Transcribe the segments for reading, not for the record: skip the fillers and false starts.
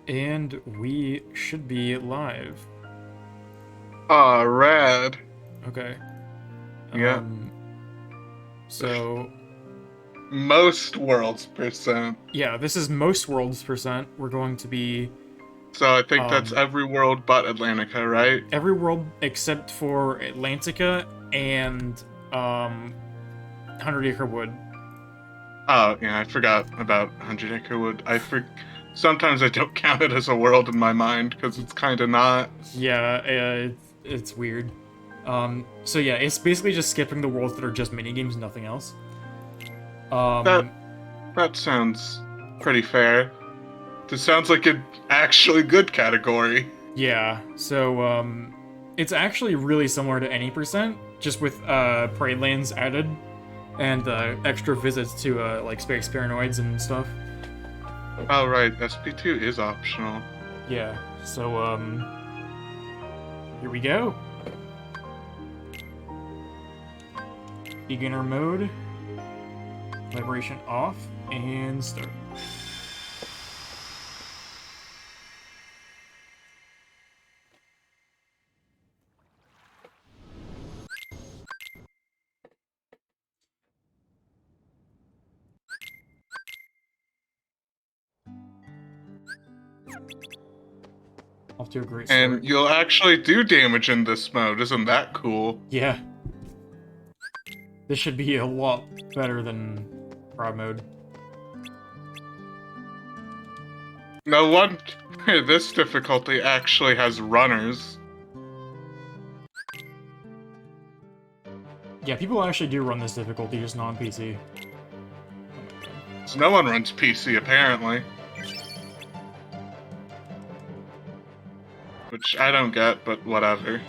And we should be live. Ah, rad. Okay. Yeah. So Most worlds percent. yeah, this is most worlds percent. We're going to be So I think that's every world but Atlantica, right? every world except for Atlantica and 100 Acre Wood. Oh, yeah, I forgot about 100 Acre Wood. Sometimes I don't count it as a world in my mind because it's kind of not. Yeah, it's weird. So yeah, it's basically just skipping the worlds that are just minigames, nothing else. That sounds pretty fair. This sounds like an actually good category. Yeah, so it's actually really similar to any percent, just with Parade Lands added and extra visits to like Space Paranoids and stuff. Oh right, SP2 is optional. Yeah, so here we go. Beginner mode, vibration off, and start. Off to a great start. And you'll actually do damage in this mode, isn't that cool? Yeah. This should be a lot better than Prod mode. No one this difficulty actually has runners. Yeah, people actually do run this difficulty, just not on PC. So no one runs PC, apparently. Which I don't get, but whatever.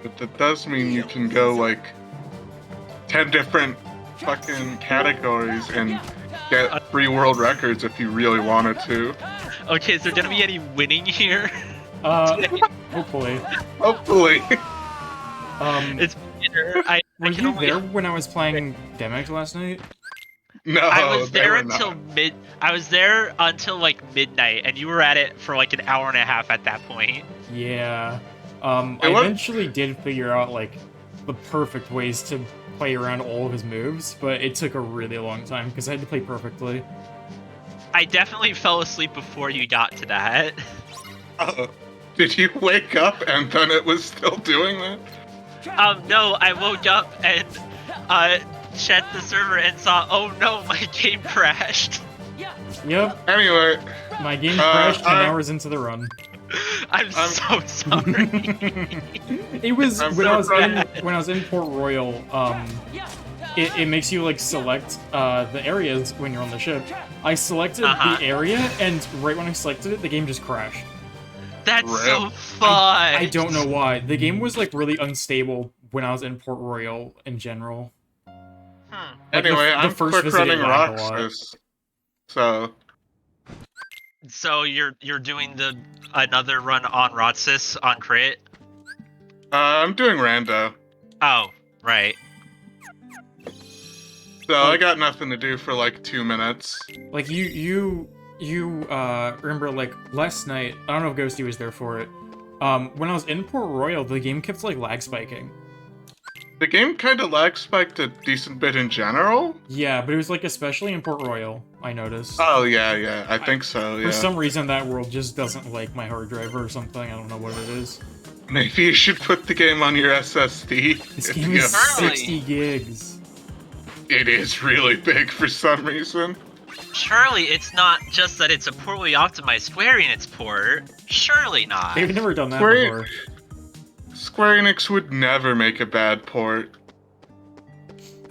But that does mean you can go, like, 10 different fucking categories and get free world records if you really wanted to. Okay, is there gonna be any winning here? Hopefully. Hopefully. It's beginner. Were you there when I was playing Demex last night? No, I was there they were until not. I was there until like midnight, and you were at it for like an hour and a half at that point. Yeah. I eventually did figure out, like, the perfect ways to play around all of his moves, but it took a really long time, because I had to play perfectly. I definitely fell asleep before you got to that. Did you wake up and then it was still doing that? No, I woke up and checked the server and saw, oh no, my game crashed. Yep. Anyway. My game crashed 10 hours into the run. I'm so sorry. It was when I was in Port Royal. It makes you like select the areas when you're on the ship. I selected the area, and right when I selected it, the game just crashed. That's so fun. I don't know why. The game was like really unstable when I was in Port Royal in general. Hmm. Like, anyway, I'm first quick visit running it lagged a lot. Roxas. So you're doing another run on Roxas on crit? I'm doing rando. Oh, right. So I got nothing to do for like 2 minutes. Like you remember like last night, I don't know if Ghosty was there for it. When I was in Port Royal, the game kept like lag spiking. The game kind of lag spiked a decent bit in general. Yeah, but it was like especially in Port Royal, I noticed. Oh yeah, I think so. Yeah. For some reason, that world just doesn't like my hard drive or something. I don't know what it is. Maybe you should put the game on your SSD. This game is 60 gigs. It is really big for some reason. Surely it's not just that it's a poorly optimized Square Enix port. Surely not. They've never done that before. Square Enix would never make a bad port.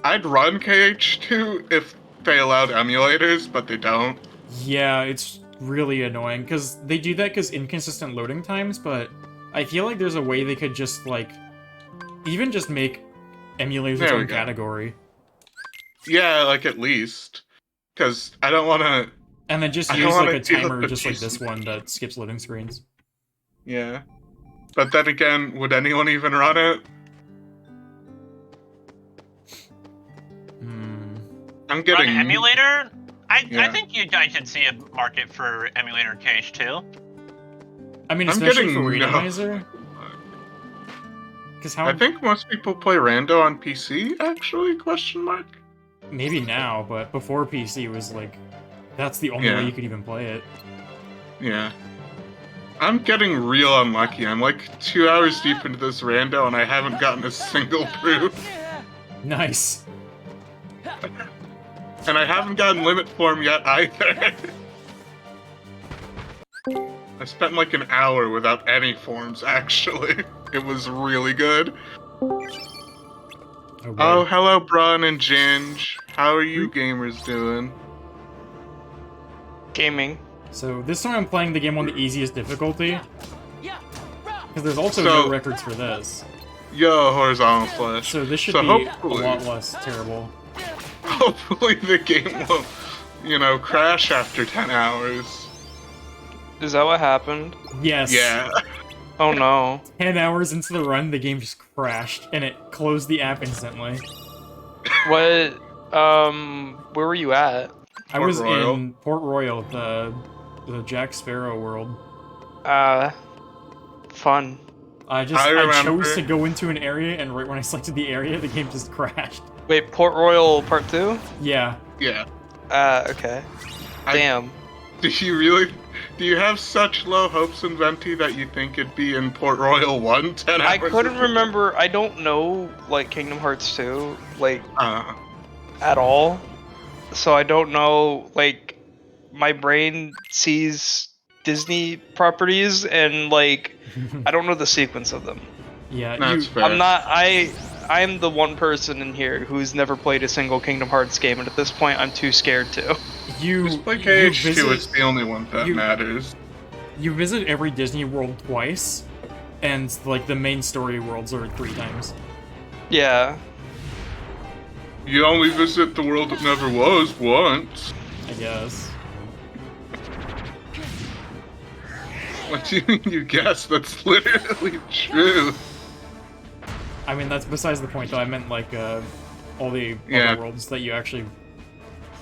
I'd run KH2 if they allowed emulators, but they don't. Yeah, it's really annoying, because they do that because inconsistent loading times, but I feel like there's a way they could just, like, even just make emulators its own category. Yeah, like, at least. Because I don't want to... And then just use, like, a timer just like this one that skips loading screens. Yeah. But then again, would anyone even run it? I'm getting Run emulator? I Yeah. think you guys should see a market for emulator KH2. I mean, I'm especially getting for no- randomizer. Because how? I think most people play rando on PC, actually, question mark? Maybe now, but before PC was like, that's the only way you could even play it. Yeah. I'm getting real unlucky. I'm like 2 hours deep into this rando and I haven't gotten a single proof. Nice. And I haven't gotten limit form yet either. I spent like an hour without any forms, actually. It was really good. Oh, hello, Brun and Ginge. How are you gamers doing? Gaming. So this time I'm playing the game on the easiest difficulty. Because there's also no records for this. Yo, horizontal slash. So this should be a lot less terrible. Hopefully the game won't, you know, crash after 10 hours. Is that what happened? Yes. Yeah. Oh no. 10 hours into the run, the game just crashed, and it closed the app instantly. What, where were you at? I was in Port Royal, the Jack Sparrow world. Fun. I chose to go into an area, and right when I selected the area, the game just crashed. Wait, Port Royal Part 2? Yeah. Yeah. Okay. Damn. Do you have such low hopes in Venti that you think it'd be in Port Royal 1 10 hours? I couldn't remember, I don't know, like, Kingdom Hearts 2, like, at all. So I don't know, like, my brain sees Disney properties and, like, I don't know the sequence of them. Yeah, that's fair. I'm the one person in here who's never played a single Kingdom Hearts game, and at this point I'm too scared to. Just play KH2, it's the only one that matters. You visit every Disney world twice, and, like, the main story worlds are 3 times. Yeah. You only visit the world that never was once. I guess. What do you mean you guess? That's literally true. I mean, that's besides the point, though. I meant, like, all the other worlds that you actually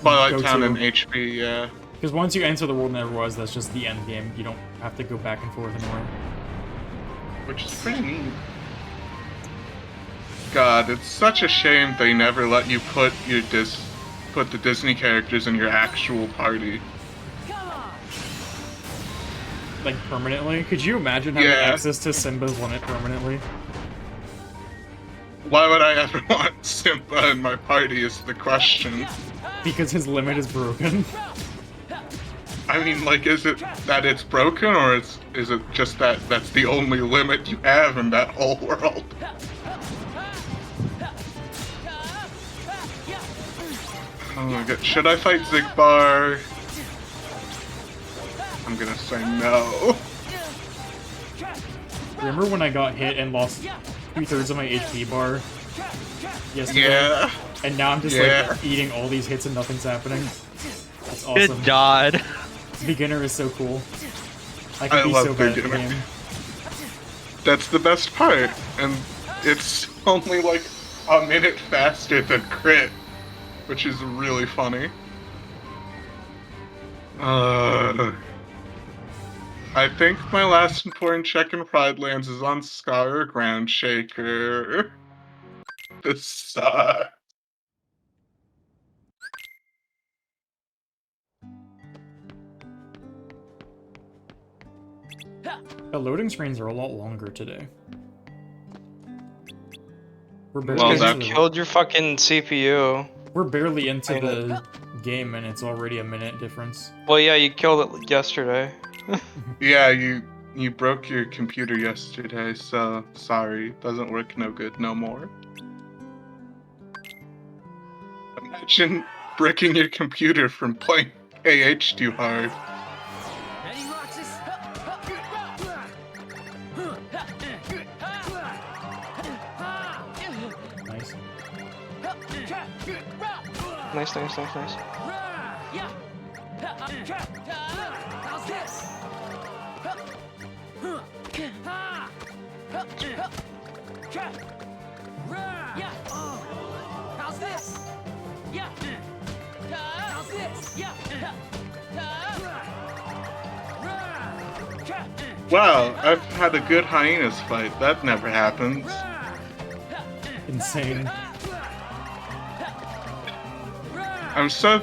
Twilight Town and HP, yeah. Because once you enter the world never was, that's just the end game. You don't have to go back and forth anymore. Which is pretty neat. God, it's such a shame they never let you put the Disney characters in your actual party. Like, permanently? Could you imagine having access to Simba's limit permanently? Why would I ever want Simba in my party is the question. Because his limit is broken. I mean, like, is it that it's broken, or is it just that that's the only limit you have in that whole world? Oh my god, should I fight Zigbar? I'm gonna say no. Remember when I got hit and lost 2/3 of my HP bar yesterday? Yeah. And now I'm just like eating all these hits and nothing's happening. That's awesome. Good God. Beginner is so cool. I could be so bad at the game. That's the best part, and it's only like a minute faster than crit, which is really funny. I think my last important check in Pride Lands is on Scar or Ground Shaker. This sucks. The loading screens are a lot longer today. We're barely you killed your fucking CPU. We're barely into the game and it's already a minute difference. Well, yeah, you killed it yesterday. Yeah, you broke your computer yesterday, so sorry. Doesn't work no good no more. Imagine bricking your computer from playing KH too hard. Nice. Nice. Wow, I've had a good hyenas fight. That never happens. Insane. I'm so...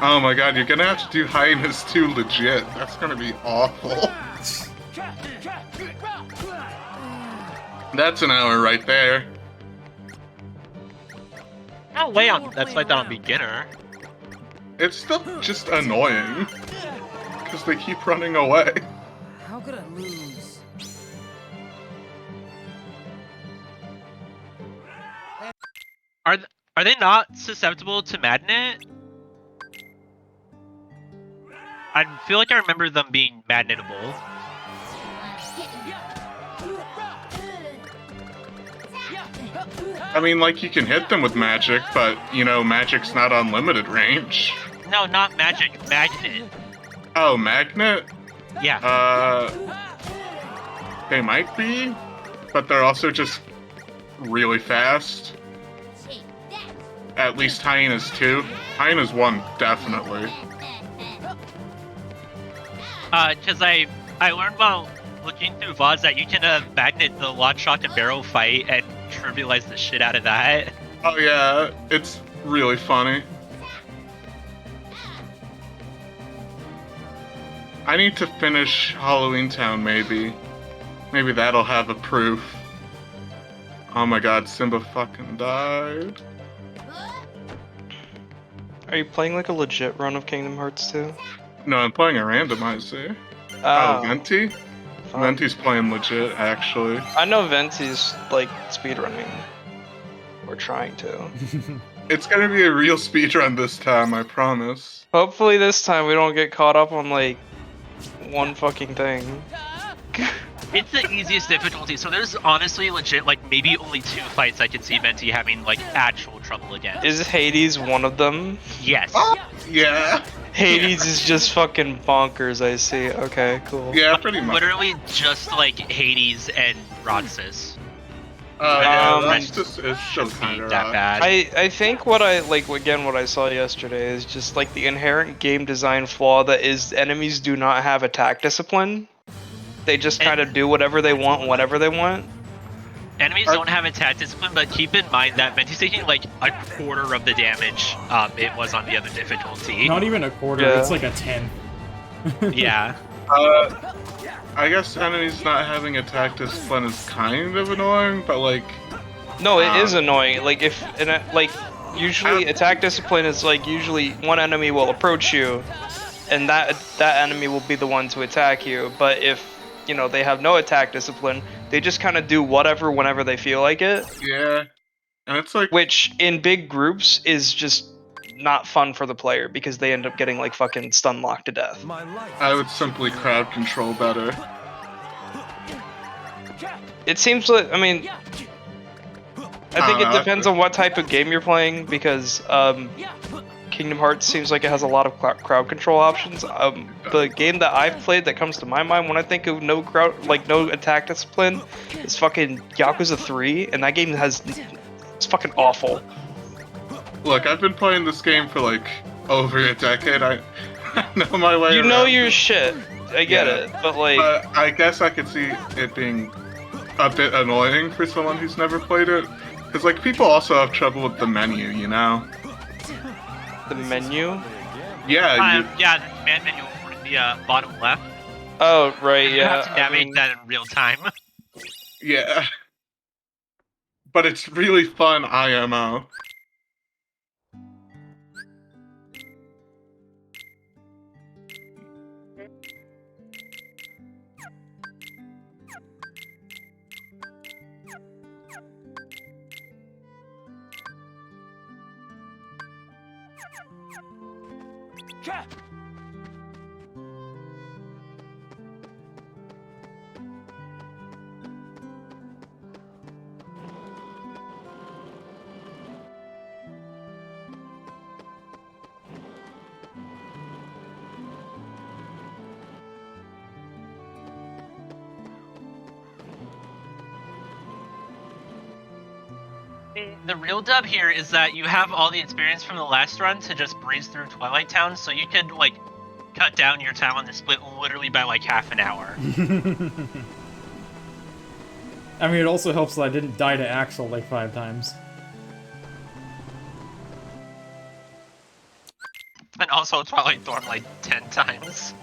Oh my god, you're gonna have to do hyenas too legit. That's gonna be awful. That's an hour right there. No way that's like that on beginner. It's still just annoying. Because they keep running away. How could I lose? Are they not susceptible to magnet? I feel like I remember them being magnetable. I mean, like, you can hit them with magic, but, you know, magic's not unlimited range. No, not magic, magnet. Oh, magnet? Yeah. They might be, but they're also just really fast. At least hyenas 2. Hyenas 1, definitely. Cause I learned while looking through VODs that you can magnet the lock, shock, and barrel fight and trivialize the shit out of that. Oh yeah, it's really funny. I need to finish Halloween Town, maybe. Maybe that'll have a proof. Oh my god, Simba fucking died. Are you playing like a legit run of Kingdom Hearts 2? No, I'm playing a randomizer. Oh, Venti? Venti's playing legit, actually. I know Venti's like speedrunning. Or trying to. It's gonna be a real speedrun this time, I promise. Hopefully this time we don't get caught up on like one fucking thing. It's the easiest difficulty, so there's honestly legit like maybe only 2 fights I could see Venti having like actual trouble against. Is Hades one of them? Yes. Oh, yeah. Hades is just fucking bonkers, I see. Okay, cool. Yeah, pretty much. Literally just like Hades and Roxas. Yeah, that's just, it's so kinda that bad. I think what I like again what I saw yesterday is just like the inherent game design flaw that is enemies do not have attack discipline. They just kind of do whatever they want whenever they want. Enemies don't have attack discipline, but keep in mind that Venti's taking like a quarter of the damage it was on the other difficulty. Not even a quarter, Yeah. it's like a 10. Yeah. I guess enemies not having attack discipline is kind of annoying, but like... No, it is annoying. Like if like usually attack discipline is like usually one enemy will approach you, and that enemy will be the one to attack you. But if you know they have no attack discipline, they just kind of do whatever whenever they feel like it. Yeah. And it's like... Which in big groups is just not fun for the player because they end up getting like fucking stun locked to death. I would simply crowd control better. It seems like, I mean, I think it depends on what type of game you're playing because Kingdom Hearts seems like it has a lot of crowd control options. The game that I've played that comes to my mind when I think of no attack discipline is fucking Yakuza 3, and that game it's fucking awful. Look, I've been playing this game for like over a decade. I know my way You around. know your shit. I get it, but like... But I guess I could see it being a bit annoying for someone who's never played it. Because like people also have trouble with the menu, you know? The menu? Yeah, Yeah, the command menu in the bottom left. Oh, right, You yeah. have to navigate that in real time. yeah. But it's really fun IMO. The real dub here is that you have all the experience from the last run to just breeze through Twilight Town, so you could like cut down your town and split literally by like half an hour. I mean, it also helps that I didn't die to Axel like 5 times. And also Twilight Thorn like 10 times.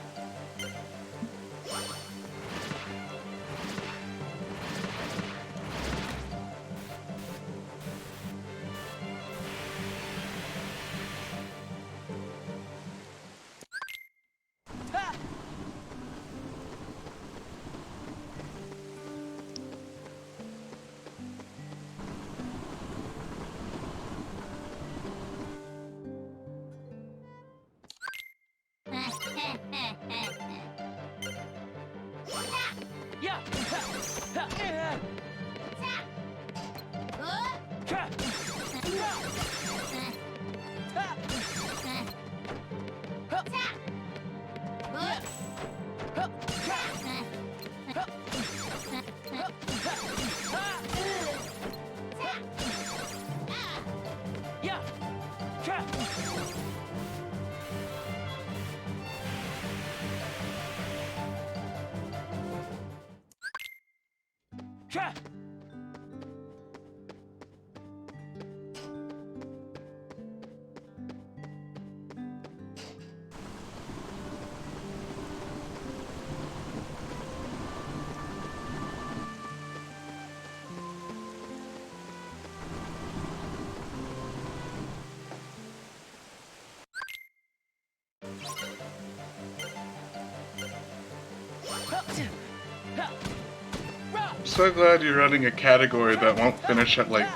I'm so glad you're running a category that won't finish at like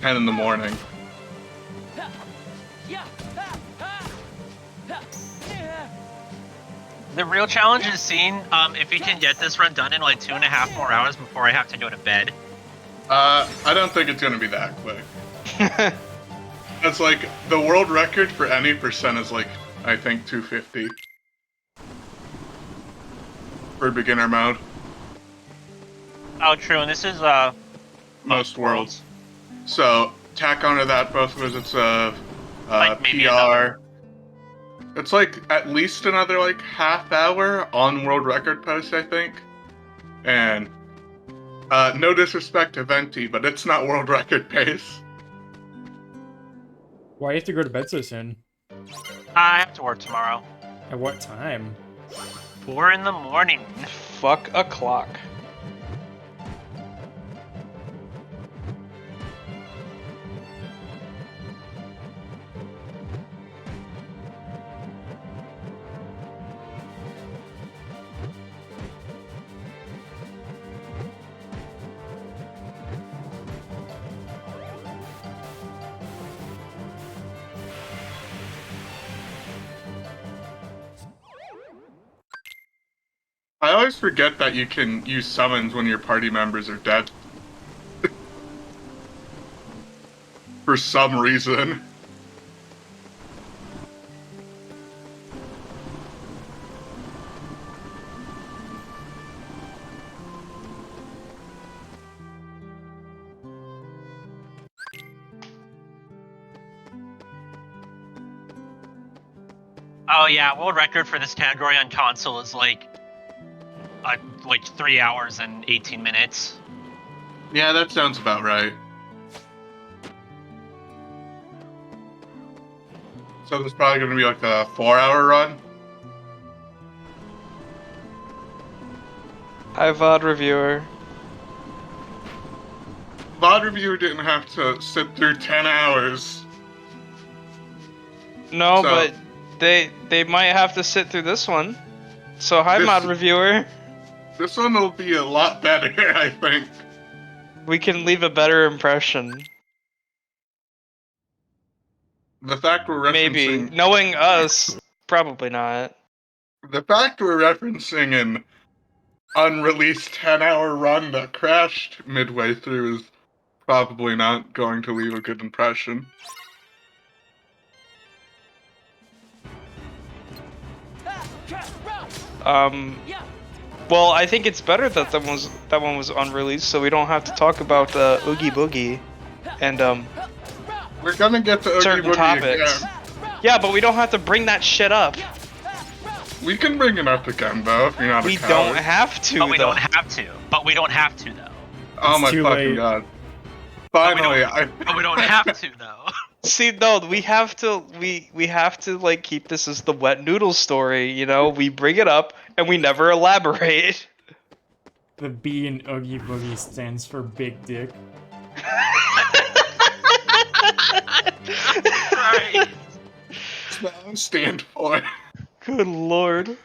10 in the morning. The real challenge is seeing if you can get this run done in like 2.5 more hours before I have to go to bed. I don't think it's gonna be that quick. It's like, the world record for any percent is like, I think 250. For beginner mode. Oh, true, and this is Most worlds. So, tack onto that both visits of Like maybe PR. another. It's like at least another like half hour on world record post, I think. And no disrespect to Venti, but it's not world record pace. Why do you have to go to bed so soon? I have to work tomorrow. At what time? 4 in the morning. Fuck a clock. I always forget that you can use summons when your party members are dead. For some reason. Oh yeah, world record for this category on console is like 3 hours and 18 minutes. Yeah, that sounds about right. So there's probably going to be like a 4-hour run? Hi, VOD reviewer. VOD reviewer didn't have to sit through 10 hours. No, So- but they might have to sit through this one. So hi, This- mod reviewer. This one will be a lot better, I think. We can leave a better impression. The fact we're referencing... Maybe. Knowing us, probably not. The fact we're referencing an unreleased 10-hour run that crashed midway through is probably not going to leave a good impression. Well, I think it's better that that one was unreleased, so we don't have to talk about Oogie Boogie and We're gonna get to Oogie certain Boogie topics. again. Yeah, but we don't have to bring that shit up. We can bring it up again, though, if you're not We a coward. don't have to, But we though. don't have to. But we don't have to, though. Oh my too fucking late. god. Finally, But we don't have to, though. See, no, we have to. We have to like keep this as the wet noodle story. You know, we bring it up and we never elaborate. The B in Oogie Boogie stands for Big Dick. Right. stand for. Good lord.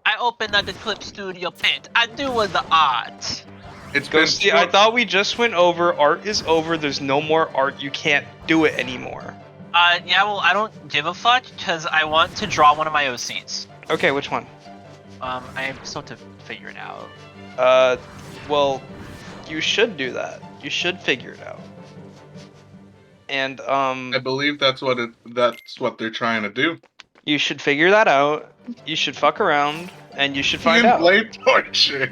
I opened up the Clip Studio Paint. I do with the art. It's been Ghosty, I thought we just went over. Art is over. There's no more art. You can't do it anymore. Yeah, well, I don't give a fuck because I want to draw one of my OCs. Okay, which one? I still have to figure it out. Well, you should do that. You should figure it out. And I believe that's what they're trying to do. you should figure that out. You should fuck around, and you should find out. Blade Torture.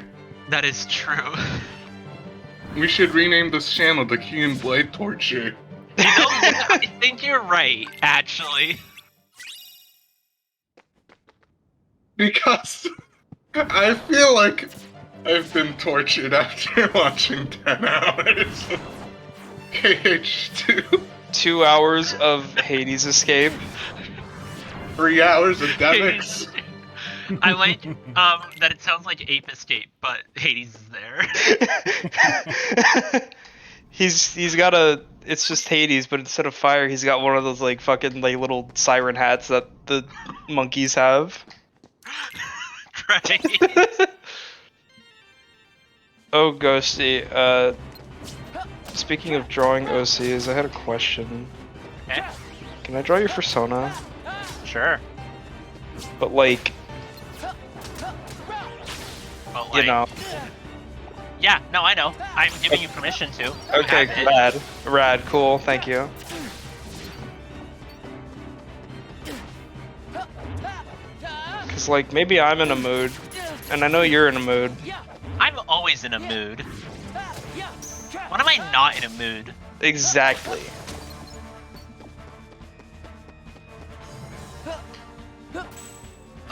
That is true. We should rename this channel the Key and Blade Torture. You know, I think you're right, actually. Because I feel like I've been tortured after watching 10 hours of KH2. 2 hours of Hades escape. 3 hours of Demix. I like that it sounds like Ape Escape, but Hades is there. He's got a. It's just Hades, but instead of fire, he's got one of those like fucking like little siren hats that the monkeys have. Right. Oh, Ghosty. Speaking of drawing OCs, I had a question. Okay. Can I draw your persona? Sure. But like, But, you like, know. Yeah, no, I know. I'm giving you permission to. You Okay, have it. rad, cool, thank you. Cause like maybe I'm in a mood, and I know you're in a mood. I'm always in a mood. When am I not in a mood? Exactly.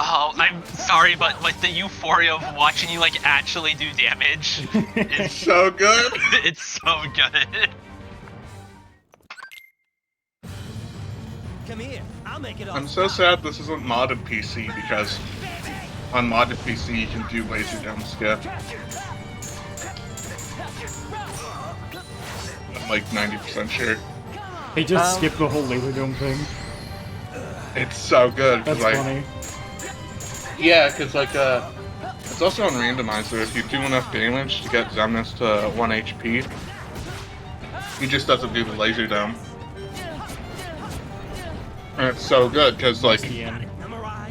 Oh, I'm sorry, but like the euphoria of watching you like actually do damage is So good. it's so good. Come here. I'll make it all I'm so sad this isn't modded PC because on modded PC you can do laser jump skip. I'm like 90% sure. They just skipped the whole laser dome thing. It's so good. 'Cause, That's like, funny. Yeah, because like it's also on randomizer. If you do enough damage to get Zemnis to 1 HP, he just doesn't do the laser dome. And it's so good because like The end. Come on.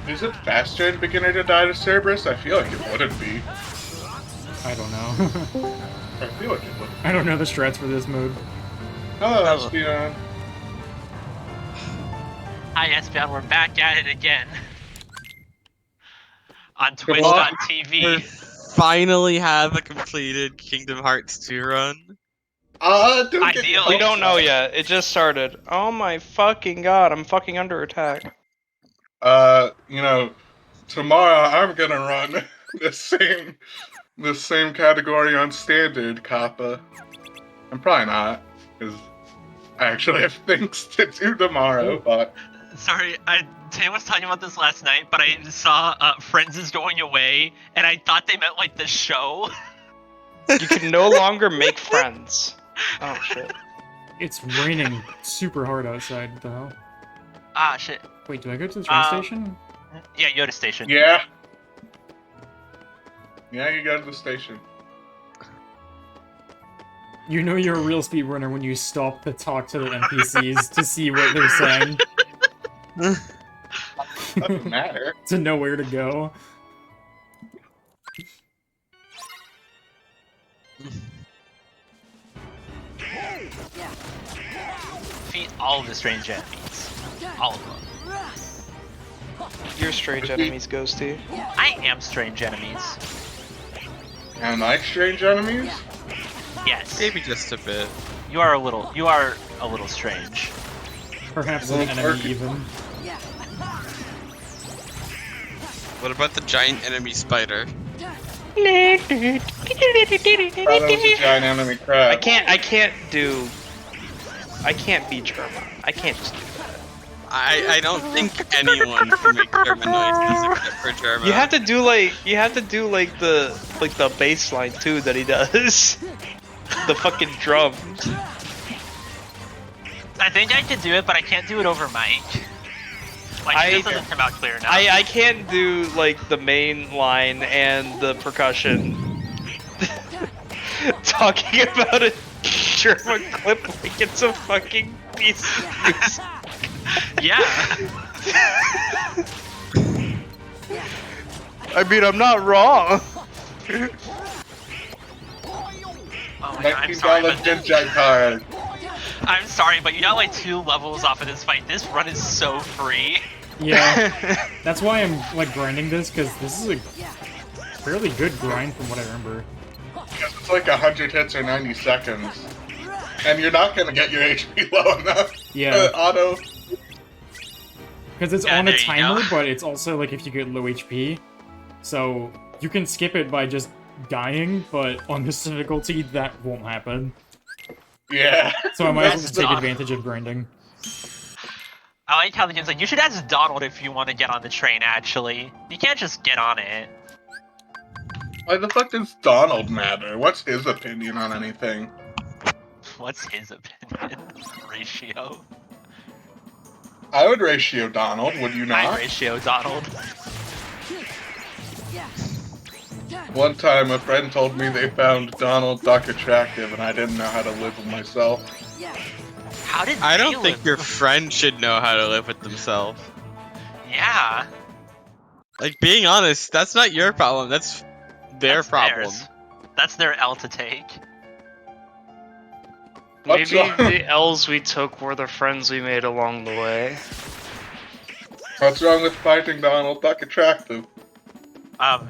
is it faster in beginner to die to Cerberus? I feel like it wouldn't be. I don't know. I feel like it would. I don't know the strats for this mode. Hello, Espion. Hi, Espion, we're back at it again. On Twitch.tv. Finally have a completed Kingdom Hearts 2 run. Don't get Ideally. We don't know yet. It just started. Oh my fucking god! I'm fucking under attack. You know, tomorrow I'm gonna run the same category on standard Kappa. I'm probably not, because I actually have things to do tomorrow, but... Sorry, Tay was talking about this last night, but I saw Friends is going away, and I thought they meant like the show. You can no longer make friends. Oh shit. It's raining super hard outside, what the hell? Ah, shit. Wait, do I go to the train station? Yeah, Yoda Station. Yeah. Yeah, you go to the station. You know you're a real speedrunner when you stop to talk to the NPCs to see what they're saying. Doesn't matter. To know where to go. Defeat all of the strange enemies. All of them. You're strange enemies, Ghosty. I am strange enemies. And like strange enemies? Yes. Maybe just a bit. You are a little strange. Perhaps an enemy even. What about the giant enemy spider? Thought it was a giant enemy crab. I can't be German. I can't just do that. I don't think anyone can make German noises except for German. You have to do like the bass line too that he does. The fucking drums. I think I could do it, but I can't do it over mic. Like, this doesn't come out clear enough. I can't do like the main line and the percussion. Talking about a German clip like it's a fucking piece of music. Yeah. I mean, I'm not wrong. Oh my God, I'm sorry, but I'm sorry, but you got like 2 levels off of this fight. This run is so free. Yeah, that's why I'm like grinding this, because this is a fairly good grind from what I remember. It's like 100 hits or 90 seconds. And you're not gonna get your HP low enough. Yeah. Auto. Because it's on a timer, but it's also like if you get low HP. So you can skip it by just dying, but on this difficulty, that won't happen. Yeah. So I might as well just take advantage of grinding. I like how the game's like, you should ask Donald if you want to get on the train, actually. You can't just get on it. Why the fuck does Donald matter? What's his opinion on anything? What's his opinion? Ratio. I would ratio Donald, would you not? I ratio Donald. One time a friend told me they found Donald duck attractive and I didn't know how to live with myself. How did I don't think your friend should know how to live with themselves. Yeah. Like, being honest, that's not your problem, that's their problem. Theirs. That's their L to take. What's Maybe wrong? the L's we took were the friends we made along the way. What's wrong with finding Donald duck attractive?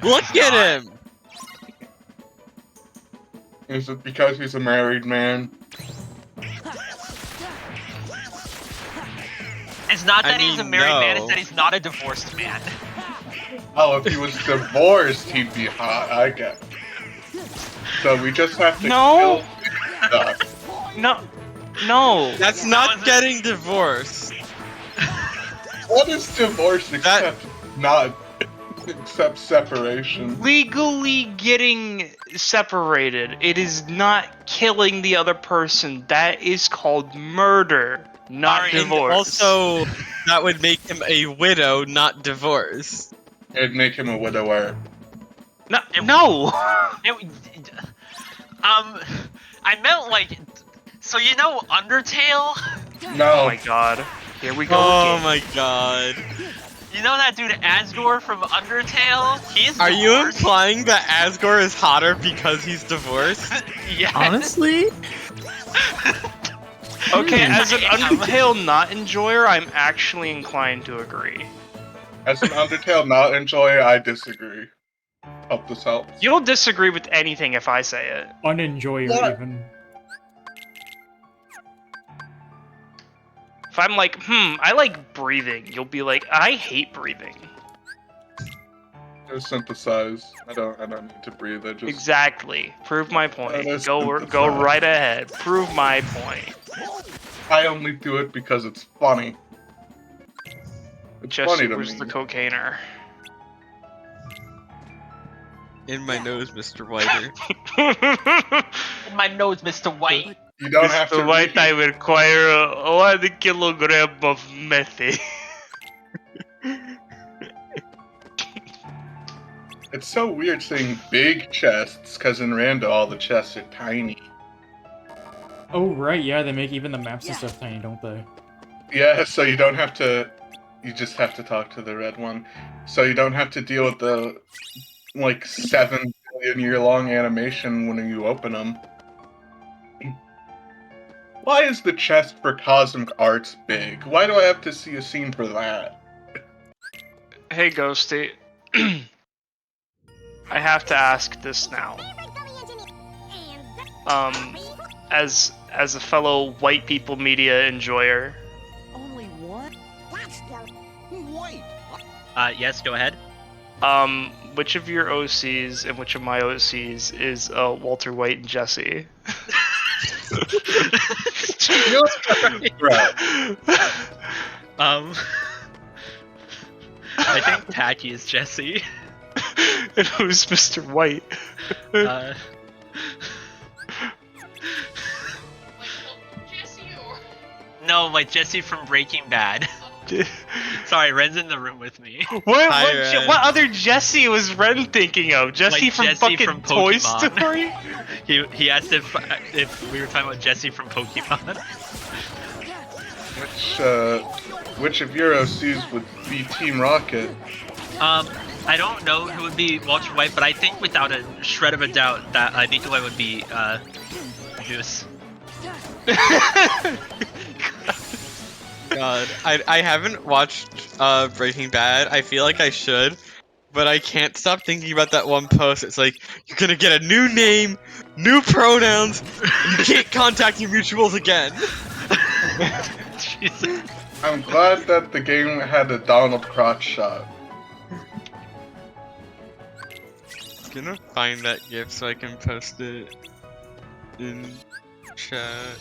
Look at him! Is it because he's a married man? It's not that I he's a mean, married man, no. it's that he's not a divorced man. Oh, if he was divorced, he'd be hot, I get it. So we just have to No. kill duck. No. That's not getting divorced. What is divorce except except separation? Legally getting separated. It is not killing the other person. That is called murder, not Alright, divorce. Also, that would make him a widow, not divorced. It'd make him a widower. No. I meant like, so you know Undertale? No. Oh my god. Here we go Oh again. my god. You know that dude Asgore from Undertale? He's Are you divorced. implying that Asgore is hotter because he's divorced? Yes. Honestly? Okay, as an I am. Undertale not enjoyer, I'm actually inclined to agree. As an Undertale not enjoyer, I disagree. Hope this helps. You'll disagree with anything if I say it. Unenjoyer What? even. If I'm like, I like breathing, you'll be like, I hate breathing. Just synthesize. I don't need to breathe. I just Exactly. Prove my point. That is Go synthesize. right ahead. Prove my point. I only do it because it's funny. It's funny Jesse to was me. the cocainer. In my nose, Mr. Whiter. In my nose, Mr. White. You don't have to. Mr. White, I require 1 kilogram of methy. It's so weird saying big chests, because in Rando all the chests are tiny. Oh, right, yeah, they make even the maps and stuff tiny, don't they? Yeah, so you don't have to. You just have to talk to the red one. So you don't have to deal with the, like, 7 billion year long animation when you open them. Why is the chest for Cosmic Arts big? Why do I have to see a scene for that? Hey, Ghosty. I have to ask this now. as a fellow white people media enjoyer. Only one? Wait. Yes, go ahead. Which of your OCs and which of my OCs is Walter White and Jesse? Right. I think Tacky is Jesse. And who's Mr. White? No, like Jesse from Breaking Bad. Sorry, Ren's in the room with me. What other Jesse was Ren thinking of? Jesse Like from Jesse fucking from Toy Pokemon. Story? He asked if we were talking about Jesse from Pokemon. Which of your OCs would be Team Rocket? I don't know who would be Walter White, but I think without a shred of a doubt that Nikolai would be Goose. God, I haven't watched Breaking Bad. I feel like I should, but I can't stop thinking about that one post. It's like, you're gonna get a new name, new pronouns, and you can't contact your mutuals again. Jesus. I'm glad that the game had a Donald crotch shot. I'm gonna find that GIF so I can post it in chat.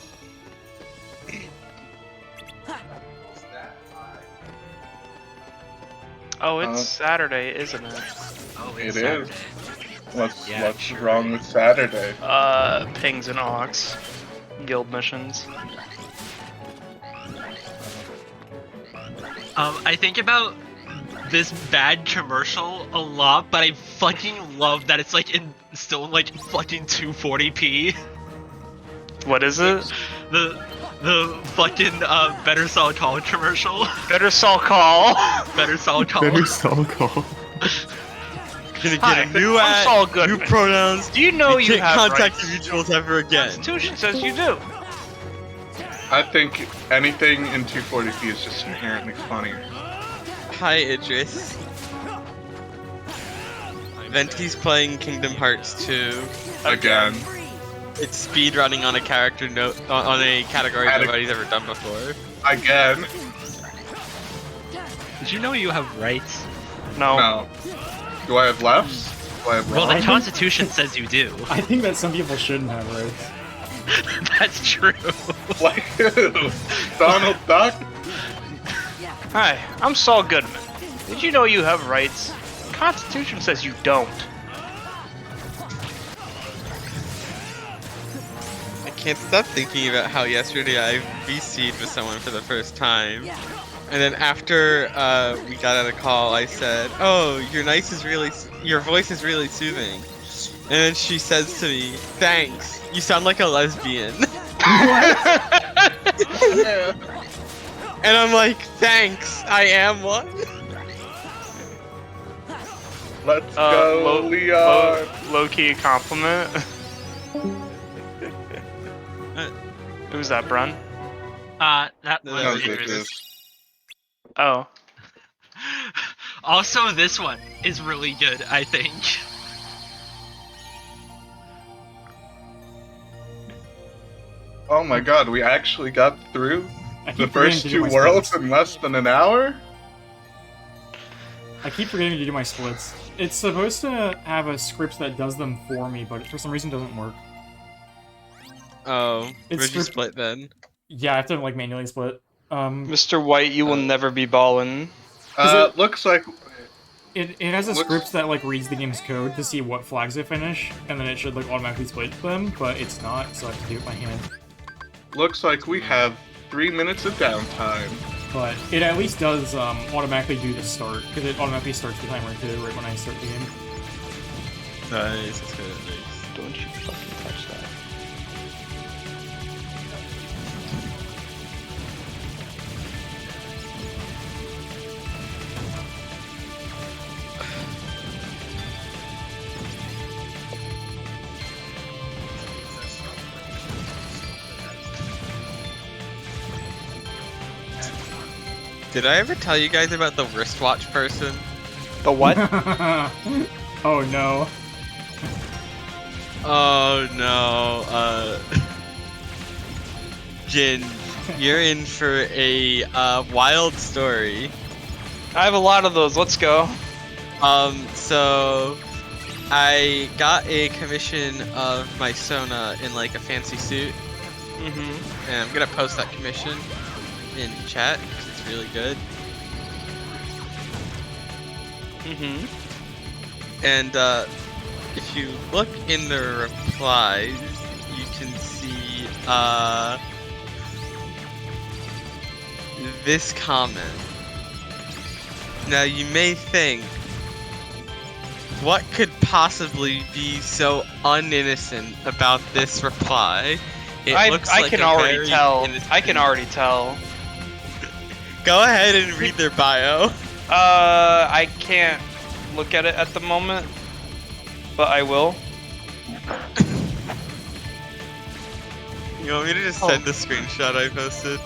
Oh, it's Saturday, isn't it? Oh, It it's is. Saturday. What's Yeah, sure. wrong with Saturday? Pings and Ox. Guild missions. I think about this bad commercial a lot, but I fucking love that it's like still in like fucking 240p. What is it? The fucking Better Saul Call commercial. Better Saul Call. Better Saul Call. Better Saul Call. Gonna Hi, get a new I'm ad, Saul new Goodman. pronouns. Do you know you can't have contact rights? your mutuals ever again. Constitution says you do. I think anything in 240p is just inherently funnier. Hi, Idris. Venti's playing Kingdom Hearts 2. Again. It's speedrunning on a character on a category nobody's ever done before. Again. Did you know you have rights? No. Do I have lefts? Do I have Well, the rights? Constitution says you do. I think that some people shouldn't have rights. That's true. Like who? Donald Duck? Hi, I'm Saul Goodman. Did you know you have rights? The Constitution says you don't. I can't stop thinking about how yesterday I VC'd with someone for the first time. And then after we got on a call, I said, "Oh, your voice is really soothing." And then she says to me, "Thanks. You sound like a lesbian." And I'm like, "Thanks. I am one." Let's go, Leon. Low-key compliment. Who's that, Brun? That No, was That was Idris. Idris. Oh. Also, this one is really good, I think. Oh my god, we actually got through I the keep forgetting first to do two my worlds splits. in less than an hour? I keep forgetting to do my splits. It's supposed to have a script that does them for me, but for some reason it doesn't work. Oh, It's where'd you script- split then? Yeah, I have to like manually split. Mr. White, you will never be ballin'. Looks like It has a What's- script that like reads the game's code to see what flags it finish, and then it should like automatically split them, but it's not, so I have to do it by hand. looks like we have 3 minutes of downtime. But it at least does automatically do the start, because it automatically starts the timer too, right when I start the game. Nice, that's good at least. Don't you fucking touch that. Did I ever tell you guys about the wristwatch person? The what? Oh no. Oh no, Jin, you're in for a wild story. I have a lot of those. Let's go. So I got a commission of my Sona in like a fancy suit. Mm-hmm. And I'm gonna post that commission in chat because it's really good. Mm-hmm. And if you look in the replies, you can see this comment. Now you may think, what could possibly be so uninnocent about this reply? I can already tell. I can already tell. Go ahead and read their bio. I can't look at it at the moment, but I will. You want me to just send the screenshot I posted?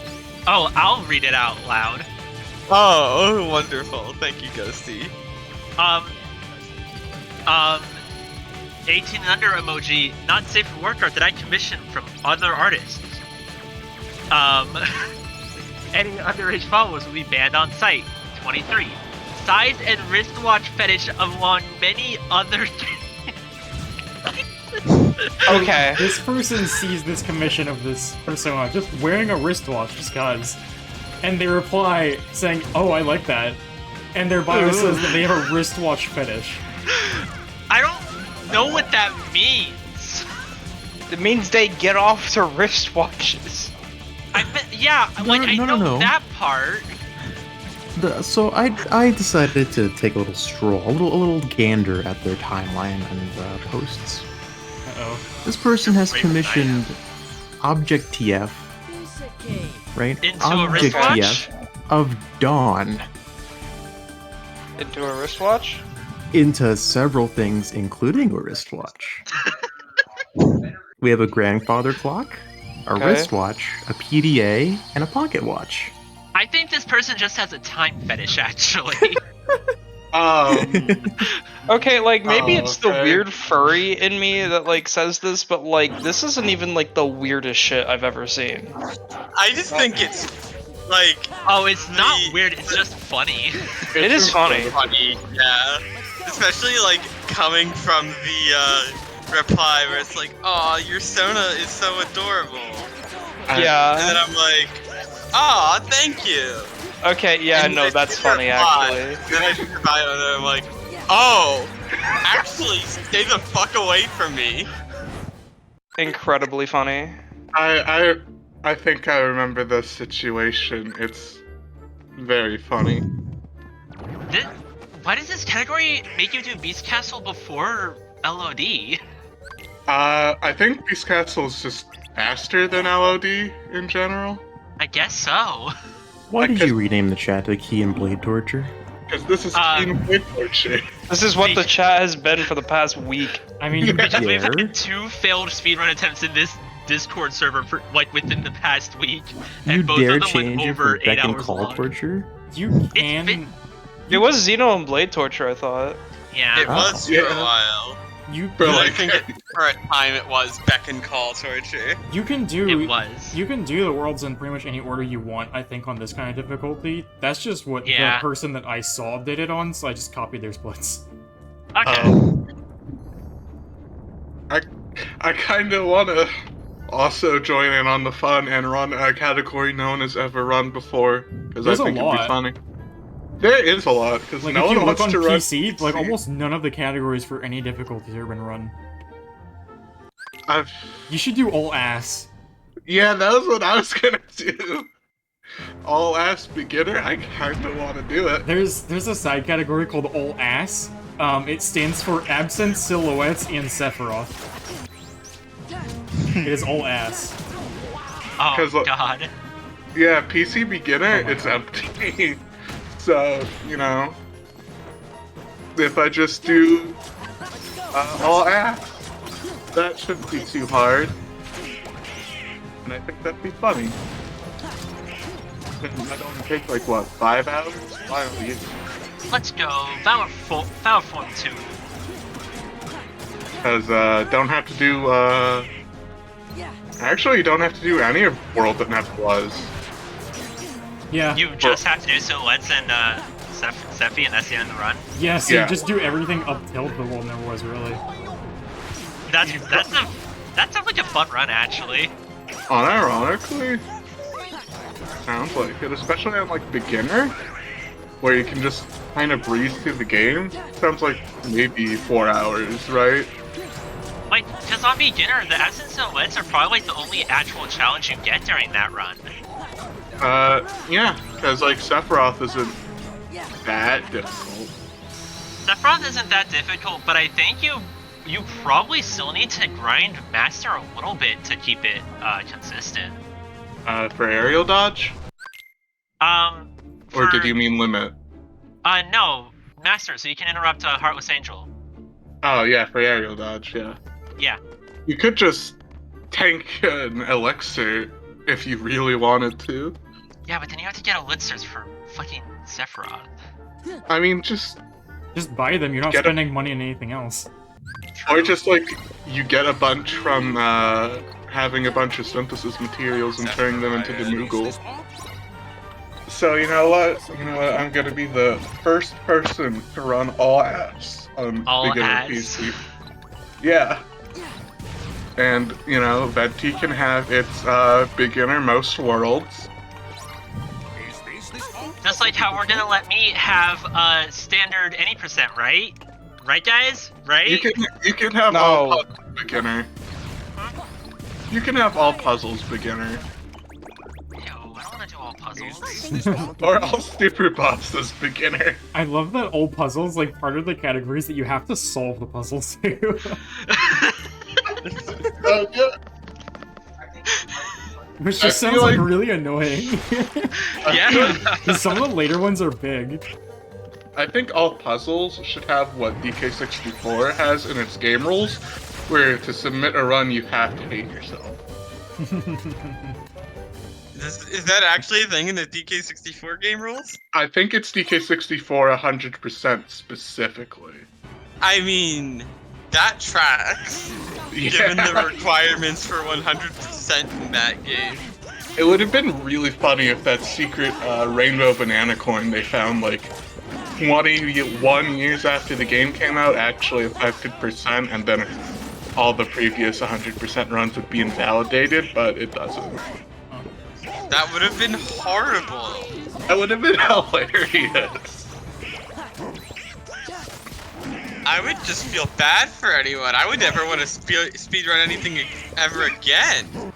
Oh, I'll read it out loud. Oh, wonderful. Thank you, Ghosty. 18 and under emoji, not safe for work art that I commissioned from other artists. Any underage followers will be banned on site. 23. Size and wristwatch fetish among many other Okay. This person sees this commission of this persona just wearing a wristwatch just cause. And they reply saying, oh, I like that. And their bio says that they have a wristwatch fetish. I don't know what that means. It means they get off to wristwatches. Yeah, like I know that part. So I decided to take a little stroll, a little gander at their timeline and posts. Uh-oh. This person has commissioned Object TF, right? Into Object a wristwatch? TF of Dawn Into a wristwatch? into several things, including a wristwatch. We have a grandfather clock, a wristwatch, a PDA, and a pocket watch. I think this person just has a time fetish, actually. Okay, like maybe it's the okay. weird furry in me that like says this, but like this isn't even like the weirdest shit I've ever seen. I just think it's like Oh, it's not weird, it's just funny. It is funny. funny, yeah. Especially like coming from the reply where it's like, "Oh, your Sona is so adorable," Yeah. and then I'm like, "Oh, thank you." Okay, yeah, And no, I that's see their funny reply, actually. Then I see the bio and I'm like, "Oh, actually, stay the fuck away from me." Incredibly funny. I think I remember this situation. It's very funny. Why does this category make you do Beast Castle before LOD? I think Beast Castle is just faster than LOD in general. I guess so. Why did you rename the chat to Key and Blade Torture? Because this is Keen Blade Torture. This is what the chat has been for the past week. I mean, Because we've Yeah. had 2 failed speedrun attempts in this Discord server for, like within the past week, and You both dare of them change went it over for 8 Beck and hours Call long. Torture? you It's can... been- It was Xeno and Blade Torture, I thought. Yeah. It was for Yeah. a while. You, But I like, think for a time it was Beck and Call torture. you can do... It was. You can do the worlds in pretty much any order you want, I think, on this kind of difficulty. That's just what Yeah. the person that I saw did it on, so I just copied their splits. Okay. I kind of want to also join in on the fun and run a category no one has ever run before, because I There's a think it'd be lot. funny. There is a lot, because Like, no if you one look wants on to run PC, like, almost none of the categories for any difficulties have been run. I've... You should do all ass. Yeah, that was what I was gonna do. All ass beginner, I kind of want to do it. There's a side category called all ass. It stands for absent silhouettes and Sephiroth. It is all ass. Oh 'Cause, like- god. Yeah, PC beginner, Oh my it's God. empty. So, you know, if I just do all ass, that shouldn't be too hard. And I think that'd be funny. And that only take like, what, 5 hours? Why don't you? Let's go. Valor Form 2. Because don't have to do actually you don't have to do any of World that never was. Yeah. You just have to do silhouettes and Sephi, and that's the end of the run. Yeah, so you just do everything up till the World Never Was, really. That sounds like a fun run, actually. Unironically, sounds like it, especially on like beginner, where you can just kind of breeze through the game. Sounds like maybe 4 hours, right? Like, because on beginner, the absent silhouettes are probably like the only actual challenge you get during that run. Yeah, because like Sephiroth isn't that difficult. Sephiroth isn't that difficult, but I think you probably still need to grind master a little bit to keep it consistent. For aerial dodge? Or did you mean limit? No, master, so you can interrupt Heartless Angel. Oh yeah, for aerial dodge, yeah. Yeah. You could just tank an elixir if you really wanted to. Yeah, but then you have to get elixirs for fucking Sephiroth. I mean, just buy them, you're not spending money on anything else. Or just like, you get a bunch from having a bunch of synthesis materials and turning them into the Moogle. So you know what? I'm gonna be the first person to run all apps on beginner PC. Yeah. And, Venti can have its beginner most worlds. Just like how we're gonna let me have standard any %, right? Right, guys? Right? You can have all puzzles beginner. You can have all puzzles beginner. Ew, I don't want to do all puzzles. Or all super bosses beginner. I love that all puzzles, like, part of the categories that you have to solve the puzzles too. Oh, good. Which just sounds like really annoying. Yeah. Because some of the later ones are big. I think all puzzles should have what DK64 has in its game rules, where to submit a run you have to hate yourself. Is that actually a thing in the DK64 game rules? I think it's DK64 100% specifically. I mean, that tracks, given the requirements for 100% in that game. It would have been really funny if that secret rainbow banana coin they found like 21 years after the game came out actually affected %, and then all the previous 100% runs would be invalidated, but it doesn't. That would have been horrible. That would have been hilarious. I would just feel bad for anyone. I would never want to speedrun anything ever again.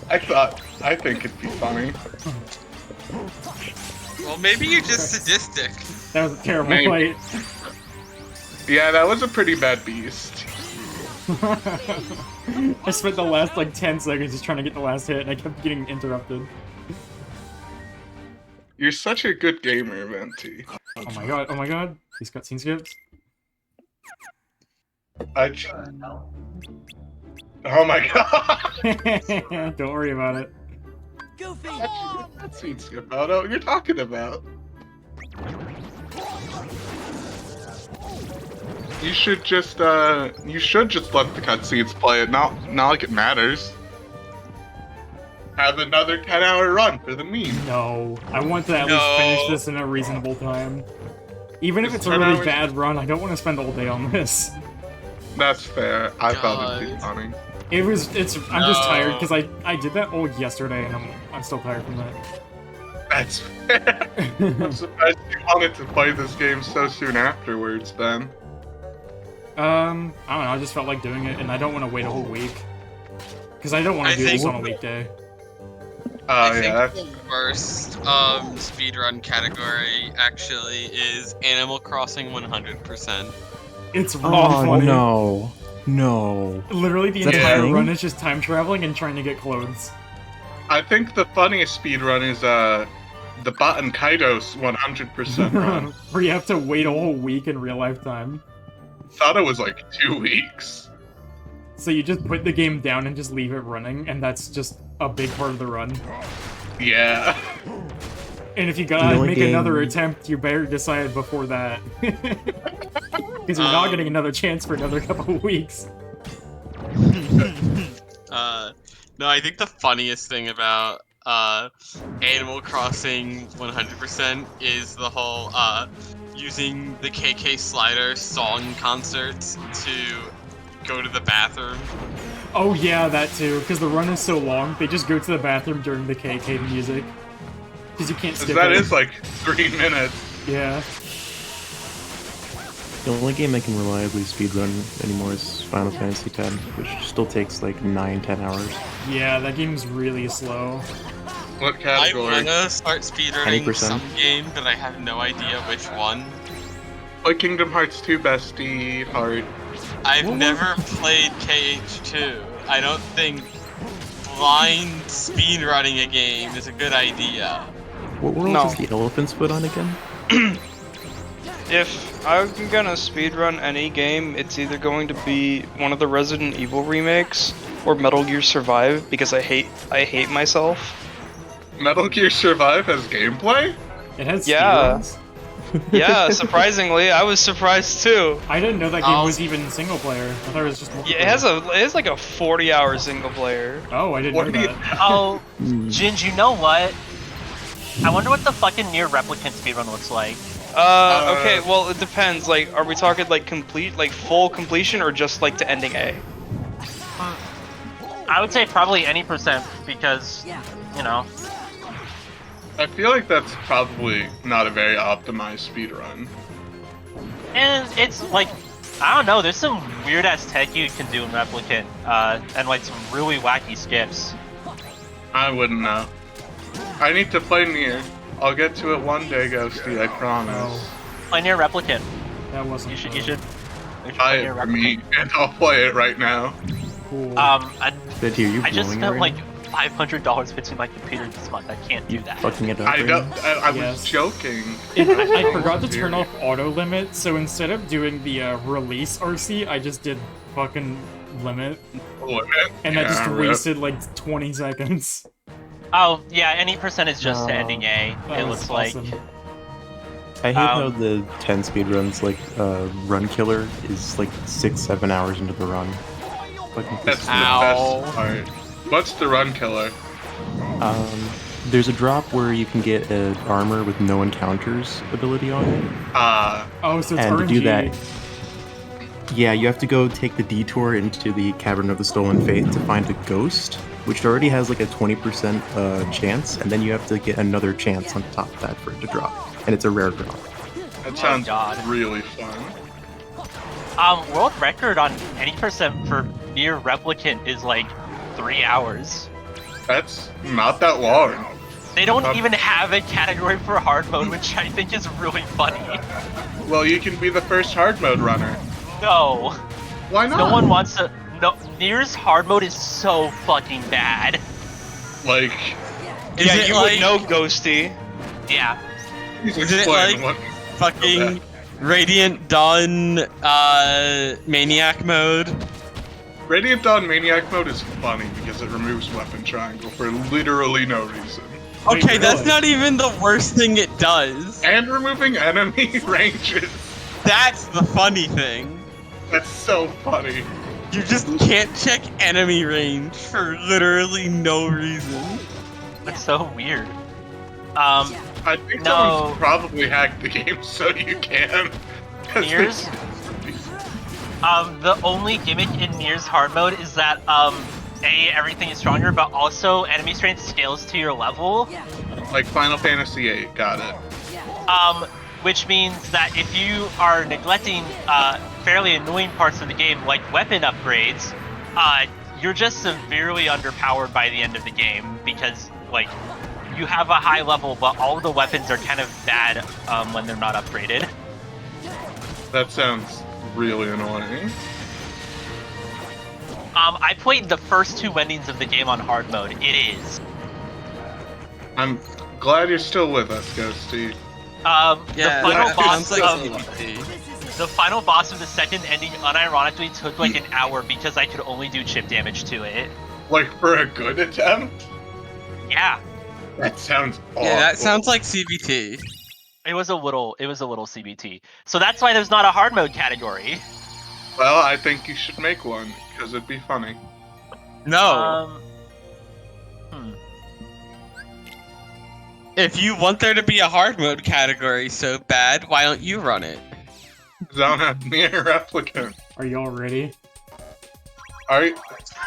I think it'd be funny. Well, maybe you're just sadistic. That was a terrible fight. Yeah, that was a pretty bad beast. I spent the last, 10 seconds just trying to get the last hit, and I kept getting interrupted. You're such a good gamer, Venti. Oh my god. These cutscene skips. Oh my god! Don't worry about it. Goofy! That's sweet skip. I don't know what you're talking about. You should just let the cutscenes play it, not like it matters. Have another 10-hour run for the meme. No, I want to at least finish this in a reasonable time. Even if it's a really bad run, I don't want to spend all day on this. That's fair. I thought it'd be funny. I'm just tired because I did that all yesterday and I'm still tired from that. That's fair. I'm surprised you wanted to play this game so soon afterwards then. I don't know, I just felt like doing it and I don't want to wait a whole week. Because I don't want to do this on a weekday. I think the worst speedrun category actually is Animal Crossing 100%. It's raw funny. No. Literally the entire run is just time traveling and trying to get clothes. I think the funniest speedrun is the Baten Kaidos 100% run. Where you have to wait a whole week in real life time. Thought it was like 2 weeks. So you just put the game down and just leave it running, and that's just a big part of the run. Yeah. And if you gotta make another attempt, you better decide before that. Because you're not getting another chance for another couple of weeks. No, I think the funniest thing about Animal Crossing 100% is the whole using the KK Slider song concerts to go to the bathroom. Oh yeah, that too. Because the run is so long, they just go to the bathroom during the KK music. Because you can't skip That it. is like 3 minutes. Yeah. The only game I can reliably speedrun anymore is Final Fantasy X, which still takes like 9-10 hours. Yeah, that game's really slow. What I category? wanna start speedrunning 20%. some game, but I have no idea which one. Play Kingdom Hearts 2 Bestie, Heart. I've never played KH2. I don't think blind speedrunning a game is a good idea. What world No. is the elephant's foot on again? If I'm gonna speedrun any game, it's either going to be one of the Resident Evil remakes or Metal Gear Survive because I hate myself. Metal Gear Survive has gameplay? It has Yeah. speedruns. Yeah, surprisingly, I was surprised too. I didn't know that game was even single player. I thought it was just multiplayer. Yeah, it has like a 40-hour single player. Oh, I didn't What know do you- that. Oh, Ginge, you know what? I wonder what the fucking Near Replicant speedrun looks like. Okay, well it depends. Like, are we talking like complete, like full completion, or just like to ending A? I would say probably any percent because, you know. I feel like that's probably not a very optimized speedrun. And it's like, I don't know, there's some weird ass tech you can do in Replicant, and like some really wacky skips. I wouldn't know. I need to play Nier. I'll get to it one day, Ghosty, I promise. Play Near Replicant. That wasn't. You should good. Buy play it Near for Replicant. me, and I'll play it right now. Cool. I Did hear you just blowing spent it like right $500 fixing my computer this month. I can't do now? You that. fucking it up I right don't. now? I was Yes. joking. I forgot to turn off auto limit, so instead of doing the release RC, I just did fucking limit, and I just wasted like 20 seconds. Oh, yeah, any percent is just to No. ending A, That it was looks like. awesome. I hate how the 10 speedruns, like, run killer is like 6-7 hours into the run. Fucking That's the Ow. best part. What's the run killer? There's a drop where you can get an armor with no encounters ability on it. Oh, so it's And RNG. to do that, yeah, you have to go take the detour into the Cavern of the Stolen Faith to find a ghost, which already has like a 20% chance, and then you have to get another chance on top of that for it to drop. And it's a rare drop. That sounds God. really fun. World record on any percent for Near Replicant is like 3 hours. That's not that long. They don't even have a category for hard mode, which I think is really funny. Well, you can be the first hard mode runner. No. Why not? No one wants to. No, Nier's hard mode is so fucking bad. Like, Yeah, it you like- would know, Ghosty. Yeah. please Is it explain like what. fucking Radiant Dawn Maniac mode? Radiant Dawn Maniac mode is funny because it removes weapon triangle for literally no reason. Wait, Okay, that's really? not even the worst thing it does. And removing enemy ranges. That's the funny thing. That's so funny. You just can't check enemy range for literally no reason. That's so weird. I think No. someone's probably hacked the game so you can. 'Cause Nier's. The only gimmick in Nier's hard mode is that, everything is stronger, but also enemy strength scales to your level. Like Final Fantasy VIII, got it. Which means that if you are neglecting, fairly annoying parts of the game, like weapon upgrades, you're just severely underpowered by the end of the game, because, like, you have a high level, but all of the weapons are kind of bad, when they're not upgraded. That sounds really annoying. I played the first 2 endings of the game on hard mode. It is. I'm glad you're still with us, Ghosty. The final that boss sounds like of CBT. the final boss of the second ending unironically took like an hour because I could only do chip damage to it. Like, for a good attempt? Yeah. That sounds awful. Yeah, that sounds like CBT. It was a little CBT. So that's why there's not a hard mode category. Well, I think you should make one because it'd be funny. No. Hmm. If you want there to be a hard mode category so bad, why don't you run it? Donut near replicant. Are y'all ready? Alright,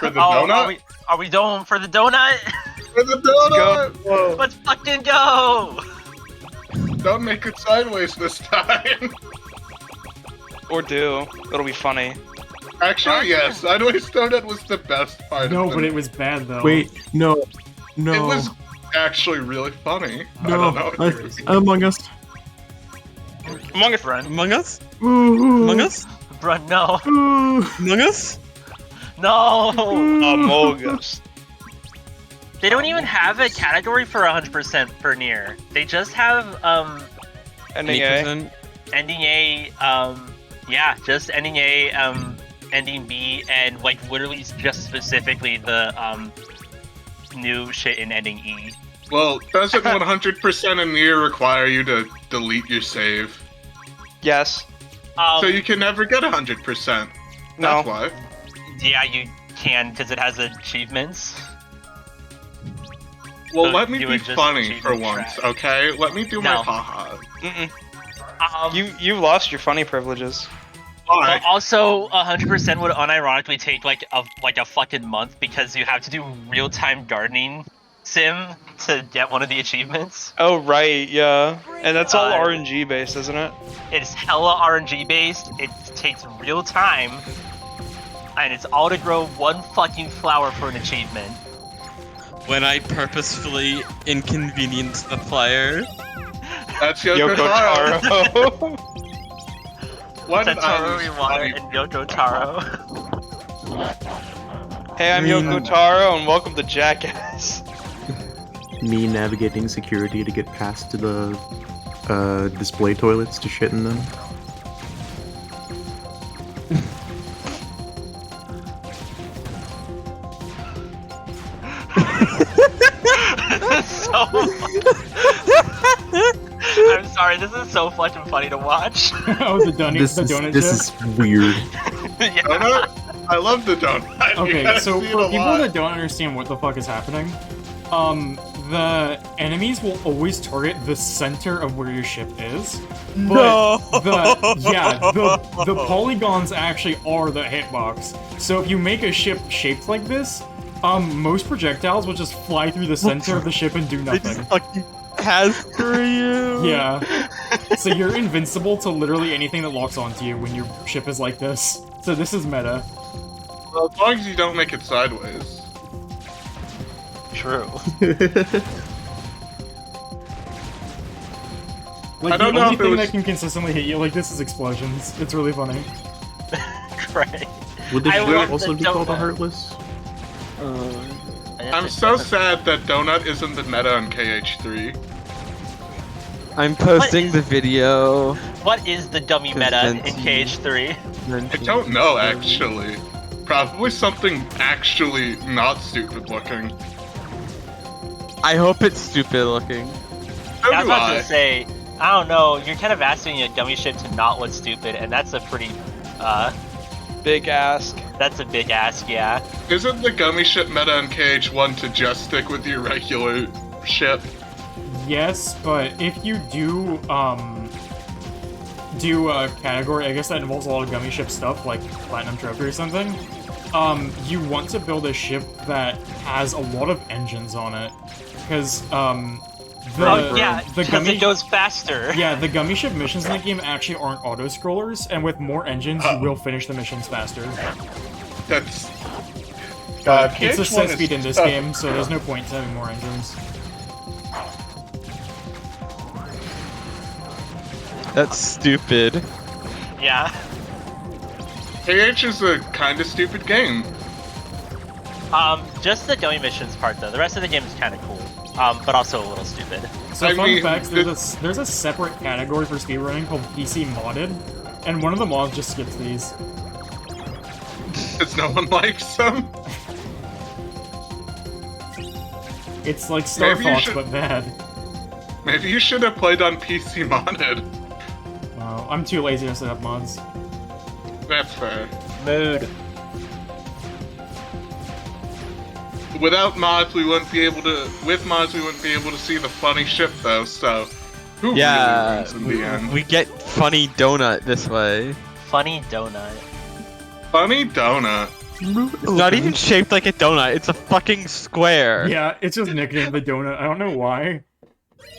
for the Oh, donut? are we going for the donut? For the donut! Whoa. Let's fucking go! Don't make it sideways this time. Or do. It'll be funny. Actually, yes, sideways donut was the best part No, of but it. it was bad though. Wait, no. No. It was actually really funny. I No. don't know if there is. Among Us. Among Us. Run. Among Us? Ooh. Among Us? Run, no. Ooh. Among Us? No! Among Us. They don't even have a category for 100% per near. They just have, Ending A. 8%? ending A, yeah, just ending A, ending B, and, like, literally just specifically the, new shit in ending E. Well, doesn't 100% in near require you to delete your save? Yes. So you can never get 100%. No. That's why. Yeah, you can, because it has achievements. Well, So let me you be would just funny cheat for and once, track. okay? Let me do my No. haha. Mm-mm. You lost your funny privileges. Why? Well, also, 100% would unironically take like a fucking month because you have to do real-time gardening sim to get one of the achievements. Oh right, yeah. And that's all Uh, RNG based, isn't it? It's hella RNG based. It takes real time, and it's all to grow one fucking flower for an achievement. When I purposefully inconvenience the player. That's Yoko, Yoko Taro. Taro. Why did I Satoru lose Iwata funny? and Yoko Taro. Hey, I'm Yoko Taro, and welcome to Jackass. Me navigating security to get past to the display toilets to shit in them. This is so. I'm sorry. This is so fucking funny to watch. Oh, the donut. This the is donut this joke? is weird. Yeah. Donut? I love the donut. You Okay, gotta so see it for a people lot. that don't understand what the fuck is happening, the enemies will always target the center of where your ship is. But the polygons actually are the hitbox. So if you make a ship shaped like this, most projectiles will just fly through the center of the ship and do They just nothing. fucking pass through you. Yeah. So you're invincible to literally anything that locks onto you when your ship is like this. So this is meta. Well, as long as you don't make it sideways. True. Like, I don't the know only if it thing was- that can consistently hit you like this is explosions. It's really funny. Right. Would this I ship love also the be called a donut. Heartless? I'm so sad that donut isn't the meta on KH3. I'm posting is- the video. What is the dummy meta in Venti. KH3? I don't know, actually. Probably something actually not stupid looking. I hope it's stupid looking. So I was do about I. to say, I don't know. You're kind of asking a gummy ship to not look stupid, and that's a pretty, Big ask. that's a big ask, yeah. Isn't the gummy ship meta on KH1 to just stick with your regular ship? Yes, but if you do a category, I guess that involves a lot of gummy ship stuff, like Platinum Trophy or something, you want to build a ship that has a lot of engines on it. Because, Yeah, the because gummy... it goes faster. Yeah, the gummy ship missions in the game actually aren't auto-scrollers, and with more engines, you will finish the missions faster. That's... It's a KH1 set is speed in this tough. game, so there's no point to having more engines. That's stupid. Yeah. KH is a kinda stupid game. Just the gummy missions part though. The rest of the game is kind of cool, but also a little stupid. So I fun mean, facts, there's a separate category for speedrunning called PC Modded, and one of the mods just skips these. Because no one likes them. It's like Star Maybe you Fox, should- but bad. Maybe you should have played on PC modded. Wow, I'm too lazy to set up mods. That's fair. Mood. Without mods, we wouldn't be able to. With mods, we wouldn't be able to see the funny ship though. So, who really wins in the end? We get funny donut this way. Funny donut. Funny donut. It's not even shaped like a donut. It's a fucking square. Yeah, it's just nicknamed the donut. I don't know why.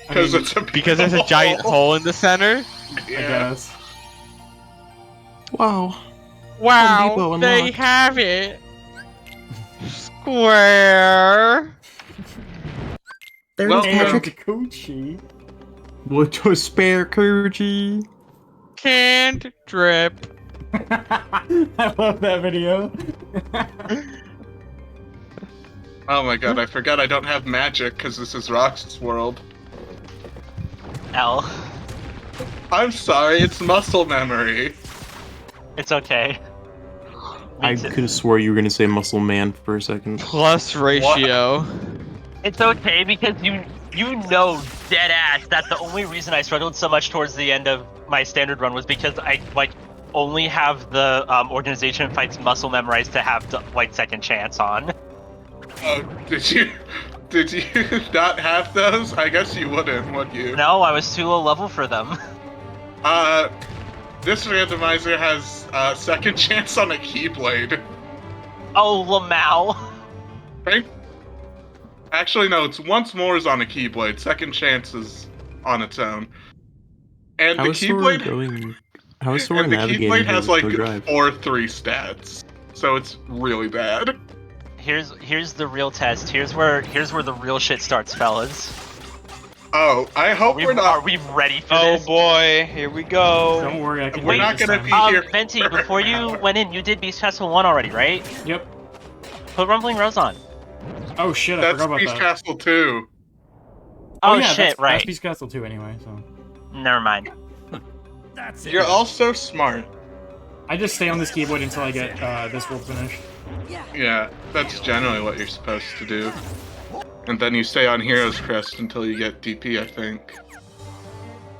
Because it's a Because there's a giant hole in the center. I guess. Wow. Home Wow, Depot they unlocked. have it. Square. There's Well, Patrick. Kochi. What was spare Koji? Can't drip. I love that video. Oh my god, I forgot I don't have magic because this is Rox's world. L. I'm sorry, it's muscle memory. It's okay. I too. could have swore you were gonna say Muscle Man for a second. Plus ratio. It's okay because you know dead ass that the only reason I struggled so much towards the end of my standard run was because I only have the organization fights muscle memorized to have the second chance on. Oh, did you not have those? I guess you wouldn't, would you? No, I was too low level for them. This randomizer has second chance on a Keyblade. Oh, Lamau. Right? Actually, no, it's once more is on a Keyblade. Second chance is on its own. And the Keyblade... How is Sora and the navigating Keyblade has like drive? 4-3 stats. So it's really bad. Here's the real test. Here's where the real shit starts, fellas. Oh, I hope we're not... Are we ready for Oh this? boy, here we go. Don't worry, I can We're do not this gonna time. be here. Venti, before you went in, you did Beast Castle 1 already, right? Yep. Put Rumbling Rose on. Oh shit, I That's forgot about Beast that. Castle 2. Oh, yeah, shit, that's right. Beast Castle 2 anyway, so. Never mind. You're all so smart. I just stay on this keyboard until I get this world finished. Yeah, that's generally what you're supposed to do. And then you stay on Hero's Crest until you get DP, I think.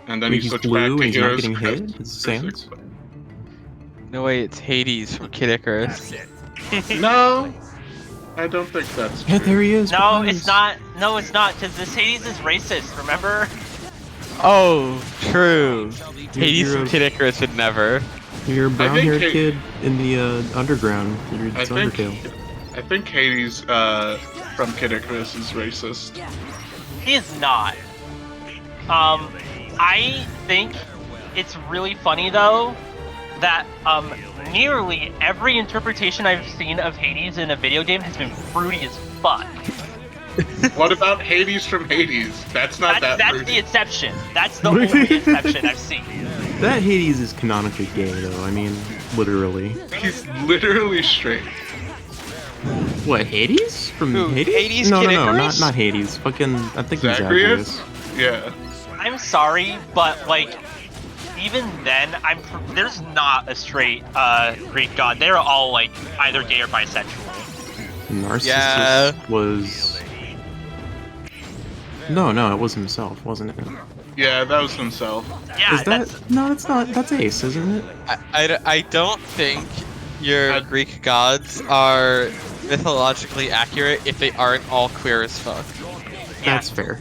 And then Wait, you he's switch blue back and to he's not Hero's getting Crest. hit? It's Sans? No way, it's Hades from Kid Icarus. No, I don't think that's true. Yeah, there he is. No, behind it's us. not. No, it's not, because this Hades is racist, remember? Oh, true. Hades you're from a- Kid Icarus would never. You're a brown-haired think kid in the underground. You're I think, Undertale. I think Hades from Kid Icarus is racist. He is not. I think it's really funny, though, that nearly every interpretation I've seen of Hades in a video game has been fruity as fuck. What about Hades from Hades? That's not that That's fruity. the exception. That's the only exception I've seen. That Hades is canonically gay, though. I mean, literally. He's literally straight. What, Hades? From Who, Hades? Hades, no, Kid no, no, Icarus? not Hades. Fucking, I think he's Zagreus? Zagreus. Yeah. I'm sorry, but even then, there's not a straight Greek god. They're all either gay or bisexual. Narcissus Yeah. was... No, it was himself, wasn't it? Yeah, that was himself. Yeah, Is that... No, that's not... That's Ace, isn't it? I don't think your Greek gods are mythologically accurate if they aren't all queer as fuck. That's fair.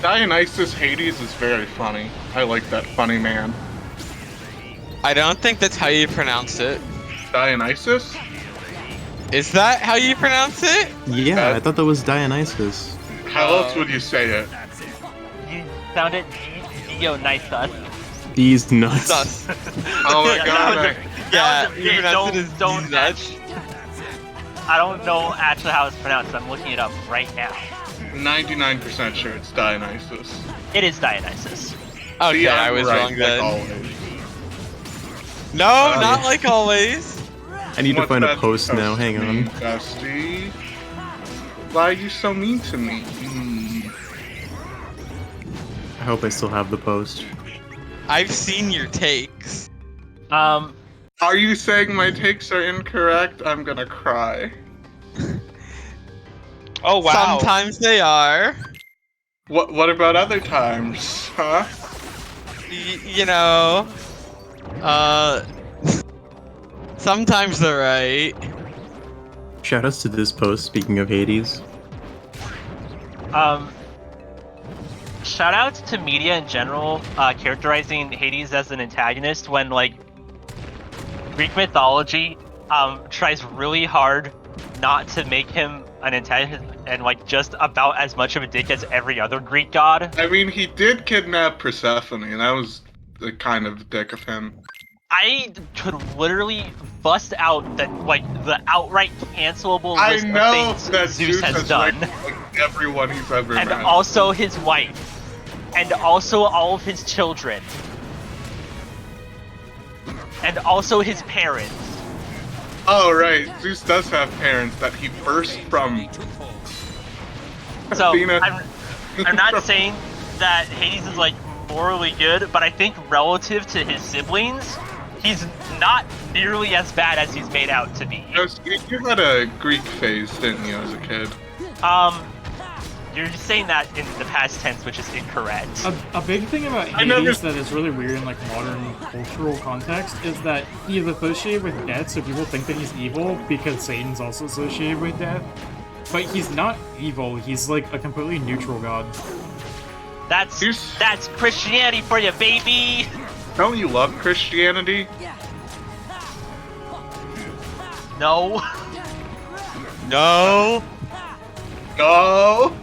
Dionysus Hades is very funny. I like that funny man. I don't think that's how you pronounce it. Dionysus? Is that how you pronounce it? Yeah, I thought that was Dionysus. How else would you say it? You sounded Dionysus. These nuts. Sus. Oh my god. Yeah, was a you bit- pronounce it as don't Nudge. I don't know actually how it's pronounced. I'm looking it up right now. 99% sure it's Dionysus. It is Dionysus. Okay, See, I I'm was right, wrong like then. always. No, not like always. I need to What's find a that post supposed now, to hang mean, on. Dusty? Why are you so mean to me? I hope I still have the post. I've seen your takes. Are you saying my takes are incorrect? I'm gonna cry. Oh wow. Sometimes they are. What about other times, huh? You know, sometimes they're right. Shoutouts to this post, speaking of Hades. Shoutouts to media in general, characterizing Hades as an antagonist when, like, Greek mythology tries really hard not to make him an antagonist and, like, just about as much of a dick as every other Greek god. I mean, he did kidnap Persephone, and that was the kind of dick of him. I could literally bust out the outright cancelable I list know of things that Zeus has done. raped, like, everyone he's ever And met. also his wife. And also all of his children. And also his parents. Oh, right. Zeus does have parents that he burst from. So, Athena. I'm not saying that Hades is, like, morally good, but I think relative to his siblings, he's not nearly as bad as he's made out to be. You had a Greek phase, didn't you, as a kid? You're just saying that in the past tense, which is incorrect. A big thing about Hades that is really weird in like modern cultural context is that he's associated with death, so people think that he's evil because Satan's also associated with death. But he's not evil, he's like a completely neutral god. That's Christianity for you, baby! Don't you love Christianity? No. No. No.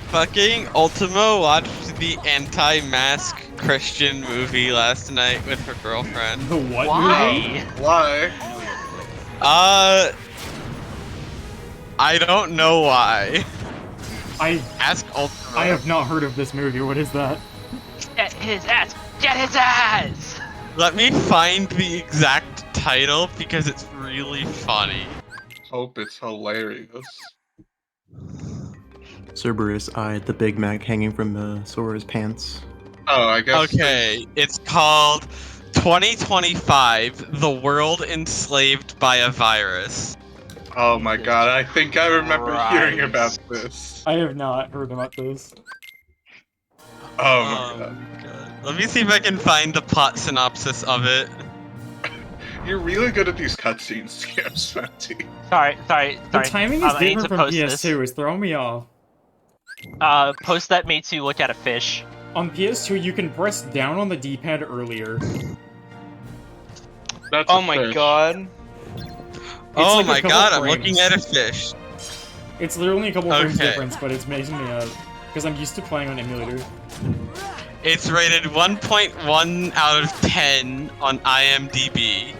Fucking Ultimo watched the anti-mask Christian movie last night with her girlfriend. The what Why? movie? Why? I don't know why. Ask Ultimo. I have not heard of this movie. What is that? Get his ass! Get his ass! Let me find the exact title because it's really funny. Hope it's hilarious. Cerberus eyed the Big Mac hanging from Sora's pants. Oh, I guess. Okay, it's called 2025: The World Enslaved by a Virus. Oh my god, I think I remember hearing about this. I have not heard about this. Oh my god. Let me see if I can find the plot synopsis of it. You're really good at these cutscenes, Scam Sventy. Sorry. The timing is different from PS2, it's throwing me off. Post that makes you look at a fish. On PS2, you can press down on the D-pad earlier. That's oh my god. Oh like my couple god, I'm frames. looking at a fish. It's literally a couple frames Okay. difference, but it's making me because I'm used to playing on emulator. It's rated 1.1 out of 10 on IMDb.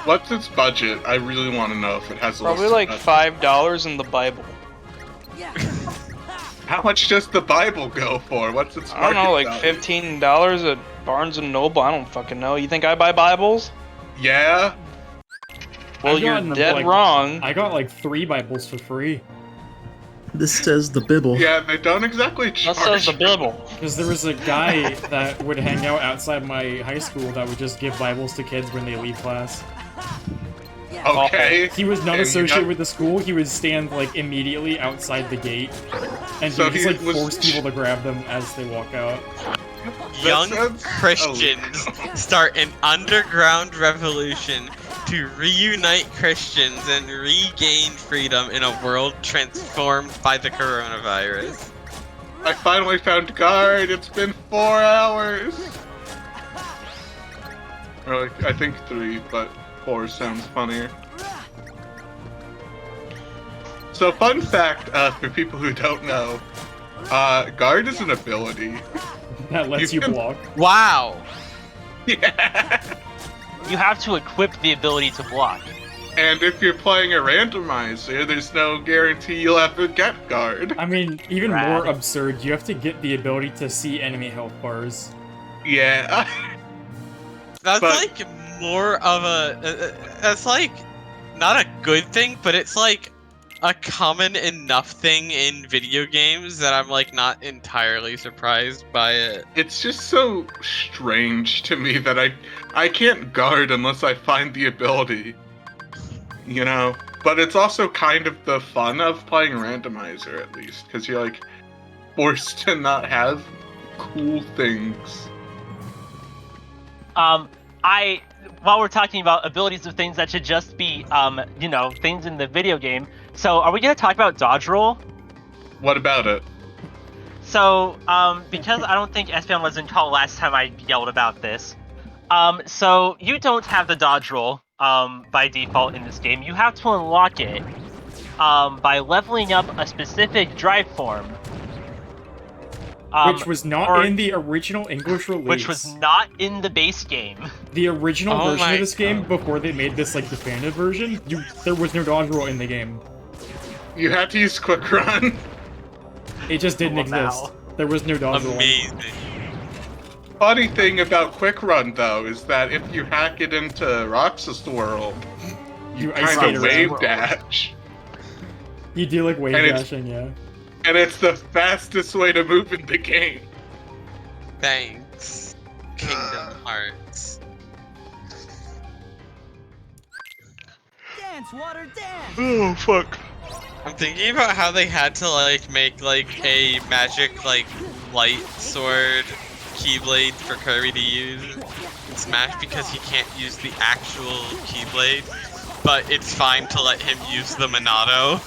What's its budget? I really want to know if it has a Probably list like of $5 in the Bible. How much does the Bible go for? What's its I don't know, like market value? $15 at Barnes & Noble? I don't fucking know. You think I buy Bibles? Yeah? Well, I've you're gotten, dead like, wrong. I got like 3 Bibles for free. This says the Bible. Yeah, they don't exactly That charge. says the Bible. Because there was a guy that would hang out outside my high school that would just give Bibles to kids when they leave class. Okay. He was not And you associated got- with the school, he would stand like immediately outside the gate. And So he he just like was- force people to grab them as they walk out. Young sounds- Christians start an underground revolution to reunite Christians and regain freedom in a world transformed by the coronavirus. I finally found guard. It's been 4 hours. Or like, I think 3, but 4 sounds funnier. So, fun fact for people who don't know, guard is an ability. That lets you can- block. Wow! Yeah. You have to equip the ability to block. And if you're playing a randomizer, there's no guarantee you'll ever get guard. I mean, even Rad. more absurd, you have to get the ability to see enemy health bars. Yeah. That's But- like more of a. That's like not a good thing, but it's like a common enough thing in video games that I'm like not entirely surprised by it. It's just so strange to me that I can't guard unless I find the ability. You know? but it's also kind of the fun of playing randomizer, at least, because you're like forced to not have cool things. While we're talking about abilities of things that should just be, things in the video game. So, are we gonna talk about dodge roll? What about it? So, because I don't think SPM was in call last time I yelled about this. So you don't have the dodge roll, by default in this game. You have to unlock it, by leveling up a specific drive form. Which was not in the original English release. Which was not in the base game. The original version of this game, before they made this like definitive version, there was no dodge roll in the game. You had to use quick run. It just didn't exist. There was no dodge roll. Amazing. Funny thing about quick run though is that if you hack it into Roxas world, you kind of wave dash. You do like wave dashing, yeah. And it's the fastest way to move in the game. Thanks, Kingdom Hearts. Dance, water, dance. Oh fuck. I'm thinking about how they had to like make like a magic like light sword keyblade for Kirby to use in Smash because he can't use the actual keyblade, but it's fine to let him use the Monado.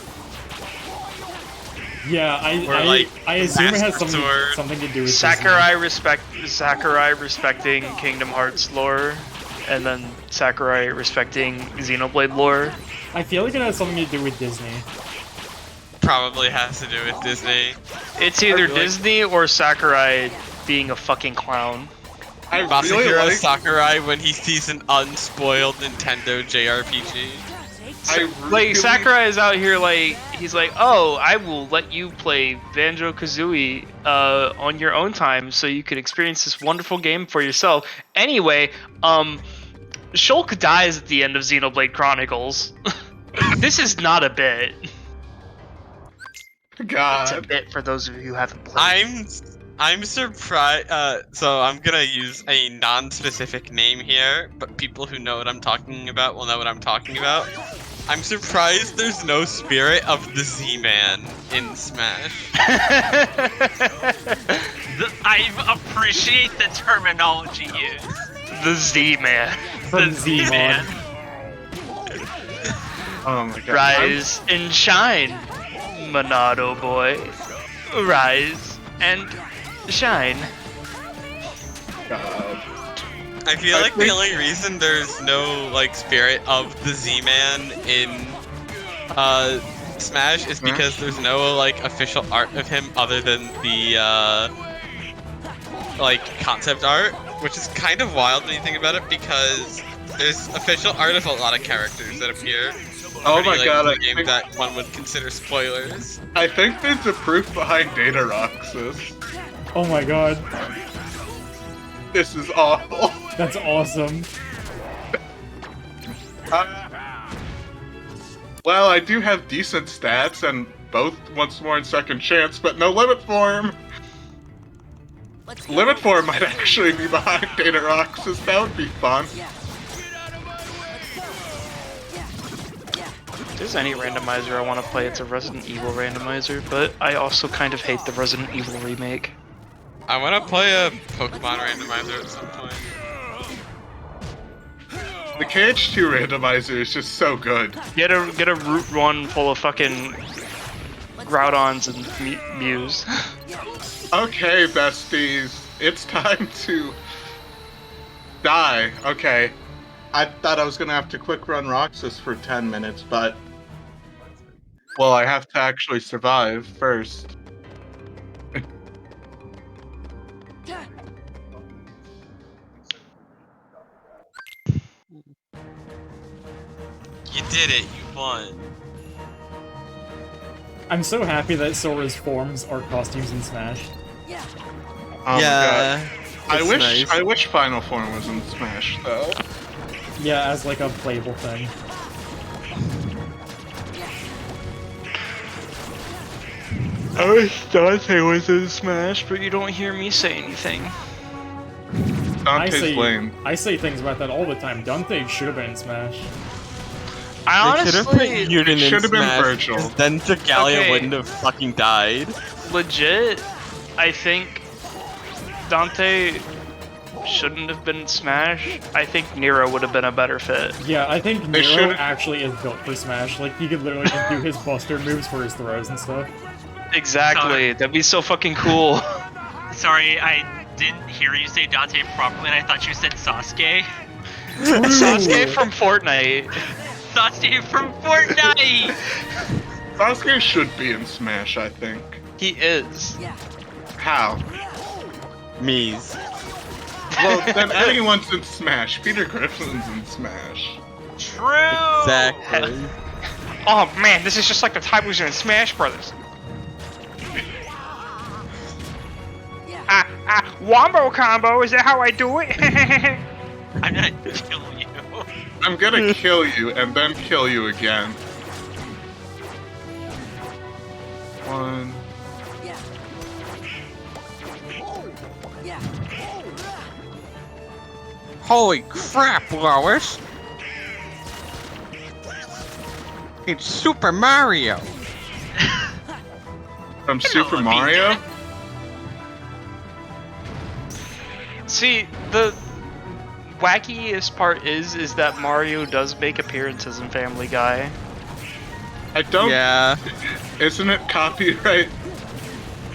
Yeah, I assume it has something to do with Sakurai respecting Kingdom Hearts lore, and then Sakurai respecting Xenoblade lore. I feel like it has something to do with Disney. Probably has to do with Disney. It's either Disney or Sakurai being a fucking clown. I Masahiro really like Sakurai when he sees an unspoiled Nintendo JRPG. Sakurai is out here like, he's like, oh, I will let you play Banjo-Kazooie on your own time so you can experience this wonderful game for yourself. Anyway, Shulk dies at the end of Xenoblade Chronicles. This is not a bit. God. It's a bit for those of you who haven't played. I'm surprised, so I'm gonna use a non-specific name here, but people who know what I'm talking about will know what I'm talking about. I'm surprised there's no spirit of the Z-Man in Smash. I appreciate the terminology used. The Z-Man. From Z-Man. Oh my god. Rise and shine, Monado boy. Rise and shine. God. I feel like the only reason there's no like spirit of the Z-Man in Smash is because there's no like official art of him other than the like concept art, which is kind of wild when you think about it because there's official art of a lot of characters that appear. Oh my god, a game that one would consider spoilers. I think there's a proof behind Data Roxas. Oh my god. This is awful. That's awesome. Well, I do have decent stats and both once more and second chance, but no limit form. Limit form might actually be behind Data Roxas. That would be fun. If there's any randomizer I want to play, it's a Resident Evil randomizer, but I also kind of hate the Resident Evil remake. I want to play a Pokemon randomizer at some point. The KH2 randomizer is just so good. Get a Route 1 full of fucking Groudons and Mews. Okay, besties. It's time to die. Okay. I thought I was gonna have to quick run Roxas for 10 minutes, but... well, I have to actually survive first. You did it, you won. I'm so happy that Sora's forms are costumes in Smash. Oh yeah, my god. I wish Final Form was in Smash though. Yeah, as like a playable thing. I wish Dante was in Smash, but you don't hear me say anything. Dante's lame. I say things about that all the time. Dante should have been in Smash. I They should have honestly, put Yuden in should have been Smash, Virgil. 'cause then Dragalia Okay. wouldn't have fucking died. legit, I think Dante shouldn't have been Smash. I think Nero would have been a better fit. Yeah, I think They Nero should've- actually is built for Smash. Like, he could literally just do his Buster moves for his throws and stuff. Exactly. That'd be so fucking cool. Sorry, I didn't hear you say Dante properly, and I thought you said Sasuke. Sasuke from Fortnite. Sasuke from Fortnite! Sasuke should be in Smash, I think. He is. How? Mies. Well, then anyone's in Smash. Peter Griffin's in Smash. True! Exactly. Oh man, this is just like the time we was in Smash Brothers. Wombo combo, is that how I do it? I'm gonna kill you. I'm gonna kill you and then kill you again. One. Holy crap, Lois! It's Super Mario! From Super Mario? See, the wackiest part is that Mario does make appearances in Family Guy. I don't. Yeah. Isn't it copyright?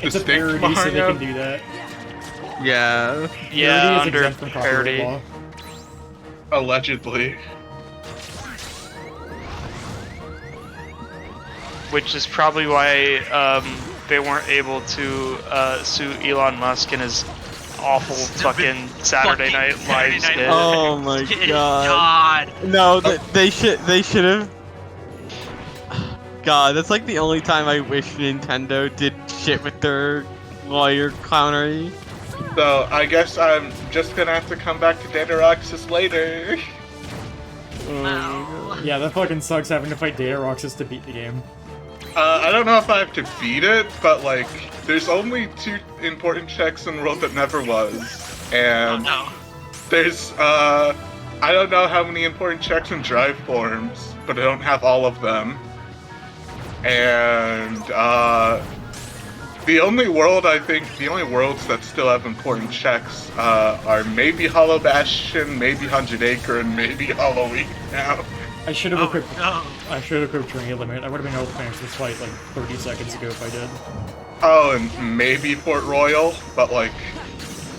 It's a Distinct parody, so they Mario? can do that. Yeah. Yeah, Parody is under exempt from copyright parody. law. Allegedly. Which is probably why they weren't able to sue Elon Musk and his awful fucking Saturday Night Live skit. Oh my god. No, they should have. God, that's like the only time I wish Nintendo did shit with their lawyer clownery. So I guess I'm just gonna have to come back to Data Roxas later. No. Yeah, that fucking sucks having to fight Data Roxas to beat the game. I don't know if I have to beat it, but like, there's only 2 important checks in the world that never was, and no. there's I don't know how many important checks in Drive forms, but I don't have all of them. And the only worlds that still have important checks are maybe Hollow Bastion, maybe 100 Acre, and maybe Halloween now. I should have equipped. No. I should have equipped Ring Limit. I would have been able to finish this fight like 30 seconds ago if I did. Oh, and maybe Port Royal, but like,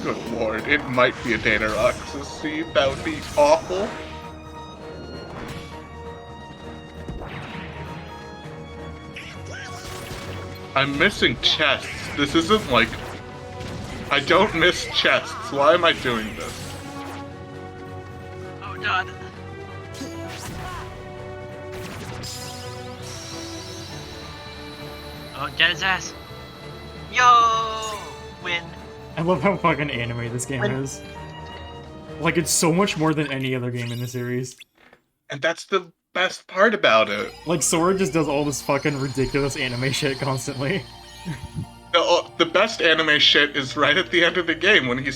good lord, it might be a Data Roxas seed. That would be awful. I'm missing chests. This isn't like... I don't miss chests. Why am I doing this? Oh god. Oh, get his ass. Yo! Win. I love how fucking anime this game is. Like, it's so much more than any other game in the series. And that's the best part about it. Like, Sora just does all this fucking ridiculous anime shit constantly. The best anime shit is right at the end of the game when he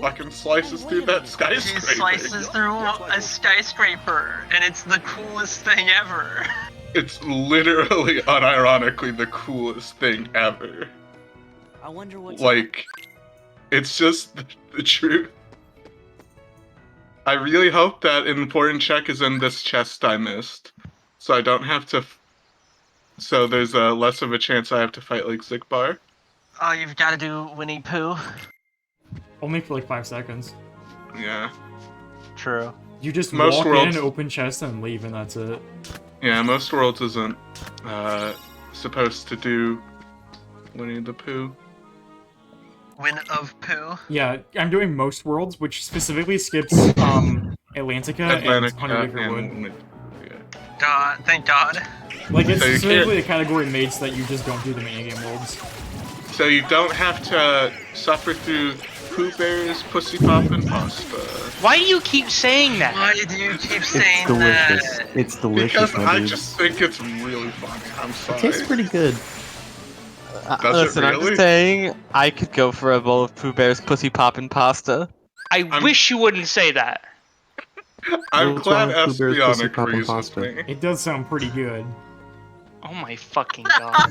fucking slices through that He skyscraper. slices through a skyscraper, and it's the coolest thing ever. It's literally, unironically, the coolest thing ever. I wonder what's Like, it's just the truth. I really hope that an important check is in this chest I missed, so I don't have to. So there's less of a chance I have to fight like Zigbar. Oh, you've got to do Winnie Pooh. Only for like 5 seconds. Yeah. True. You just Most walk worlds- in, open chest, and leave, and that's it. Yeah, most worlds isn't supposed to do Winnie the Pooh. Win of Pooh. Yeah, I'm doing most worlds, which specifically skips Atlantica, and 100 Acre Wood. God, thank God. Like, it's So you specifically a category made so that you just don't do the minigame worlds. So you don't have to suffer through Pooh Bear's Pussy Poppin' Pasta. Why do you keep saying that? Why do you keep It's saying delicious. that? It's delicious, Because my I dude. just think it's really funny. I'm sorry. It tastes pretty good. Does it Listen, I'm really? just saying, I could go for a bowl of Pooh Bear's Pussy Poppin' Pasta. I wish you wouldn't say that. I'm What's glad wrong with Pooh Bear's Espeon pussy popping agrees with pasta? me. It does sound pretty good. Oh my fucking god.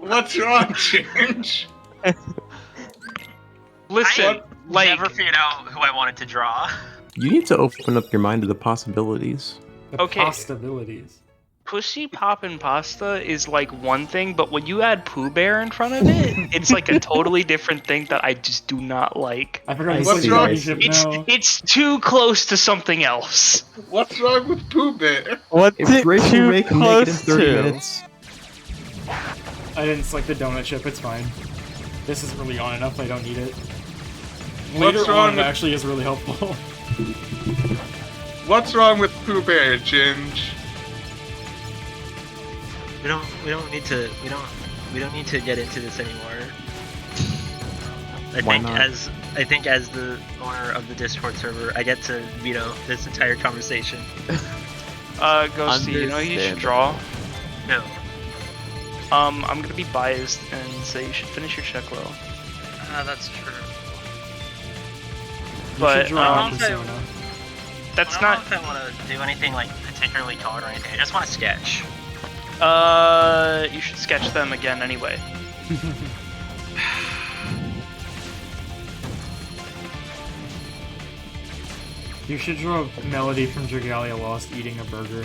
What's wrong, Change? Listen, like, Never figured out who I wanted to draw. You need to open up your mind to the possibilities. The Okay. possibilities. pussy poppin' pasta is like one thing, but when you add Pooh Bear in front of it, it's like a totally different thing that I just do not like. I forgot What's to wrong? It's too close to something else. What's wrong with Pooh Bear? What's If it Grace too will make it in close 30 to? minutes. I didn't select the donut chip, it's fine. This isn't really on enough, I don't need it. Later What's wrong on, it with- actually is really helpful. What's wrong with Pooh Bear, Ginge? We don't need to get into this anymore. Why not? I think as the owner of the Discord server, I get to veto this entire conversation. Ghosty, you know you should draw? No. I'm gonna be biased and say you should finish your check well. That's true. But, you should draw um, Persona. That's I don't not. know if I want to do anything like particularly colored or anything. I just want to sketch. You should sketch them again anyway. You should draw Melody from Dragalia Lost eating a burger.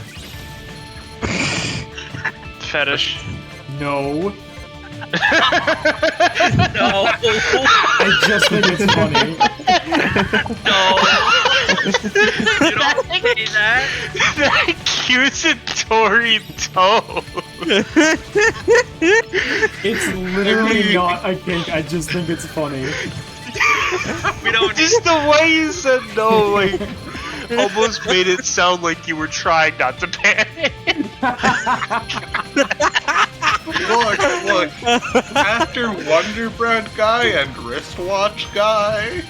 Fetish. No. No. I just think it's funny. No. You don't say that. That accusatory tone. It's literally not a kink, I just think it's funny. We don't. Just the way you said no, like, almost made it sound like you were trying not to panic. Look. After Wonder Bread guy and wristwatch guy.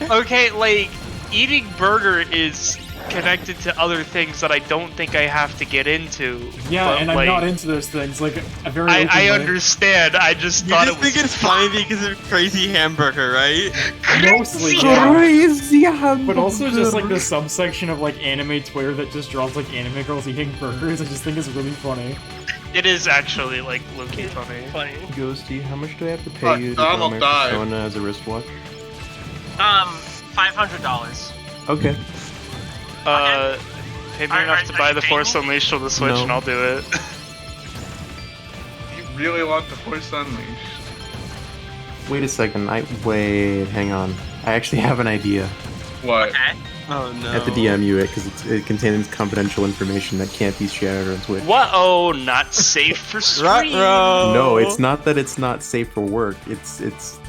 Okay, like, eating burger is connected to other things that I don't think I have to get into. Yeah, but, and I'm like, not into those things. Like, a very I open way. understand. I just You thought just it was think it's funny because of Crazy Hamburger, right? Mostly, yeah. Crazy But also just like the subsection of like anime Twitter that just draws like anime girls eating burgers, I just think is really funny. It is actually, like, low-key funny. Ghosty, how much do I have to pay you to draw Donald my died. Persona as a wristwatch? $500. Okay. Pay me Are- enough are- to are buy you the paying Force me? Unleashed on the Switch No. and I'll do it. You really want the Force Unleashed? Wait a second. Wait, hang on. I actually have an idea. What? Okay. Oh no. I have to DM you it because it contains confidential information that can't be shared on Twitch. What? Oh, not safe for stream. Ruh-roh. No, it's not that it's not safe for work. It's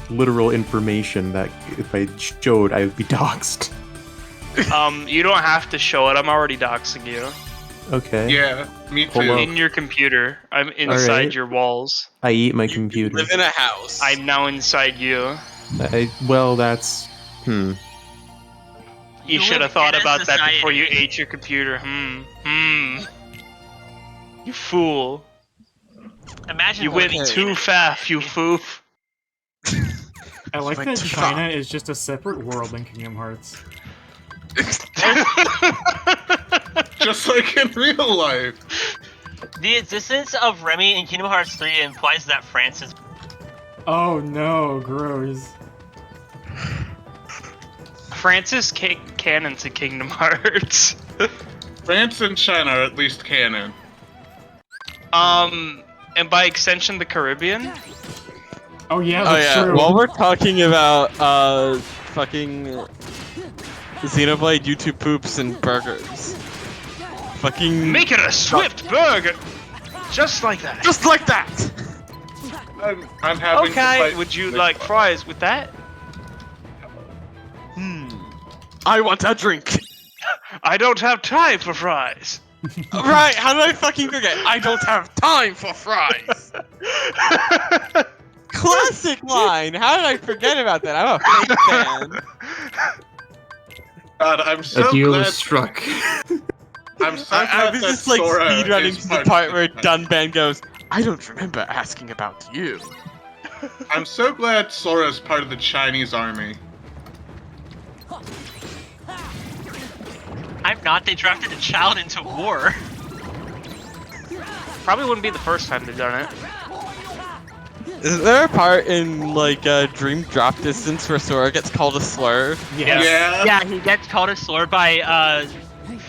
literal information that if I showed, I would be doxxed. You don't have to show it. I'm already doxing you. Okay. Yeah, me Hold too. up. In your computer. I'm inside Alright. your walls. I eat my You computer. live in a house. I'm now inside you. Well, that's You You should have live thought in a about that society. before you ate your computer. You fool. Imagine You went living too in- fast, you foof. I like Like that to China is just a separate world in Kingdom Hearts. Just like in real life. The existence of Remy in Kingdom Hearts 3 implies that France is. Oh no, gross. Francis canon to Kingdom Hearts. France and China are at least canon. And by extension, the Caribbean. Oh yeah, Oh that's yeah. true. While we're talking about fucking Xenoblade YouTube poops and burgers. Fucking Make it a swift burger, just like that. just like that. I'm having to Okay. fight Would you this like fight. fries with that? I want a drink. I don't have time for fries. Right? How did I fucking forget? I don't have time for fries. Classic line. How did I forget about that? I'm a fake fan. God, I'm so a deal glad. is struck. I'm so I glad was that just like Sora speedrunning is to the part part of where it. Dunban goes, I don't remember asking about you. I'm so glad Sora's part of the Chinese army. I'm not. They drafted a child into war. Probably wouldn't be the first time they've done it. Is there a part in like Dream Drop Distance where Sora gets called a slur? Yeah. Yeah, he gets called a slur by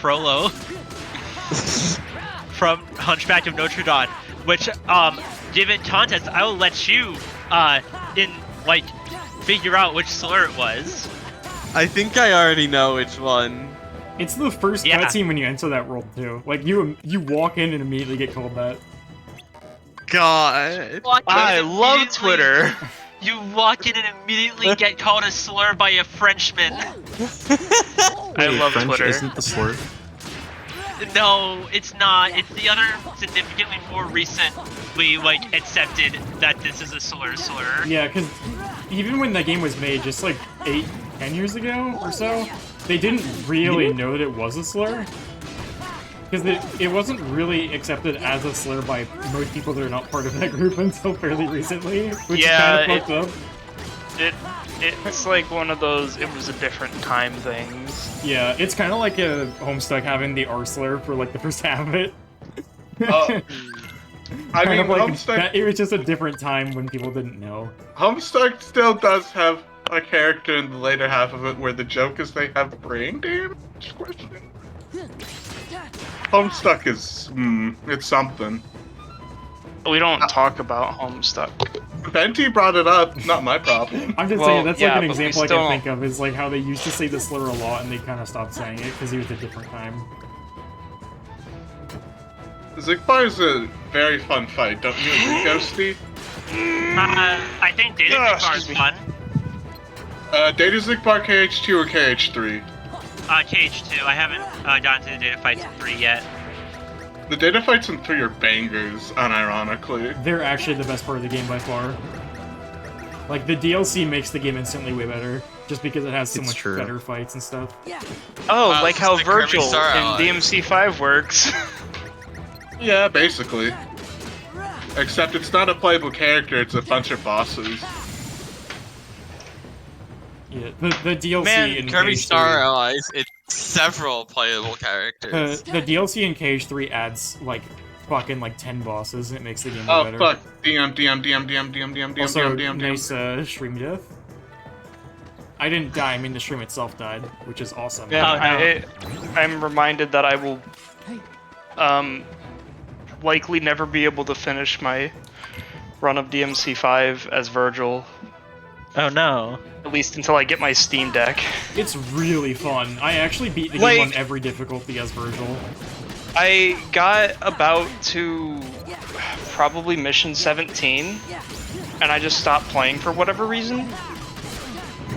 Frollo from Hunchback of Notre Dame. Which, given context, I will let you figure out which slur it was. I think I already know which one. It's the first cutscene when you enter that world too. Like you walk in and immediately get called that. God. I love Twitter. You walk in and immediately get called a slur by a Frenchman. I love French Twitter. isn't the slur. No, it's not. It's the other significantly more recently accepted that this is a slur. Yeah, because even when that game was made, just like 8-10 years ago or so, they didn't really know that it was a slur. Because it wasn't really accepted as a slur by most people that are not part of that group until fairly recently, which is kind of fucked up. It's like one of those it was a different time things. Yeah, it's kind of like a Homestuck having the R slur for like the first half of it. I mean, Homestuck... it was just a different time when people didn't know. Homestuck still does have a character in the later half of it where the joke is they have brain damage? Question. Homestuck is, it's something. We don't talk about Homestuck. Venti brought it up, not my problem. I'm just saying, that's like an but example I can think of, is like how they used to say the slur a lot and they kind of stopped saying it because it was a different time. Zigbar is a very fun fight, don't you agree, Ghosty? I think Data Zigbar is fun. Data Zigbar KH2 or KH3? KH2. I haven't gotten to the data fights in 3 yet. The data fights in 3 are bangers, unironically. They're actually the best part of the game by far. Like, the DLC makes the game instantly way better, just because it has so much better fights and stuff. Oh, like how Virgil in DMC5 works. Yeah, basically. Except it's not a playable character, it's a bunch of bosses. Yeah, the DLC in Kirby KH3... Star Allies, it's several playable characters. The DLC in KH3 adds, like, fucking, 10 bosses, and it makes the game Oh, better. fuck. DM. Also, nice, stream death. I didn't die, I mean the stream itself died, which is awesome. Yeah, I'm reminded that I will, likely never be able to finish my run of DMC5 as Virgil. Oh no. At least until I get my Steam Deck. It's really fun. I actually beat the game on every difficulty as Virgil. I got about to probably mission 17, and I just stopped playing for whatever reason.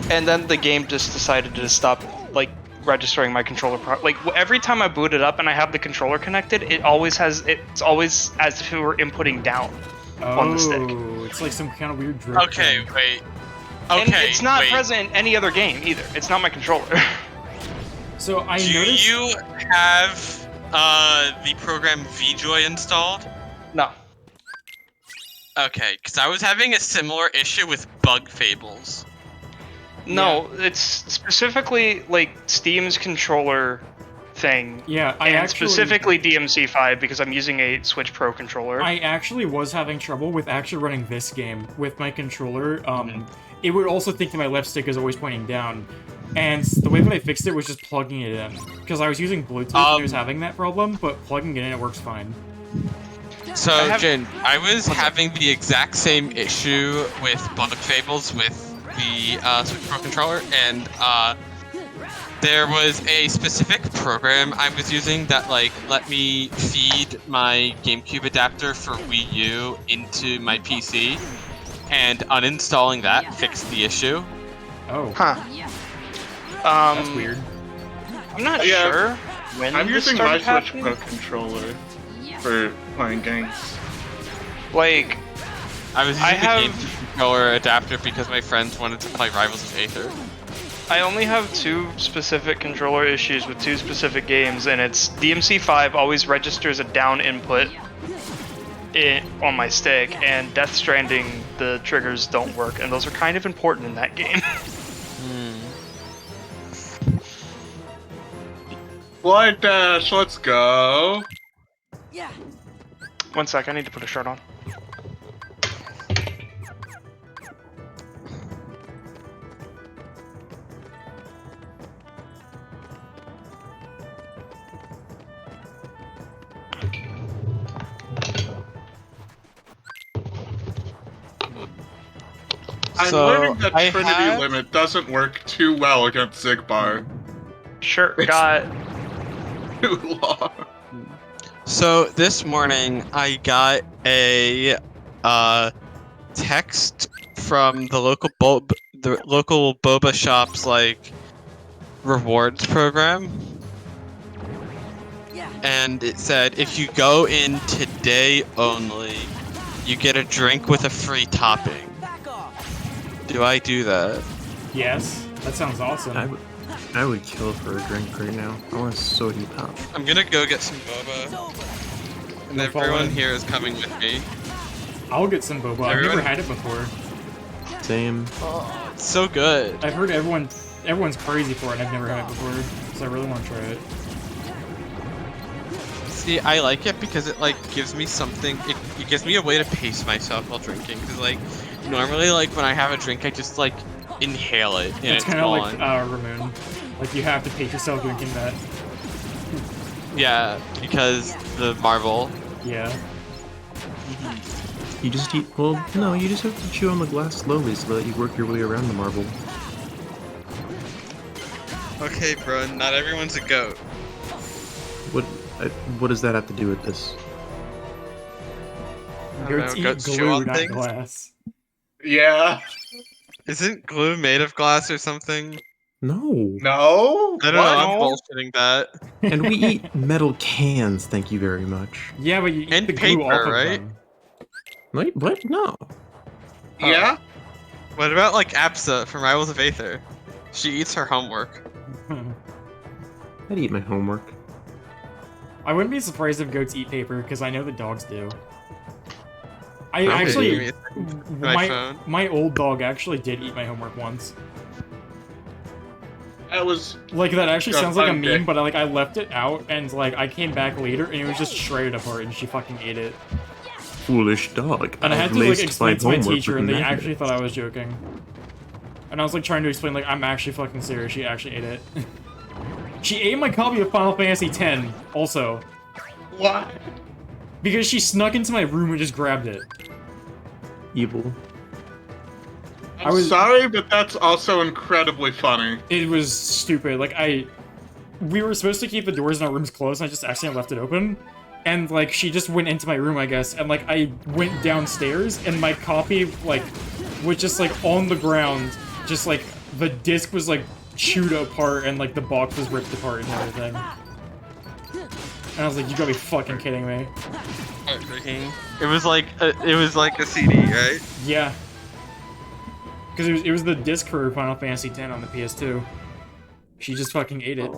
And then the game just decided to stop, registering my controller. Every time I boot it up and I have the controller connected, it's always as if it were inputting down on the stick. Oh, it's like some kind of weird drift. Okay, wait. Okay, and it's not present in any other game either. It's not my controller. So I noticed... Do you have the program VJoy installed? No. Okay, because I was having a similar issue with Bug Fables. No, it's specifically Steam's controller thing. Yeah, specifically DMC5 because I'm using a Switch Pro controller. I actually was having trouble with actually running this game with my controller. It would also think that my left stick is always pointing down. And the way that I fixed it was just plugging it in. Because I was using Bluetooth and I was having that problem, but plugging it in, it works fine. So, Jin, I was having the exact same issue with Bug Fables with the Switch Pro controller, and there was a specific program I was using that let me feed my GameCube adapter for Wii U into my PC, and uninstalling that fixed the issue. Oh. Huh. That's weird. I'm not sure when I'm this using my started Switch Pro controller for playing games. I was using the GameCube controller adapter because my friends wanted to play Rivals of Aether. I only have 2 specific controller issues with 2 specific games, and it's DMC5 always registers a down input on my stick, and Death Stranding, the triggers don't work, and those are kind of important in that game. Slide dash, let's go. Yeah. 1 sec, I need to put a shirt on. I'm learning that Trinity Limit doesn't work too well against Zigbar. Shirt got Too long. So this morning I got a text from the local boba shop's like rewards program, and it said if you go in today only, you get a drink with a free topping. Do I do that? Yes, that sounds awesome. I would kill for a drink right now. I want a sody pop. I'm gonna go get some boba, and everyone here is coming with me. I'll get some boba. I've never had it before. Same. Oh, it's so good. I've heard everyone's crazy for it, and I've never had it before, so I really want to try it. See, I like it because it like gives me something. It gives me a way to pace myself while drinking. Cause like normally, like when I have a drink, I just like inhale it and it's kind of gone. like Ramon. Like you have to pace yourself drinking that. Yeah, because the marble. Yeah. You just eat. Well, no, you just have to chew on the glass slowly so that you work your way around the marble. Okay, bro. Not everyone's a goat. What does that have to do with this? Goats eat glue, not glass. Yeah. Isn't glue made of glass or something? No. No? I don't know, I'm bullshitting that. And we eat metal cans, thank you very much. Yeah, but you eat and the glue paper, off of right? them. Wait, what? No. Yeah? What about like Apsa from Rivals of Aether? She eats her homework. I'd eat my homework. I wouldn't be surprised if goats eat paper, because I know the dogs do. I Okay. actually, My phone. my old dog actually did eat my homework once. That was Like that actually a sounds like a fun meme, day. but I left it out and like I came back later and it was just shredded apart and she fucking ate it. Foolish dog. And I had I've to like laced explain to my homework teacher with and they magnets. actually thought I was joking. And I was like trying to explain like I'm actually fucking serious. She actually ate it. She ate my copy of Final Fantasy X also. What? Because she snuck into my room and just grabbed it. Evil. I'm sorry, but that's also incredibly funny. It was stupid. Like we were supposed to keep the doors in our rooms closed and I just accidentally left it open. And like she just went into my room, I guess, and like I went downstairs and my copy like was just like on the ground, just like the disc was like chewed apart and like the box was ripped apart and everything. And I was like, you gotta be fucking kidding me. Heartbreaking. It was like a CD, right? Yeah. Because it was the disc for Final Fantasy X on the PS2. She just fucking ate it.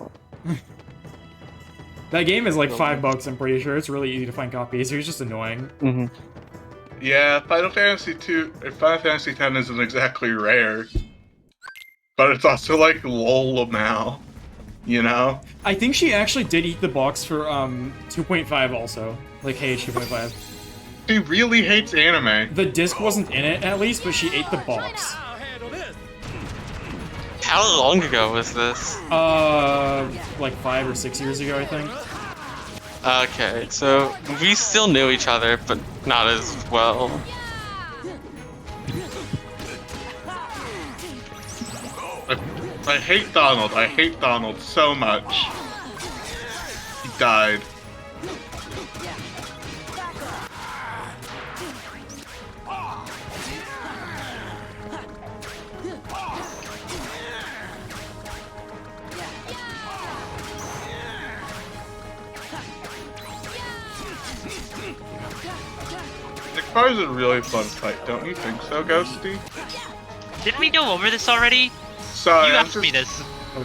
That game is like $5, I'm pretty sure. It's really easy to find copies. It was just annoying. Mm-hmm. Yeah, Final Fantasy X isn't exactly rare. But it's also like lol now. You know? I think she actually did eat the box for 2.5 also. Like KH2FM. She really hates anime. The disc wasn't in it at least, but she ate the box. How long ago was this? Like 5 or 6 years ago, I think. Okay, so we still knew each other, but not as well. I hate Donald. I hate Donald so much. He died. Zigbar is a really fun fight, don't you think so, Ghosty? Didn't we go over this already? Sorry, You I'm asked me this.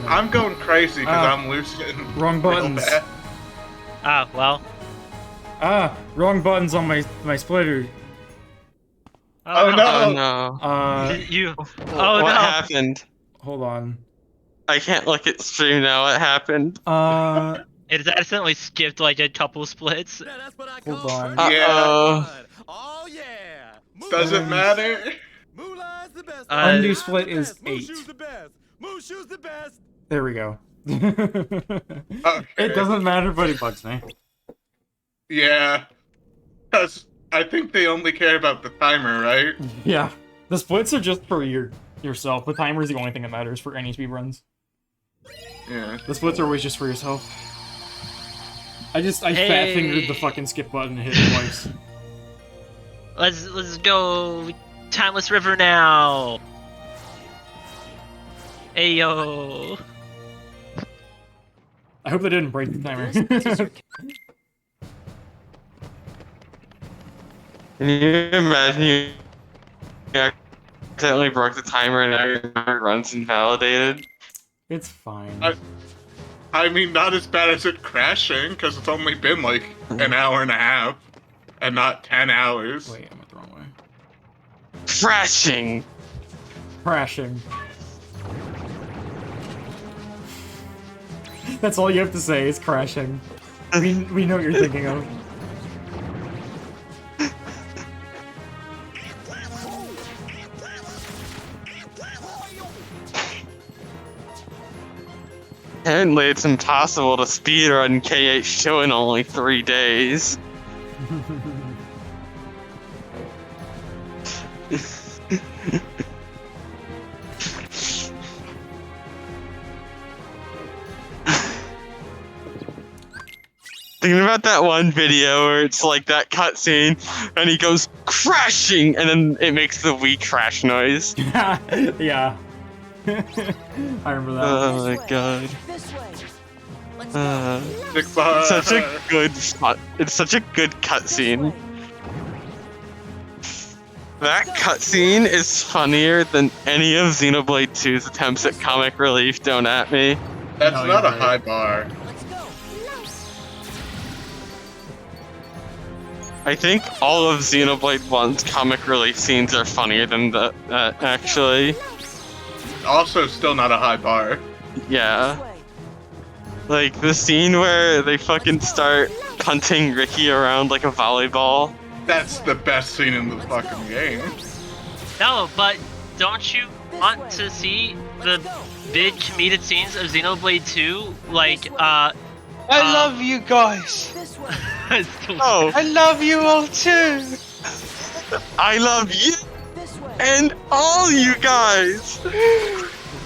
I'm going crazy because I'm losing. Wrong buttons. real bad. Ah, well. Wrong buttons on my splitter. Oh no! Oh no. You. Oh What no. happened? Hold on. I can't look at stream now. What happened? It accidentally skipped like a couple splits. Hold on. Yeah. Oh yeah. Doesn't matter. Moolah's the best. Undo split is 8. Mushu's the best. Mushu's the best. There we go. Okay. It doesn't matter, but it bugs me. Yeah. Because I think they only care about the timer, right? Yeah. The splits are just for yourself. The timer is the only thing that matters for any speedruns. Yeah. The splits are always just for yourself. I fat fingered the fucking skip button and hit it twice. Let's go Timeless River now. Ayo. I hope they didn't break the timer. Can you imagine you accidentally broke the timer and now your run's invalidated? It's fine. I mean, not as bad as it crashing, because it's only been like an hour and a half, and not 10 hours. Wait, I went the wrong way. Crashing! Crashing. That's all you have to say is crashing. We know what you're thinking of. Apparently it's impossible to speedrun KH2 in only 3 days. Thinking about that one video where it's like that cutscene and he goes crashing and then it makes the Wii crash noise. Yeah. I remember that. Oh my god. Such a good spot. It's such a good cutscene. That cutscene is funnier than any of Xenoblade 2's attempts at comic relief, don't at me. That's No, not you're a right. high bar. I think all of Xenoblade 1's comic relief scenes are funnier than that, actually. Also, still not a high bar. Yeah. Like, the scene where they fucking start punting Ricky around like a volleyball. That's the best scene in the fucking game. No, but don't you want to see the big comedic scenes of Xenoblade 2? Like, I love you guys. Oh, I love you all too. I love you and all you guys.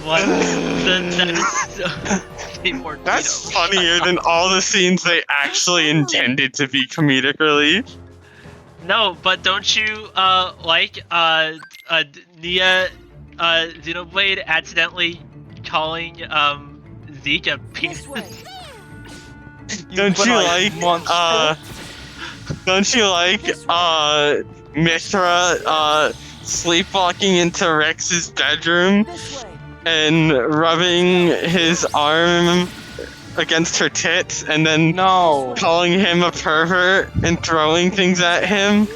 What? That's funnier than all the scenes they actually intended to be comedic relief. No, but don't you like Nia Xenoblade accidentally calling Zeke a penis? Don't you like Mithra sleepwalking into Rex's bedroom and rubbing his arm against her tits and then calling him a pervert and throwing things at him?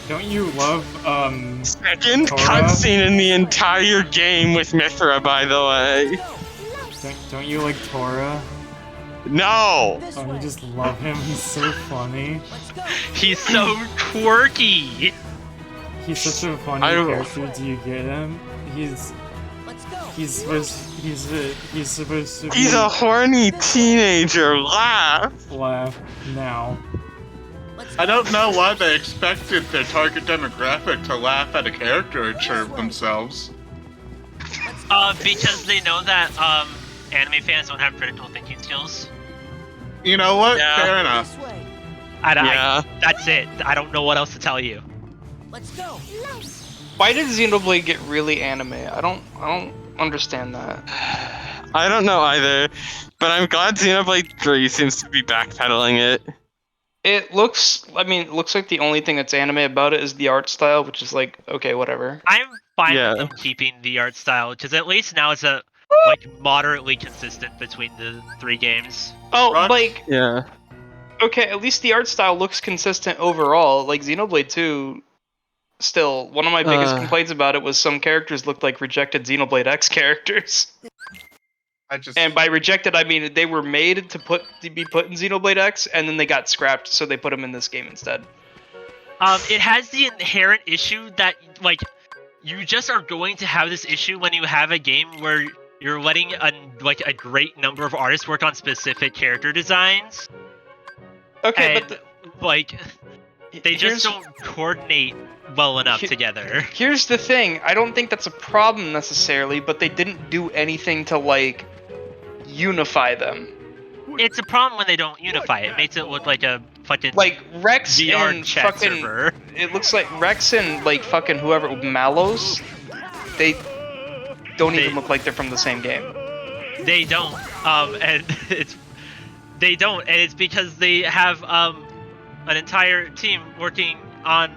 Don't you love, Second Tora? cutscene in the entire game with Mithra, by the way. Don't you like Tora? No! Oh, you just love him. He's so funny. He's so quirky. He's such a funny character. Do you get him? He's supposed to be... He's a horny teenager. Laugh now. I don't know why they expected their target demographic to laugh at a character and chirp themselves. Because they know that anime fans don't have critical thinking skills. You know what? Yeah. Fair enough. That's it. I don't know what else to tell you. Why did Xenoblade get really anime? I don't understand that. I don't know either, but I'm glad Xenoblade 3 seems to be backpedaling it. It looks like the only thing that's anime about it is the art style, which is like, okay, whatever. I'm fine with them keeping the art style, because at least now it's moderately consistent between the 3 games. Oh, yeah. Okay, at least the art style looks consistent overall. Like Xenoblade 2, still, one of my biggest complaints about it was some characters looked like rejected Xenoblade X characters. And by rejected, I mean they were made to be put in Xenoblade X, and then they got scrapped, so they put them in this game instead. It has the inherent issue that like you just are going to have this issue when you have a game where you're letting a great number of artists work on specific character designs. Okay, and, but they just don't coordinate well enough together. Here's the thing: I don't think that's a problem necessarily, but they didn't do anything to like unify them. It's a problem when they don't unify it. It makes it look like a fucking like Rex VR and chat fucking. server. It looks like Rex and like fucking whoever Malos. They don't even look like they're from the same game. They don't. And it's because they have an entire team working on.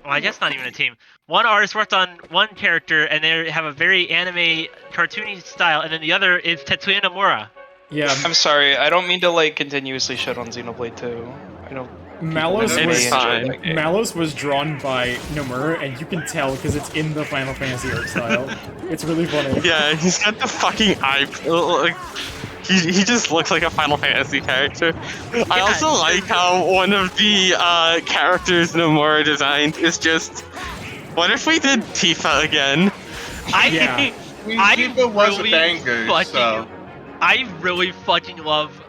Well, I guess not even a team. One artist worked on one character, and they have a very anime, cartoony style, and then the other is Tetsuya Nomura. Yeah. I'm sorry, I don't mean to like continuously shit on Xenoblade 2. I know. Malos was drawn by Nomura, and you can tell because it's in the Final Fantasy art style. It's really funny. Yeah, he's got the fucking eye. Like, he just looks like a Final Fantasy character. I also like how one of the characters Nomura designed is just. What if we did Tifa again? Tifa was a banger, so. I really fucking love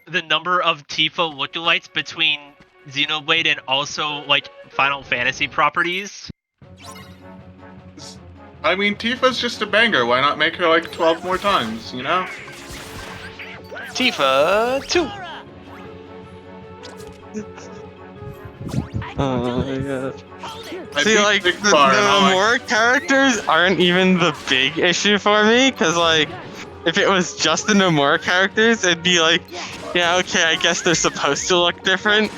the number of Tifa lookalikes between Xenoblade and also like Final Fantasy properties. I mean, Tifa's just a banger. Why not make her like 12 more times? You know? Tifa 2. Yeah. See, like, the more characters aren't even the big issue for me, because, like, if it was just the Nomura characters, it'd be like, yeah, okay, I guess they're supposed to look different.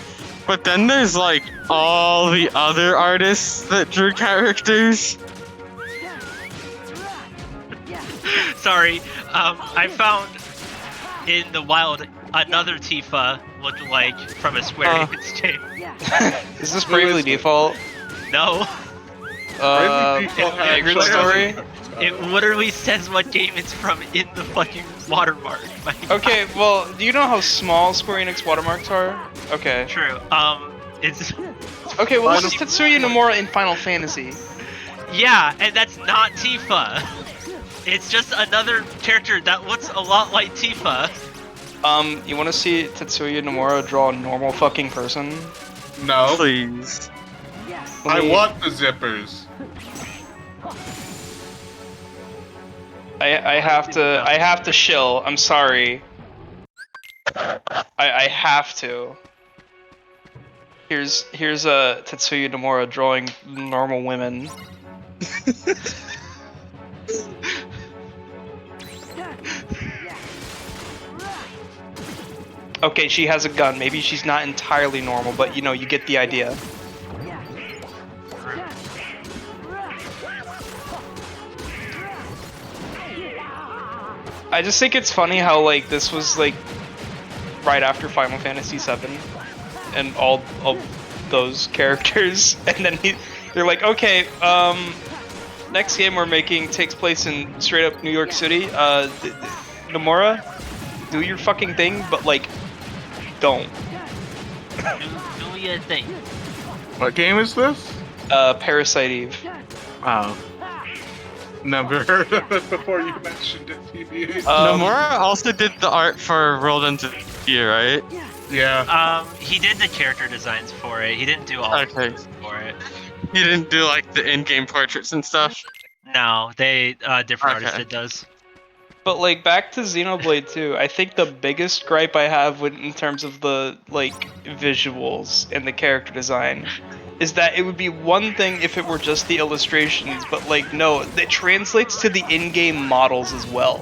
But then there's, like, all the other artists that drew characters. Sorry, I found in the wild another Tifa lookalike from a Square Enix game. Is this Bravely Default? No. Vagrant Story? It literally says what game it's from in the fucking watermark. Okay, well, do you know how small Square Enix watermarks are? Okay. True. It's... Okay, well, this is Tetsuya Nomura in Final Fantasy. Yeah, and that's not Tifa. It's just another character that looks a lot like Tifa. You wanna see Tetsuya Nomura draw a normal fucking person? No. Please. I want the zippers. I have to shill. I'm sorry. I have to. Here's a Tetsuya Nomura drawing normal women. Okay, she has a gun. Maybe she's not entirely normal, but you know, you get the idea. I just think it's funny how like this was like right after Final Fantasy VII and all of those characters, and then they're like, okay, next game we're making takes place in straight up New York City. Nomura, do your fucking thing, but like, don't. Do your thing. What game is this? Parasite Eve. Oh. Never heard of it before you mentioned it, TBH. Nomura also did the art for World Ends Here, right? Yeah. He did the character designs for it. He didn't do all the designs for it. He didn't do like the in-game portraits and stuff? No, they different artists did those. But like back to Xenoblade 2, I think the biggest gripe I have in terms of the like visuals and the character design is that it would be one thing if it were just the illustrations, but like no, it translates to the in-game models as well.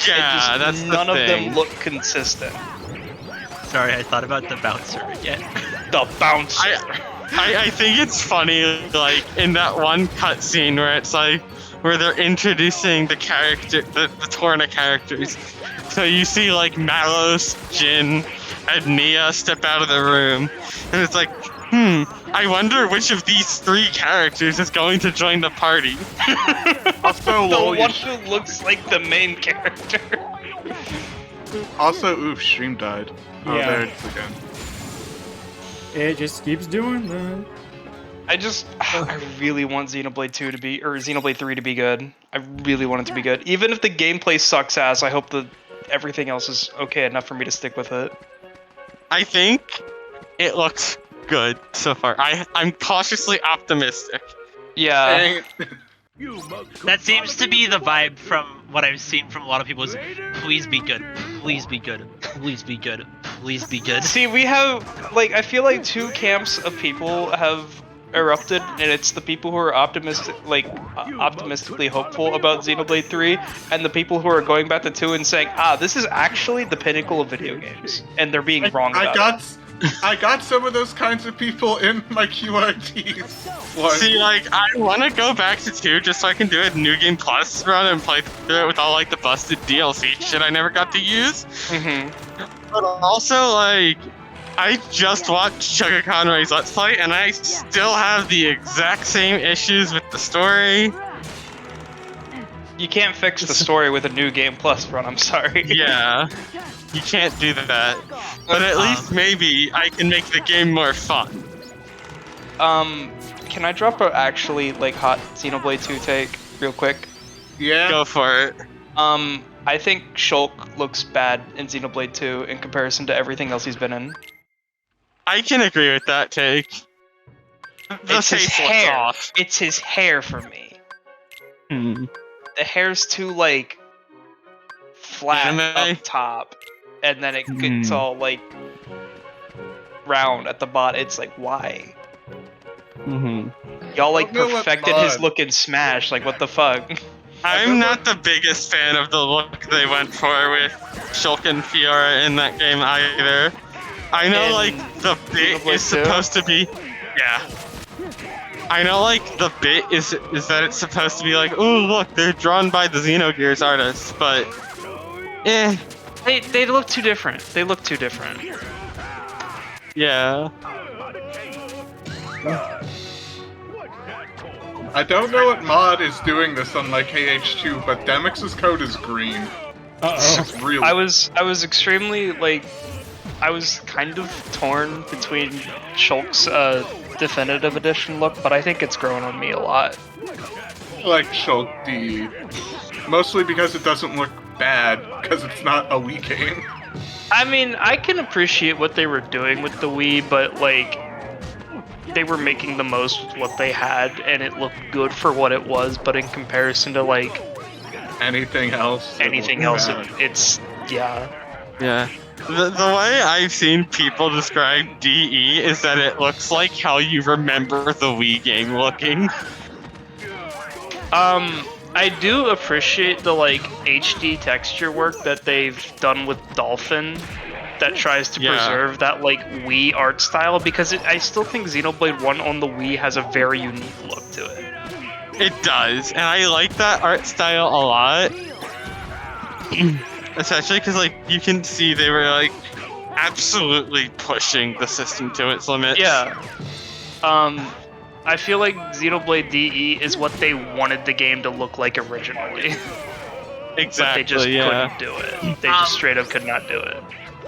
Yeah, that's none the of thing. them look consistent. Sorry, I thought about the bouncer again. The bouncer. I think it's funny, like in that one cutscene where it's like where they're introducing the character, the Torna characters. So you see like Malos, Jin, and Nia step out of the room, and it's like I wonder which of these 3 characters is going to join the party. Also, The lol, one who looks like the main character. also, oof, stream died. Oh, Yeah. there it is again. It just keeps doing that. I really want Xenoblade 2 to be, or Xenoblade 3 to be good. I really want it to be good. Even if the gameplay sucks ass, I hope that everything else is okay enough for me to stick with it. I think it looks good so far. I'm cautiously optimistic. Yeah. That seems to be the vibe from what I've seen from a lot of people is, please be good, please be good, please be good, please be good. See, we have, like, I feel like 2 camps of people have erupted, and it's the people who are optimistically hopeful about Xenoblade 3, and the people who are going back to 2 and saying, this is actually the pinnacle of video games, and they're being wrong about it. I got some of those kinds of people in my QRTs. Like, See, like, I want to go back to 2 just so I can do a New Game Plus run and play through it with all, like, the busted DLC shit I never got to use. But also, like, I just watched Sugar Conway's Let's Play, and I still have the exact same issues with the story. You can't fix the story with a New Game Plus run, I'm sorry. Yeah, you can't do that. But at least maybe I can make the game more fun. Can I drop a actually, like, hot Xenoblade 2 take real quick? yeah. Go for it. I think Shulk looks bad in Xenoblade 2 in comparison to everything else he's been in. I can agree with that take. The It's his face looks hair. off. It's his hair for me. The hair's too, like, flat Anime? up top, and then it gets all, like, round at the bottom. It's like, why? Y'all, like, I don't know what perfected his mod. look in Smash. Like, what the fuck? I'm not the biggest fan of the look they went for with Shulk and Fiora in that game either. I know, In like, the bit Xenoblade is 2? supposed to be... Yeah. I know, like, the bit is that it's supposed to be like, ooh, look, they're drawn by the Xenogears artists, but... They look too different. They look too different. Yeah. I don't know what mod is doing this on my KH2, but Demix's code is green. Uh-oh. It's really. I was extremely, like, I was kind of torn between Shulk's definitive edition look, but I think it's grown on me a lot. like Shulk D. Mostly because it doesn't look bad, because it's not a Wii game. I mean, I can appreciate what they were doing with the Wii, but, like, they were making the most with what they had, and it looked good for what it was, but in comparison to, like, Anything else? it's, yeah. Yeah. The way I've seen people describe DE is that it looks like how you remember the Wii game looking. I do appreciate the, like, HD texture work that they've done with Dolphin that tries to preserve that, like, Wii art style, because I still think Xenoblade 1 on the Wii has a very unique look to it. It does, and I like that art style a lot. Especially because, like, you can see they were, like, absolutely pushing the system to its limits. Yeah. I feel like Xenoblade DE is what they wanted the game to look like originally. Exactly, But they just yeah. couldn't do it. They just straight up could not do it.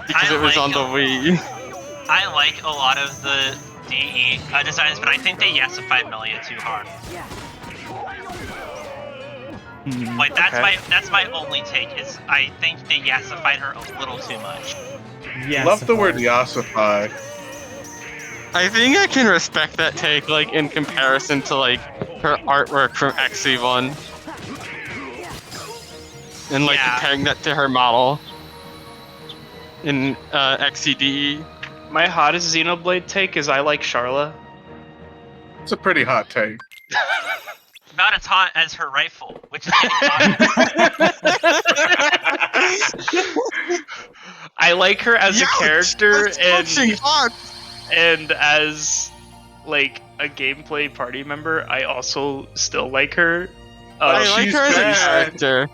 Because it was on the Wii. I like a lot of the DE designs, but I think they yesified Melia too hard. Like that's my only take is I think they yesified her a little too much. Yes. Love the word Yasify. I think I can respect that take, like, in comparison to, like, her artwork from XC1. And, like, comparing that to her model in XCDE. My hottest Xenoblade take is I like Charla. It's a pretty hot take. About as hot as her rifle, which is getting hotter. I like her as a character That's hot. and as, like, a gameplay party member. I also still like her. I like she's her as a bad. character.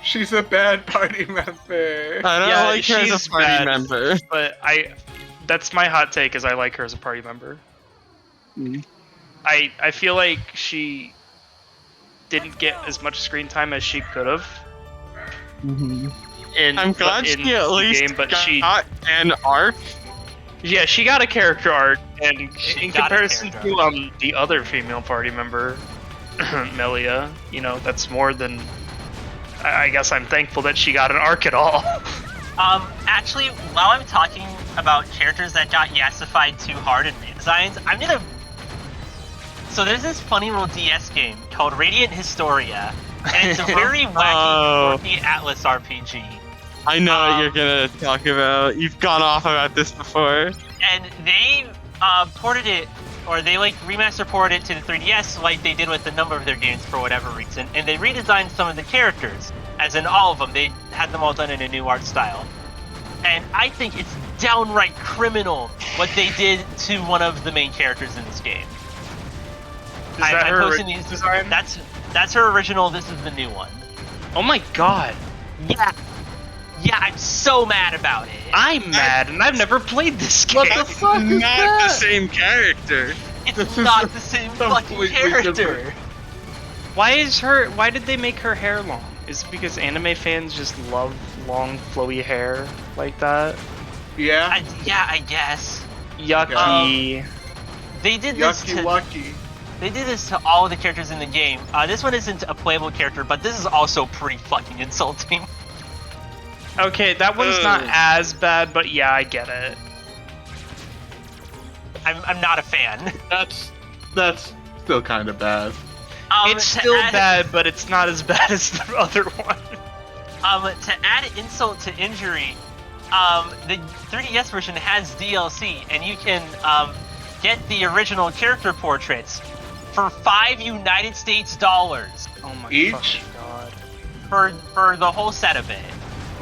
She's a bad party member. I don't Yeah, like her as she's a party bad. member. But that's my hot take. Is I like her as a party member. Mm. I feel like she didn't get as much screen time as she could have. I'm glad she at least got an arc. Yeah, she got a character arc, and in got a comparison character to the other female party member, Melia, you know, that's more than. I guess I'm thankful that she got an arc at all. Actually, while I'm talking about characters that got yassified too hard in redesigns, I'm gonna. So there's this funny little DS game called Radiant Historia, and it's a very wacky, quirky Atlas RPG. I know what you're gonna talk about. You've gone off about this before. And they ported it, or they like remaster ported it to the 3DS like they did with a number of their games for whatever reason, and they redesigned some of the characters, as in all of them. They had them all done in a new art style. And I think it's downright criminal what they did to one of the main characters in this game. Is that her original design? That's her original, this is the new one. Oh my god. Yeah, I'm so mad about it. I'm mad, and I've never played this game. What the fuck is Not that? the same character. It's not the same fucking completely character. different. Why did they make her hair long? Is it because anime fans just love long, flowy hair like that? Yeah. I guess. Yucky. They did this Yucky to... Wucky. They did this to all of the characters in the game. This one isn't a playable character, but this is also pretty fucking insulting. Okay, that one's not as bad, but yeah, I get it. I'm not a fan. That's still kind of bad. It's still bad, but it's not as bad as the other one. To add insult to injury, the 3DS version has DLC, and you can get the original character portraits for $5 United States. Oh my Each? fucking god. For the whole set of it.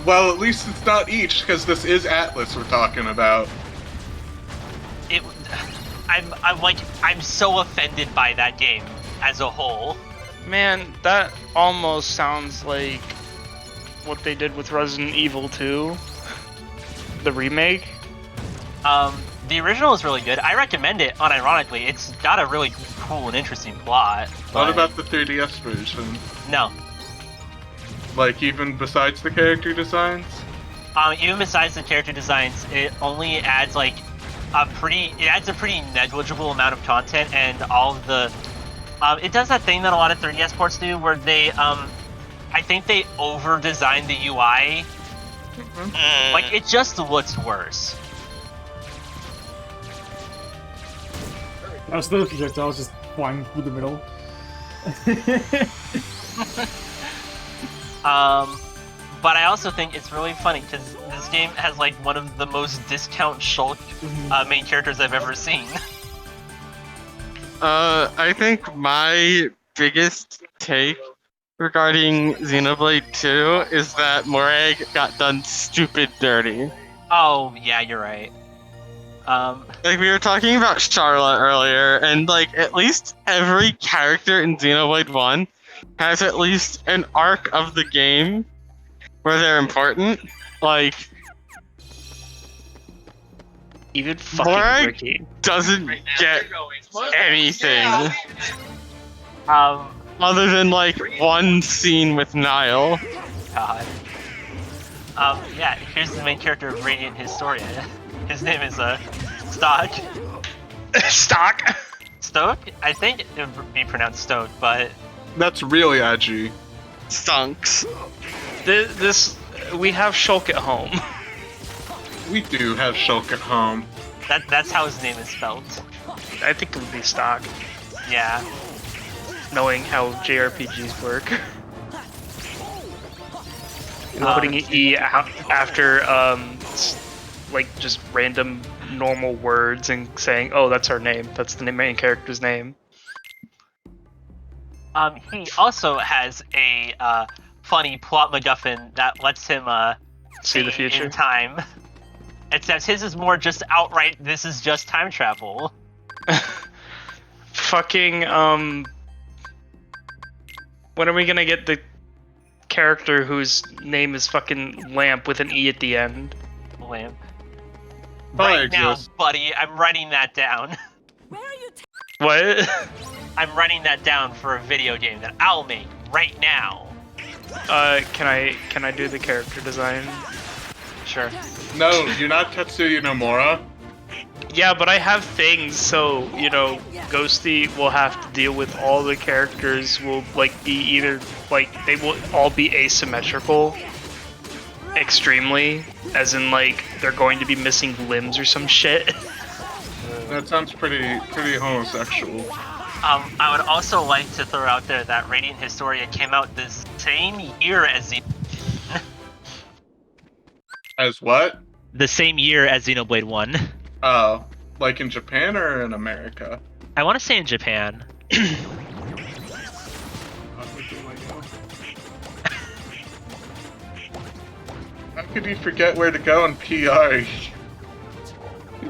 Well, at least it's not each, because this is Atlas we're talking about. I'm so offended by that game as a whole. Man, that almost sounds like what they did with Resident Evil 2. The remake. The original is really good. I recommend it, unironically. It's got a really cool and interesting plot. What about the 3DS version? No. Like, even besides the character designs? Even besides the character designs, it only adds like a pretty negligible amount of content, and all of the it does that thing that a lot of 3DS ports do, where they I think they over-designed the UI. Like, it just looks worse. That was the projectile was just flying through the middle. But I also think it's really funny because this game has like one of the most discount shulk main characters I've ever seen. I think my biggest take regarding Xenoblade 2 is that Morag got done stupid dirty. Oh, yeah, you're right. Like, we were talking about Charlotte earlier, and like, at least every character in Xenoblade 1 has at least an arc of the game where they're important. Like, even fucking Morag Ricky doesn't get anything Um, other than like one scene with Niall. God. Yeah, here's the main character of Radiant Historia. His name is, Stock. Stock? Stoke? I think it would be pronounced Stoke, but... That's really edgy. Stunks. We have Shulk at home. We do have Shulk at home. That's how his name is spelled. I think it would be Stock, Yeah. knowing how JRPGs work. Putting an E after, like, just random normal words and saying, oh, that's our name. That's the main character's name. He also has a, funny plot MacGuffin that lets him, See the future? in time. Except his is more just outright, this is just time travel. Fucking, when are we gonna get the character whose name is fucking Lamp with an E at the end? Lamp. Right now, buddy. I'm writing that down. Where are you? What? I'm writing that down for a video game that I'll make right now. Can I do the character design? Sure. No, you're not Tetsuya Nomura. Yeah, but I have things, so, you know, Ghosty will have to deal with all the characters will, like, be either, like, they will all be asymmetrical. Extremely. As in, like, they're going to be missing limbs or some shit. That sounds pretty homosexual. I would also like to throw out there that Radiant Historia came out the same year as As what? the same year as Xenoblade 1. Oh, like in Japan or in America? I want to say in Japan. How could you forget where to go in PR?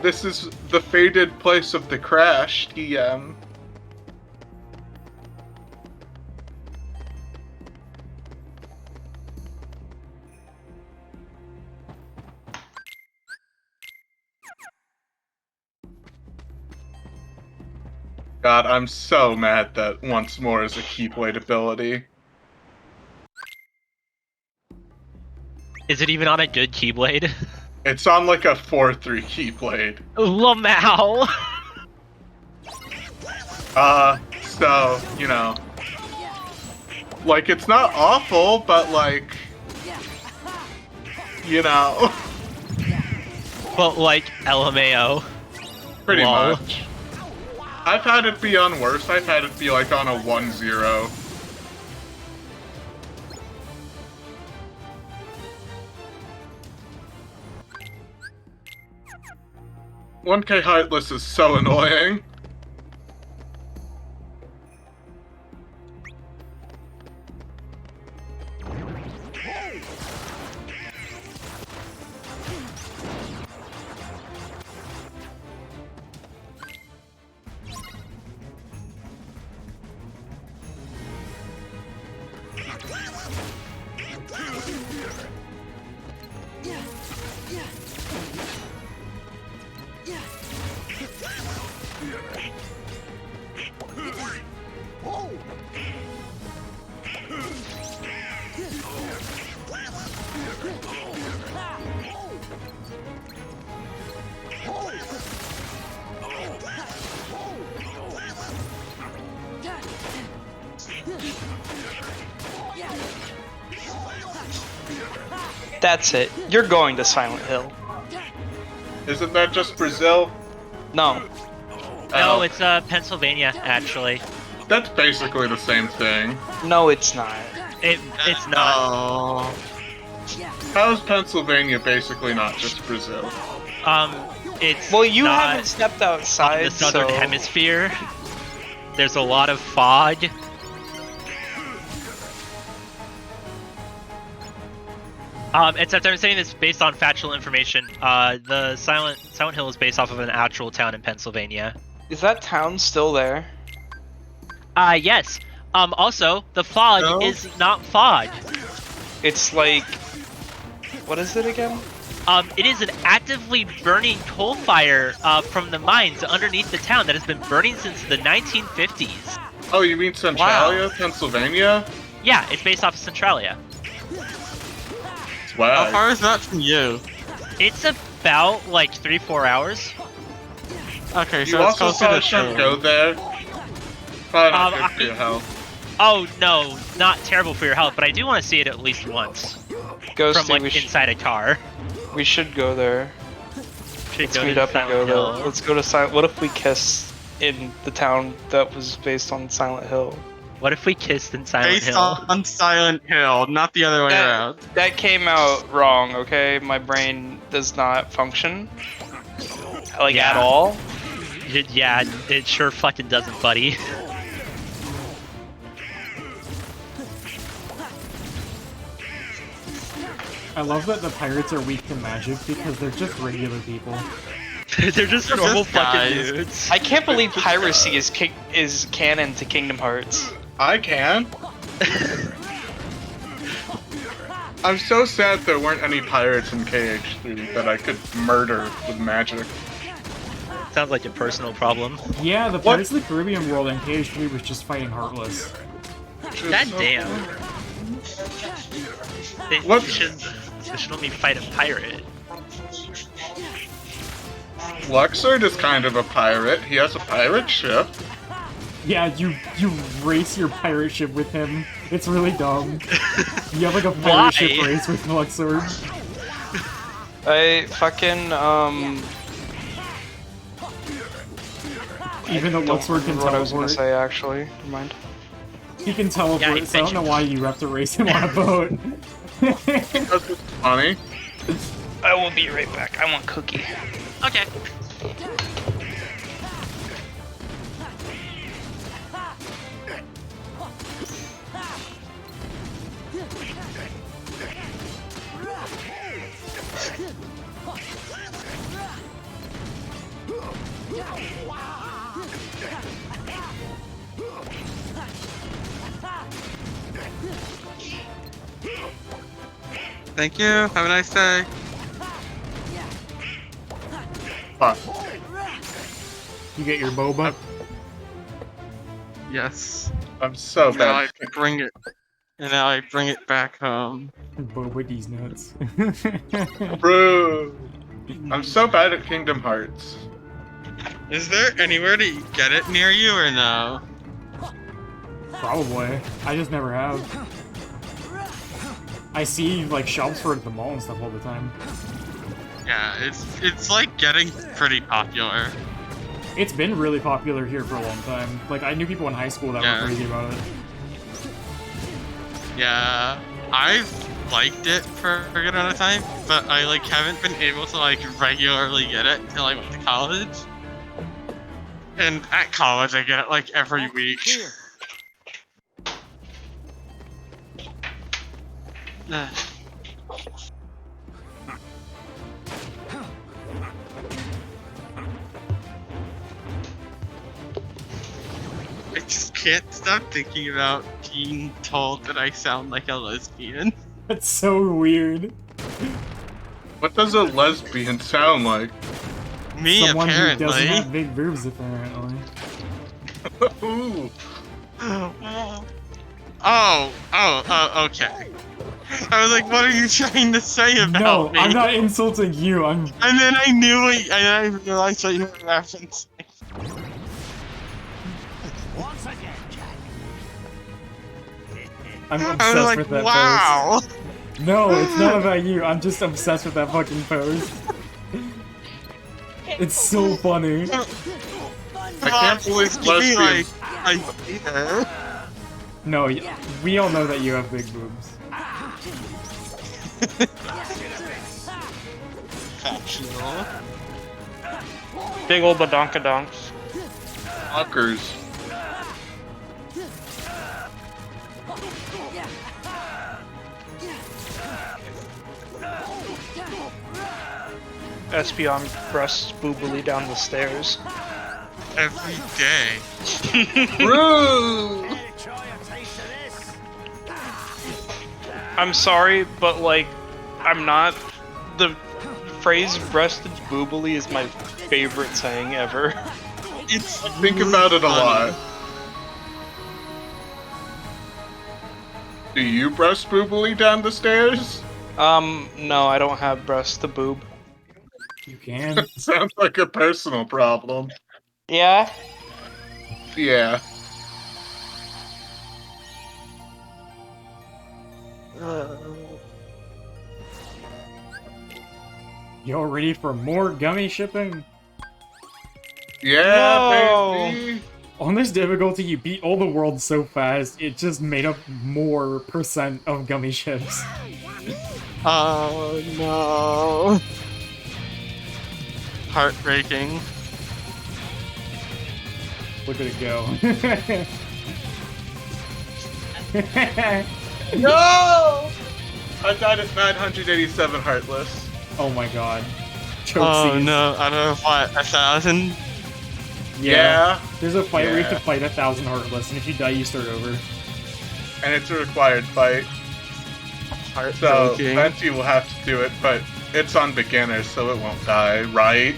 This is the fated place of the crash, TM. God, I'm so mad that once more is a Keyblade ability. Is it even on a good Keyblade? It's on like a 4-3 Keyblade. Lamau! So, you know. Like, it's not awful, but like, you know. But like LMAO. Pretty Lol. much. I've had it be on worse. I've had it be like on a 1-0. $1K Heartless is so annoying. That's it. You're going to Silent Hill. Isn't that just Brazil? No. No, it's Pennsylvania, actually. That's basically the same thing. No, it's not. It's not. Oh. How is Pennsylvania basically not just Brazil? It's Well, you not haven't stepped on outside, the southern so... hemisphere. There's a lot of fog. Except I'm saying this based on factual information. The Silent Hill is based off of an actual town in Pennsylvania. Is that town still there? Yes. Also, the fog is not fog. It's like... What is it again? It is an actively burning coal fire from the mines underneath the town that has been burning since the 1950s. Oh, you mean Centralia, Pennsylvania? Yeah, it's based off of Centralia. Wow. How far is that from you? It's about like 3-4 hours. Okay, You so it's also closer probably to shouldn't Shore. go there. Probably not good for your health. Oh no, not terrible for your health, but I do want to see it at least once. Ghosty, From like we inside a car. We should go there. Should Let's go meet to up and go Silent Hill. there. Let's go to Silent... What if we kiss in the town that was based on Silent Hill? What if we kissed in Silent Based Hill? on Silent Hill, not the other way around. That came out wrong, okay? My brain does not function. Like, Yeah. at all. Yeah, it sure fucking doesn't, buddy. I love that the pirates are weak to magic because they're just regular people. They're just normal just fucking guys. dudes. I can't believe piracy is canon to Kingdom Hearts. I can. I'm so sad there weren't any pirates in KH3 that I could murder with magic. Sounds like a personal problem. Yeah, the Pirates of the Caribbean world in KH3 was just fighting Heartless. God damn. They should only fight a pirate. Luxord is kind of a pirate. He has a pirate ship. Yeah, you race your pirate ship with him. It's really dumb. You have like a pirate ship race with Luxord. I fucking Even though Luxord can teleport. What I was gonna say actually. Never mind. He can teleport, so I don't know why you have to race him on a boat. That's funny. I will be right back. I want cookie. Okay. Thank you. Have a nice day. You get your boba? Yes. I'm so Now bad. I bring it. And now I bring it back home. Boba these nuts. Bro, I'm so bad at Kingdom Hearts. Is there anywhere to get it near you or no? Probably. I just never have. I see like shops for it at the mall and stuff all the time. Yeah, it's like getting pretty popular. It's been really popular here for a long time. Like I knew people in high school that were crazy about it. Yeah, I've liked it for a good amount of time, but I like haven't been able to like regularly get it until I went to college. And at college, I get it like every week. I just can't stop thinking about being told that I sound like a lesbian. That's so weird. What does a lesbian sound like? Me, Someone apparently. who doesn't have big boobs, apparently. Ooh. Okay. I was like, what are you trying to say about me? No, I'm not insulting you, I'm... And then I knew it, and then I realized what you were referencing. Once again, Jack. I'm I was obsessed like, with that wow. pose. No, it's not about you, I'm just obsessed with that fucking pose. It's so funny. I can't believe lesbians. No, we all know that you have big boobs. Factual. Big ol' badonkadonks. Fuckers. Espeon breasts boobily down the stairs. Every day. Bro! I'm sorry, but like, I'm not. The phrase breasted boobily is my favorite saying ever. It's Think about it a lot. Do you breast boobily down the stairs? No, I don't have breast to boob. You can. Sounds like a personal problem. Yeah? Yeah. Y'all ready for more gummy shipping? Yeah, No. baby! On this difficulty, you beat all the worlds so fast, it just made up more % of gummy ships. Oh no. Heartbreaking. Look at it go. No! I died at 987 Heartless. Oh my god. Choke Oh scenes. no, I don't know what, 1,000? Yeah. There's a fight where you have to Yeah. fight 1,000 Heartless, and if you die, you start over. And it's a required fight. So Venti will have to do it, but it's on beginner, so it won't die, right?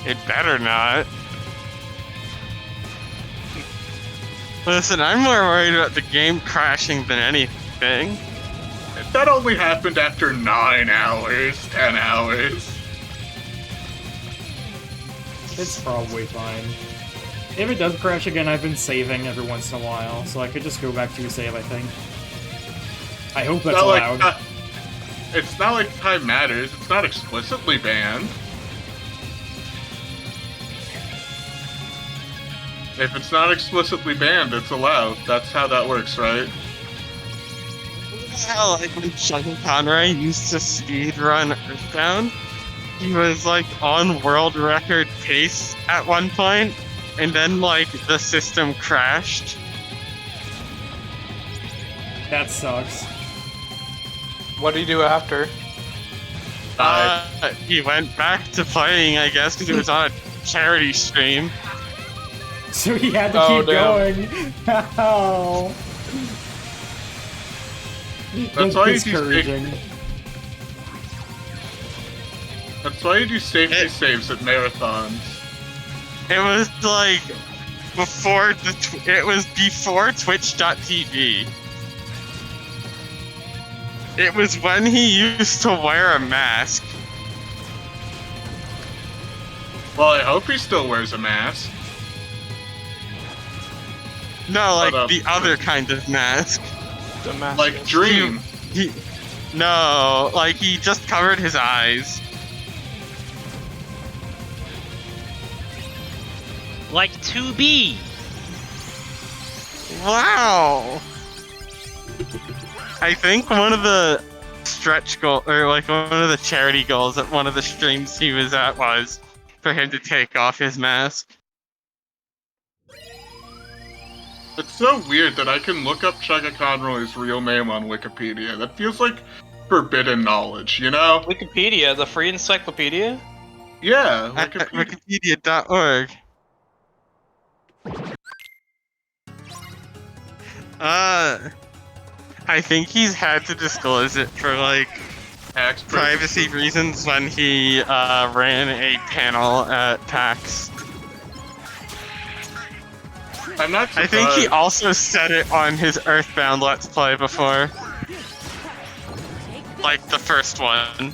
It better not. Listen, I'm more worried about the game crashing than anything. That only happened after 9 hours, 10 hours. It's probably fine. If it does crash again, I've been saving every once in a while, so I could just go back to save, I think. I hope that's allowed. It's not like time matters. It's not explicitly banned. If it's not explicitly banned, it's allowed. That's how that works, right? Hell, like when Sean Conroy used to speedrun Earthbound, he was like on world record pace at one point, and then like the system crashed. That sucks. What do you do after? He went back to playing, I guess, because he was on a charity stream. So he had to keep going. Oh. That's why you discouraging. That's why you do safety saves at marathons. It was like before it was before Twitch.tv. It was when he used to wear a mask. Well, I hope he still wears a mask. No, like the other kind of mask. The mask. Like Dream. No, like he just covered his eyes. Like 2B. Wow. I think one of the stretch goals, or like one of the charity goals at one of the streams he was at was for him to take off his mask. It's so weird that I can look up Chugga Conroy's real name on Wikipedia. That feels like forbidden knowledge, you know? Wikipedia, the free encyclopedia? Yeah, Wikipedia.org. I think he's had to disclose it for like privacy reasons when he ran a panel at PAX. I'm not surprised. I think he also said it on his Earthbound Let's Play before. Like the first one.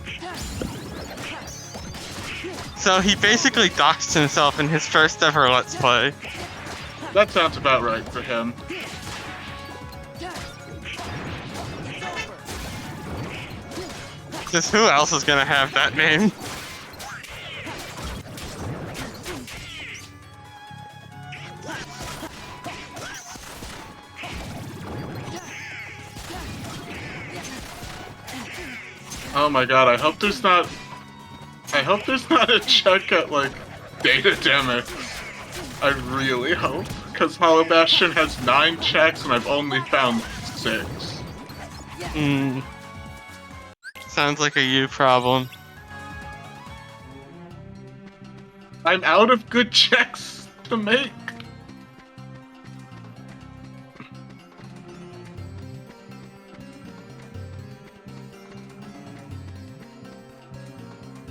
So he basically doxed himself in his first ever Let's Play. That sounds about right for him. Because who else is gonna have that name? Oh my god, I hope there's not a check at, like, data demics. I really hope. Because Hollow Bastion has 9 checks and I've only found 6. Sounds like a you problem. I'm out of good checks to make.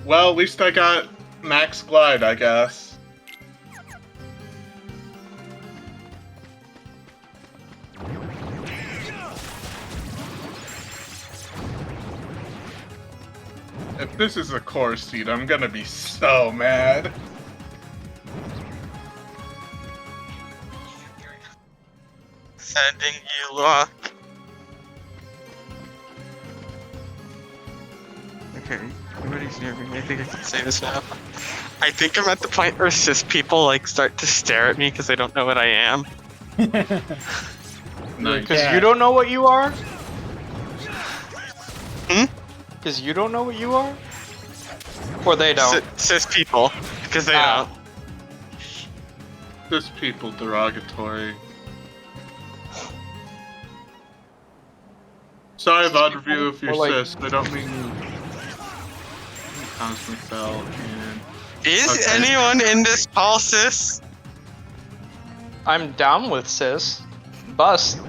Well, at least I got Max Glide, I guess. If this is a core seed, I'm gonna be so mad. Sending you luck. Okay, everybody's near me. I think I can say this now. I think I'm at the point where cis people like start to stare at me because they don't know what I am. Because you don't know what you are? Hmm? Because you don't know what you are? Or they don't? Cis people, because they don't. Cis people derogatory. Sorry, VOD review, if you're cis. I don't mean Cosmic Bell and... Is anyone in this call cis? I'm down with cis. bust.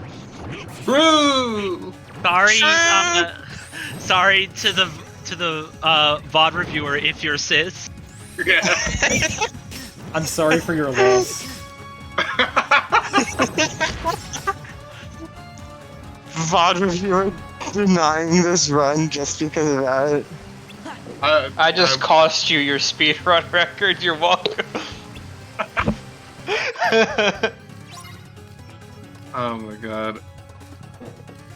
Woo! Sorry, sorry to the VOD reviewer if you're cis. Yeah. I'm sorry for your loss. VOD reviewer denying this run just because of that. I just cost you your speedrun record. You're welcome. Oh my god.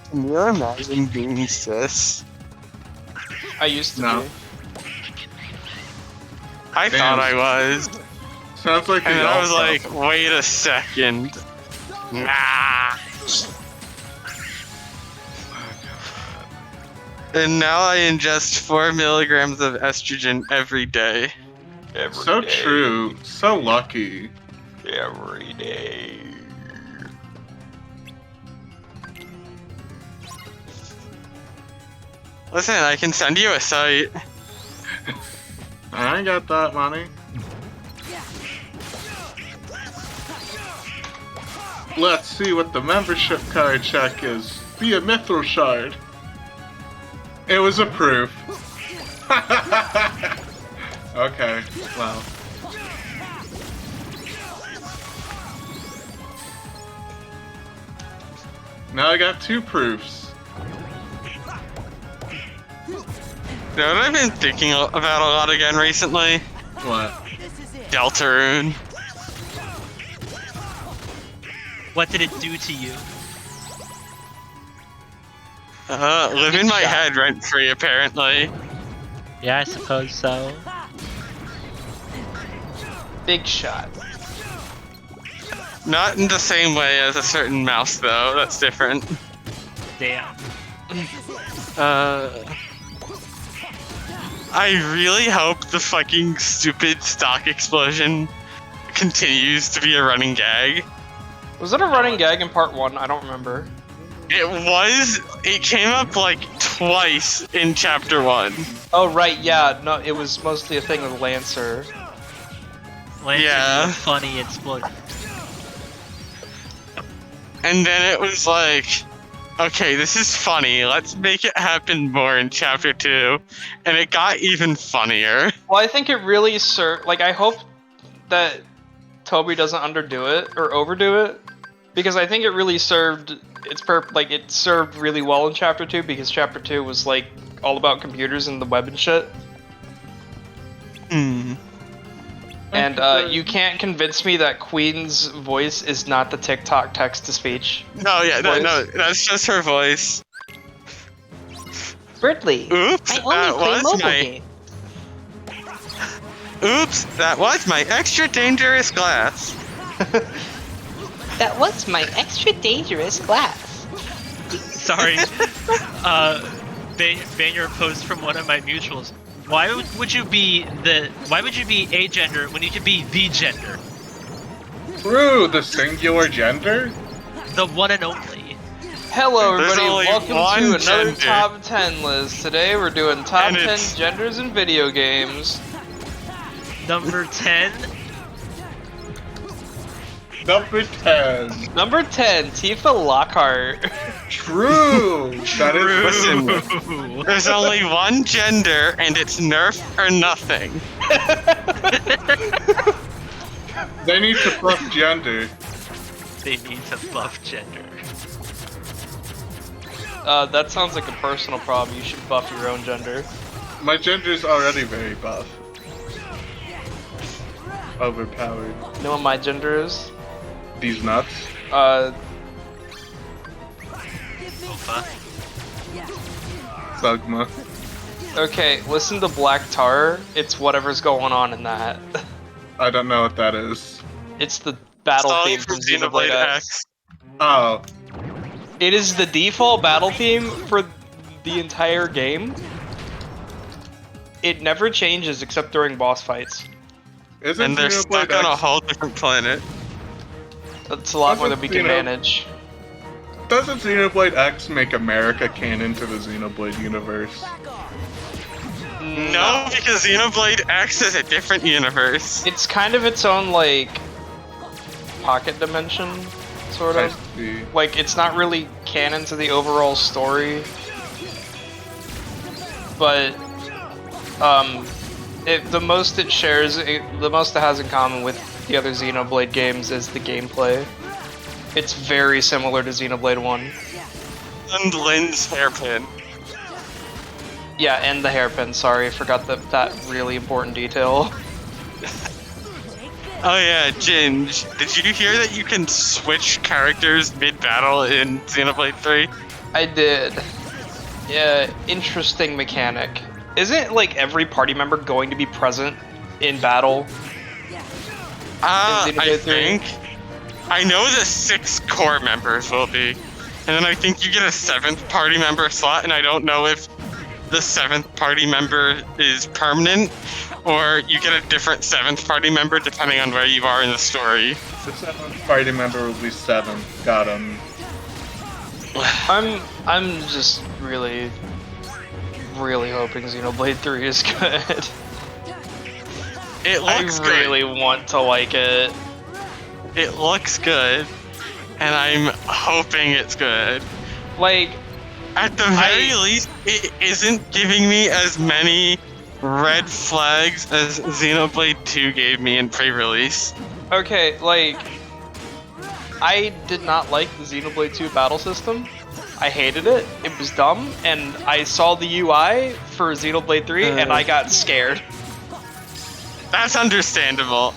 Can you imagine being cis? I used to No. be. I Damn. thought I was. Sounds like And the then I was alpha. like, wait a second. Nah. And now I ingest 4 milligrams of estrogen every day. So true. So lucky. Every day. Listen, I can send you a site. I ain't got that money. Let's see what the membership card check is. Be a mithril shard. It was approved. Okay, well. Now I got 2 proofs. You know what I've been thinking about a lot again recently? What? Deltarune. What did it do to you? Live in my head rent free apparently. Yeah, I suppose so. Big shot. Not in the same way as a certain mouse though, that's different. Damn. I really hope the fucking stupid stock explosion continues to be a running gag. Was it a running gag in part 1? I don't remember. It came up like twice in chapter 1. Oh right, yeah. No, it was mostly a thing with Lancer. Lancer Yeah. did a funny explosion. And then it was like, okay, this is funny, let's make it happen more in chapter 2. And it got even funnier. Well, I think it really served. Like, I hope that Toby doesn't underdo it or overdo it, because I think it really served its like it served really well in chapter 2, because chapter 2 was like all about computers and the web and shit. Hmm. And you can't convince me that Queen's voice is not the TikTok text-to-speech. No, yeah, no, that's just her voice. Bertley, Oops, I only play mobile games. Oops, that was my extra dangerous glass. That was my extra dangerous glass. Sorry. Ban your post from one of my mutuals. Why would you be a gender when you could be the gender? True, the singular gender? The one and only. Hello There's everybody, only welcome one to another gender. top 10 list. Today we're doing top And 10 it's- genders in video games. Number 10. Number 10. Number 10, Tifa Lockhart. True. That is Listen, there's only one gender, and it's nerf or nothing. They need to buff gender. They need to buff gender. That sounds like a personal problem. You should buff your own gender. My gender's already very buff. Overpowered. You know what my gender is? These nuts. Opa. Sugma. Okay, listen to Black Tar. It's whatever's going on in that. I don't know what that is. It's the battle Song theme from from Xenoblade X. Oh. It is the default battle theme for the entire game. It never changes except during boss fights. Isn't And they're Xenoblade stuck on a X- whole different planet. That's a lot more than we can Doesn't, manage. Doesn't Xenoblade X make America canon to the Xenoblade universe? No, because Xenoblade X is a different universe. It's kind of its own, like, pocket dimension, sort of. Like, it's not really canon to the overall story, but the most it has in common with the other Xenoblade games is the gameplay. It's very similar to Xenoblade 1. And Lynn's hairpin. Yeah, and the hairpin, sorry, I forgot that really important detail. Oh yeah, Ginge, did you hear that you can switch characters mid-battle in Xenoblade 3? I did. Yeah, interesting mechanic. Isn't, like, every party member going to be present in battle? I think. I know the 6 core members will be. And then I think you get a 7th party member slot, and I don't know if the 7th party member is permanent, or you get a different 7th party member depending on where you are in the story. The 7th party member will be 7. Got him. I'm just really hoping Xenoblade 3 is good. It looks good. I really want to like it. It looks good, and I'm hoping it's good. Like, at the very least, it isn't giving me as many red flags as Xenoblade 2 gave me in pre-release. Okay, like, I did not like the Xenoblade 2 battle system. I hated it. It was dumb, and I saw the UI for Xenoblade 3, and I got scared. That's understandable.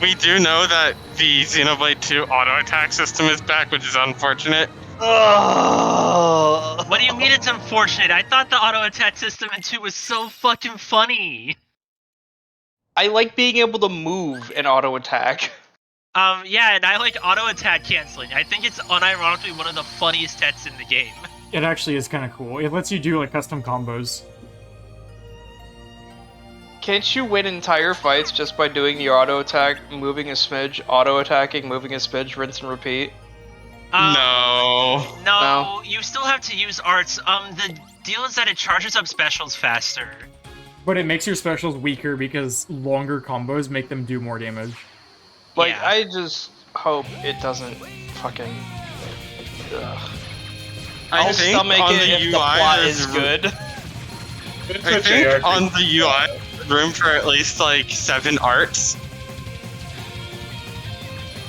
We do know that the Xenoblade 2 auto-attack system is back, which is unfortunate. What do you mean it's unfortunate? I thought the auto-attack system in 2 was so fucking funny. I like being able to move and auto-attack. Yeah, and I like auto-attack canceling. I think it's unironically one of the funniest sets in the game. It actually is kind of cool. It lets you do, like, custom combos. Can't you win entire fights just by doing the auto-attack, moving a smidge, auto-attacking, moving a smidge, rinse and repeat? No, you still have to use arts. The deal is that it charges up specials faster. But it makes your specials weaker because longer combos make them do more damage. Like, Yeah. I just hope it doesn't fucking... Ugh. I'll stomach it if the plot is good. I think on the UI, room for at least, like, 7 arts.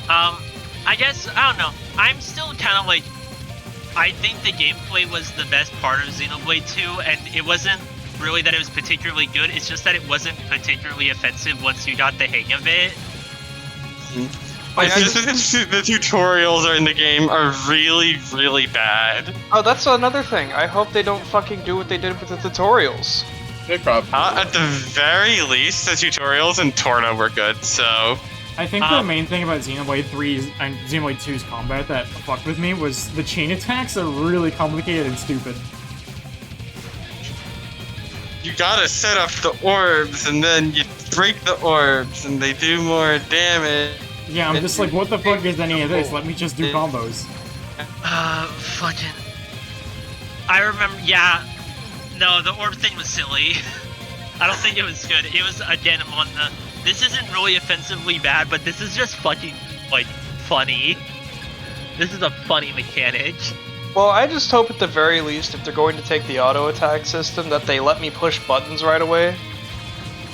I guess, I don't know. I'm still kind of like, I think the gameplay was the best part of Xenoblade 2, and it wasn't really that it was particularly good, it's just that it wasn't particularly offensive once you got the hang of it. It's just that the tutorials are in the game are really, really bad. Oh, that's another thing. I hope they don't fucking do what they did with the tutorials. They probably at the very least, the tutorials in Torna were good, so... I think the main thing about Xenoblade 3's and Xenoblade 2's combat that fucked with me was the chain attacks are really complicated and stupid. You gotta set up the orbs, and then you break the orbs, and they do more damage. Yeah, I'm just like, what the fuck is any of this? Let me just do combos. Fucking... I remember, yeah. No, the orb thing was silly. I don't think it was good. It was, again, on the... This isn't really offensively bad, but this is just fucking, like, funny. This is a funny mechanic. Well, I just hope at the very least, if they're going to take the auto-attack system, that they let me push buttons right away.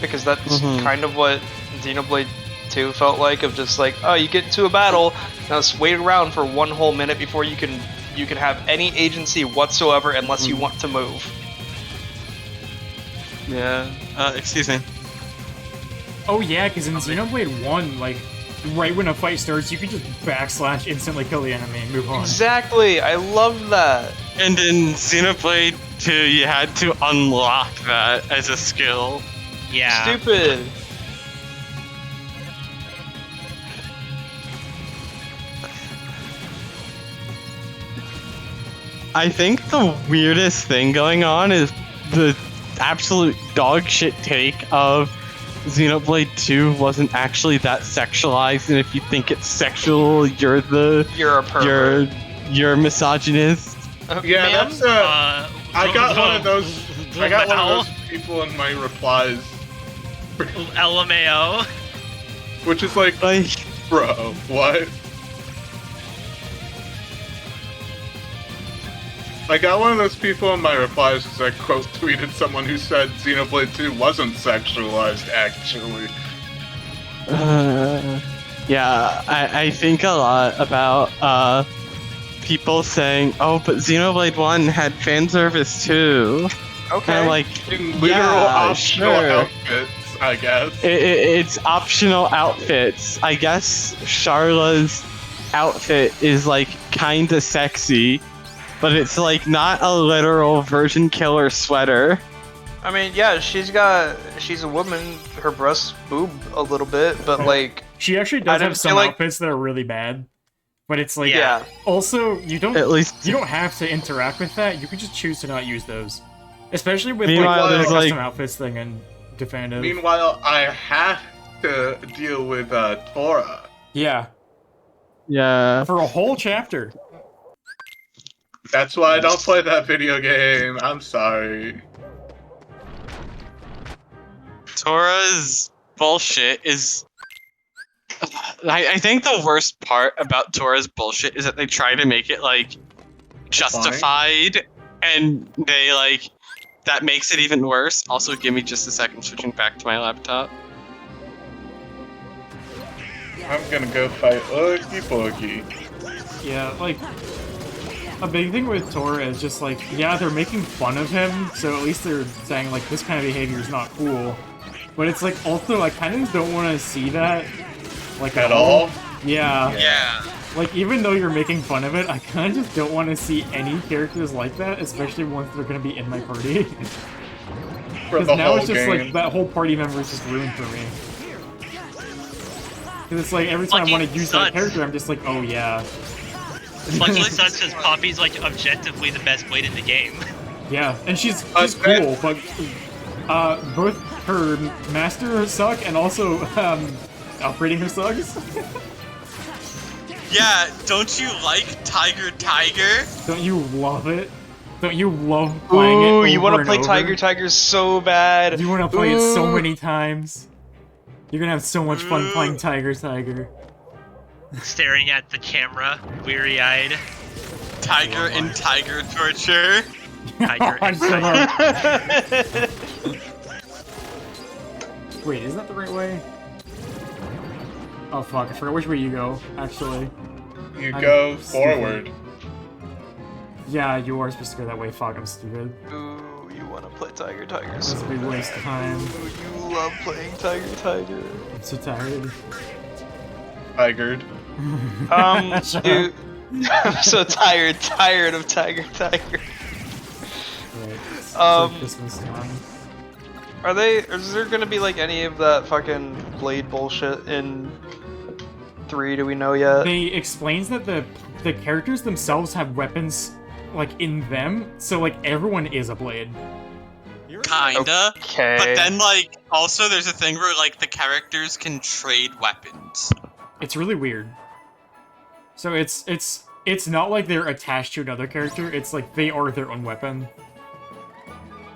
Because that's kind of what Xenoblade 2 felt like, of just like, oh, you get into a battle, now let's wait around for 1 whole minute before you can have any agency whatsoever unless you want to move. Yeah, excuse me. Oh yeah, because in Xenoblade 1, like, right when a fight starts, you can just backslash, instantly kill the enemy, and move on. Exactly, I love that. And in Xenoblade 2, you had to unlock that as a skill. Yeah. Stupid. I think the weirdest thing going on is the absolute dog shit take of Xenoblade 2 wasn't actually that sexualized, and if you think it's sexual, you're a pervert. You're a misogynist. Yeah, that's I got one of those. I got one LMAO. of those people in my replies, LMAO. which is like, bro, what? I got one of those people in my replies as I quote tweeted someone who said Xenoblade 2 wasn't sexualized, actually. Yeah, I think a lot about people saying, oh, but Xenoblade 1 had fan service too. Okay. And I'm like, Literal yeah, optional sure. outfits, I guess. It's optional outfits. I guess Charla's outfit is like kinda sexy, but it's like not a literal virgin killer sweater. I mean, yeah, she's a woman, her breasts boob a little bit, but like... She actually does have some outfits that are really bad. But it's like, yeah. Also, you don't have to interact with that, you can just choose to not use those. Especially with Meanwhile, the there's, custom outfits thing and Definitive. Meanwhile, I have to deal with Tora. Yeah. Yeah. For a whole chapter. That's why I don't play that video game. I'm sorry. Tora's bullshit is... I think the worst part about Tora's bullshit is that they try to make it, like, justified, and they, like... That makes it even worse. Also, give me just a second, switching back to my laptop. I'm gonna go fight Oogie Boogie. Yeah, like... A big thing with Tora is just like, yeah, they're making fun of him, so at least they're saying, like, this kind of behavior is not cool. But it's like, also, I kind of don't want to see that. Like, at all? Yeah. Yeah. Like, even though you're making fun of it, I kind of just don't want to see any characters like that, especially ones that are going to be in my party. Because now it's just like, that whole party member is just ruined for me. Because it's like, every time I want to use that character, I'm just like, oh yeah. Luckily Suns says Poppy's like objectively the best blade in the game. Yeah, and she's cool, but both her master suck and also upgrading her sucks. Yeah, don't you like Tiger? Don't you love it? Don't you love playing it over you want to play over? Tiger so bad. You want to play it so many times. You're gonna have so much fun playing Tiger. Staring at the camera, weary-eyed. Tiger and Tiger torture. Tiger and Tiger. Wait, is that the right way? Oh fuck, I forgot which way you go, actually. You go forward. Yeah, you are supposed to go that way. Fuck, I'm stupid. Ooh, you want to play Tiger That's so a big waste of time. Ooh, you love playing Tiger. I'm so tired. Tigered. Dude, I'm so tired of Tiger. Right, Christmas time. Is there gonna be like any of that fucking blade bullshit in 3? Do we know yet? They explains that the characters themselves have weapons like in them, so like everyone is a blade. Kinda. Okay. But then like also there's a thing where like the characters can trade weapons. It's really weird. So it's not like they're attached to another character, it's like they are their own weapon.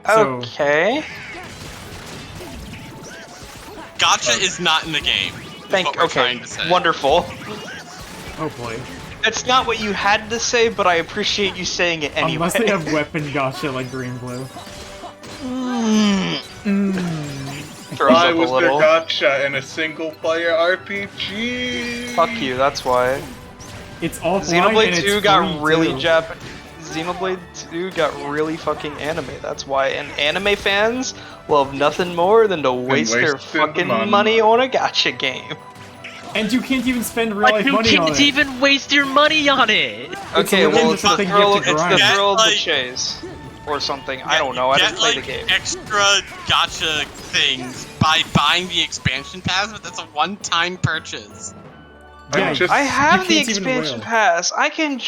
So, okay. Gotcha is not in the game. Okay, wonderful. oh boy. That's not what you had to say, but I appreciate you saying it anyway. Unless they have weapon gotcha like green blue. Why was there gotcha in a single player RPG? Fuck you, that's why. It's all Xenoblade 2 got really Japanese. Xenoblade 2 got really fucking anime. That's why. And anime fans love nothing more than to waste their fucking money on a gotcha game. And you can't even spend real life money on it. You can't even waste your money on it. Okay, well, it's the thrill of the like, chase. Or something. I don't know. I didn't play the game. Extra gotcha things by buying the expansion pass, but that's a one-time purchase. Yeah, I have the expansion pass. I can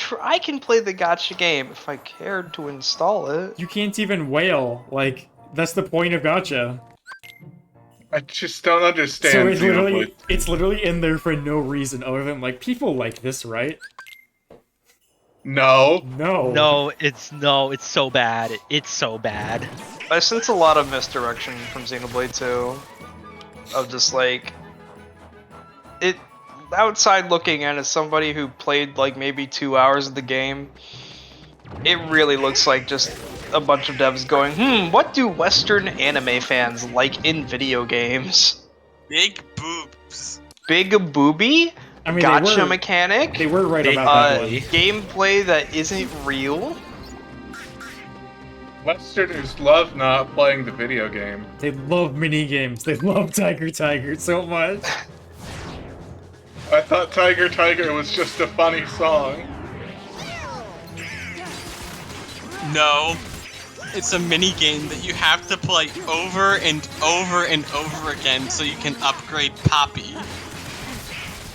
play the gotcha game if I cared to install it. You can't even wail. Like, that's the point of gotcha. I just don't understand. So it's literally in there for no reason other than like people like this, right? No. It's so bad. It's so bad. I sense a lot of misdirection from Xenoblade 2. Of just like it. Outside looking in, as somebody who played like maybe 2 hours of the game, It really looks like just a bunch of devs going, what do Western anime fans like in video games? Big boobs. Big booby? I mean, Gotcha mechanic? They were right about that one. Gameplay that isn't real? Westerners love not playing the video game. They love mini games. They love Tiger Tiger so much. I thought Tiger Tiger was just a funny song. No. It's a mini game that you have to play over and over and over again so you can upgrade Poppy.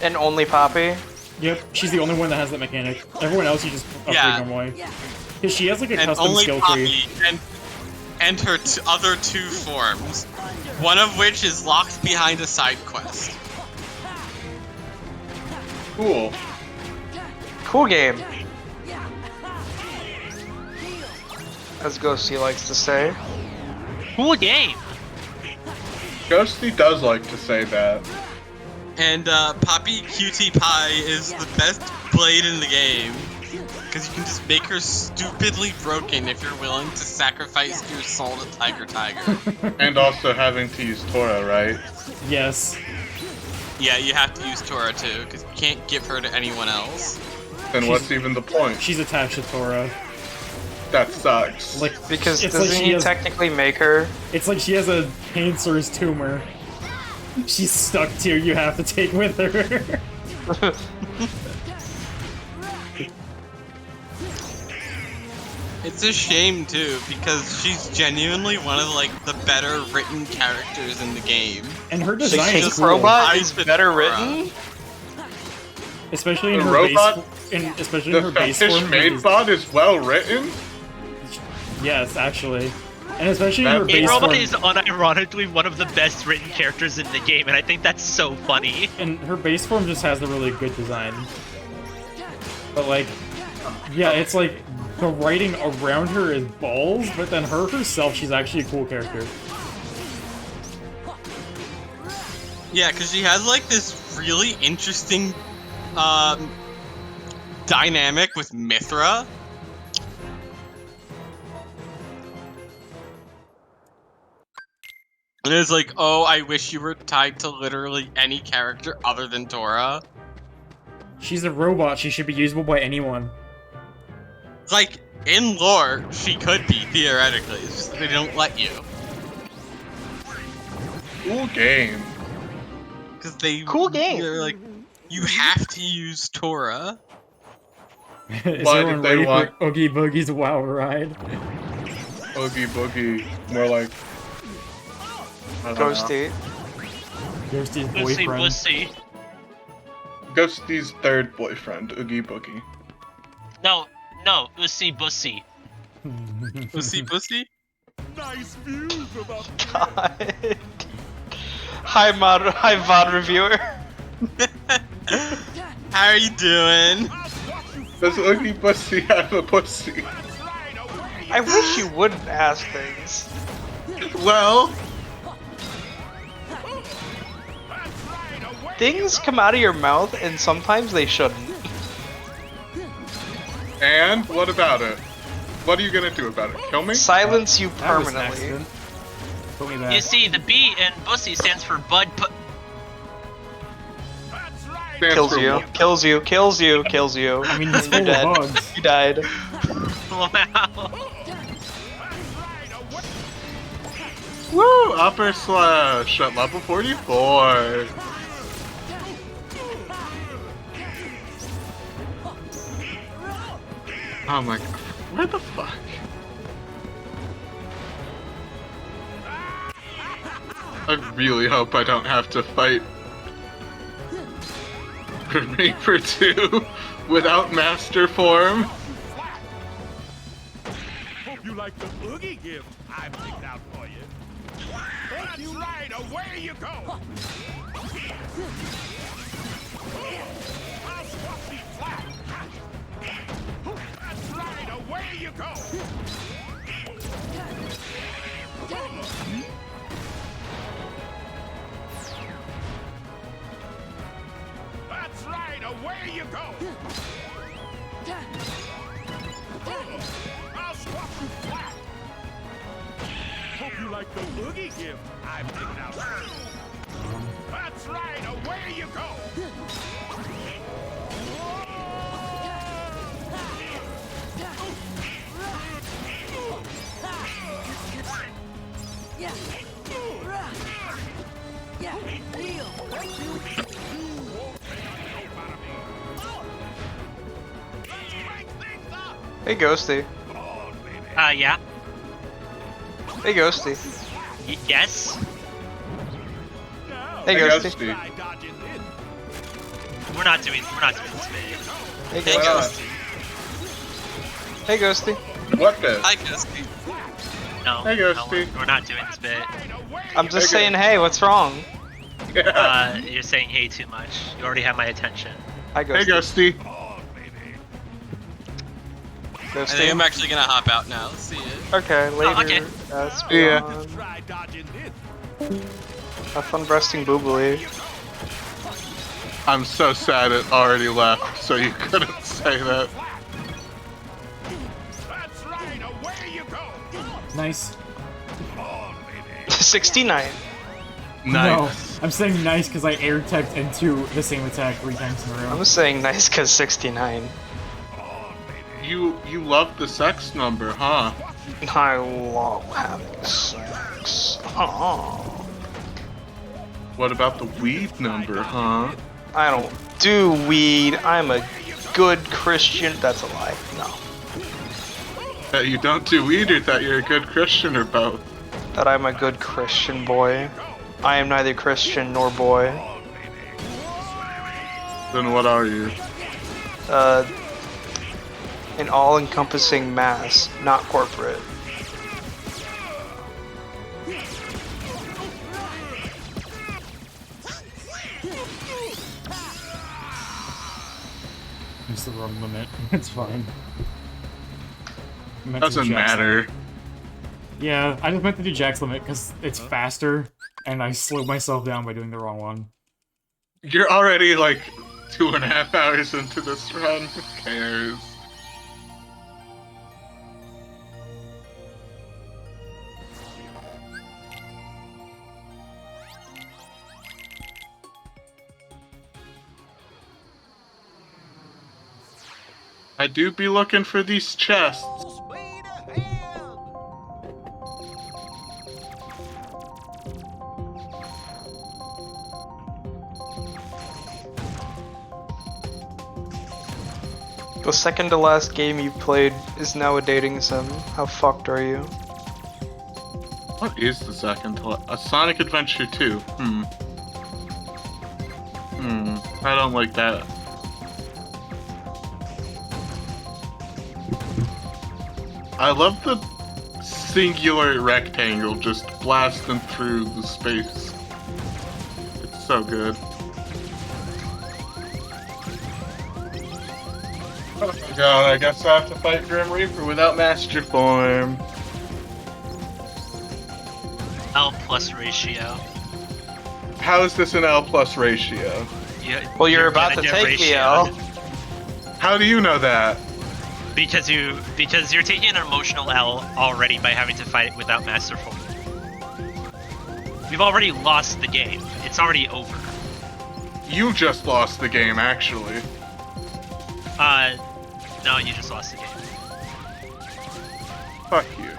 And only Poppy? Yep, she's the only one that has that mechanic. Everyone else you just upgrade them away. Because she has like a And custom only skill Poppy tree. and her other 2 forms. One of which is locked behind a side quest. Cool. Cool game. As Ghosty likes to say. Cool game. Ghosty does like to say that. And Poppy Cutie Pie is the best blade in the game. Because you can just make her stupidly broken if you're willing to sacrifice your soul to Tiger Tiger. And also having to use Tora, right? Yes. Yeah, you have to use Tora too, because you can't give her to anyone else. Then what's even the point? She's attached to Tora. That sucks. Like, Because it's doesn't like he technically make her? It's like she has a cancerous tumor. She's stuck to you have to take with her. It's a shame too, because she's genuinely one of like the better written characters in the game. And her design is cool. Robot is better written? Especially in The her robot- base, especially in The her base fetish form. maid bot is well written? Yes, actually. And especially in her A base Robot form. is unironically one of the best written characters in the game, and I think that's so funny. And her base form just has a really good design. But like, yeah, it's like the writing around her is balls, but then her herself, she's actually a cool character. Yeah, because she has like this really interesting dynamic with Mithra. And it's like, oh, I wish you were tied to literally any character other than Tora. She's a robot, she should be usable by anyone. Like, in lore, she could be, theoretically. It's just that they don't let you. Cool game. Because they... Cool game. They're like, you have to use Tora. Is Why everyone did they ready want- for Oogie Boogie's WoW ride? Oogie Boogie. More like... I don't know. Ghosty. Ghosty's Lucy, boyfriend. Lucy. Ghosty's third boyfriend, Oogie Boogie. No, Ussy Bussy. Pussy pussy? Nice views about God. Hi, VOD reviewer. How are you doing? Does Oogie Bussy have a pussy? I wish you wouldn't ask things. Well, Things come out of your mouth, and sometimes they shouldn't. and what about it? What are you gonna do about it? Kill me? Silence you That was an permanently. accident. Put me back. You see, the B in Bussy stands for Bud. Stands Kills for you, what? kills you, kills you, kills you. I mean, it's You're full dead. of bugs. You died. Wow. Woo! Upper slash at level 44. Oh my god. Where the fuck? I really hope I don't have to fight Reaper 2 without Master Form. Hope you like the boogie gift I picked out for you. That's right, away you go. I'll swap these flat. That's right, away you go. That's right, away you go. I'll swap you flat. Hope you like the oogie gift I picked out. That's right, away you go. Hey, Ghosty. Yeah. Hey, Ghosty. Yes. Hey, Ghosty. We're not doing this bit. Hey, Ghosty. Hey, Ghosty. What the? Hi, Ghosty. No. Hey, no, Ghosty. we're not doing this bit. I'm just saying, hey, what's wrong? You're saying hey too much. You already have my attention. Hi, Ghosty. Hey, Ghosty. I Ghosty. think I'm actually gonna hop out now. Let's see it. Okay, later. okay. Yeah. Have fun breasting Boobly. I'm so sad it already left, so you couldn't say that. That's right, away you go. Nice. 69. Nice. No, I'm saying nice because I air teched into the same attack 3 times in a row. I'm saying nice because 69. You love the sex number, huh? I love having sex. Oh. What about the weed number, huh? I don't do weed. I'm a good Christian. That's a lie. No. That you don't do weed or that you're a good Christian or both? That I'm a good Christian boy. I am neither Christian nor boy. Then what are you? An all-encompassing mass, not corporate. It's the wrong limit. It's fine. I meant to do Doesn't Jack's matter. limit. Yeah, I just meant to do Jack's limit because it's faster, and I slowed myself down by doing the wrong one. You're already like 2.5 hours into this run. Who cares? I do be looking for these chests. The second to last game you played is now a dating sim. How fucked are you? What is the second to a Sonic Adventure 2? I don't like that. I love the singular rectangle just blasting through the space. It's so good. Oh my god, I guess I have to fight Grim Reaper without Master Form. L plus ratio. How is this an L plus ratio? Well, you're about to take the L. How do you know that? Because you're taking an emotional L already by having to fight it without Master Form. We've already lost the game. It's already over. You just lost the game, actually. No, you just lost the game. Fuck you.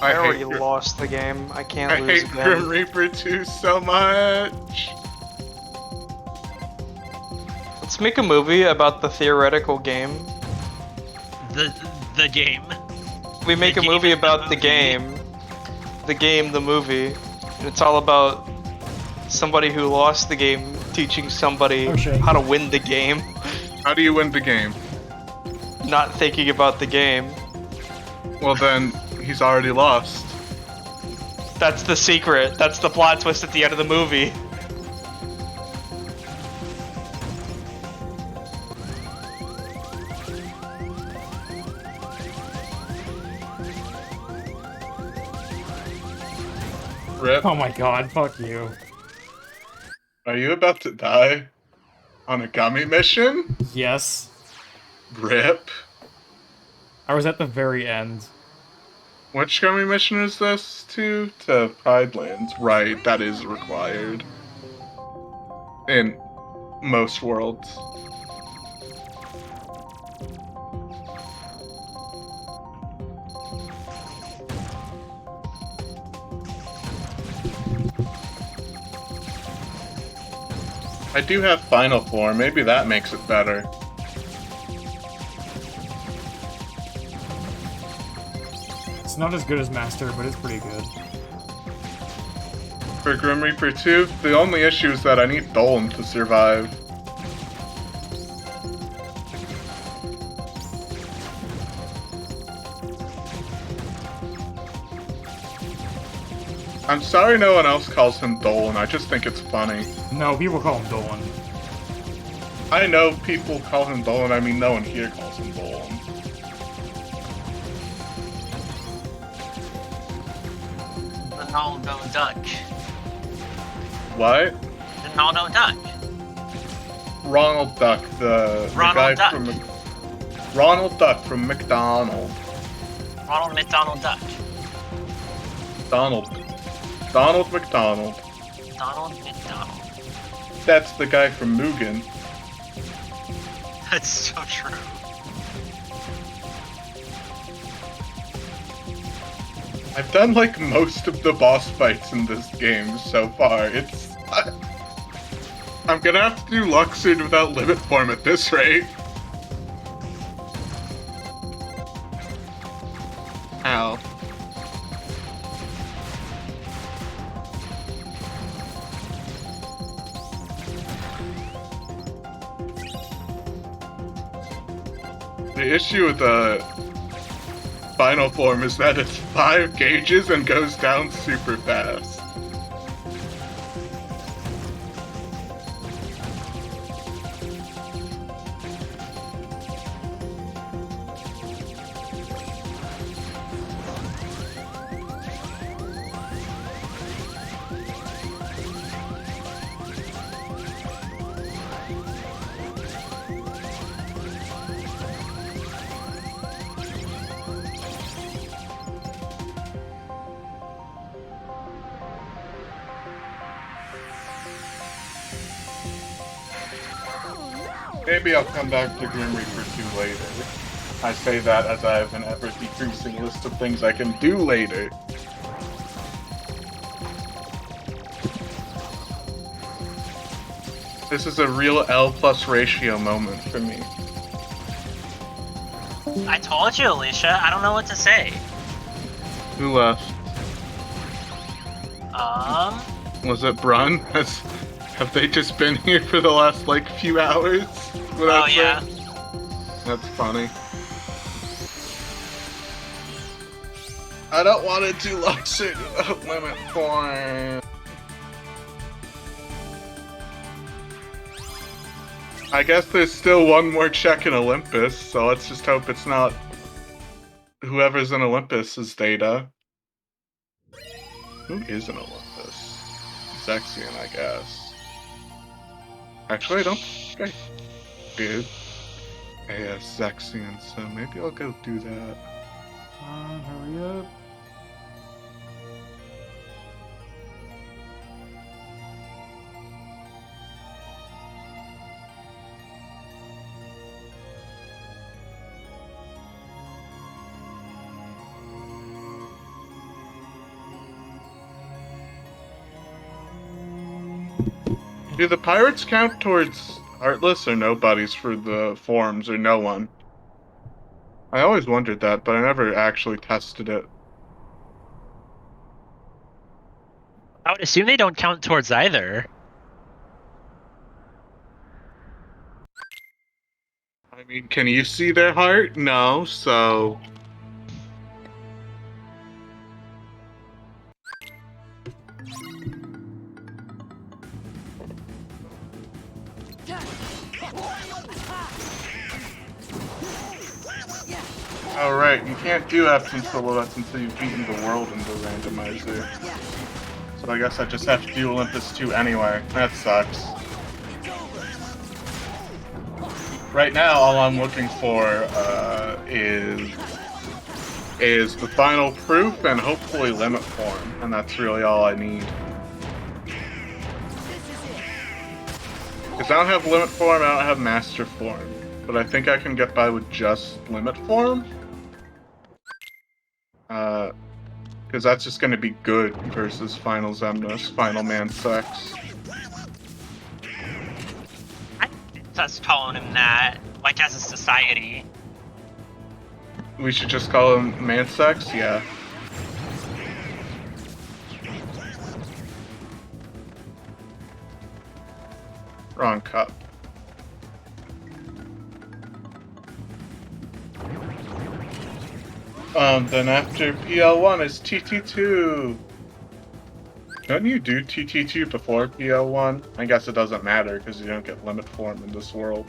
I already lost the game. I can't I lose hate again. Grim Reaper 2 so much. Let's make a movie about the theoretical game. The game. We make a movie about the game. The game, the movie. And it's all about somebody who lost the game teaching somebody how to win the game. How do you win the game? Not thinking about the game. Well then, he's already lost. That's the secret. That's the plot twist at the end of the movie. Rip. Oh my god, fuck you. Are you about to die? On a gummy mission? Yes. Rip. I was at the very end. Which gummy mission is this to? To Pride Lands. Right, that is required. In most worlds. I do have Final Form, maybe that makes it better. It's not as good as Master, but it's pretty good. For Grim Reaper 2, the only issue is that I need Dolan to survive. I'm sorry no one else calls him Dolan, I just think it's funny. No, people call him Dolan. I know people call him Dolan, I mean no one here calls him Dolan. Ronaldo Duck. What? Ronaldo Duck. Ronald Duck, the guy Duck. from Ronald Duck from McDonald. Ronald McDonald Duck. Donald McDonald. Donald McDonald. That's the guy from Mugen. That's so true. I've done like most of the boss fights in this game so far. I'm gonna have to do Luxord without limit form at this rate. Ow. The issue with the Final Form is that it's 5 gauges and goes down super fast. Maybe I'll come back to Grim Reaper 2 later. I say that as I have an ever-decreasing list of things I can do later. This is a real L plus ratio moment for me. I told you, Alicia. I don't know what to say. Who left? Was it Brun? Have they just been here for the last, like, few hours? Oh, yeah. That's funny. I don't want to do Luxord without limit form. I guess there's still one more check in Olympus, so let's just hope it's not whoever's in Olympus's data. Who is in Olympus? Zexion, I guess. Actually, I don't think I did. Zexion, so maybe I'll go do that. Hurry up. Do the pirates count towards Heartless or nobodies for the forms, or no one? I always wondered that, but I never actually tested it. I would assume they don't count towards either. I mean, can you see their heart? No, so... Oh right, you can't do absence silhouettes until you've beaten the world in the randomizer. So I guess I just have to do Olympus 2 anyway. That sucks. right now, all I'm looking for is the final proof and hopefully limit form, and that's really all I need. Because I don't have limit form, I don't have master form, but I think I can get by with just limit form. Because that's just going to be good versus Final Xemnas, Final Man Sex. I think us calling him that, like as a society. We should just call him Man Sex? Yeah. Wrong cup. Then after PL1 is TT2. Don't you do TT2 before PL1? I guess it doesn't matter because you don't get limit form in this world.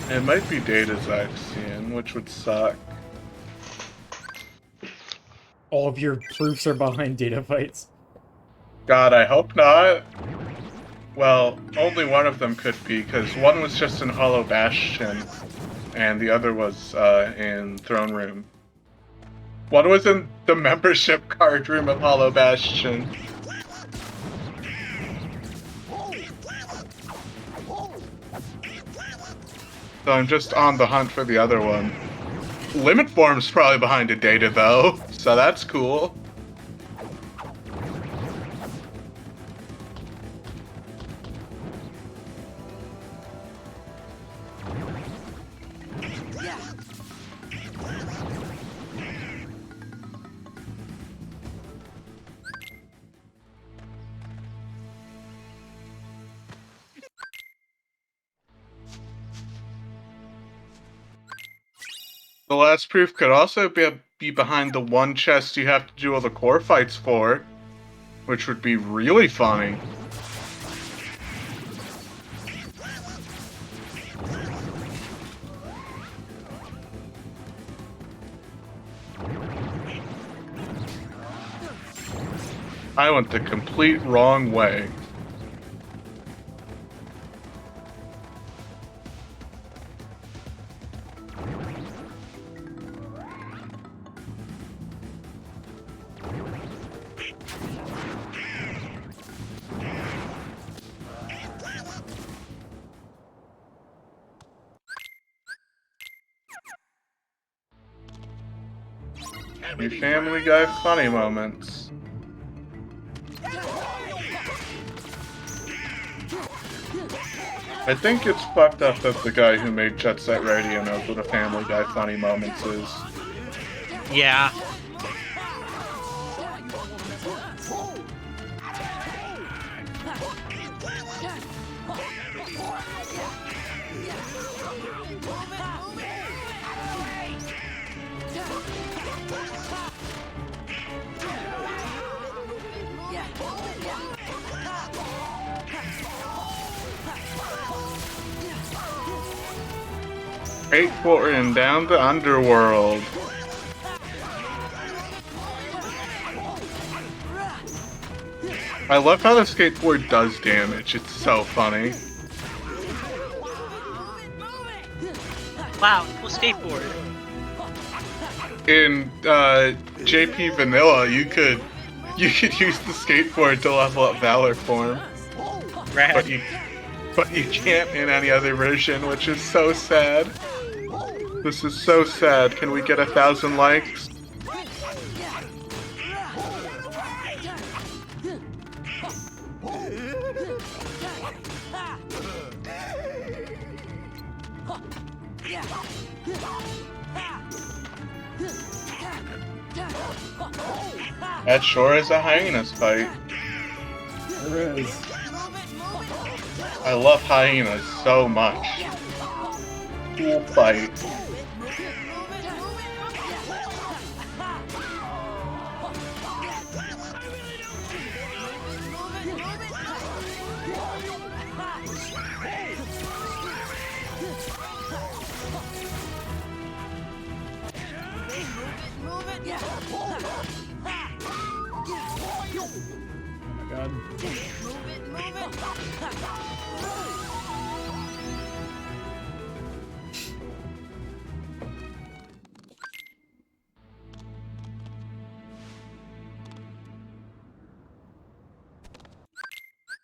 It might be Data Zyxian, which would suck. All of your proofs are behind data fights. God, I hope not. Well, only one of them could be, because one was just in Hollow Bastion, and the other was in Throne Room. One was in the membership card room of Hollow Bastion. So I'm just on the hunt for the other one. Limit Form's probably behind a data though, so that's cool. The last proof could also be behind the one chest you have to do all the core fights for, which would be really funny. I went the complete wrong way. Your Family Guy funny moments. I think it's fucked up that the guy who made Jet Set Radio knows what a Family Guy funny moments is. Yeah. Skateboarding down the underworld. I love how the skateboard does damage. It's so funny. Wow, cool skateboard. In JP Vanilla, you could use the skateboard to level up Valor form. Rad. But you can't in any other version, which is so sad. This is so sad. Can we get 1,000 likes? That sure is a hyenas fight. There is. I love hyenas so much. Cool fight. God.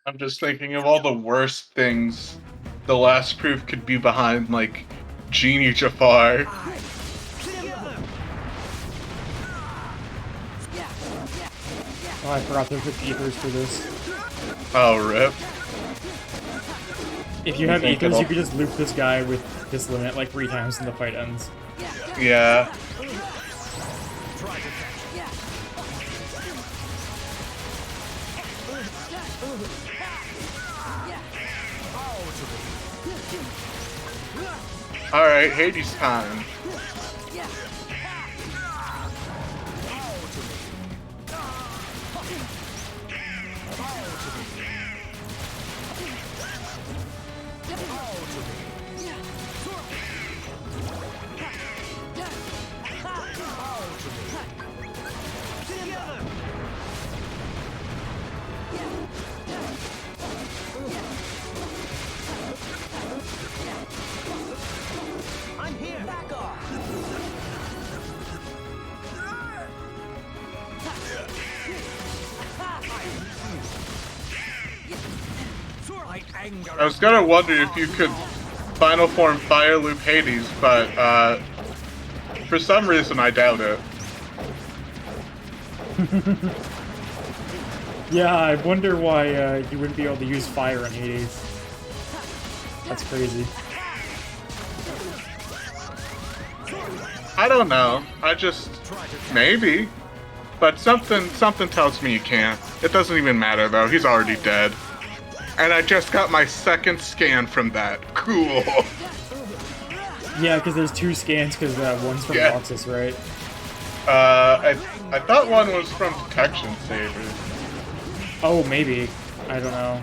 I'm just thinking of all the worst things the last proof could be behind, like Genie Jafar. Oh, I forgot there's the ethers for this. Oh, rip. If you have ethers, you could just loop this guy with this limit like 3 times and the fight ends. Yeah. Alright, Hades time. I was gonna wonder if you could final form Fire Loop Hades, but for some reason I doubt it. Yeah, I wonder why you wouldn't be able to use fire on Hades. That's crazy. I don't know. I just maybe, but something tells me you can't. It doesn't even matter though. He's already dead. And I just got my second scan from that. Cool. Yeah, because there's 2 scans, because one's from Roxas, right? I thought one was from Detection Saber. Oh, maybe. I don't know.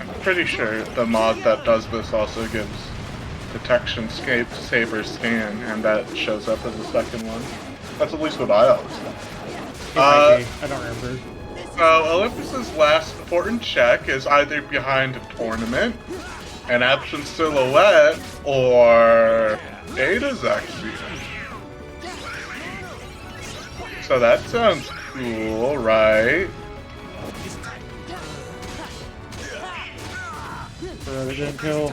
I'm pretty sure the mod that does this also gives Detection Saber scan, and that shows up as the second one. That's at least what I always thought. I don't remember. So, Olympus's last important check is either behind a tournament, an absent silhouette, or Data Zaxxon. So that sounds cool, right? They didn't kill.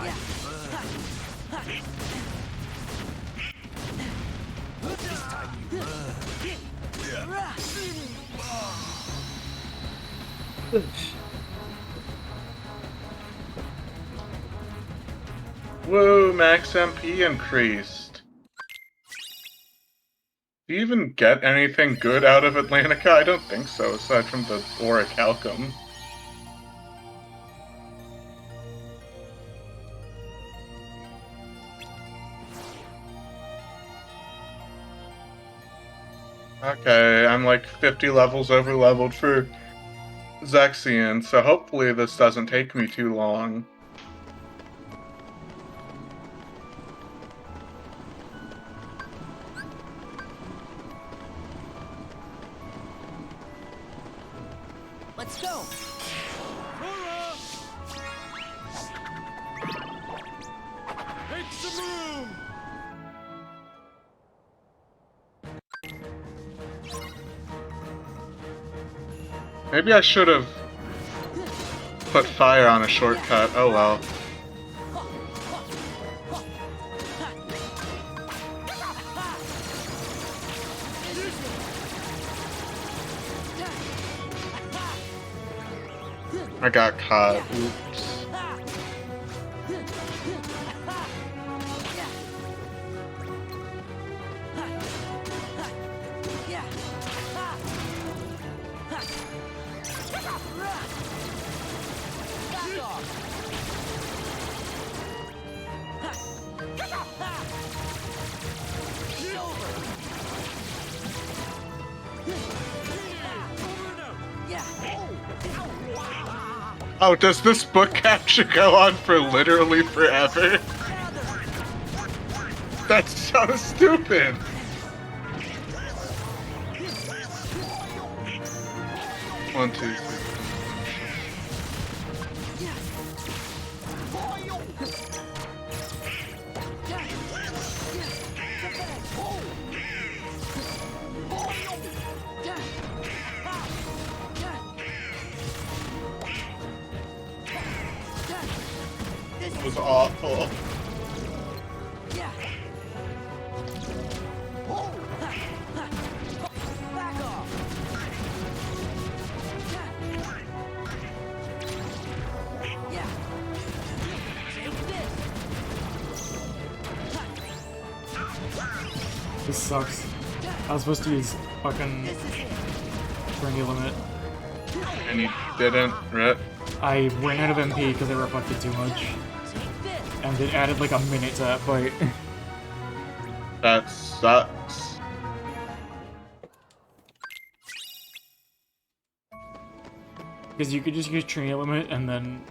Whoa, max MP increased. Do you even get anything good out of Atlantica? I don't think so, aside from the Orichalcum. Okay, I'm like 50 levels over-leveled for Zaxxon, so hopefully this doesn't take me too long. Let's go. Take some room. Maybe I should have put fire on a shortcut. Oh well. I got caught. Oops. Oh, does this book capture go on for literally forever? That's so stupid! One, two, three. This was awful. This sucks. I was supposed to use fucking Trinity Limit. And you didn't, Rip? I ran out of MP because I reflected too much. And it added like a minute to that fight. That sucks. Because you could just use Trinity Limit and then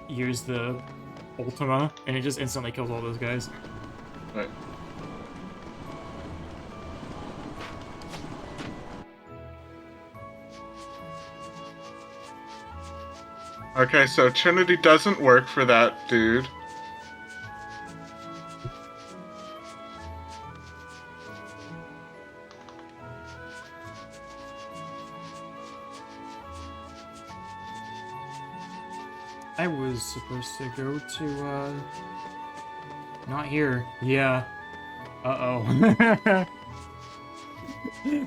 use the Ultima, and it just instantly kills all those guys. Right. Okay, so Trinity doesn't work for that dude. I was supposed to go to, not here. Yeah. Uh-oh.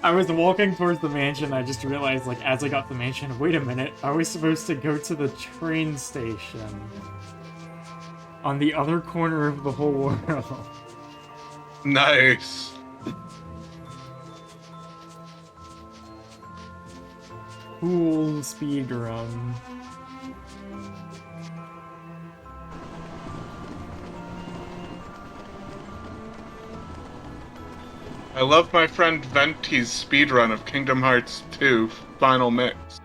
I was walking towards the mansion, I just realized, like, as I got to the mansion, wait a minute, I was supposed to go to the train station. On the other corner of the whole world. Nice. Cool speedrun. I love my friend Venti's speedrun of Kingdom Hearts 2 Final Mix.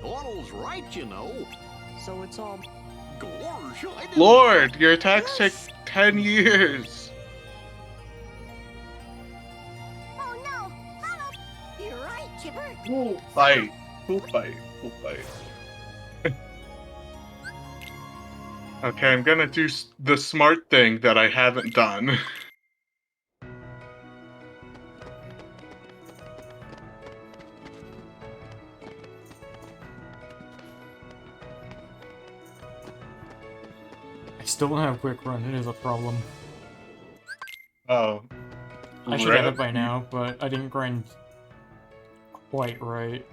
Lord's right, you know. So it's all. Gorge, I didn't- Lord, your attacks take 10 years. Oh no! Hello! You're right, Chipper. Cool fight. Cool fight. Cool fight. Okay, I'm gonna do the smart thing that I haven't done. I still don't have quick run, it is a problem. Oh. I should have it by now, but I didn't grind quite right.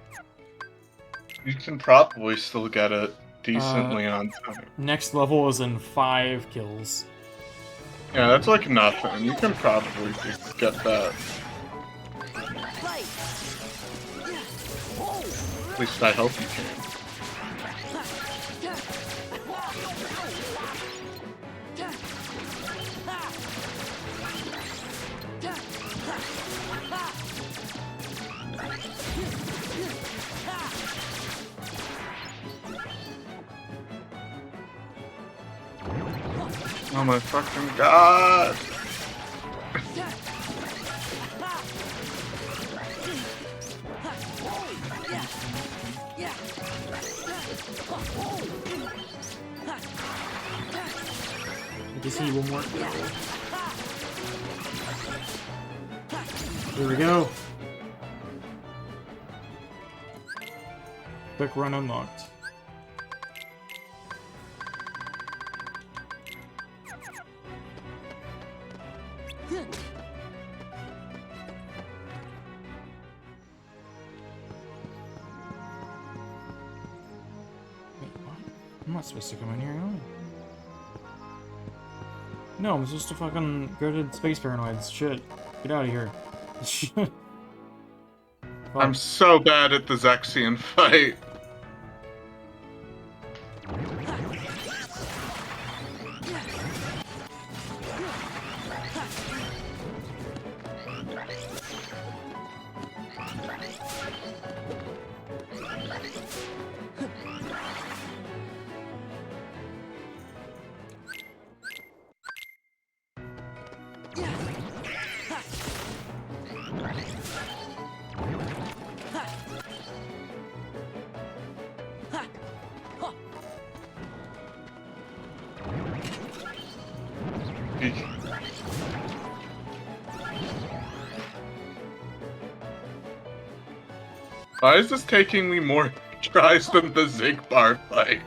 You can probably still get it decently on time. Next level is in 5 kills. Yeah, that's like nothing. You can probably get that. At least I hope you can. Oh my fucking god! I just need one more. Here we go. Quick run unlocked. not supposed to come in here, am I? No, I'm supposed to fucking go to Space Paranoids. Shit. Get out of here. I'm so bad at the Zexian fight. Why is this taking me more tries than the Zigbar fight?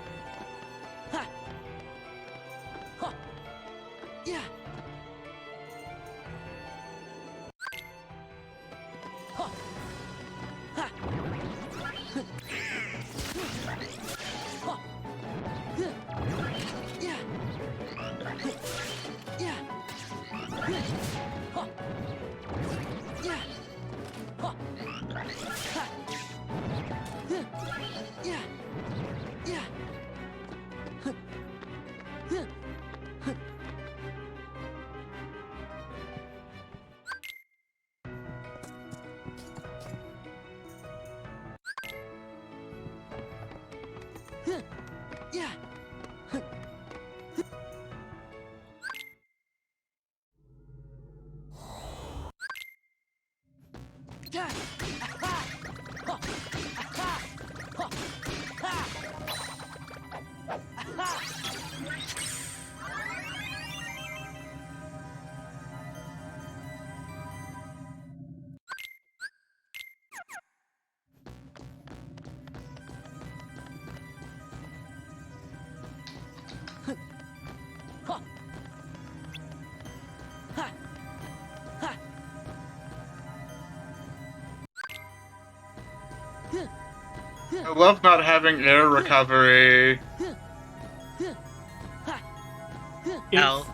I love not having air recovery.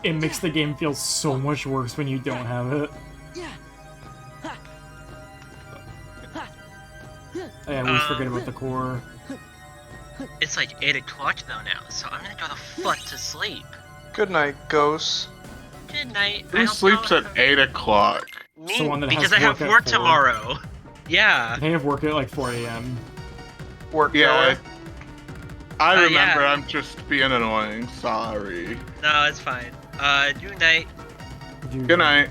It makes the game feel so much worse when you don't have it. I always forget about the core. It's like 8 o'clock though now, so I'm gonna go the fuck to sleep. Good night, ghosts. Good night. Who sleeps at 8 o'clock? Me, The one that because has I have work at work 4. tomorrow. Yeah. I have work at like 4 a.m. Work Yeah. I remember, yeah. I'm just being annoying. Sorry. No, it's fine. Good night. Good night.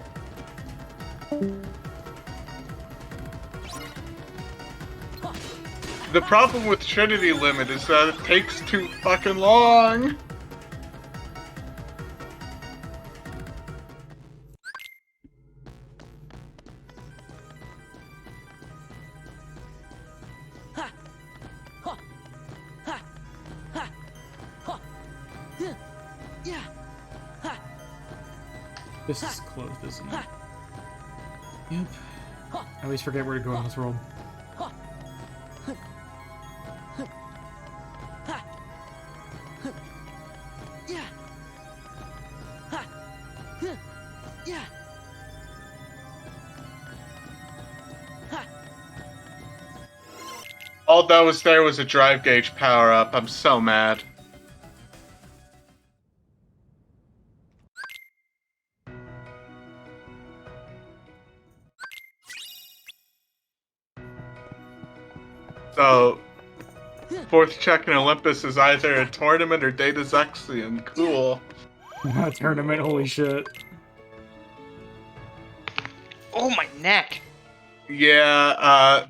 The problem with Trinity Limit is that it takes too fucking long. This is closed, isn't it? Yep. I always forget where to go in this world. All that was there was a drive gauge power up. I'm so mad. So, fourth check in Olympus is either a tournament or Data Zexian. Cool. Tournament, holy shit. Oh, my neck. Yeah,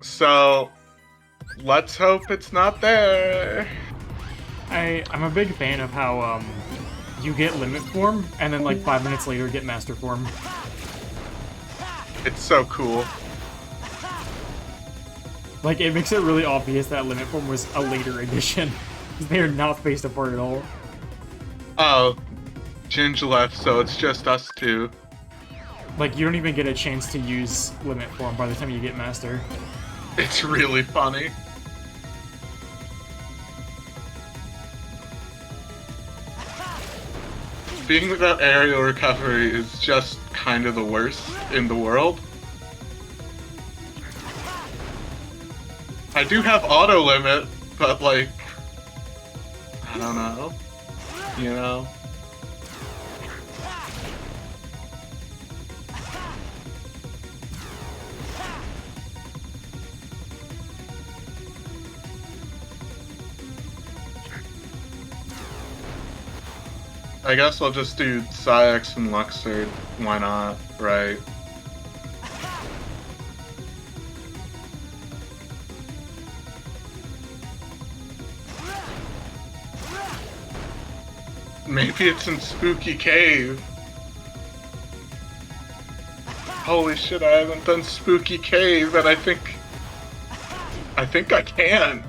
so, let's hope it's not there. I'm a big fan of how, you get limit form, and then like 5 minutes later get master form. It's so cool. Like, it makes it really obvious that limit form was a later edition. They are not spaced apart at all. Oh, Ginge left, so it's just us two. Like, you don't even get a chance to use limit form by the time you get master. It's really funny. being without aerial recovery is just kind of the worst in the world. I do have auto limit, but like, I don't know, you know? I guess I'll just do Psyx and Luxord. Why not, right? Maybe it's in Spooky Cave. Holy shit, I haven't done Spooky Cave, and I think I can.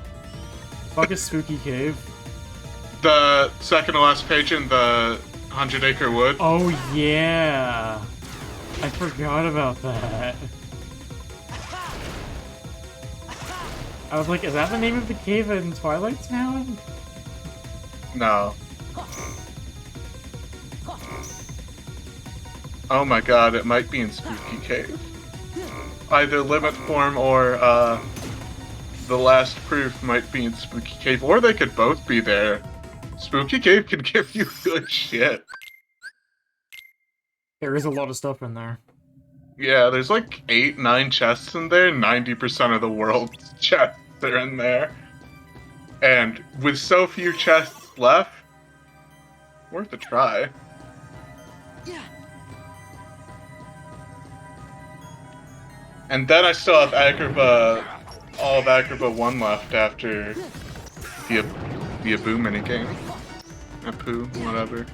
Fuck is Spooky Cave? The second to last page in the 100 Acre Wood. Oh yeah, I forgot about that. I was like, is that the name of the cave in Twilight Town? No. Oh my god, it might be in Spooky Cave. Either Limit Form or the Last Proof might be in Spooky Cave, or they could both be there. Spooky Cave can give you good shit. There is a lot of stuff in there. Yeah, there's like 8-9 chests in there. 90% of the world's chests are in there. And with so few chests left, worth a try. And then I still have Agrabah, all of Agrabah 1 left after the Abu minigame. Apu, whatever.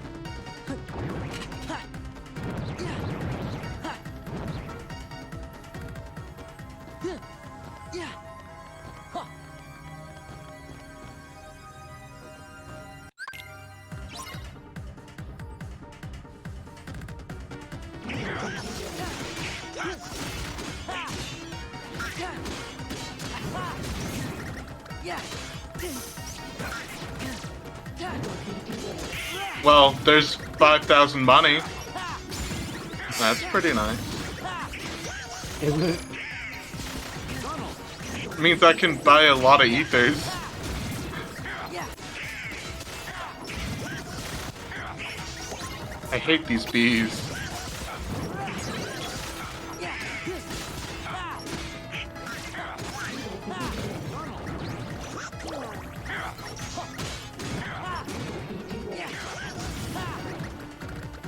Well, there's 5,000 money. That's pretty nice. Is it? Means I can buy a lot of ethers. I hate these bees.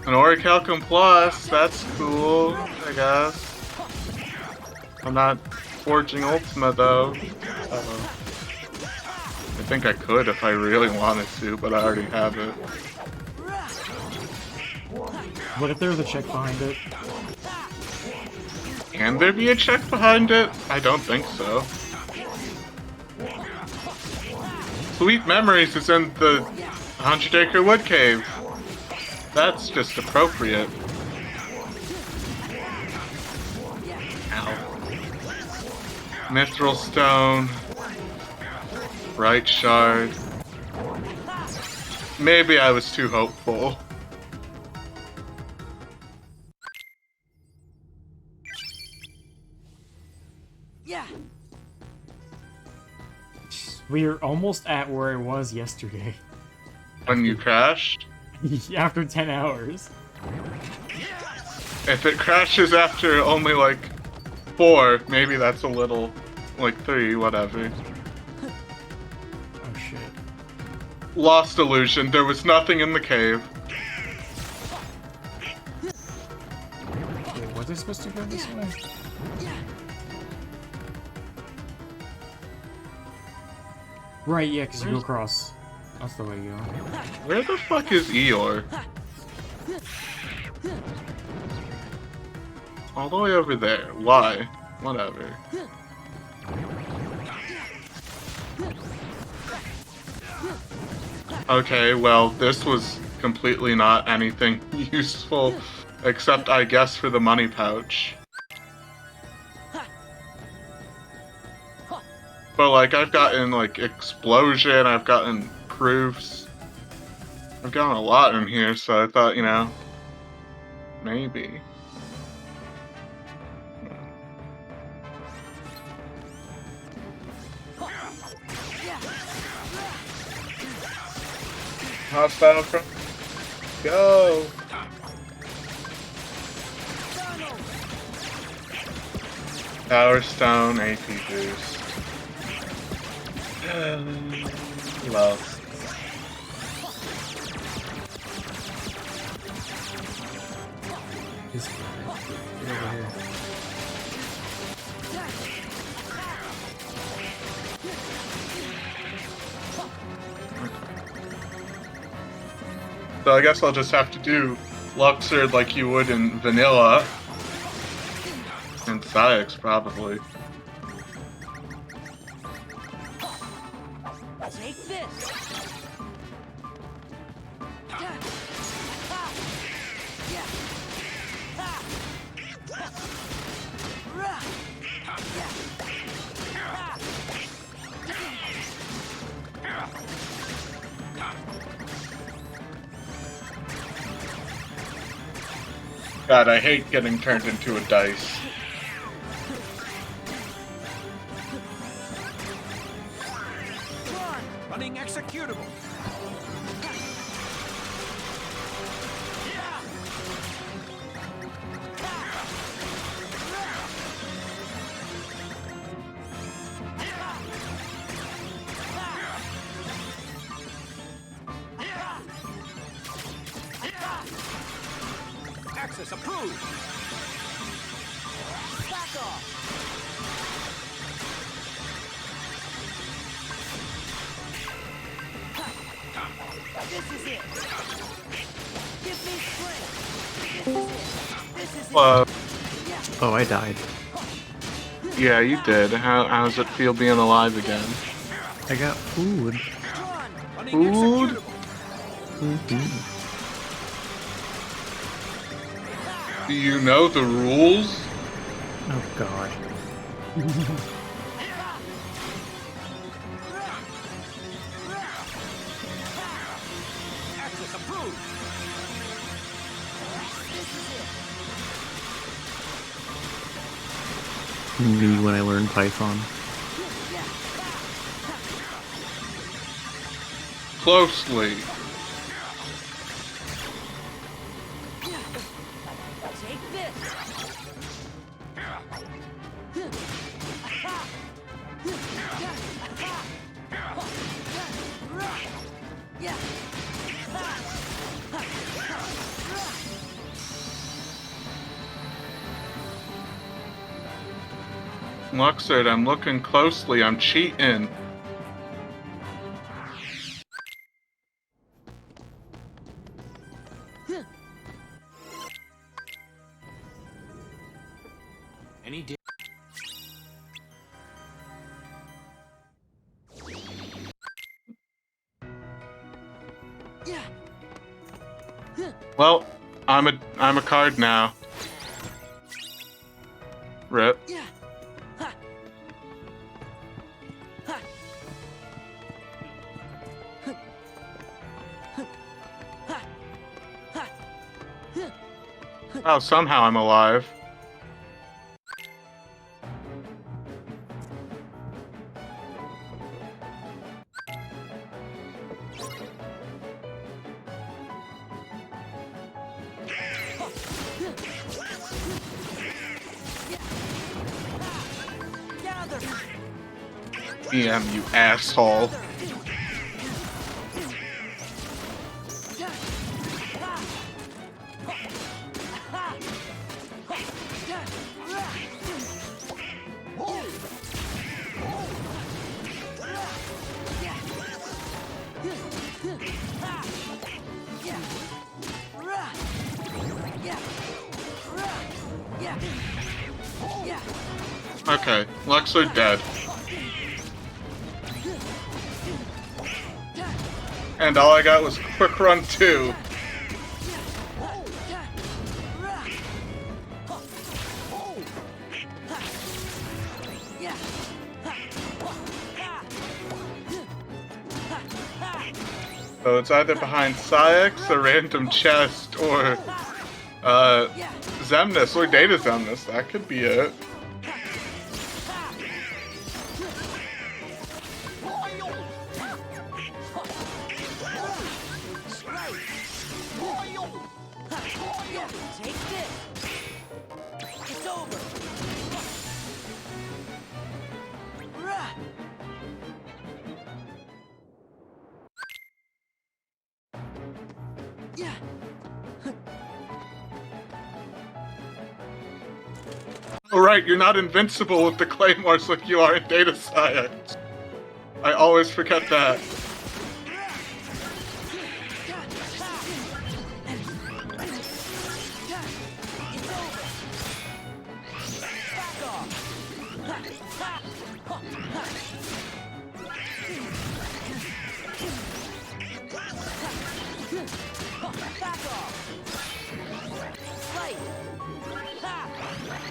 An Orichalcum Plus, that's cool, I guess. I'm not forging Ultima though. I think I could if I really wanted to, but I already have it. What if there's a check behind it? Can there be a check behind it? I don't think so. Sweet Memories is in the 100 Acre Wood Cave. That's just appropriate. Ow. Mithril Stone. Bright Shard. Maybe I was too hopeful. Yeah. We're almost at where I was yesterday. When you crashed? After 10 hours. If it crashes after only like 4, maybe that's a little, like 3, whatever. Oh shit. Lost illusion, there was nothing in the cave. Wait, was I supposed to go this way? Right, yeah, because you go across. That's the way you go. Where the fuck is Eeyore? All the way over there. Why? Whatever. Okay, well, this was completely not anything useful, except I guess for the money pouch. But like, I've gotten like explosion, I've gotten proofs. I've gotten a lot in here, so I thought, you know, maybe. Hostile from go. Power Stone, AP boost. Love. Get over here. So I guess I'll just have to do Luxord like you would in vanilla. And Psyx, probably. Take this. God, I hate getting turned into a dice. Running executable. Access approved. Back off. This is it. Give me strength. This is it. Oh, I died. Yeah, you did. How's it feel being alive again? I got food. Food? Do you know the rules? Oh god. Access approved. Me when I learned Python. Closely. Take this. Luxord, I'm looking closely. I'm cheating. Any day. Well, I'm a card now. Rip. Oh, somehow I'm alive. EM, you asshole. Okay, Luxord dead. And all I got was Quick Run 2. So it's either behind Sayax, a random chest, or Zemnis, or Data Zemnis. That could be it. Alright, you're not invincible with the claymores like you are in Data Science. I always forget that.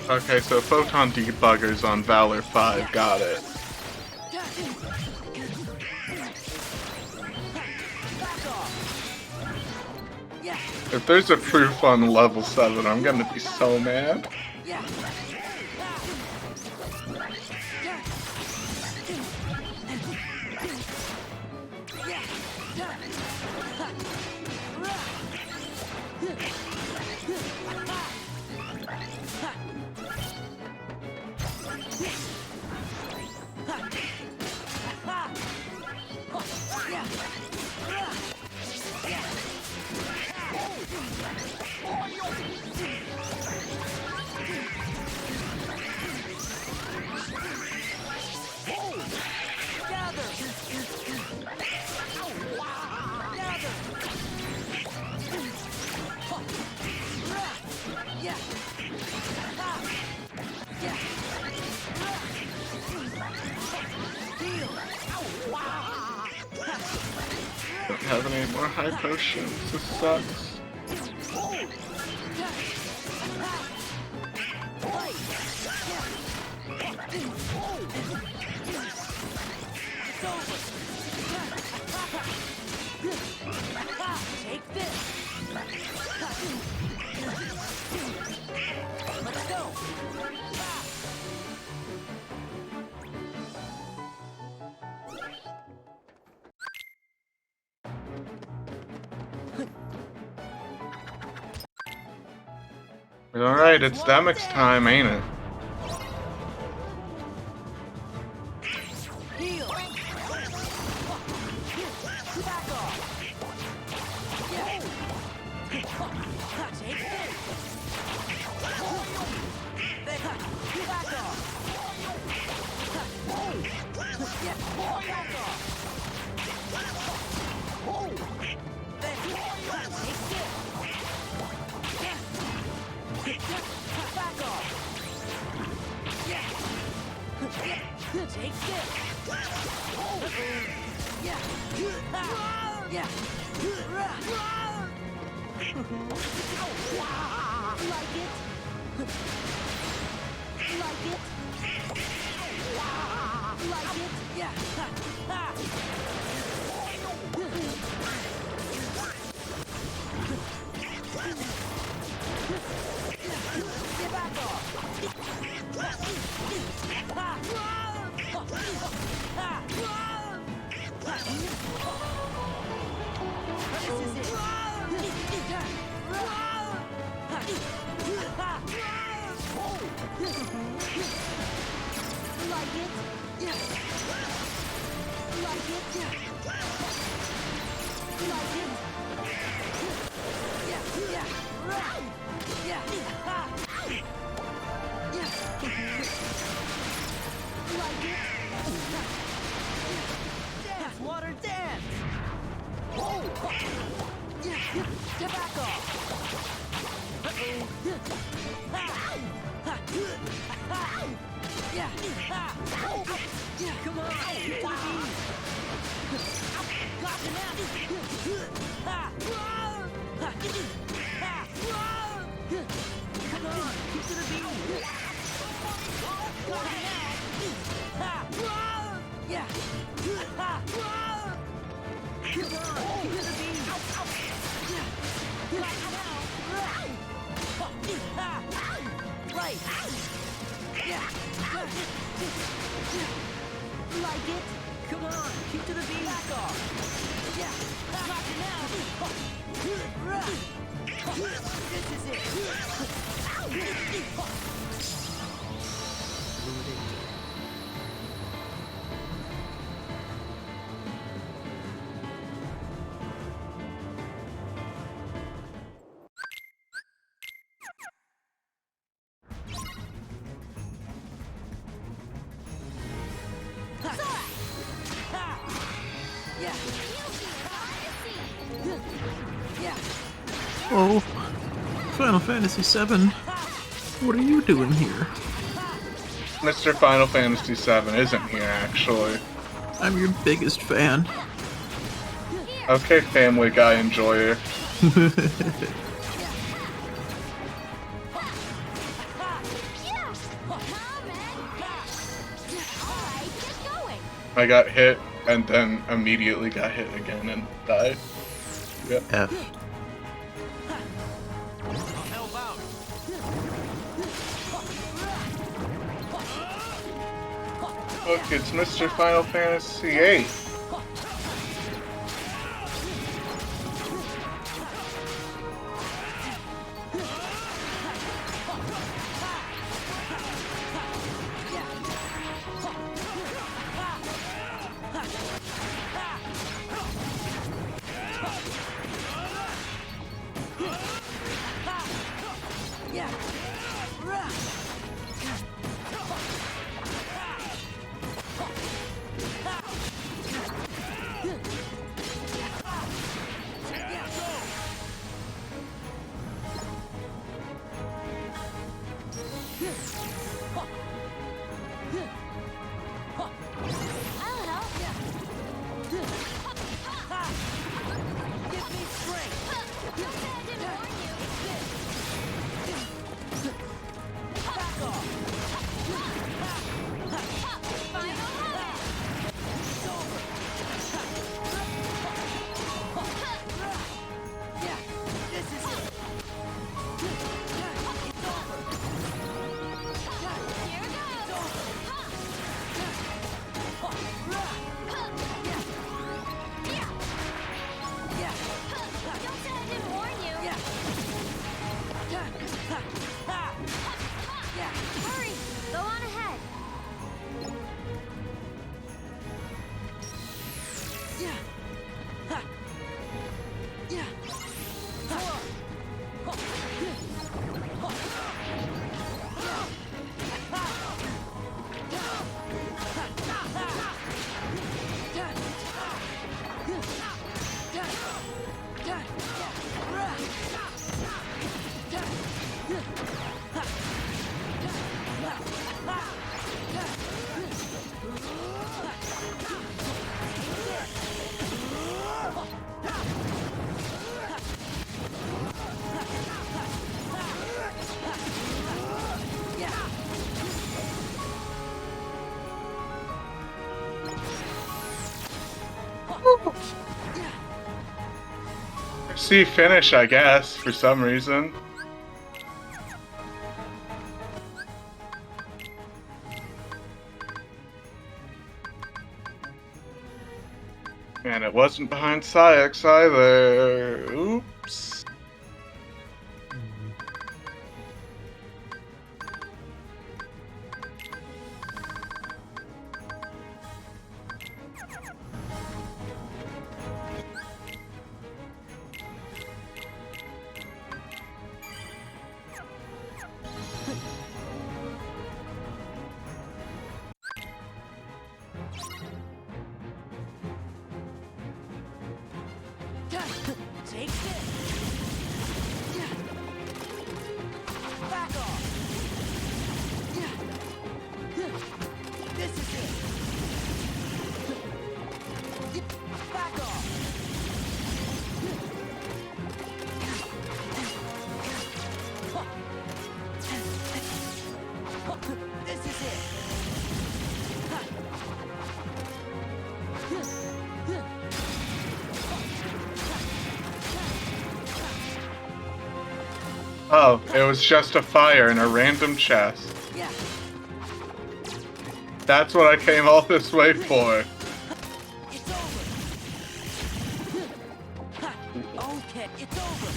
Okay, so Photon Debuggers on Valor 5, got it. If there's a proof on level 7, I'm gonna be so mad. Don't have any more high potions, this sucks. Alright, it's Demix time, ain't it? Oh, Final Fantasy VII. What are you doing here? Mr. Final Fantasy VII isn't here, actually. I'm your biggest fan. Okay, Family Guy enjoyer. I got hit, and then immediately got hit again and died. Yep. F. Look, it's Mr. Final Fantasy VIII. See finish, I guess, for some reason. And it wasn't behind Psyx either. Oops. Take this. Back off. This is it. Back off. This is it. Oh, it was just a fire in a random chest. That's what I came all this way for. It's over. Okay, it's over.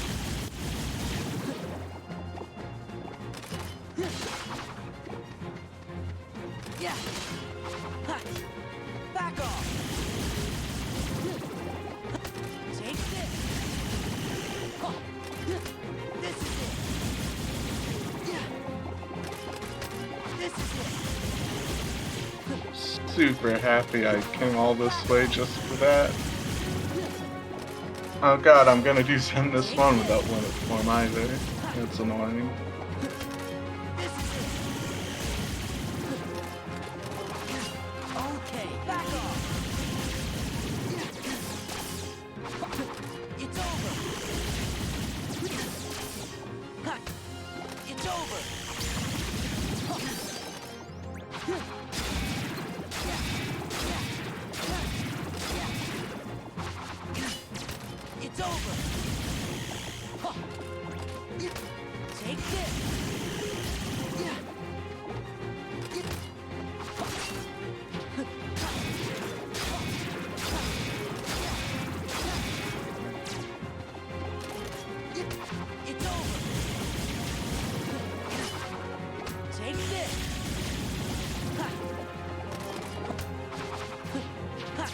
Yeah. Ha. Back off. Take this. Huh. This is it. Yeah. This is it. Super happy I came all this way just for that. Oh god, I'm gonna do send this one without limit form either. That's annoying. Okay, back off. It's over. Ha. It's over. It's over. Take this. It's over. Take this. Ha. Ha.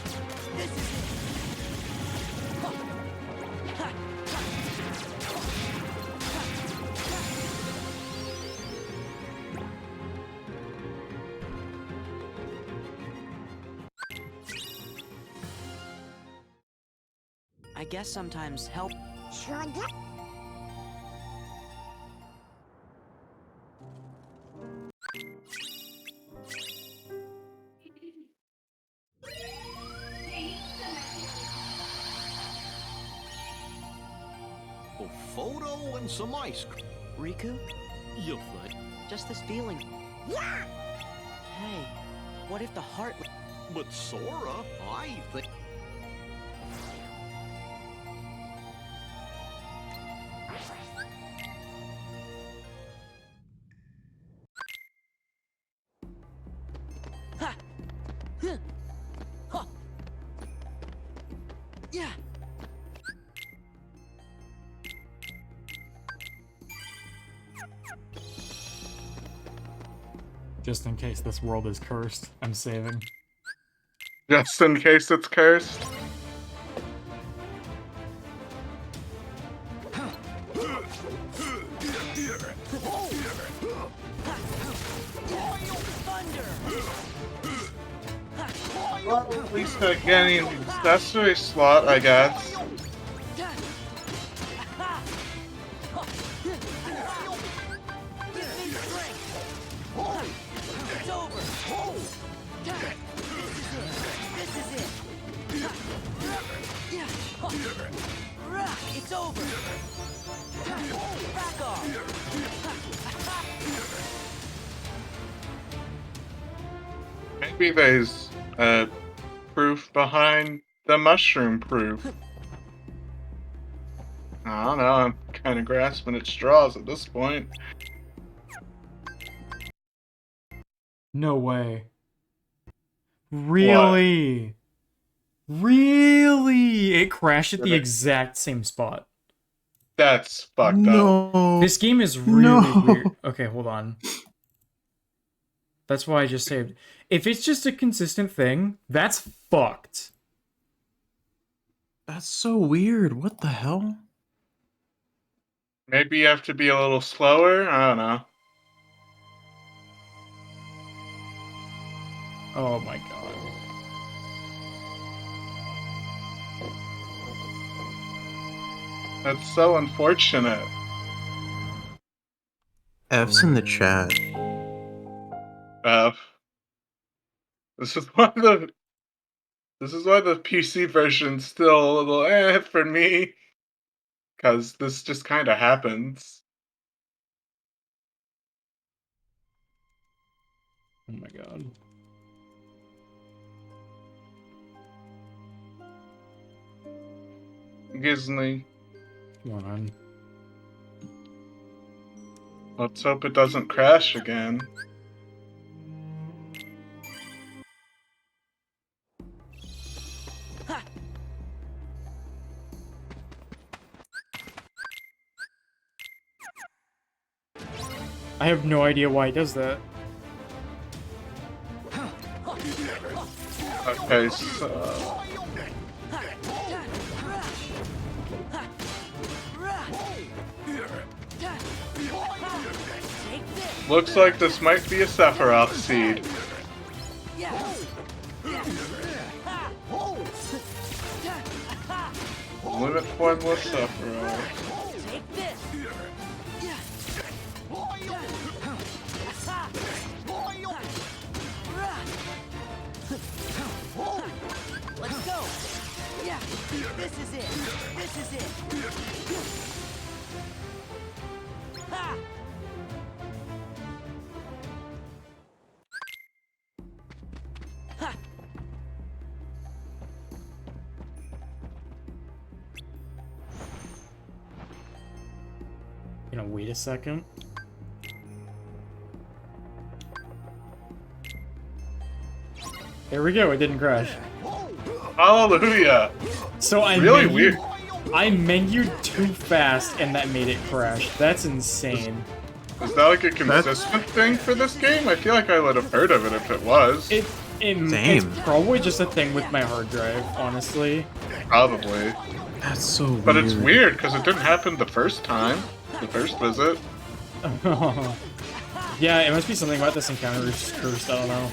This is it. Ha. Ha. I guess sometimes help. A photo and some ice cream. Riku, You think? just this feeling. Yeah. Hey, what if the heart? But Sora, I think. Ha. Huh. Huh. Yeah. Just in case this world is cursed, I'm saving. Just in case it's cursed. Well, at least they're getting the accessory slot, I guess. It's over. This is it. It's over. Back off. Maybe there's proof behind the mushroom proof. I don't know, I'm kind of grasping at straws at this point. No way. Really? Really? It crashed at the exact same spot. That's fucked up. This game is really weird. Okay, hold on. That's why I just saved. If it's just a consistent thing, that's fucked. That's so weird. What the hell? Maybe you have to be a little slower? I don't know. Oh my god. That's so unfortunate. F's in the chat. This is why the PC version's still a little for me. Cause this just kinda happens. Oh my god. Gisley. Come on. Let's hope it doesn't crash again. I have no idea why it does that. Okay, so... Looks like this might be a Sephiroth seed. Limit formless Sephiroth. Let's go. Yeah, this is it. This is it. Ha! Ha! Gonna wait a second. There we go, it didn't crash. Hallelujah! So I really menued, weird. I menued too fast and that made it crash. That's insane. Is that like a consistent thing for this game? I feel like I would have heard of it if it was. It's probably just a thing with my hard drive, honestly. Probably. That's so weird. But it's weird because it didn't happen the first time. The first visit. Yeah, it must be something about this encounter's cursed, I don't know.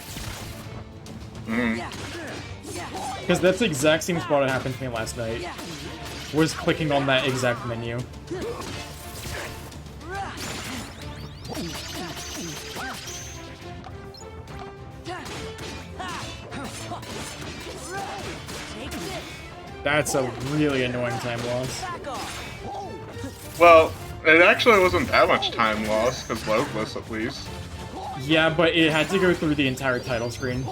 Because that's the exact same spot it happened to me last night. Was clicking on that exact menu. That's a really annoying time loss. Well, it actually wasn't that much time lost, because loadless at least. Yeah, but it had to go through the entire title screen.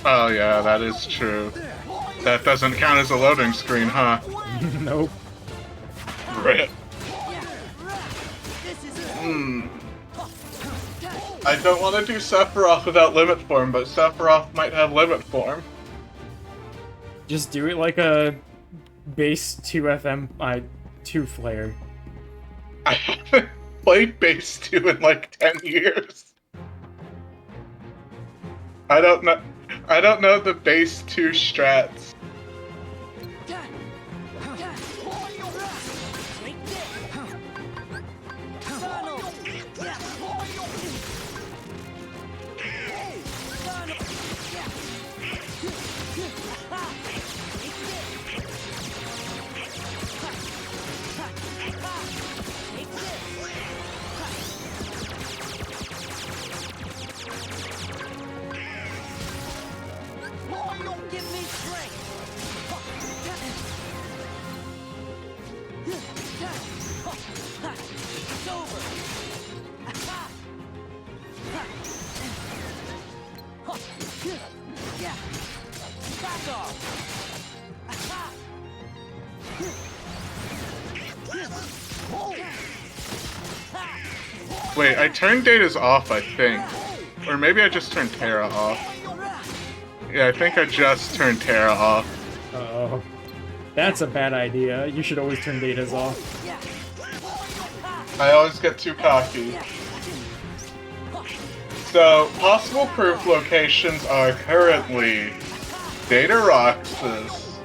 Oh yeah, that is true. That doesn't count as a loading screen, huh? Nope. Rip. I don't want to do Sephiroth without limit form, but Sephiroth might have limit form. Just do it like a base 2FM 2 flare. I haven't played base 2 in like 10 years. I don't know the base 2 strats. Wait, I turned Data's off, I think. Or maybe I just turned Terra off. Yeah, I think I just turned Terra off. Uh-oh. That's a bad idea. You should always turn datas off. I always get too cocky. So, possible proof locations are currently Data Roxas,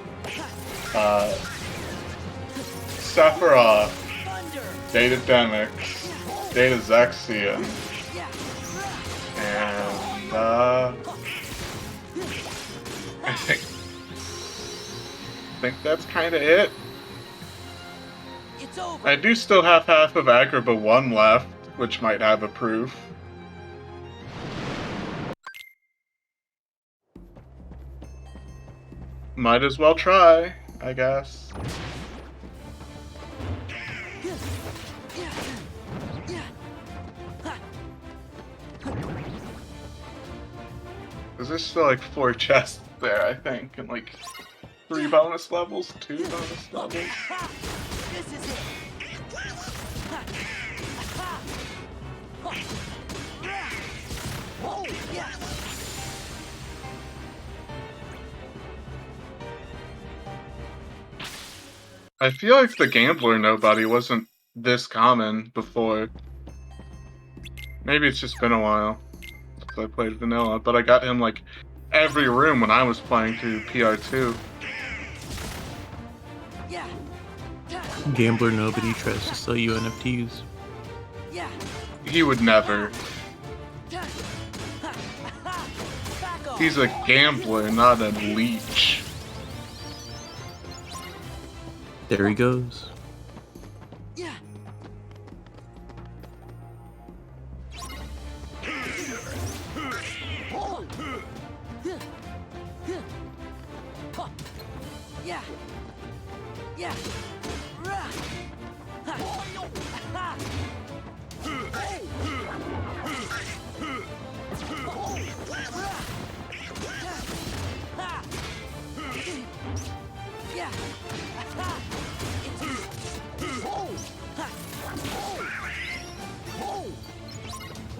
Sephiroth, Data Demix, Data Zexion, and I think that's kind of it. I do still have half of Agrabah 1 left, which might have a proof. Might as well try, I guess. There's still like 4 chests there, I think, and like 3 bonus levels, 2 bonus levels. This is it. I feel like the Gambler Nobody wasn't this common before. Maybe it's just been a while since I played vanilla, but I got him like every room when I was playing through PR2. Gambler nobody tries to sell you NFTs. He would never. He's a gambler, not a leech. There he goes.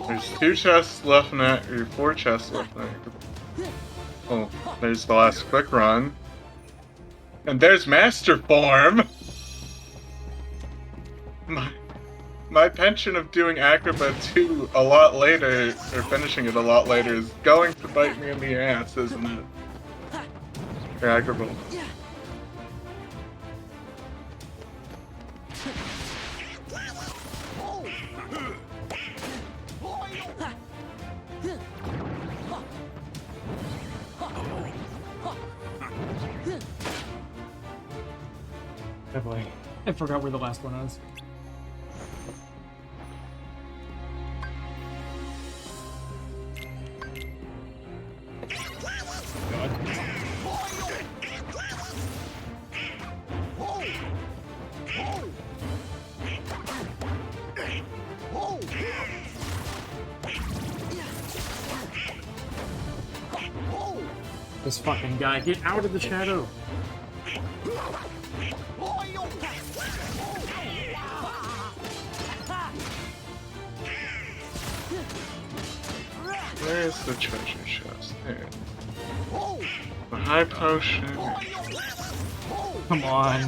There's 2 chests left now, or 4 chests left now. Oh, there's the last quick run. And there's Master Form! My penchant of doing Acrobat 2 a lot later, or finishing it a lot later, is going to bite me in the ass, isn't it? Or Acrobat. Oh boy. I forgot where the last one was. This fucking guy, get out of the shadow! Where's the treasure chest? There. The high potion. Come on.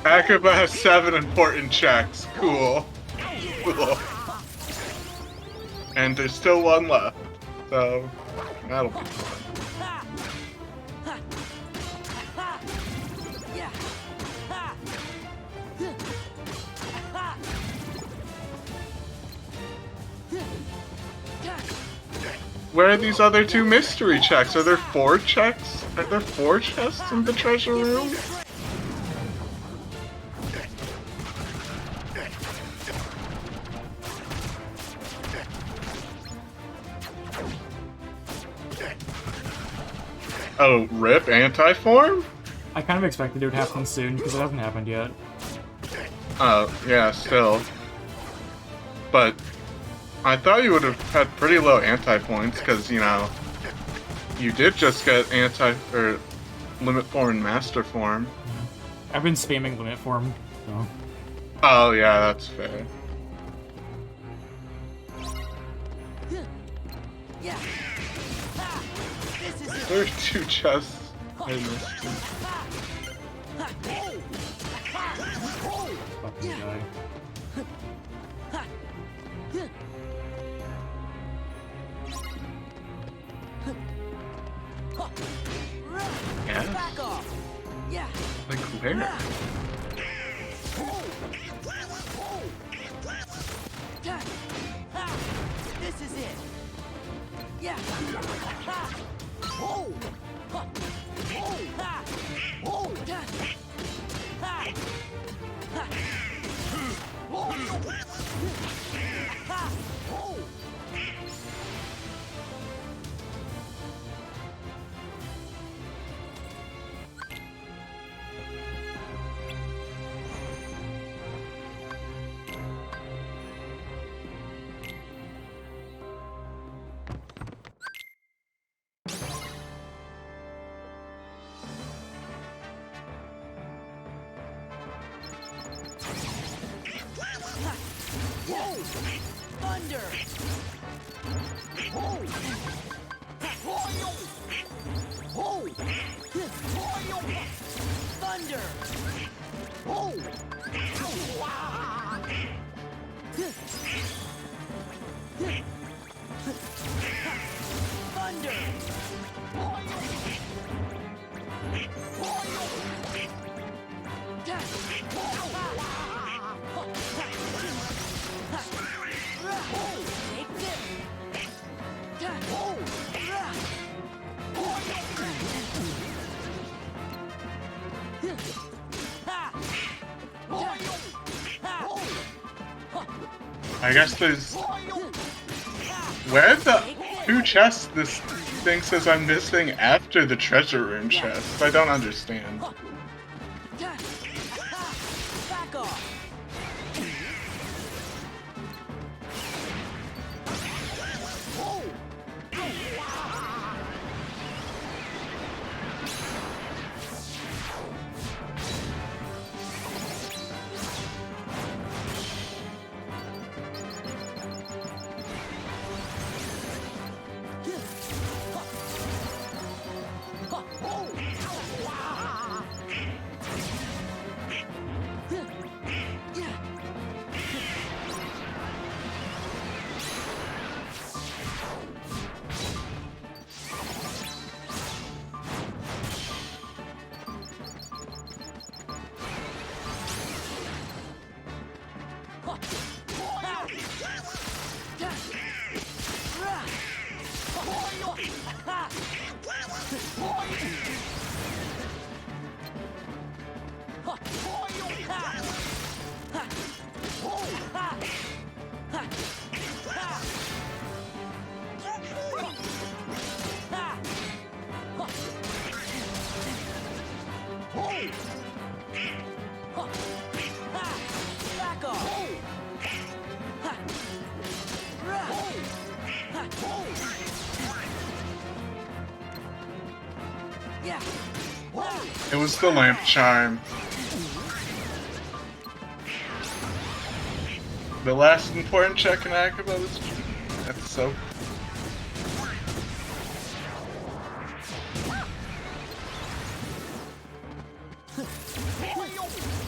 Acrobat has 7 important checks. Cool. Cool. And there's still 1 left. So, that'll be fun. Where are these other 2 mystery checks? Are there 4 checks? Are there 4 chests in the treasure room? Oh, rip anti-form? I kind of expected it would happen soon, because it hasn't happened yet. Oh, yeah, still. But I thought you would have had pretty low anti-points, because, you know, you did just get or limit form and master form. I've been spamming limit form, so. Oh, yeah, that's fair. There are 2 chests in this too. Fucking guy. Yeah? Like where? This is it. Yeah. Thunder! Thunder! I guess there's... Where the... Who chests this thing says I'm missing after the treasure room chest? I don't understand. Back off. It was the lamp chime. The last important check in Akaba was... That's so...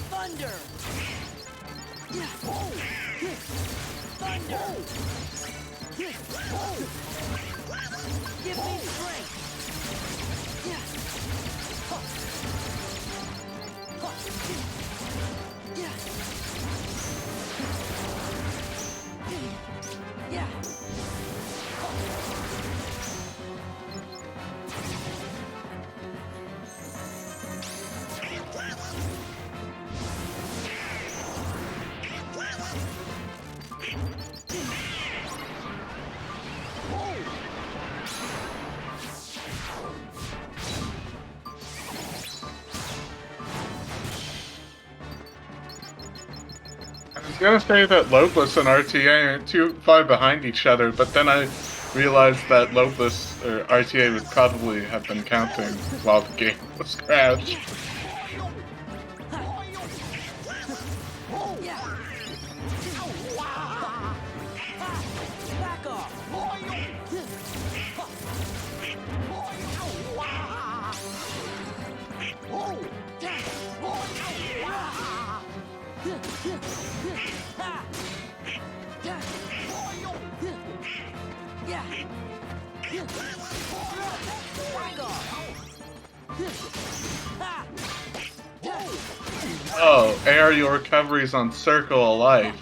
Thunder! Thunder! Give me strength! I was gonna say that Lopeless and RTA are too far behind each other, but then I realized that Lopeless, or RTA, would probably have been counting while the game was crashed. Back off! Oh, aerial recoveries on Circle of Life.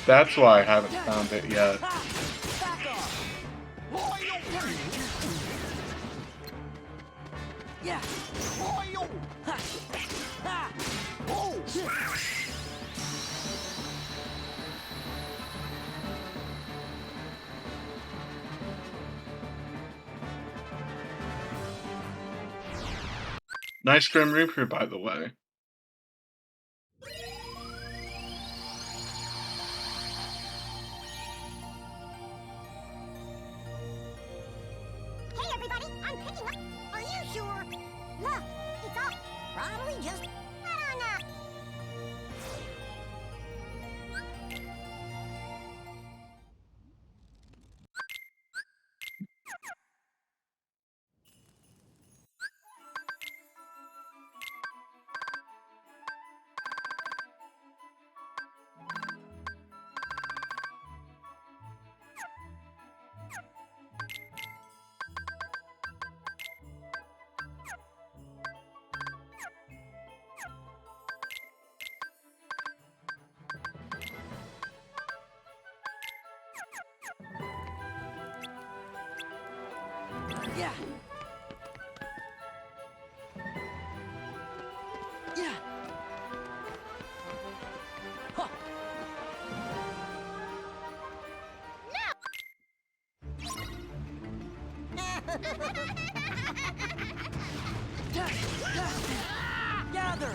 That's why I haven't found it yet. Nice Grim Reaper, by the way. Hey everybody, I'm picking up. Are you sure? Look, it's all probably just I don't know. Yeah. Yeah. Huh. Gather. Gather.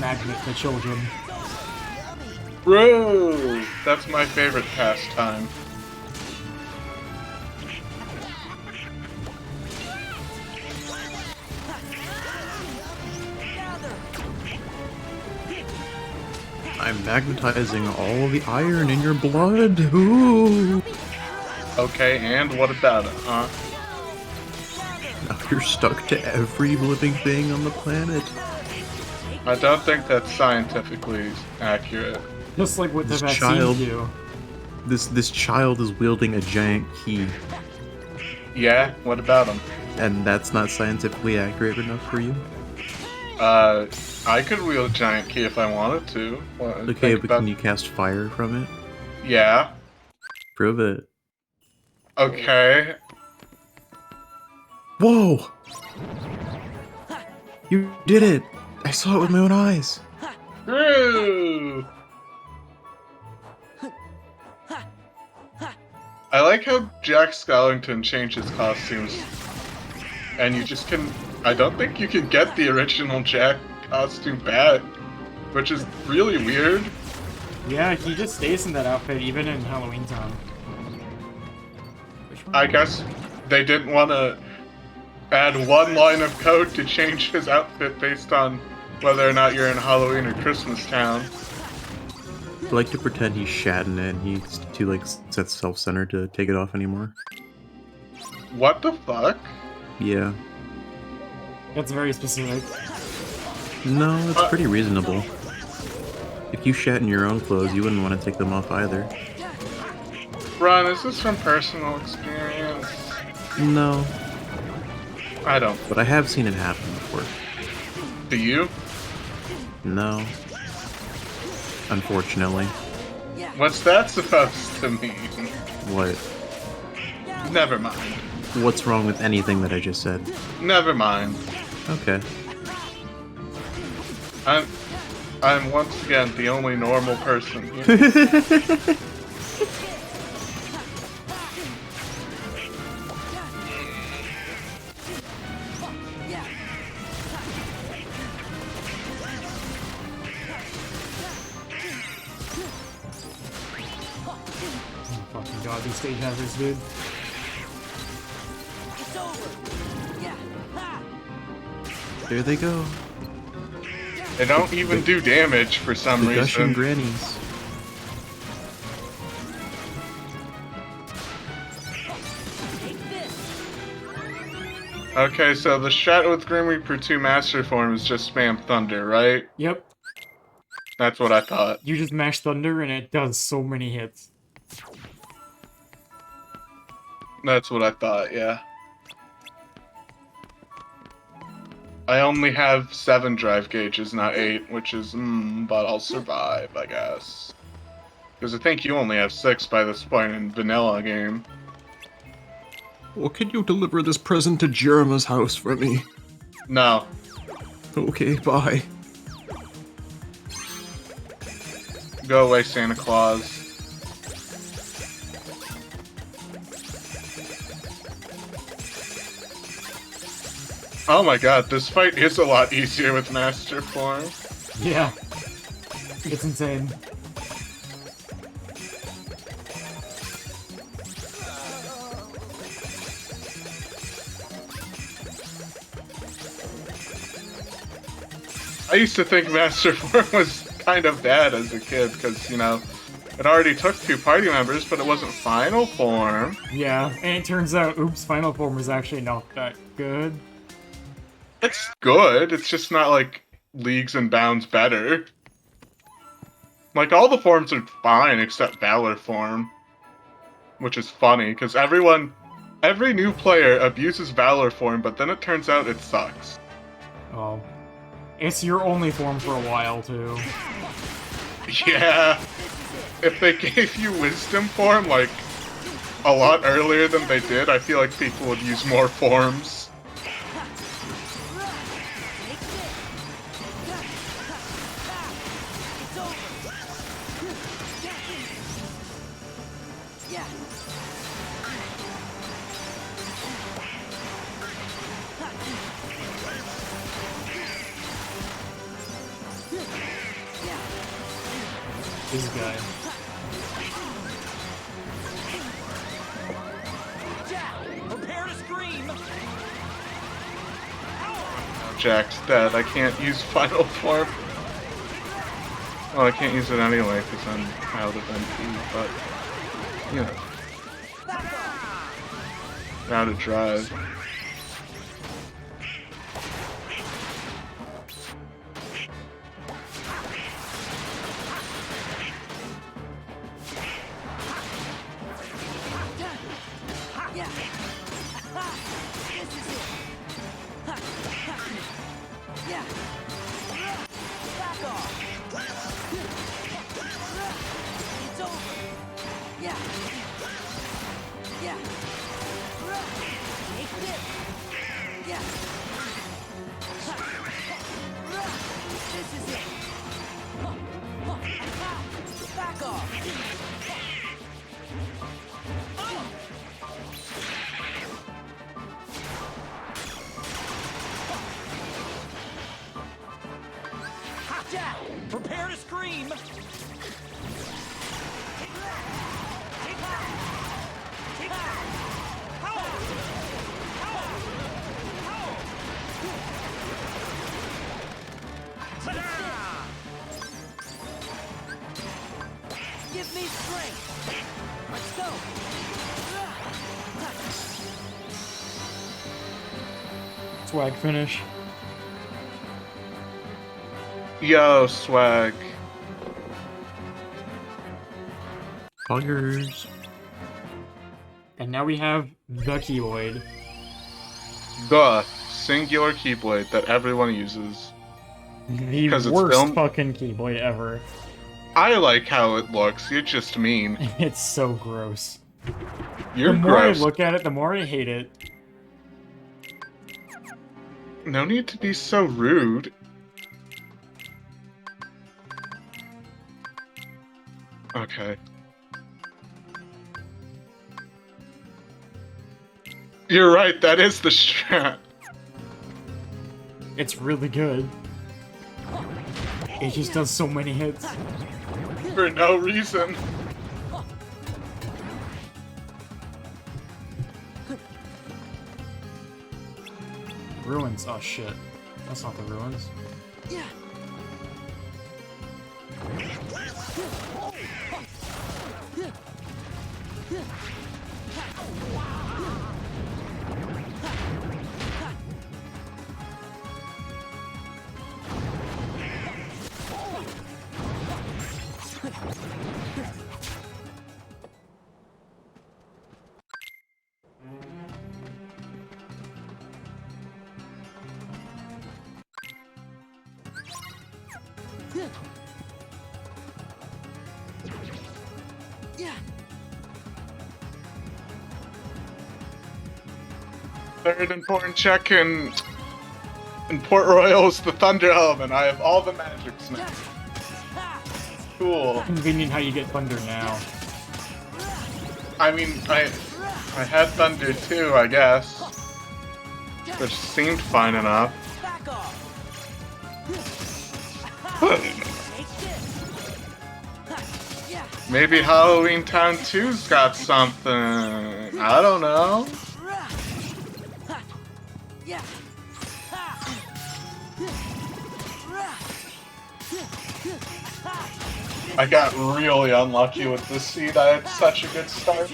Magnet the children. Bro, that's my favorite pastime. I'm magnetizing all the iron in your blood. Ooh. Okay, and what about it, huh? Now you're stuck to every living thing on the planet. I don't think that's scientifically accurate. Just like with the This vaccine child- do. This child is wielding a giant key, Yeah, what about him? and that's not scientifically accurate enough for you? I could wield a giant key if I wanted to. What, Okay, think but about- can you cast fire from it? Yeah. Prove it. Okay. Whoa! You did it! I saw it with my own eyes! True. I like how Jack Skellington changed his costumes. And you just can... I don't think you can get the original Jack costume back. Which is really weird. Yeah, he just stays in that outfit even in Halloween time. I guess they didn't want to add one line of code to change his outfit based on whether or not you're in Halloween or Christmas Town. I like to pretend he's Shatting it and he's too, like, self-centered to take it off anymore. What the fuck? Yeah. That's very specific. No, it's pretty reasonable. If you shat in your own clothes, you wouldn't want to take them off either. Ron, is this from personal experience? No. I don't. But I have seen it happen before. Do you? No. Unfortunately. What's that supposed to mean? What? Never mind. What's wrong with anything that I just said? Never mind. Okay. I'm once again the only normal person here. Oh, fucking god, these stage hazards, dude. It's over. Yeah. Ha! There they go. They don't even do damage for some The gushing reason. grannies. Okay, so the shot with Grim Reaper 2 Master Form is just spam Thunder, right? Yep. That's what I thought. You just mash Thunder and it does so many hits. That's what I thought, yeah. I only have 7 drive gauges, not 8, which is, but I'll survive, I guess. Because I think you only have 6 by this point in vanilla game. Well, can you deliver this present to Jerema's house for me? No. Okay, bye. Go away, Santa Claus. Oh my god, this fight is a lot easier with Master Form. Yeah. It's insane. I used to think Master Form was kind of bad as a kid, because, you know, it already took 2 party members, but it wasn't Final Form. Yeah, and it turns out, oops, Final Form is actually not that good. It's good, it's just not, like, leagues and bounds better. Like, all the forms are fine except Valor Form. Which is funny, because every new player abuses Valor Form, but then it turns out it sucks. Oh. It's your only form for a while, too. Yeah. If they gave you Wisdom Form, like, a lot earlier than they did, I feel like people would use more forms. this guy. Prepare to scream. Jack's dead. I can't use Final Form. Well, I can't use it anyway because I'm out of MP, but, you know. Out of drive. Prepare to scream. Give me strength. Let's go. Swag finish. Yo, swag. All yours. And now we have the Keyblade. The singular Keyblade that everyone uses. The 'Cause it's worst film- fucking Keyblade ever. I like how it looks. You're just mean. It's so gross. You're the more gross. I look at it, the more I hate it. No need to be so rude. Okay. You're right, that is the strat. It's really good. It just does so many hits. For no reason. Ruins. Oh shit. That's not the ruins. Third important check in Port Royal is the Thunder Element. I have all the magics now. Cool. Convenient how you get thunder now. I mean, I had Thunder too, I guess. Which seemed fine enough. Maybe Halloween Town 2's got something. I don't know. I got really unlucky with this seed. I had such a good start.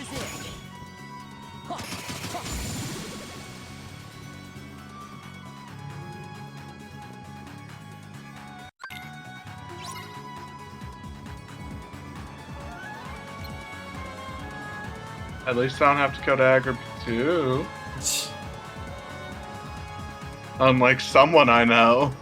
At least I don't have to go to Agrip 2. Unlike someone I know.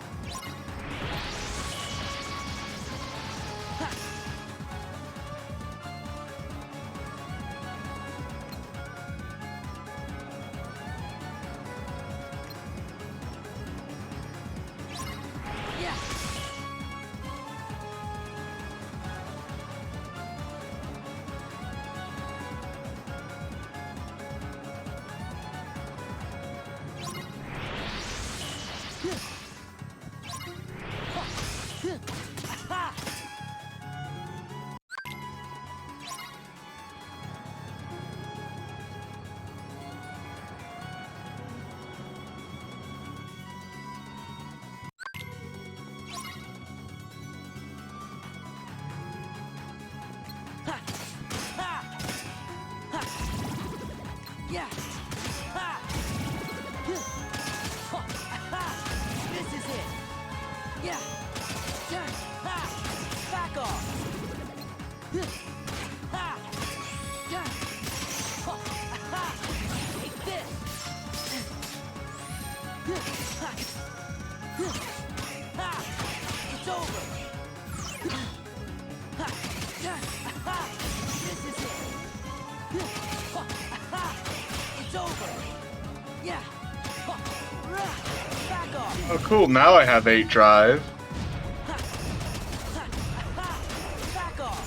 Yeah. Ha. This is it. Yeah. Yeah. Ha. Back off. Ha. Yeah. Ha. Take this. Ha. It's over. This is it. It's over. Yeah. Back off. Oh, cool. Now I have 8 drive. Back off.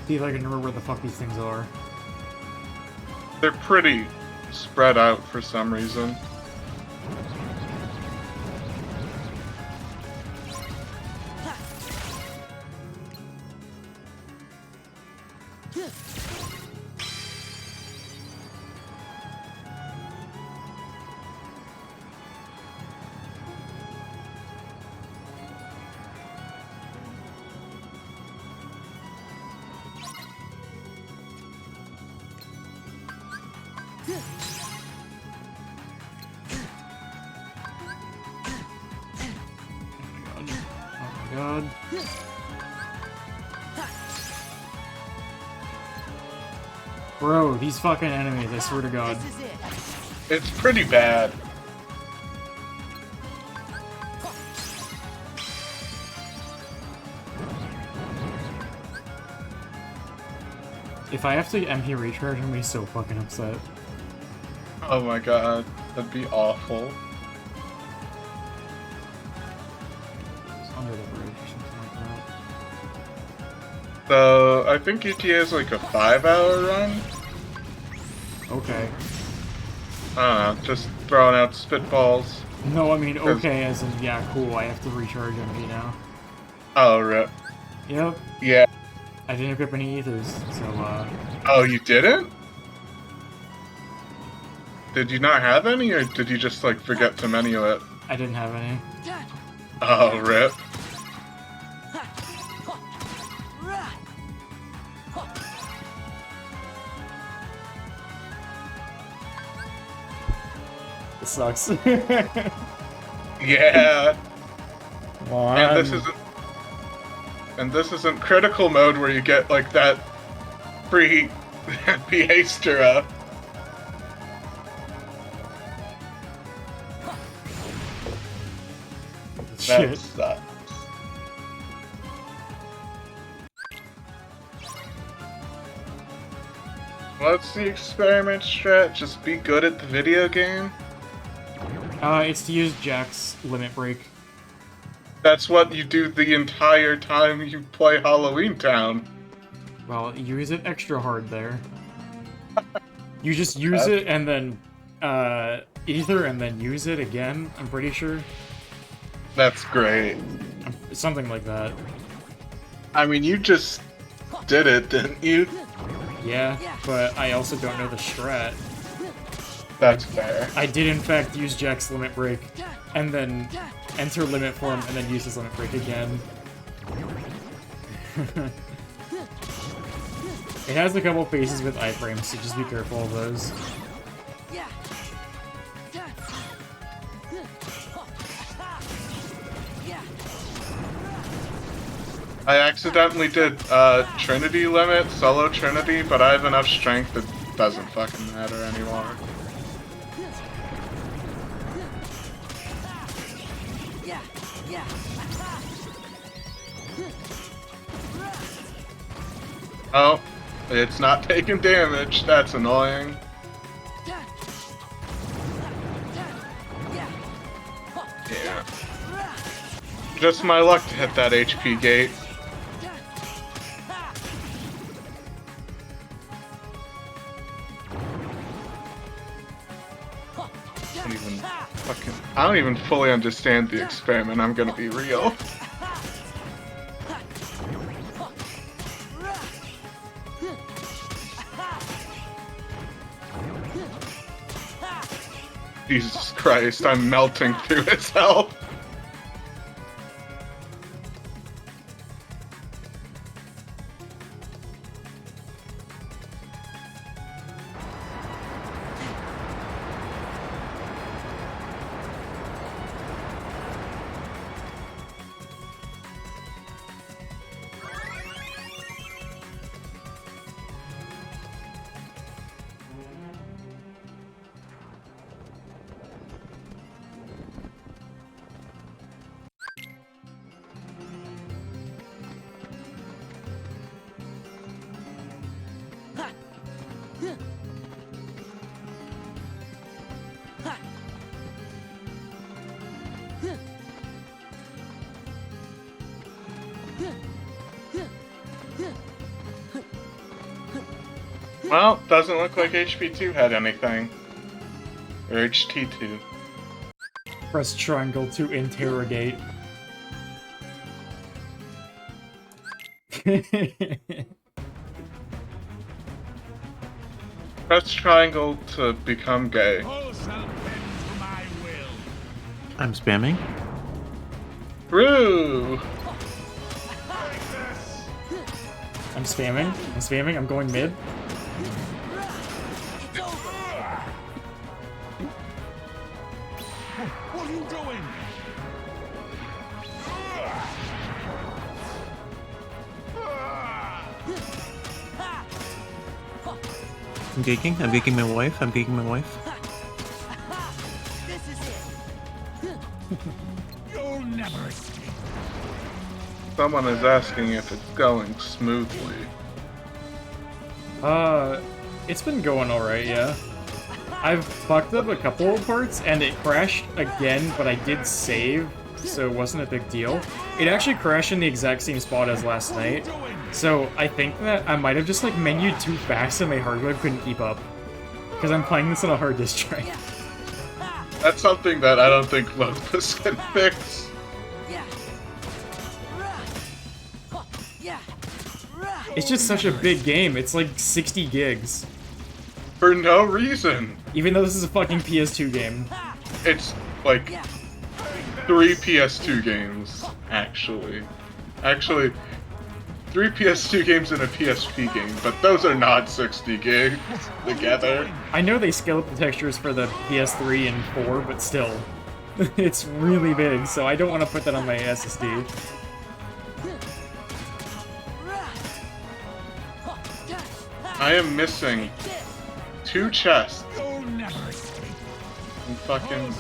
See if I can remember where the fuck these things are. They're pretty spread out for some reason. God. Bro, these fucking enemies, I swear to God. It's pretty bad. If I have to MP recharge, I'm gonna be so fucking upset. Oh my god, that'd be awful. It's under the bridge or something like that. So, I think ETA is like a 5-hour run? Okay. I don't know, just throwing out spitballs. No, I mean, okay, as in, yeah, cool, I have to recharge MP now. Oh, rip. Yep. Yeah. I didn't equip any ethers, so, Oh, you didn't? Did you not have any, or did you just, like, forget to menu it? I didn't have any. Oh, rip. It sucks. Yeah. Come on. And this isn't critical mode where you get like that free Piastra. That Shit. sucks. What's the experiment strat? Just be good at the video game? It's to use Jack's limit break. That's what you do the entire time you play Halloween Town. Well, you use it extra hard there. You just use it and then, ether and then use it again, I'm pretty sure. That's great. Something like that. I mean, you just did it, didn't you? Yeah, but I also don't know the strat. That's fair. I did in fact use Jack's limit break, and then enter limit form, and then use his limit break again. It has a couple phases with iframes, so just be careful of those. I accidentally did Trinity limit, solo Trinity, but I have enough strength that doesn't fucking matter anymore. Oh, it's not taking damage. That's annoying. Yeah. Just my luck to hit that HP gate. I don't even fully understand the experiment, I'm gonna be real. Jesus Christ, I'm melting through his health. Well, doesn't look like HP2 had anything. Or HT2. Press triangle to interrogate. Press triangle to become gay. I'm spamming. True! I'm spamming, I'm going mid. What are you doing? I'm geeking my wife. This is it. You'll never escape. Someone is asking if it's going smoothly. It's been going alright, yeah. I've fucked up a couple of parts, and it crashed again, but I did save, so it wasn't a big deal. It actually crashed in the exact same spot as last night, so I think that I might have just, like, menued too fast and my hard drive couldn't keep up. Because I'm playing this on a hard disk drive. That's something that I don't think Lopus can fix. It's just such a big game, it's like 60 gigs. For no reason. Even though this is a fucking PS2 game. It's like 3 PS2 games, actually. Actually, 3 PS2 games and a PSP game, but those are not 60 gigs together. I know they scale up the textures for the PS3 and 4, but still. It's really big, so I don't want to put that on my SSD. I am missing 2 chests You'll never escape. and fucking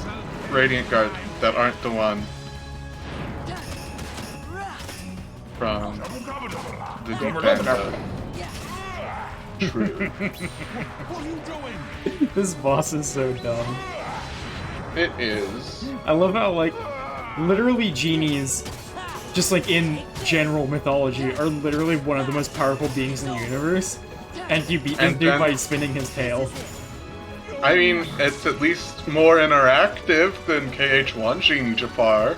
Radiant Guard that aren't the one from the deep end. True. What are you doing? This boss is so dumb. It is. I love how, like, literally genies, just like in general mythology, are literally one of the most powerful beings in the universe. And you beat this dude by spinning his tail. I mean, it's at least more interactive than KH1 Genie Jafar.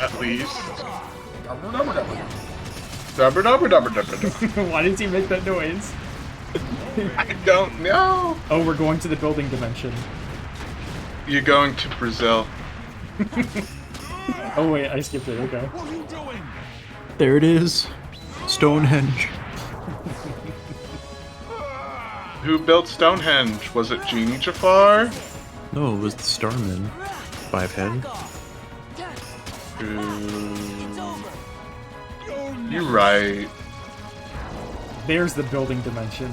At least. Why did he make that noise? I don't know. Oh, we're going to the building dimension. You're going to Brazil. Oh wait, I skipped it, okay. What are you doing? There it is. Stonehenge. Who built Stonehenge? Was it Genie Jafar? No, it was the Starman. 5-head. You're right. There's the building dimension.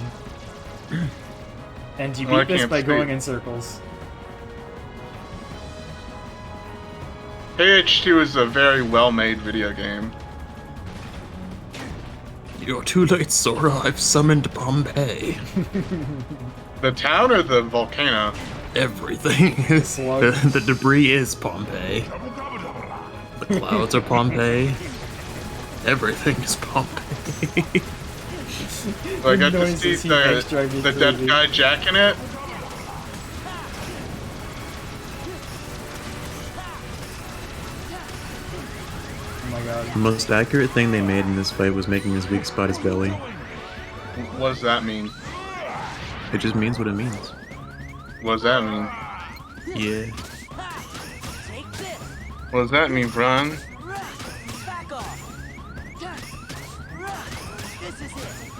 And you beat this by going in circles. KH2 is a very well-made video game. You're too late, Sora. I've summoned Pompeii. The town or the volcano? Everything is... the debris is Pompeii. The clouds are Pompeii. Everything is Pompeii. So I got to see the dead guy jacking it. god. The most accurate thing they made in this fight was making his weak spot his belly. What does that mean? It just means what it means. What does that mean? Yeah. What does that mean, Bron? Back off. This is it.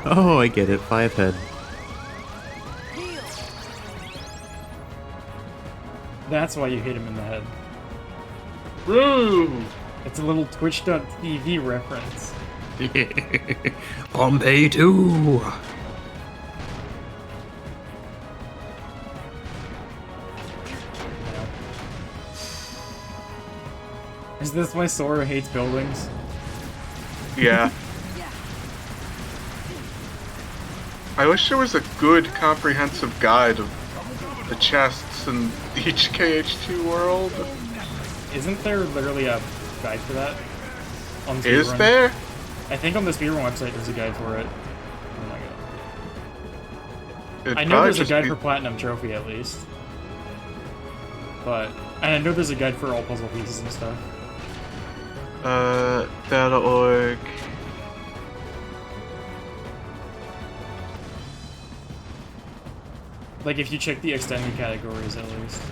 Oh, I get it. 5 head. That's why you hit him in the head. Woo! It's a little Twitch.tv reference. Bombay 2! Is this why Sora hates buildings? Yeah. I wish there was a good, comprehensive guide of the chests in each KH2 world. Isn't there literally a guide for that? On the Is speedrun? there? I think on the speedrun website there's a guide for it. Oh my god. I know there's a guide for Platinum Trophy at least. And I know there's a guide for all puzzle pieces and stuff. Battle.org. Like if you check the extended categories at least.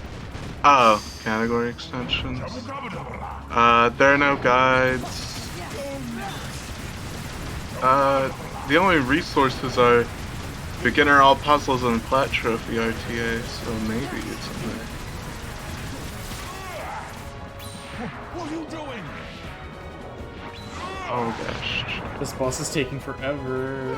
Oh, category extensions. There are no guides. The only resources are beginner all puzzles and Plat Trophy RTA, so maybe it's in there. What are you doing? Oh gosh. This boss is taking forever.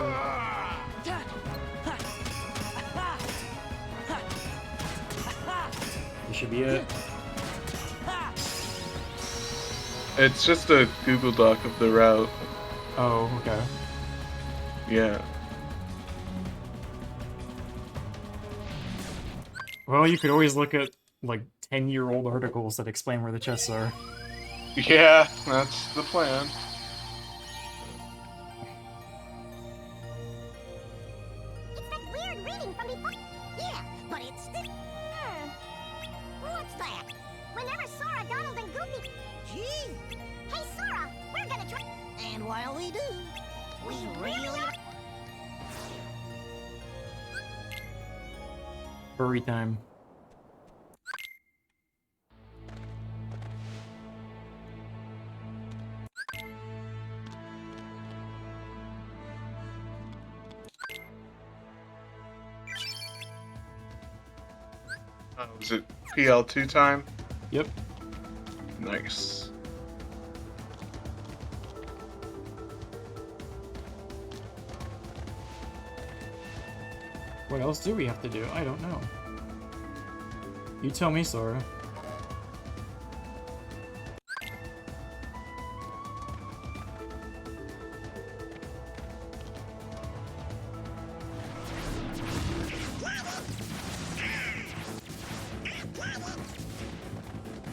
This should be it. It's just a Google Doc of the route. Oh, okay. Yeah. Well, you could always look at, like, 10-year-old articles that explain where the chests are. Yeah, that's the plan. It's that weird reading from before. Yeah, but it's still. What's that? Whenever Sora, Donald, and Goofy. Gee. Hey, Sora, we're gonna try. And while we do, we really. Furry time. Is it PL2 time? Yep. Nice. What else do we have to do? I don't know. You tell me, Sora.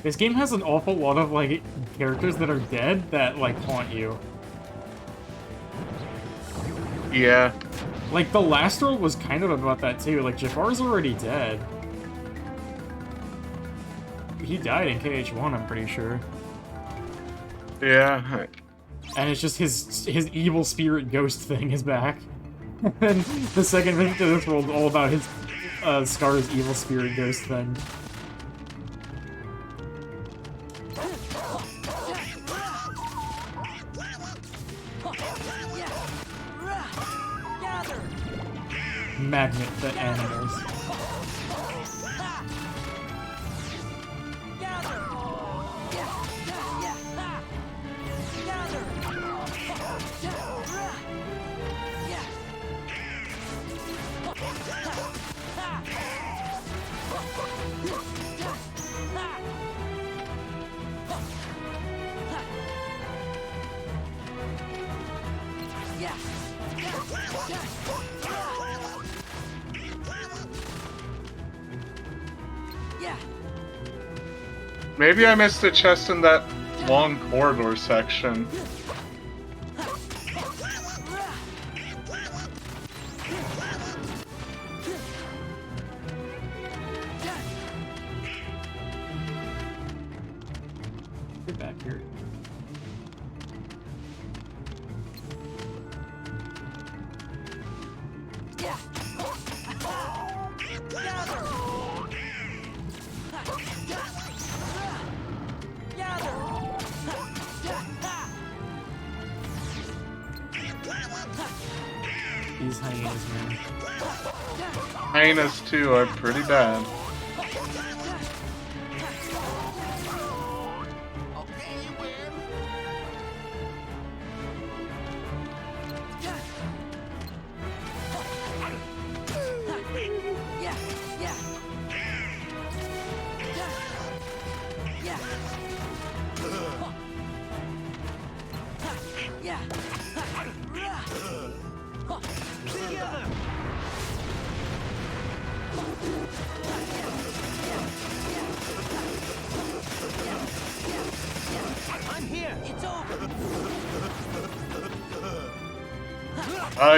This game has an awful lot of, like, characters that are dead that, like, haunt you. Yeah. Like, the last world was kind of about that, too. Like, Jafar's already dead. He died in KH1, I'm pretty sure. Yeah. And it's just his evil spirit ghost thing is back. And the second visit to this world is all about his, Scar's evil spirit ghost thing. Magnet the animals. Maybe I missed a chest in that long corridor section. here. These hyenas, man. Hyenas too are pretty bad.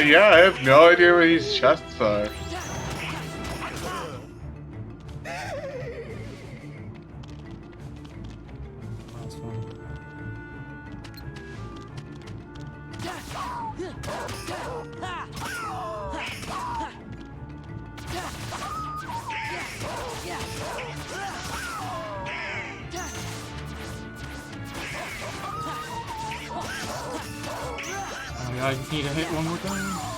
Yeah, I have no idea where these chests are. Oh yeah, I just need to hit one more time.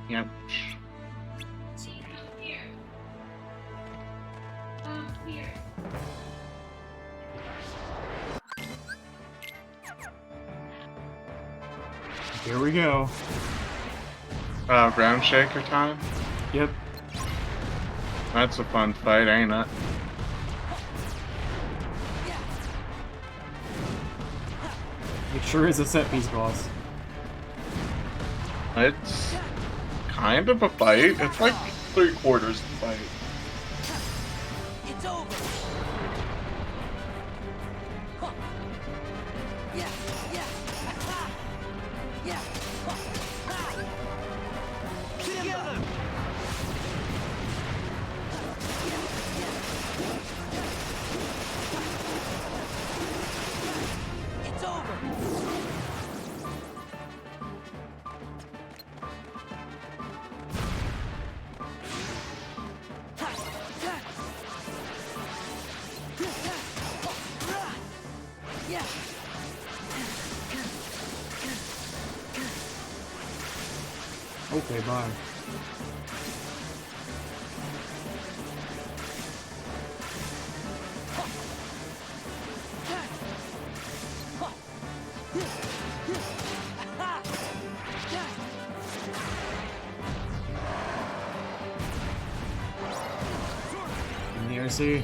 Yep. Here we go. Ground shaker time? Yep. That's a fun fight, ain't it? It sure is a set piece, boss. It's kind of a fight. It's like 3/4 the fight. It's over. Yeah, yeah. Yeah. Together. It's over. Yeah. Okay, bye. In the RC.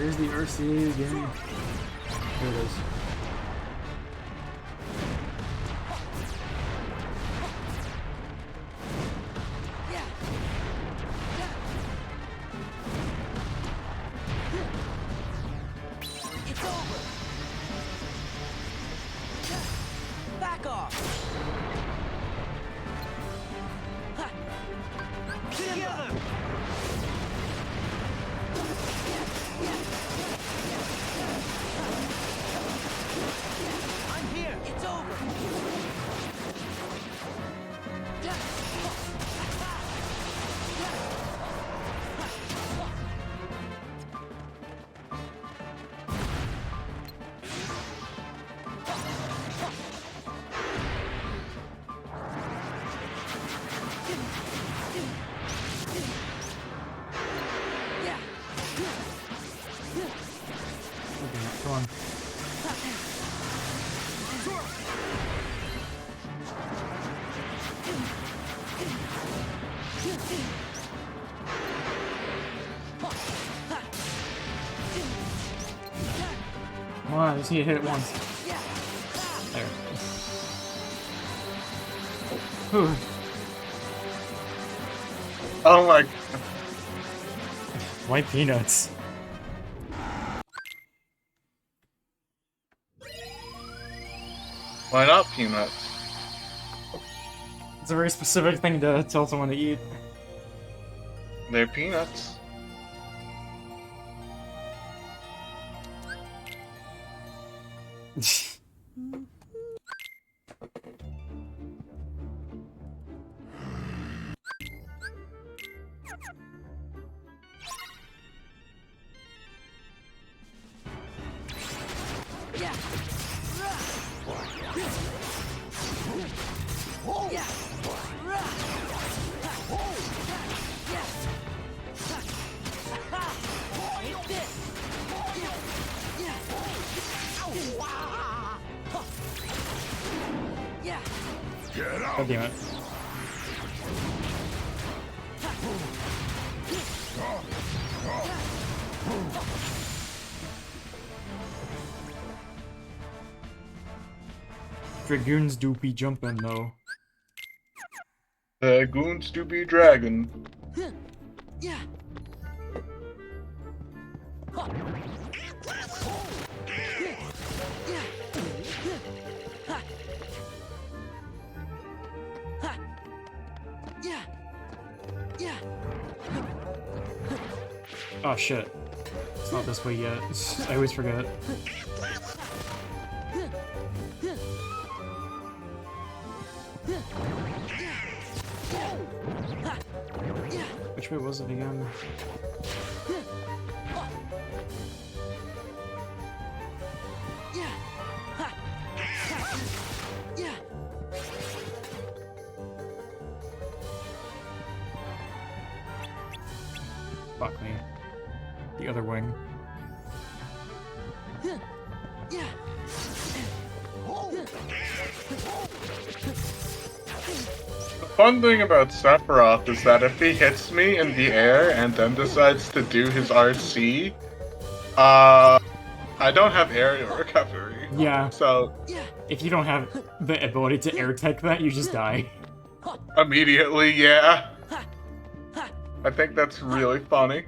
Where's the RCA again? There it is. It's over. Back off. Together. I'm here. It's over. Okay, come on. Come on, I just need to hit it once. There. Whew. Oh my. White peanuts. Why not peanuts? It's a very specific thing to tell someone to eat. They're peanuts. God damn it. Dragoons do be jumping though. The goons do be dragon. Yeah. Oh shit. It's not this way yet. I always forget. Which way was it again? Fuck me. The other wing. The fun thing about Sephiroth is that if he hits me in the air and then decides to do his RC, I don't have aerial recovery. Yeah. So if you don't have the ability to air tech that, you just die. Immediately, yeah. I think that's really funny.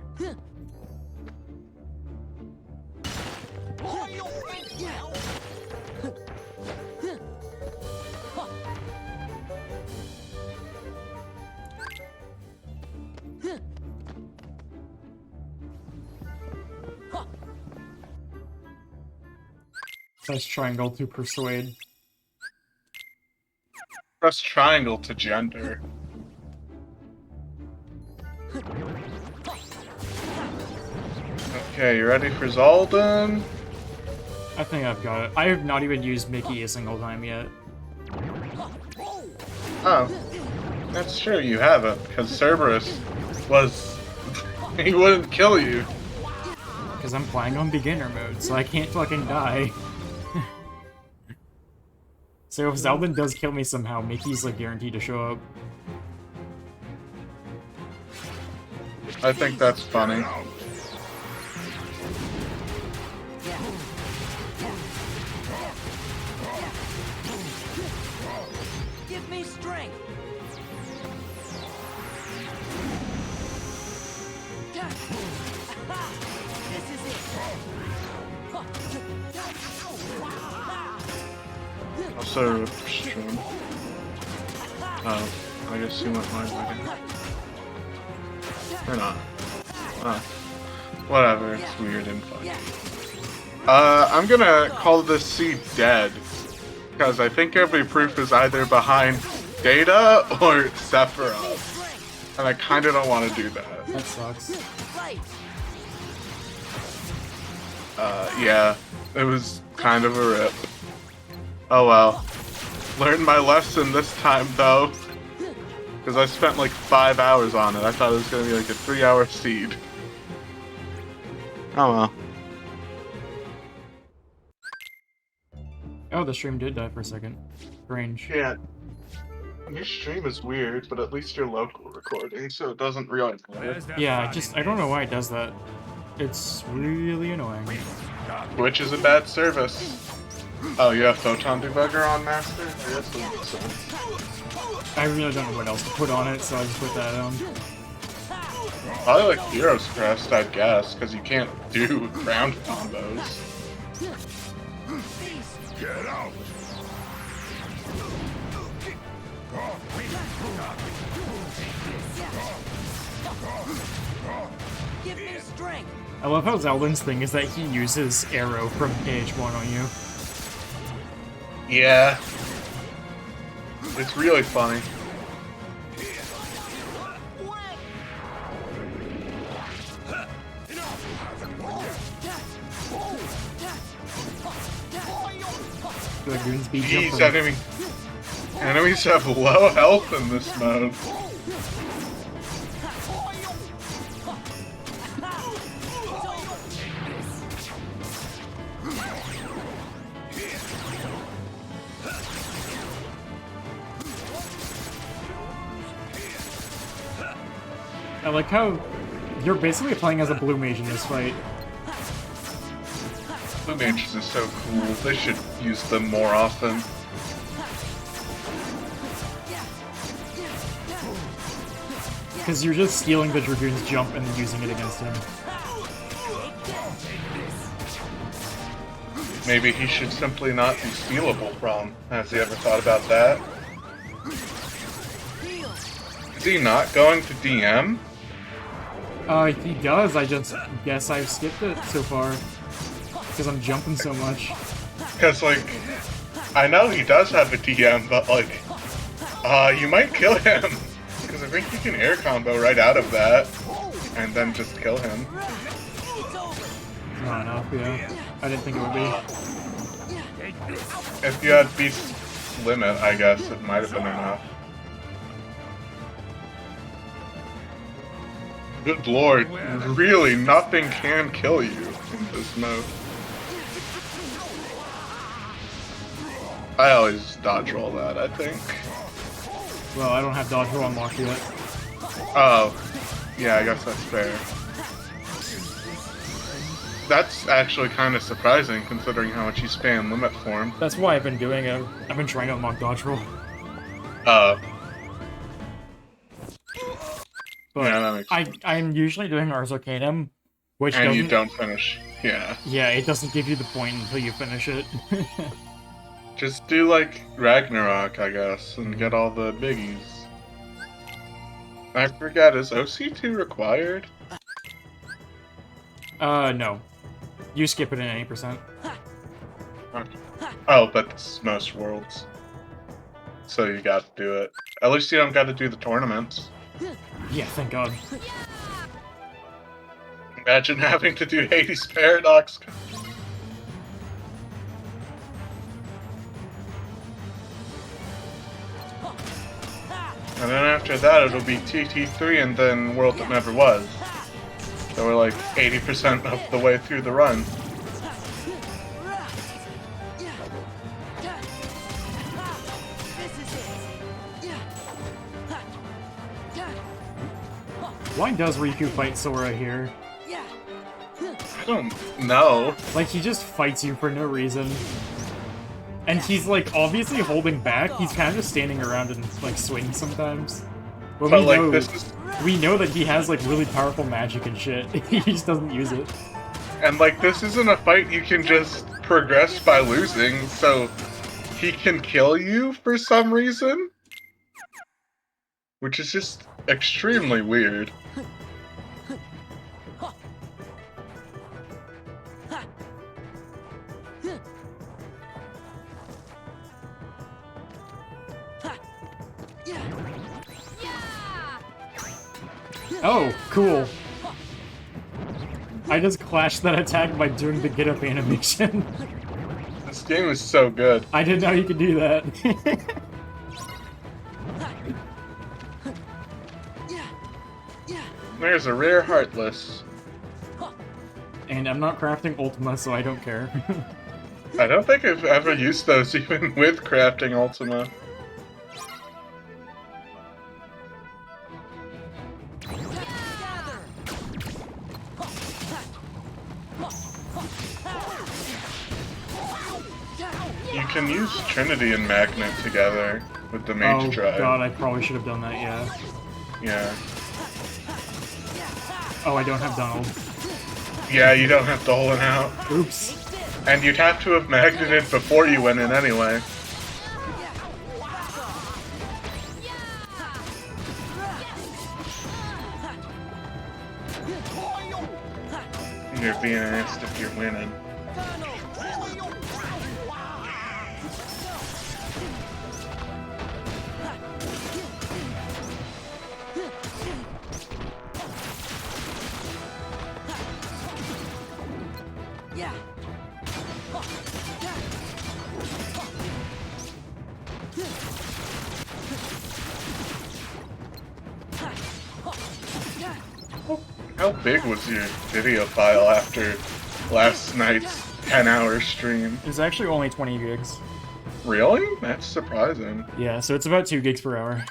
Press triangle to persuade. Press triangle to gender. Okay, you ready for Zaldin? I think I've got it. I have not even used Mickey a single time yet. Oh. That's true, you haven't, because Cerberus was... he wouldn't kill you. Because I'm playing on beginner mode, so I can't fucking die. So if Zaldin does kill me somehow, Mickey's like guaranteed to show up. I think that's funny. me strength. This is it. Also, stream. Oh, I guess you went live again. Or not. Whatever, it's weird and fun. I'm gonna call this seed dead. Because I think every proof is either behind Data or Sephiroth. And I kinda don't want to do that. That sucks. Yeah. It was kind of a rip. Oh well. Learned my lesson this time though. Because I spent like 5 hours on it. I thought it was gonna be like a 3-hour seed. Oh well. Oh, the stream did die for a second. Strange. Yeah. Your stream is weird, but at least you're local recording, so it doesn't realize that. Yeah, I don't know why it does that. It's really annoying. Which is a bad service. Oh, you have Photon Debugger on, Master? I guess that makes sense. I really don't know what else to put on it, so I just put that on. Probably like Hero's Crest, I'd guess, because you can't do ground combos. Get out! Give me strength. I love how Zeldin's thing is that he uses Arrow from KH1 on you. Yeah. It's really funny. Lagoons be Jeez, jumping. enemies have low health in this mode. I like how you're basically playing as a blue mage in this fight. Blue mages are so cool. They should use them more often. Because you're just stealing the Dragoon's jump and then using it against him. Maybe he should simply not be stealable from. Has he ever thought about that? Is he not going to DM? He does, I just guess I've skipped it so far. Because I'm jumping so much. Because, like, I know he does have a DM, but, like, you might kill him. Because I think you can air combo right out of that, and then just kill him. Not enough, yeah. I didn't think it would be. If you had Beast Limit, I guess it might have been enough. Good lord, really, nothing can kill you in this mode. I always dodge roll that, I think. Well, I don't have dodge roll unlocked yet. Oh, yeah, I guess that's fair. That's actually kind of surprising, considering how much you spam limit form. That's why I've been doing it. I've been trying to unlock dodge roll. But yeah, that makes sense. I'm usually doing Ars Arcanum, which and doesn't... you don't finish. Yeah. Yeah, it doesn't give you the point until you finish it. Just do, like, Ragnarok, I guess, and get all the biggies. I forget, is OC2 required? No. You skip it in any %. Okay. Oh, but it's most worlds. So you gotta do it. At least you don't gotta do the tournaments. Yeah, thank God. Imagine having to do Hades Paradox. And then after that, it'll be TT3 and then World That Never Was. So we're like 80% of the way through the run. Why does Riku fight Sora here? I don't know. Like, he just fights you for no reason. And he's, like, obviously holding back. He's kind of just standing around and, like, swings sometimes. But we know that he has, like, really powerful magic and shit. He just doesn't use it. And, like, this isn't a fight you can just progress by losing, so he can kill you for some reason? Which is just extremely weird. Oh, cool. I just clashed that attack by doing the get up animation. This game is so good. I didn't know you could do that. There's a rare Heartless. And I'm not crafting Ultima, so I don't care. I don't think I've ever used those even with crafting Ultima. You can use Trinity and Magnet together with the Mage Drive. Oh god, I probably should have done that, yeah. Yeah. Oh, I don't have Donald. Yeah, you don't have Dolan out. Oops. And you'd have to have magneted before you went in anyway. You're being asked if you're winning. How big was your video file after last night's 10-hour stream? It's actually only 20 gigs. Really? That's surprising. Yeah, so it's about 2 gigs per hour.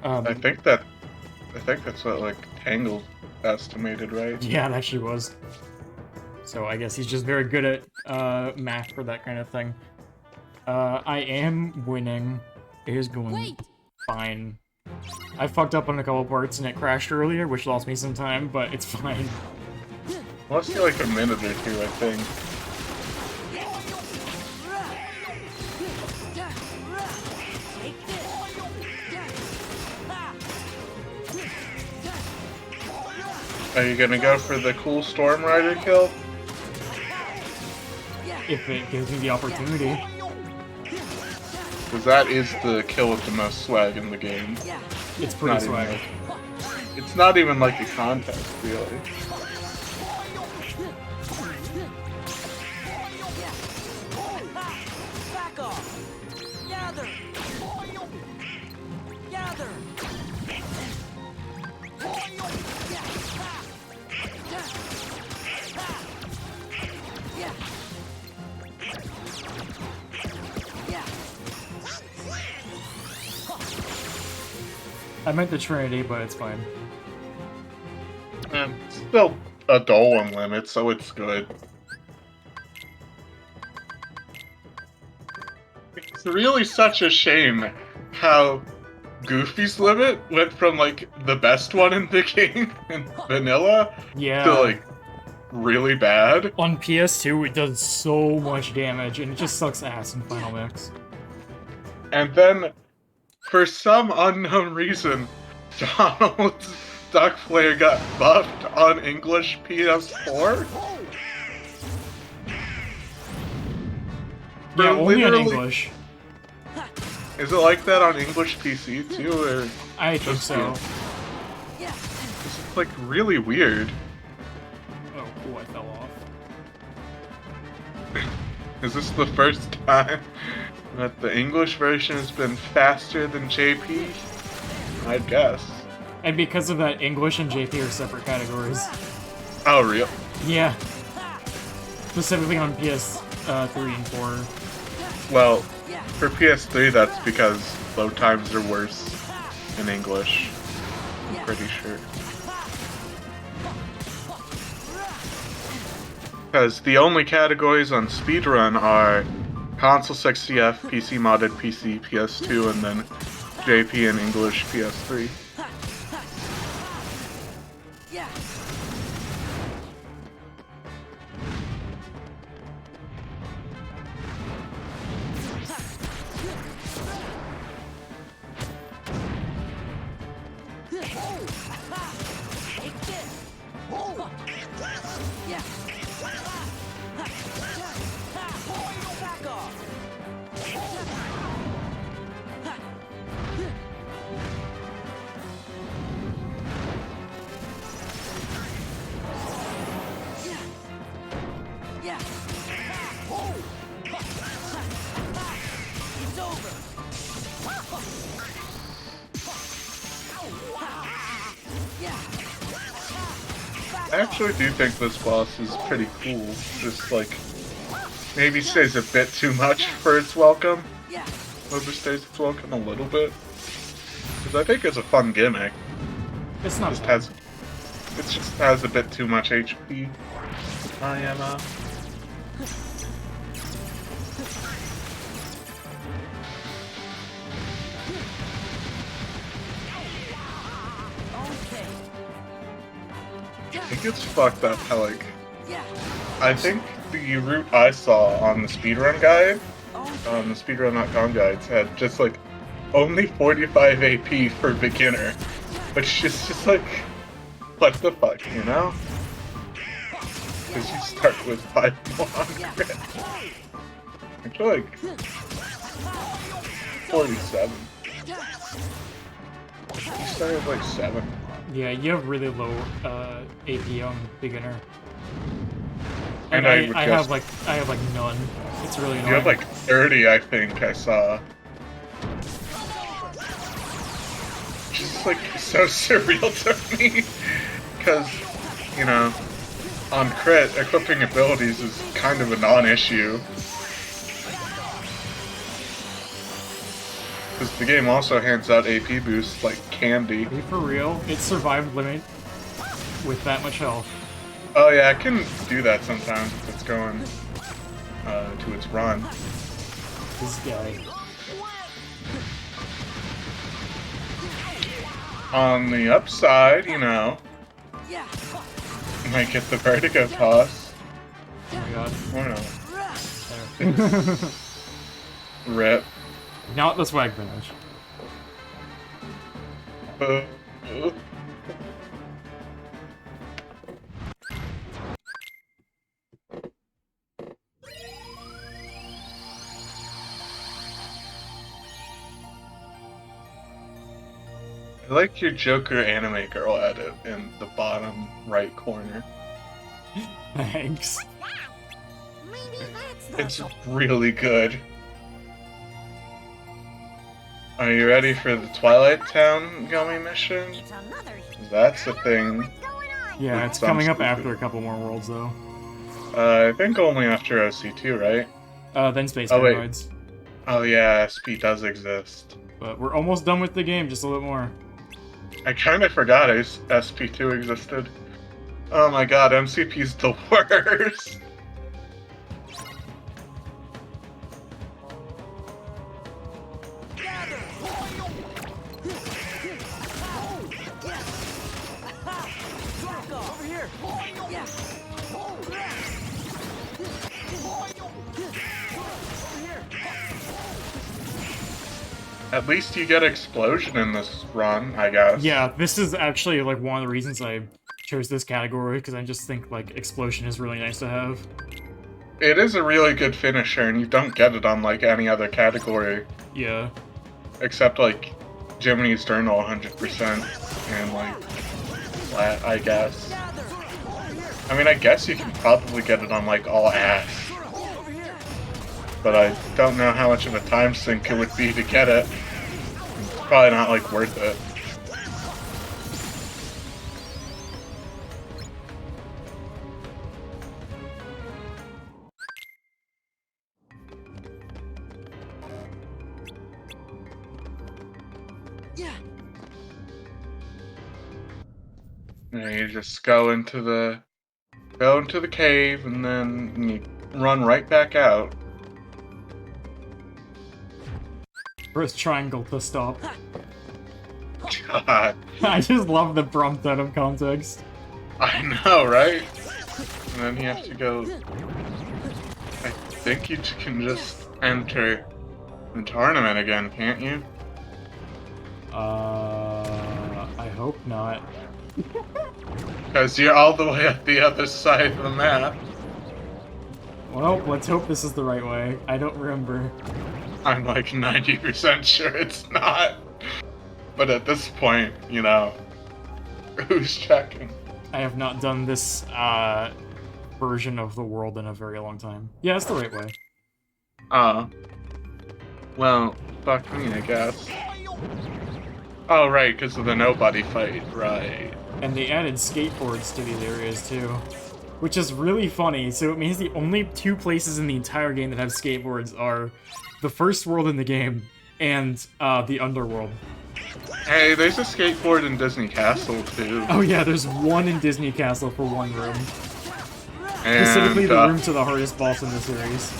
I think that's what like Tangled estimated, right? Yeah, it actually was. So I guess he's just very good at math for that kind of thing. I am winning. It is going fine. I fucked up on a couple parts and it crashed earlier, which lost me some time, but it's fine. Lost you like a minute or two, I think. Are you gonna go for the cool Storm Rider kill? If it gives me the opportunity. Because that is the kill with the most swag in the game. It's pretty swag. It's not even like a contest, really. I meant the Trinity, but it's fine. Still a Dolan limit, so it's good. It's really such a shame how Goofy's limit went from like the best one in the game in vanilla to like really bad. On PS2 it does so much damage and it just sucks ass in Final Mix. And then for some unknown reason, Donald's Duck Flare got buffed on English PS4? Yeah, only on English. Is it like that on English PC too, or? I think so. This is like really weird. Oh, cool! I fell off. Is this the first time that the English version has been faster than JP? I'd guess. And because of that, English and JP are separate categories. Oh, real? Yeah. Specifically on PS3 and 4. Well, for PS3, that's because load times are worse in English. I'm pretty sure. Because the only categories on speedrun are console 60F, PC modded, PC, PS2, and then JP in English, PS3. I actually do think this boss is pretty cool. Just like, maybe stays a bit too much for its welcome. Overstays its welcome a little bit. Because I think it's a fun gimmick. It's not It bad. just has a bit too much HP. I am I think it's fucked up how, like, I think the route I saw on the speedrun guide, on the speedrun.com guides, had just, like, only 45 AP for beginner. Which is just like, what the fuck, you know? Because you start with 500. Actually, like, 47. You started with, like, 7. Yeah, you have really low AP on beginner. And I would have like none. It's really annoying. You have like 30, I think I saw. Just like so surreal to me, because you know, on crit, equipping abilities is kind of a non-issue. Because the game also hands out AP boosts like candy. Are you for real? It survived limit with that much health. Oh yeah, I can do that sometimes if it's going to its run. This guy. On the upside, you know, you might get the vertigo toss. Oh my god. I don't know. Rip. Not the swag finish. I like your Joker anime girl edit in the bottom right corner. Thanks. It's really good. Are you ready for the Twilight Town gummy mission? That's the thing. Yeah, it's coming up after a couple more worlds though. I think only after OC2, right? Then Space Oh, wait. Paranoids. Oh yeah, SP does exist. But we're almost done with the game, just a little more. I kind of forgot SP2 existed. Oh my god, MCP's the worst. Over here. At least you get explosion in this run, I guess. Yeah, this is actually like one of the reasons I chose this category, because I just think like explosion is really nice to have. It is a really good finisher, and you don't get it on like any other category. Yeah. Except like Jiminy's Journal 100% and like flat, I guess. I mean, I guess you can probably get it on like all ass. But I don't know how much of a time sink it would be to get it. It's probably not like worth it. And you just go into the cave and then you run right back out. Press triangle to stop. God. I just love the prompt out of context. I know, right? And then you have to go... I think you can just enter the tournament again, can't you? I hope not. Because you're all the way at the other side of the map. Well, let's hope this is the right way. I don't remember. I'm like 90% sure it's not. But at this point, you know, who's checking? I have not done this, version of the world in a very long time. Yeah, it's the right way. Oh. Well, fuck me, I guess. Oh, right, because of the nobody fight, right. And they added skateboards to these areas, too. Which is really funny, so it means the only two places in the entire game that have skateboards are the first world in the game and, the underworld. Hey, there's a skateboard in Disney Castle, too. Oh yeah, there's one in Disney Castle for one room. And, specifically the room to the hardest boss in the series.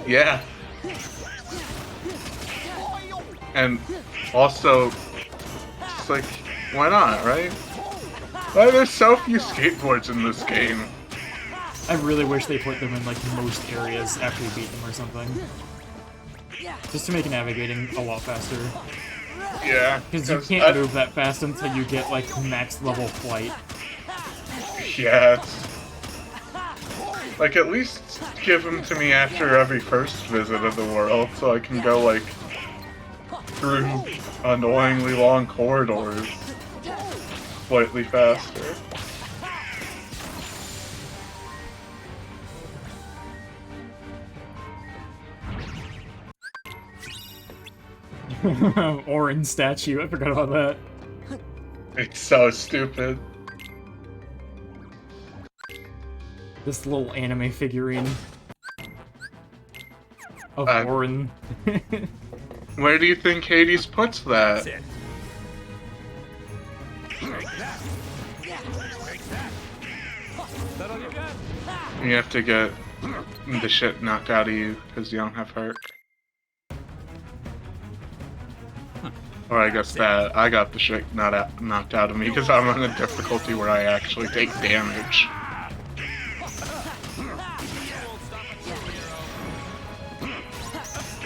Yeah. And also, it's like, why not, right? Why are there so few skateboards in this game? I really wish they put them in, like, most areas after you beat them or something. Just to make navigating a lot faster. Yeah. Because you can't move that fast until you get, like, max level flight. Yeah, it's... Like, at least give them to me after every first visit of the world, so I can go, like, through annoyingly long corridors slightly faster. Orin statue, I forgot about that. It's so stupid. This little anime figurine of Orin. Where do you think Hades puts that? You have to get the shit knocked out of you because you don't have hurt. Or I guess that I got the shit knocked out of me because I'm on a difficulty where I actually take damage.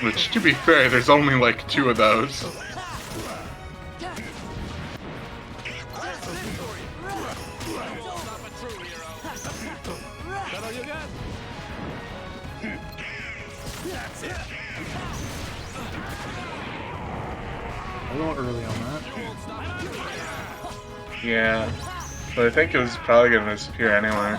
Which, to be fair, there's only like 2 of those. A little early on that. Yeah, but I think it was probably gonna disappear anyway.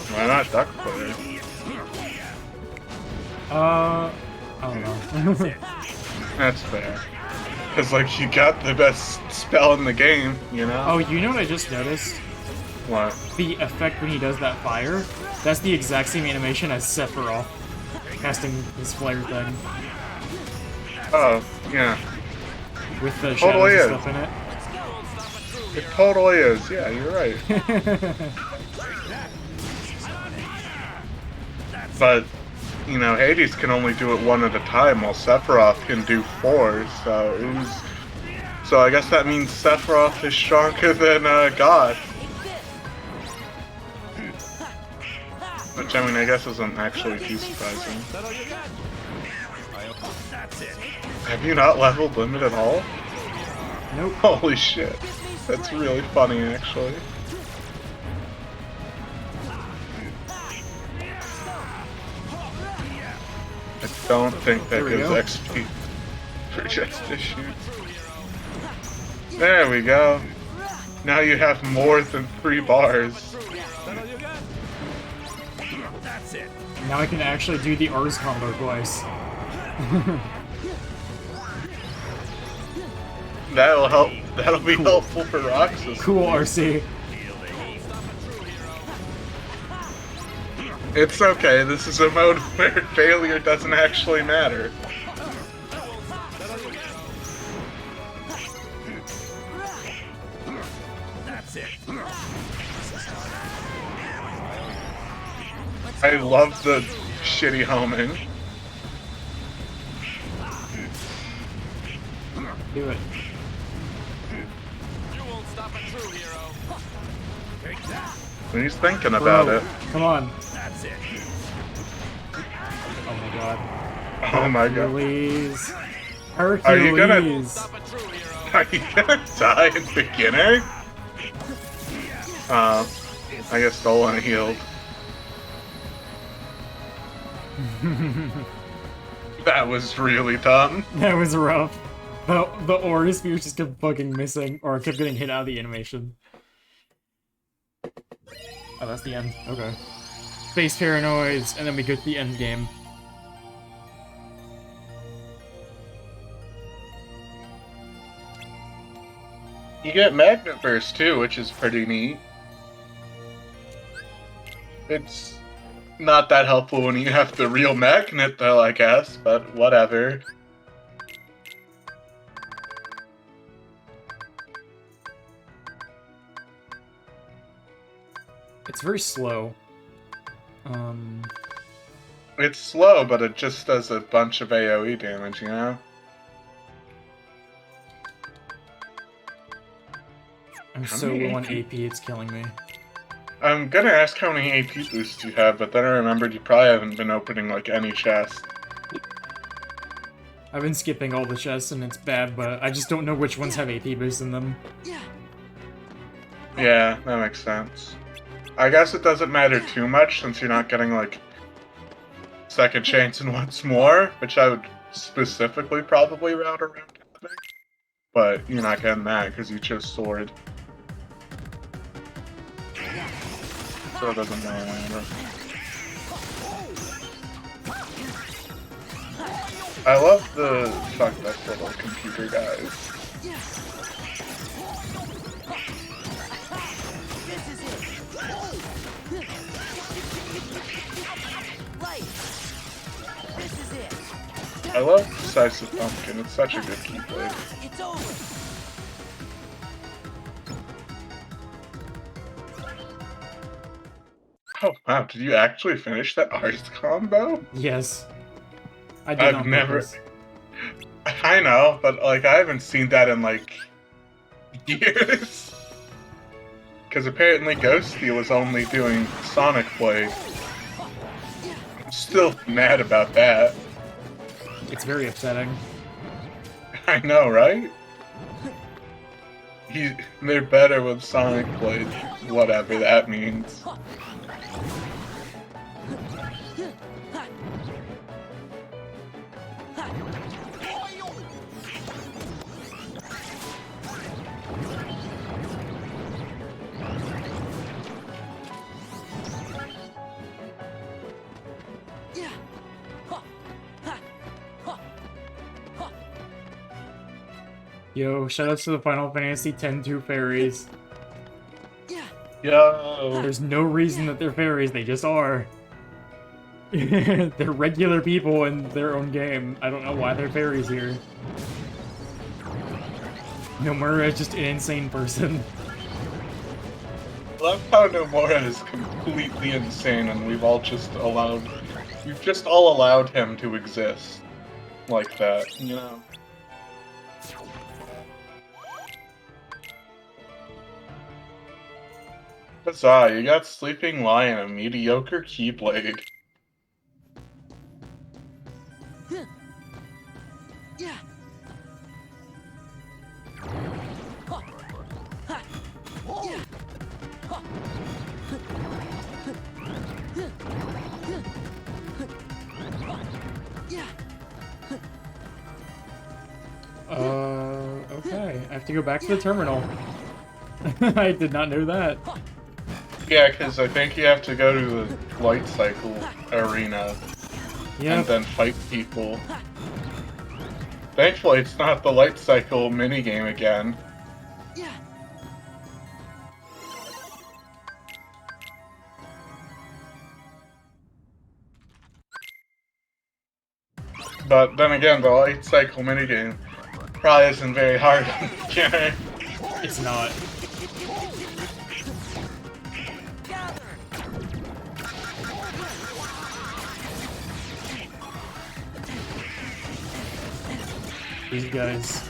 Why not duck player? I don't know. That's fair. Cause like you got the best spell in the game, you know? Oh, you know what I just noticed? What? The effect when he does that fire, that's the exact same animation as Sephiroth casting his flare thing. Oh, yeah. With the Totally shadows is. and stuff in it. It totally is, yeah, you're right. But, you know, Hades can only do it 1 at a time, while Sephiroth can do 4, so I guess that means Sephiroth is stronger than God. Which, I mean, I guess isn't actually too surprising. Have you not leveled Limit at all? Nope. Holy shit. That's really funny, actually. I don't think that gives XP for just to shoot. There we go. Now you have more than 3 bars. Now I can actually do the Ars combo twice. That'll help. That'll be helpful for Roxas. Cool, RC. It's okay. This is a mode where failure doesn't actually matter. I love the shitty homing. Do it. You won't stop a true hero. Take that. He's thinking about it. Come on. That's it. Oh my god. Oh my god. Hercules. Hercules. Are you gonna... Stop a true hero. Are you gonna die at the beginning? I guess Stolen healed. That was really dumb. That was rough. The aura spears just kept fucking missing, or kept getting hit out of the animation. Oh, that's the end. Okay. Space Paranoids, and then we go to the end game. You get Magnet Burst too, which is pretty neat. It's not that helpful when you have the real magnet though, I guess, but whatever. It's very slow. It's slow, but it just does a bunch of AoE damage, you know? I'm so low on AP, it's killing me. I'm gonna ask how many AP boosts you have, but then I remembered you probably haven't been opening, like, any chests. I've been skipping all the chests and it's bad, but I just don't know which ones have AP boosts in them. Yeah, that makes sense. I guess it doesn't matter too much since you're not getting, like, second chance and once more, which I would specifically probably route around, I think. But you're not getting that because you chose sword. So it doesn't really matter. I love the fucked up little computer guys. I love Decisive Pumpkin, it's such a good keyblade. It's over. Oh wow, did you actually finish that Ars combo? Yes. I did I've on never... purpose. I know, but like I haven't seen that in like... years. Because apparently Ghosty was only doing Sonic Blade. I'm still mad about that. It's very upsetting. I know, right? They're better with Sonic Blade, whatever that means. Yo, shoutouts to the Final Fantasy X-2 fairies. Yo. There's no reason that they're fairies, they just are. They're regular people in their own game. I don't know why they're fairies here. Nomura is just an insane person. I love how Nomura is completely insane and we've all just allowed... We've just all allowed him to exist. Like that, you know? Huzzah, you got Sleeping Lion, a mediocre Keyblade. Okay. I have to go back to the terminal. I did not know that. Yeah, because I think you have to go to the Light Cycle arena and then fight people. Thankfully, it's not the Light Cycle minigame again. But then again, the Light Cycle minigame probably isn't very hard on the beginner. It's not. These guys.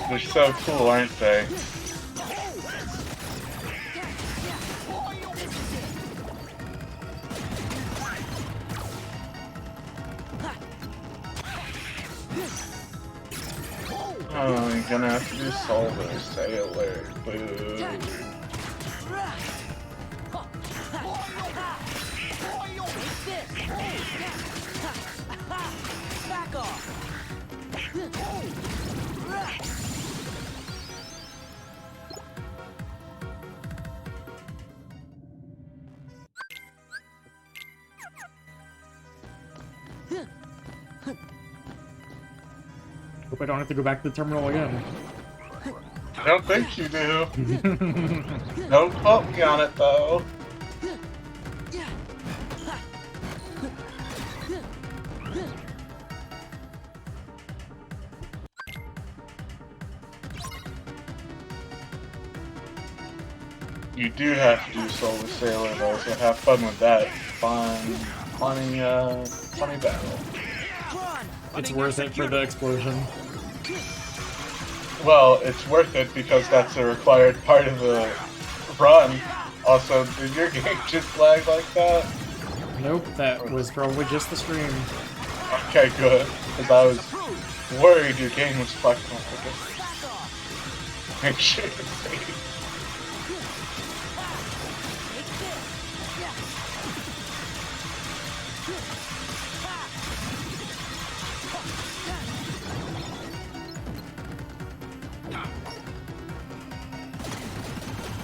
They're so cool, aren't they? Oh, you're gonna have to do Solver Sailor. Boo. Back off. Hope I don't have to go back to the terminal again. I don't think you do. Don't quote me on it, though. You do have to do Solar Sailor, though, so have fun with that. Funny battle. It's worth it for the explosion. Well, it's worth it because that's a required part of the run. Also, did your game just lag like that? Nope, that was probably just the stream. Okay, good. Because I was worried your game was fucked up. Make sure it's safe.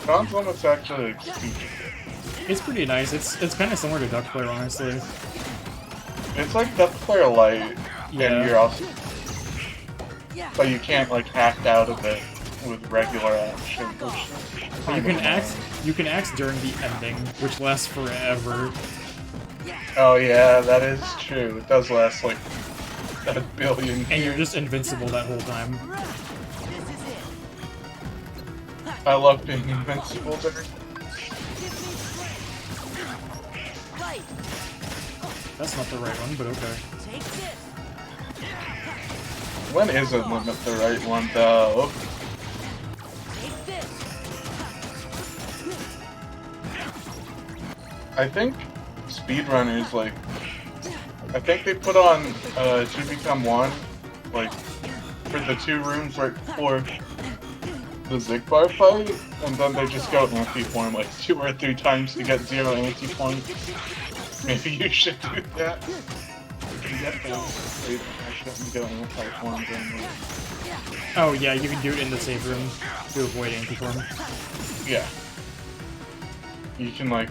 Sounds almost actually It's pretty nice. It's kind of similar to Duck Player, honestly. It's like Duck Player Light, Yeah. and you're also, but you can't like act out of it with regular action. But you can act during the ending, which lasts forever. Oh yeah, that is true. It does last like a billion years. And you're just invincible that whole time. I love being invincible there. That's not the right one, but okay. When isn't limit the right one though? I think speedrunners like I think they put on 2Become1 like for the 2 rooms right before the Zigbar fight, and then they just go anti-form like 2 or 3 times to get 0 anti-points. Maybe you should do that. You get those. You go anti-form then. Oh yeah, you can do it in the save room to avoid anti-form. Yeah. You can like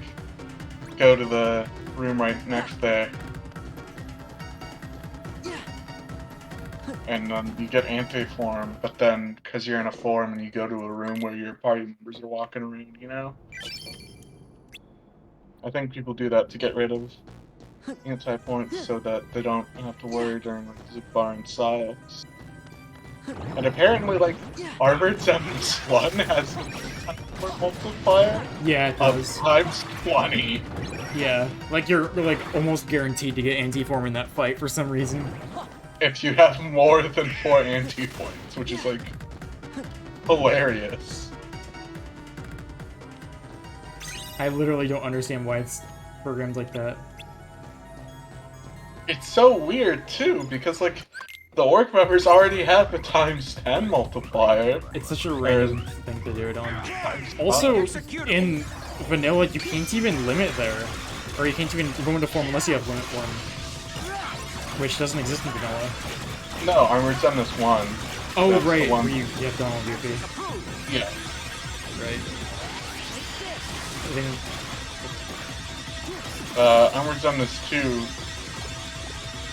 go to the room right next there. And you get anti-form, but then, because you're in a form and you go to a room where your party members are walking around, you know? I think people do that to get rid of anti-points so that they don't have to worry during like Zigbar and Siles. And apparently, like, Armored Summons 1 has a multiplier Yeah, it of does. times 20. Yeah, like you're like almost guaranteed to get anti-form in that fight for some reason. If you have more than 4 anti-points, which is like hilarious. I literally don't understand why it's programmed like that. It's so weird too, because like the orc members already have a times 10 multiplier. It's such a random thing to do it on. Also, in vanilla, you can't even limit there, or you can't even go into form unless you have limit form, which doesn't exist in vanilla. No, Armored Summons 1. Oh That's right, the one. where you have Donald VP. Yeah. Right. I think Armored Summons 2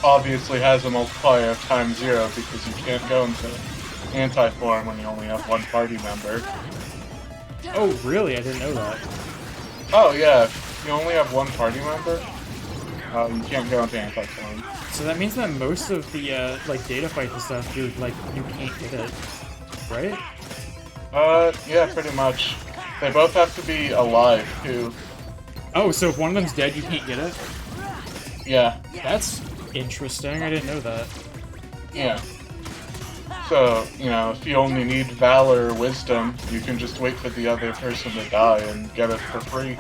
obviously has a multiplier of times 0 because you can't go into anti-form when you only have 1 party member. Oh really? I didn't know that. Oh yeah, if you only have 1 party member, you can't go into anti-form. So that means that most of the like data fights and stuff, you can't get it, right? Yeah, pretty much. They both have to be alive too. Oh, so if one of them's dead, you can't get it? Yeah. That's interesting. I didn't know that. Yeah. So, you know, if you only need Valor or Wisdom, you can just wait for the other person to die and get it for free.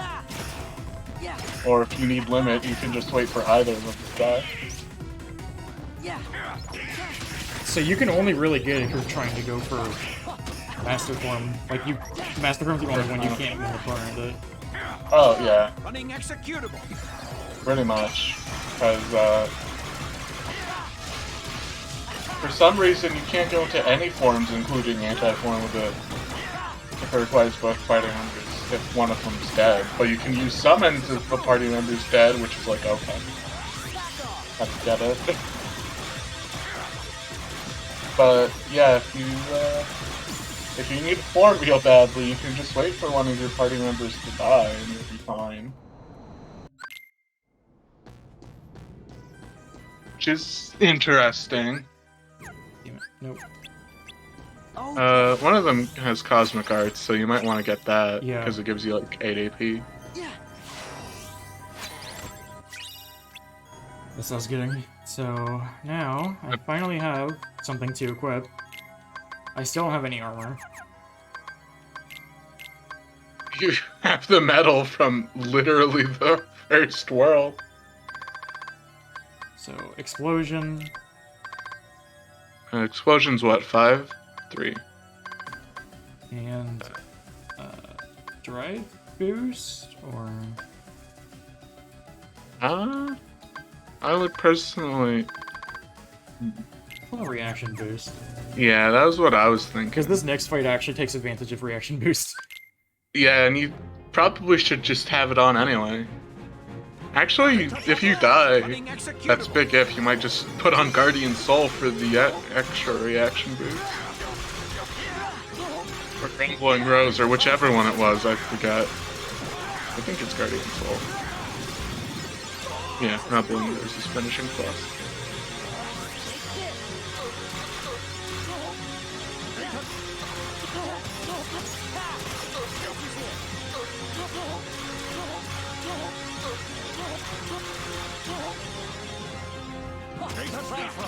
Or if you need Limit, you can just wait for either of them to die. So you can only really get it if you're trying to go for Master Form. Like, Master Form's the only one you can't move around it. Oh, yeah. Running executable. Pretty much. Because, for some reason, you can't go into any forms, including Anti-Form with it. If it requires both party members, if one of them's dead. But you can use Summons if the party member's dead, which is like, okay. I get it. But, yeah, if you need form real badly, you can just wait for one of your party members to die, and you'll be fine. Which is interesting. Nope. One of them has Cosmic Arts, so you might want to get that, Yeah. because it gives you like 8 AP. This I was getting. So now I finally have something to equip. I still don't have any armor. You have the medal from literally the first world. So explosion. Explosion's what, 5? 3. And drive boost or I would personally. full reaction boost. Yeah, that was what I was thinking. Because this next fight actually takes advantage of reaction boost. Yeah, and you probably should just have it on anyway. Actually, if you die, that's big if, you might just put on Guardian Soul for the extra reaction boost. Or Grumbling Rose, or whichever one it was, I forgot. I think it's Guardian Soul. Yeah, Grumbling Rose is finishing plus.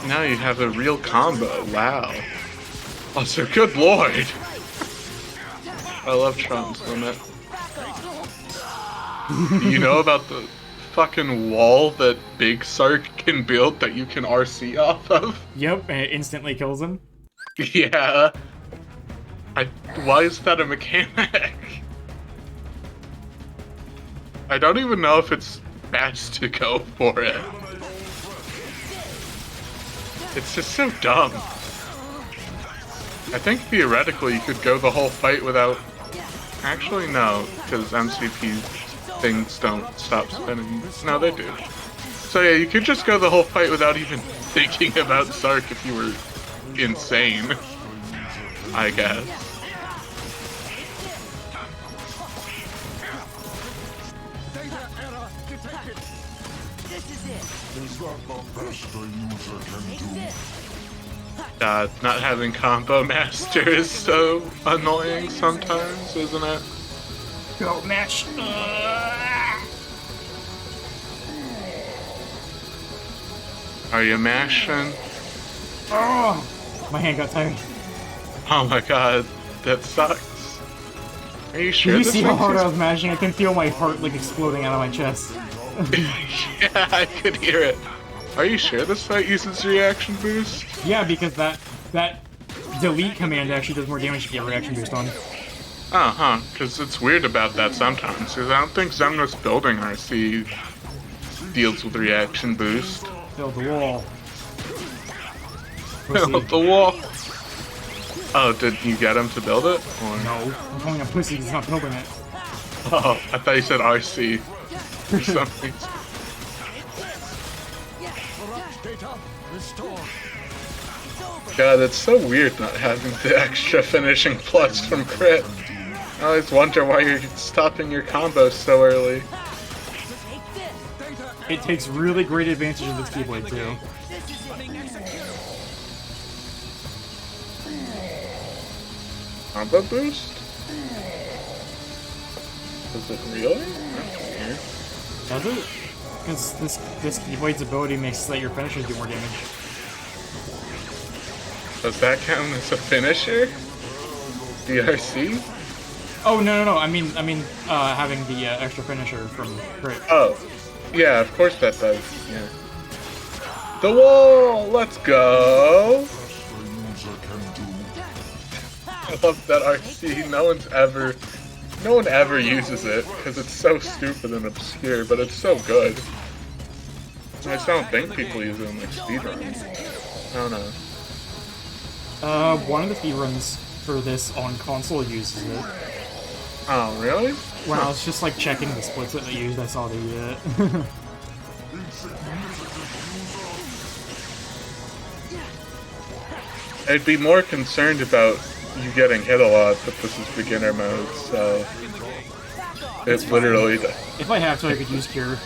Now you have a real combo, wow. Also, good lord! I love Tron's Limit. You know about the fucking wall that Big Sark can build that you can RC off of? Yep, and it instantly kills him. Yeah. Why is that a mechanic? I don't even know if it's best to go for it. It's just so dumb. I think theoretically you could go the whole fight without... Actually, no, because MCP things don't stop spinning. No, they do. So yeah, you could just go the whole fight without even thinking about Sark if you were insane. I guess. God, not having Combo Master is so annoying sometimes, isn't it? Go match. Are you mashing? Oh, my hand got tired. Oh my god, that sucks. Are you sure? Did you this see how makes hard you- I was mashing? I can feel my heart like exploding out of my chest. Yeah, I could hear it. Are you sure this fight uses reaction boost? Yeah, because that delete command actually does more damage if you get reaction boost on. Uh-huh, because it's weird about that sometimes, because I don't think Zemna's building RC deals with reaction boost. Build the wall. Build the wall. Oh, did you get him to build it? Or... No, I'm calling him pussy because he's not building it. Oh, I thought you said RC for some reason. God, it's so weird not having the extra finishing plus from crit. I always wonder why you're stopping your combos so early. It takes really great advantage of this Keyblade too. Combo boost? Is it really? Okay. Does it? Because this Keyblade's ability makes so that your finishers do more damage. Does that count as a finisher? DRC? Oh no! I mean, having the extra finisher from crit. Oh, yeah, of course that does. Yeah. The wall. Let's go. I love that RC. No one ever uses it because it's so stupid and obscure, but it's so good. I just don't think people use it in like speedruns. I don't know. One of the speedruns for this on console uses it. Oh, really? When I was just like checking the splits that they used, I saw they did it. I'd be more concerned about you getting hit a lot, but this is beginner mode, so it's literally. If I have to, I could use Cure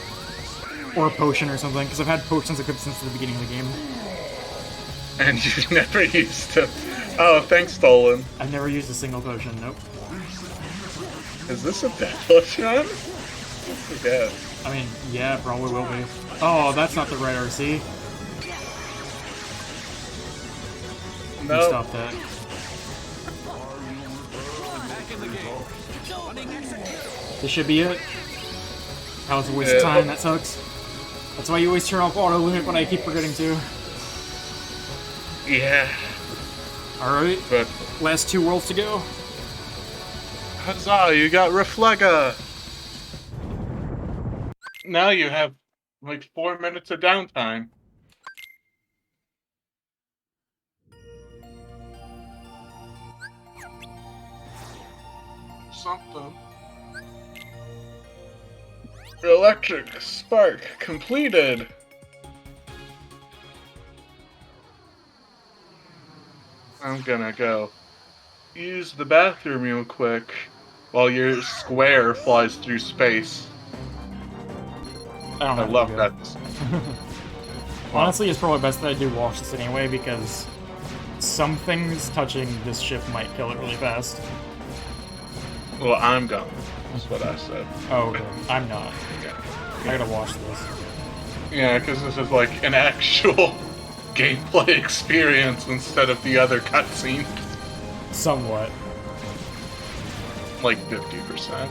or a potion or something, because I've had potions equipped since the beginning of the game. And you've never used them. Oh, thanks, Stolen. I've never used a single potion. Nope. Is this a deathless run? I forget. I mean, yeah, probably will be. Oh, that's not the right RC. No. Stop that. This should be it. That was a waste of time, that sucks. That's why you always turn off auto limit, but I keep forgetting to. Yeah. Alright, but last 2 worlds to go. Huzzah, you got Reflega! Now you have like 4 minutes of downtime. Something. Electric spark completed. I'm gonna go use the bathroom real quick while your square flies through space. I love that. Honestly, it's probably best that I do watch this anyway, because some things touching this ship might kill it really fast. Well, I'm going. That's what I said. Oh, okay. I'm not. I gotta watch this. Yeah, because this is like an actual gameplay experience instead of the other cutscene. Somewhat. Like 50%.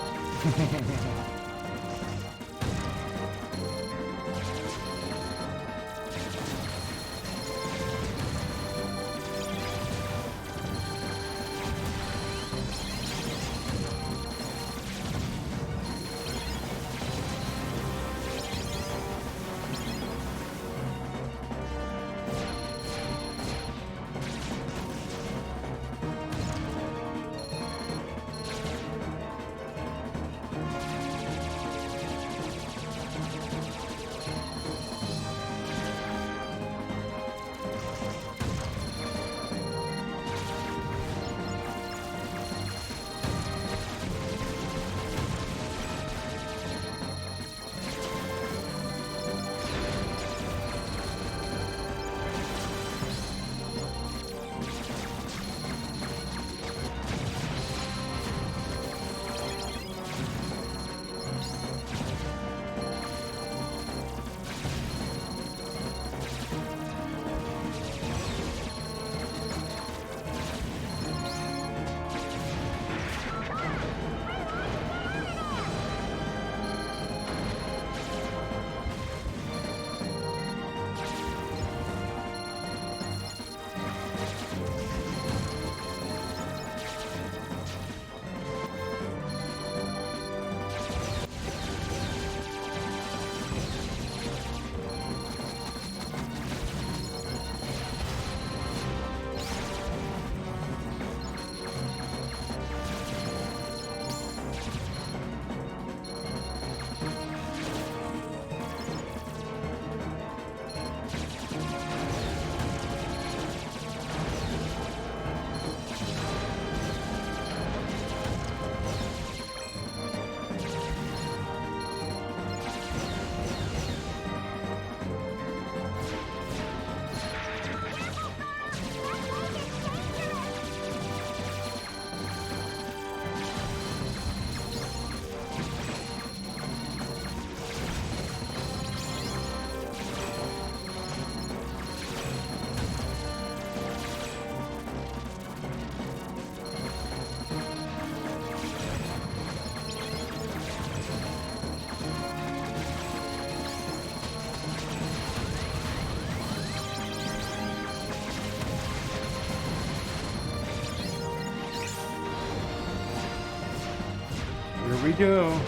we go.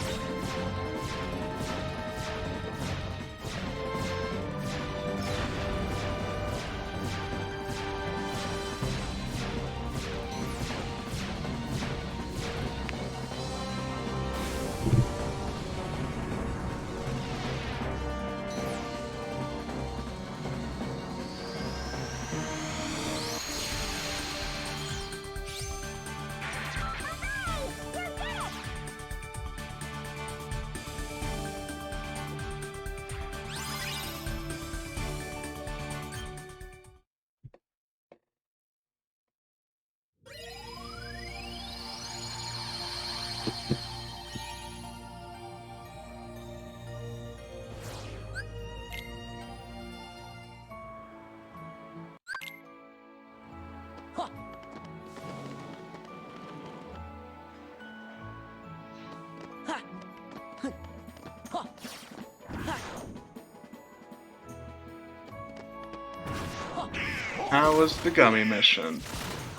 How was the gummy mission?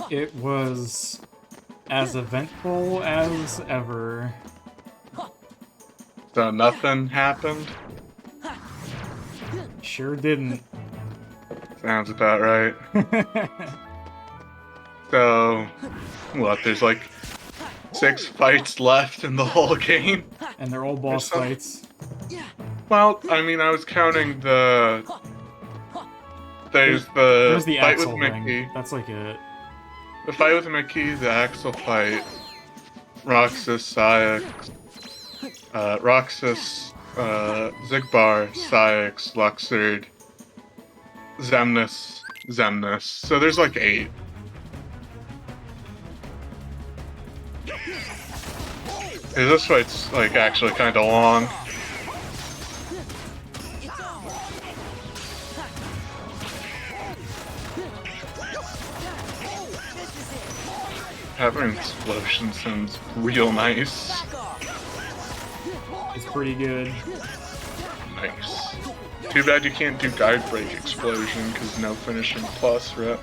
It was as eventful as ever. So nothing happened? Sure didn't. Sounds about right. So, what, there's like 6 fights left in the whole game? And they're all boss fights. Well, I mean, I was counting the... There's the fight with Axel Mickey. thing. That's like it. The fight with Mickey, the Axel fight, Roxas, Saix, Roxas, Zigbar, Saix, Luxord, Xemnas. So there's like 8. Yeah, this fight's like actually kind of long. Having an explosion sounds real nice. It's pretty good. Nice. Too bad you can't do guide break explosion because no finishing plus, right?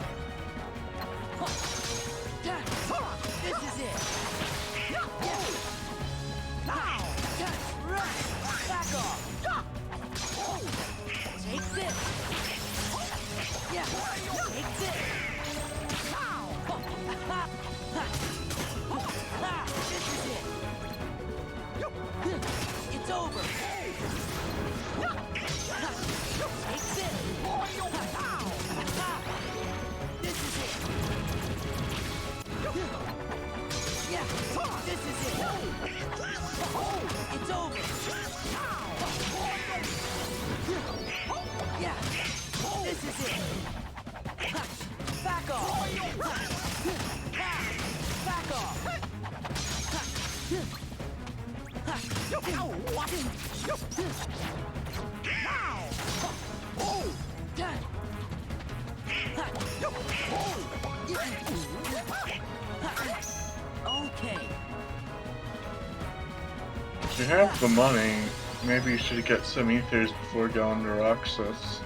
If you have the money, maybe you should get some ethers before going to Roxas.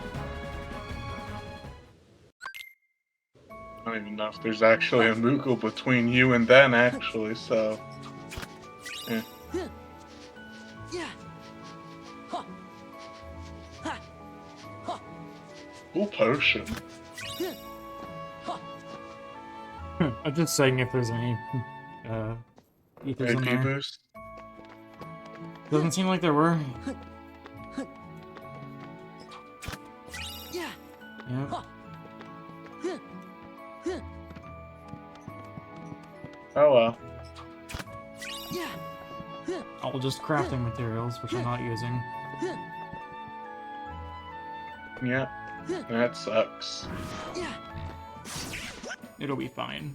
I don't even know if there's actually a Moogle between you and them, actually, so... Yeah. Cool potion. I'm just saying if there's any ethers in AP there. boost? Doesn't seem like there were. Yep. Oh well. All just crafting materials, which I'm not using. Yeah, that sucks. It'll be fine.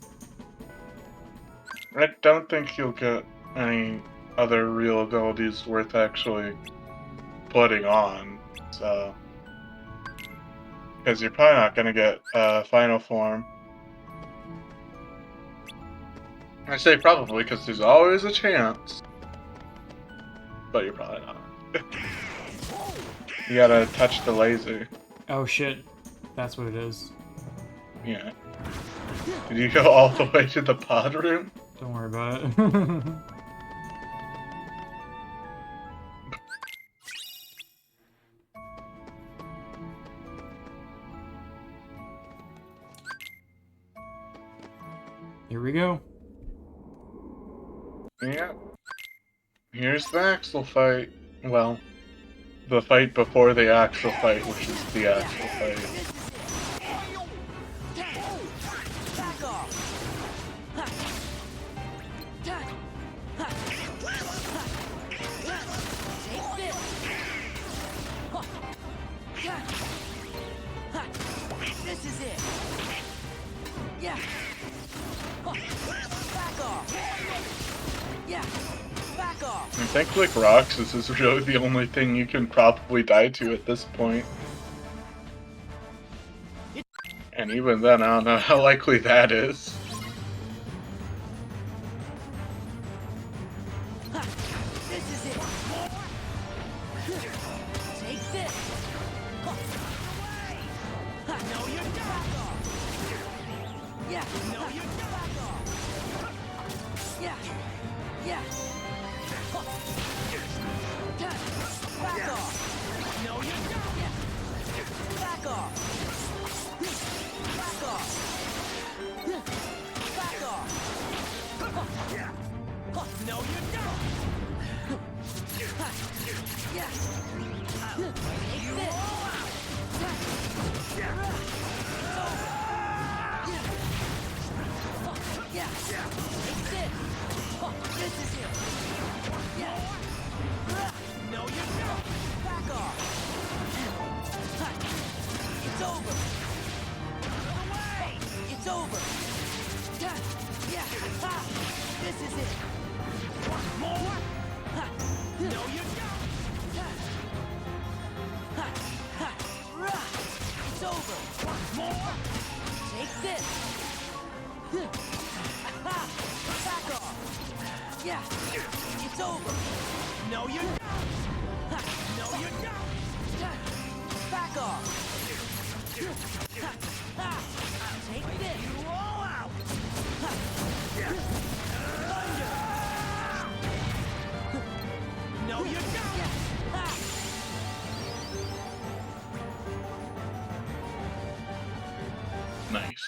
I don't think you'll get any other real abilities worth actually putting on, so... Because you're probably not going to get Final Form. I say probably because there's always a chance. But you're probably not. You gotta touch the laser. Oh shit. That's what it is. Yeah. Did you go all the way to the pod room? Don't worry about it. Here we go. Yeah. Here's the Axel fight. Well, the fight before the Axel fight, which is the Axel fight. Back off. Take this. This is it. Yeah. Back off. Yeah. Back off. I think, like, Roxas is really the only thing you can probably die to at this point. And even then, I don't know how likely that is. This is it. Take this. No, you're not. Yeah. No, you're not. Yeah. Yeah. Back off. No, you're not. Back off. Back off. Back off. No, you're not. Yes. Take this. Yeah. Take this. This is it. Yeah. No, you're not. Back off. It's over. It's over. Yeah. This is it. More. No, you're not. It's over. More. Take this. Back off. Yeah. It's over. No, you're not. No, you're not. Back off. Take this. All out. Thunder. No, you're not. Nice.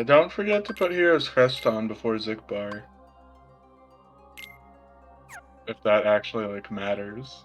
Don't forget to put Hero's Crest on before Zigbar. If that actually, like, matters.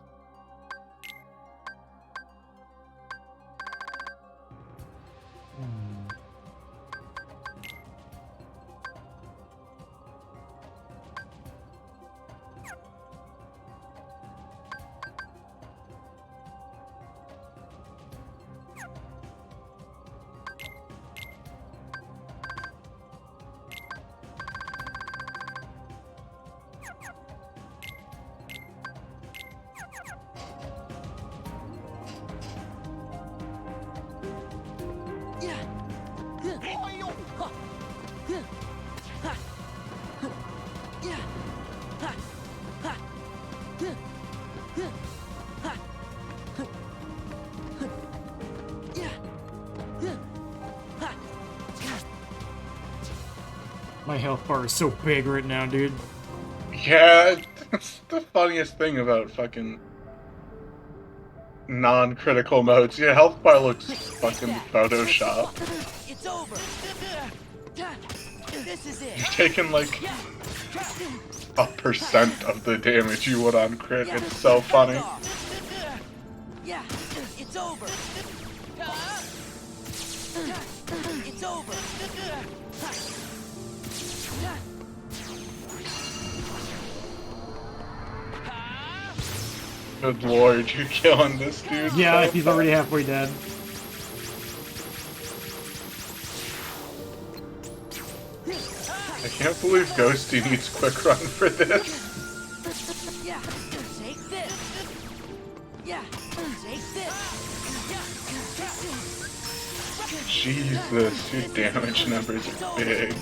My health bar is so big right now, dude. Yeah, that's the funniest thing about fucking non-critical modes. Your health bar looks fucking Photoshop. It's over. This is it. You're taking like 1% of the damage you would on crit. It's so funny. Yeah, it's over. It's over. Good lord, you're killing this dude. Yeah, so he's fast. already halfway dead. I can't believe Ghosty needs quick run for this. Yeah, take this. Yeah, take this. Jesus, your damage numbers are big.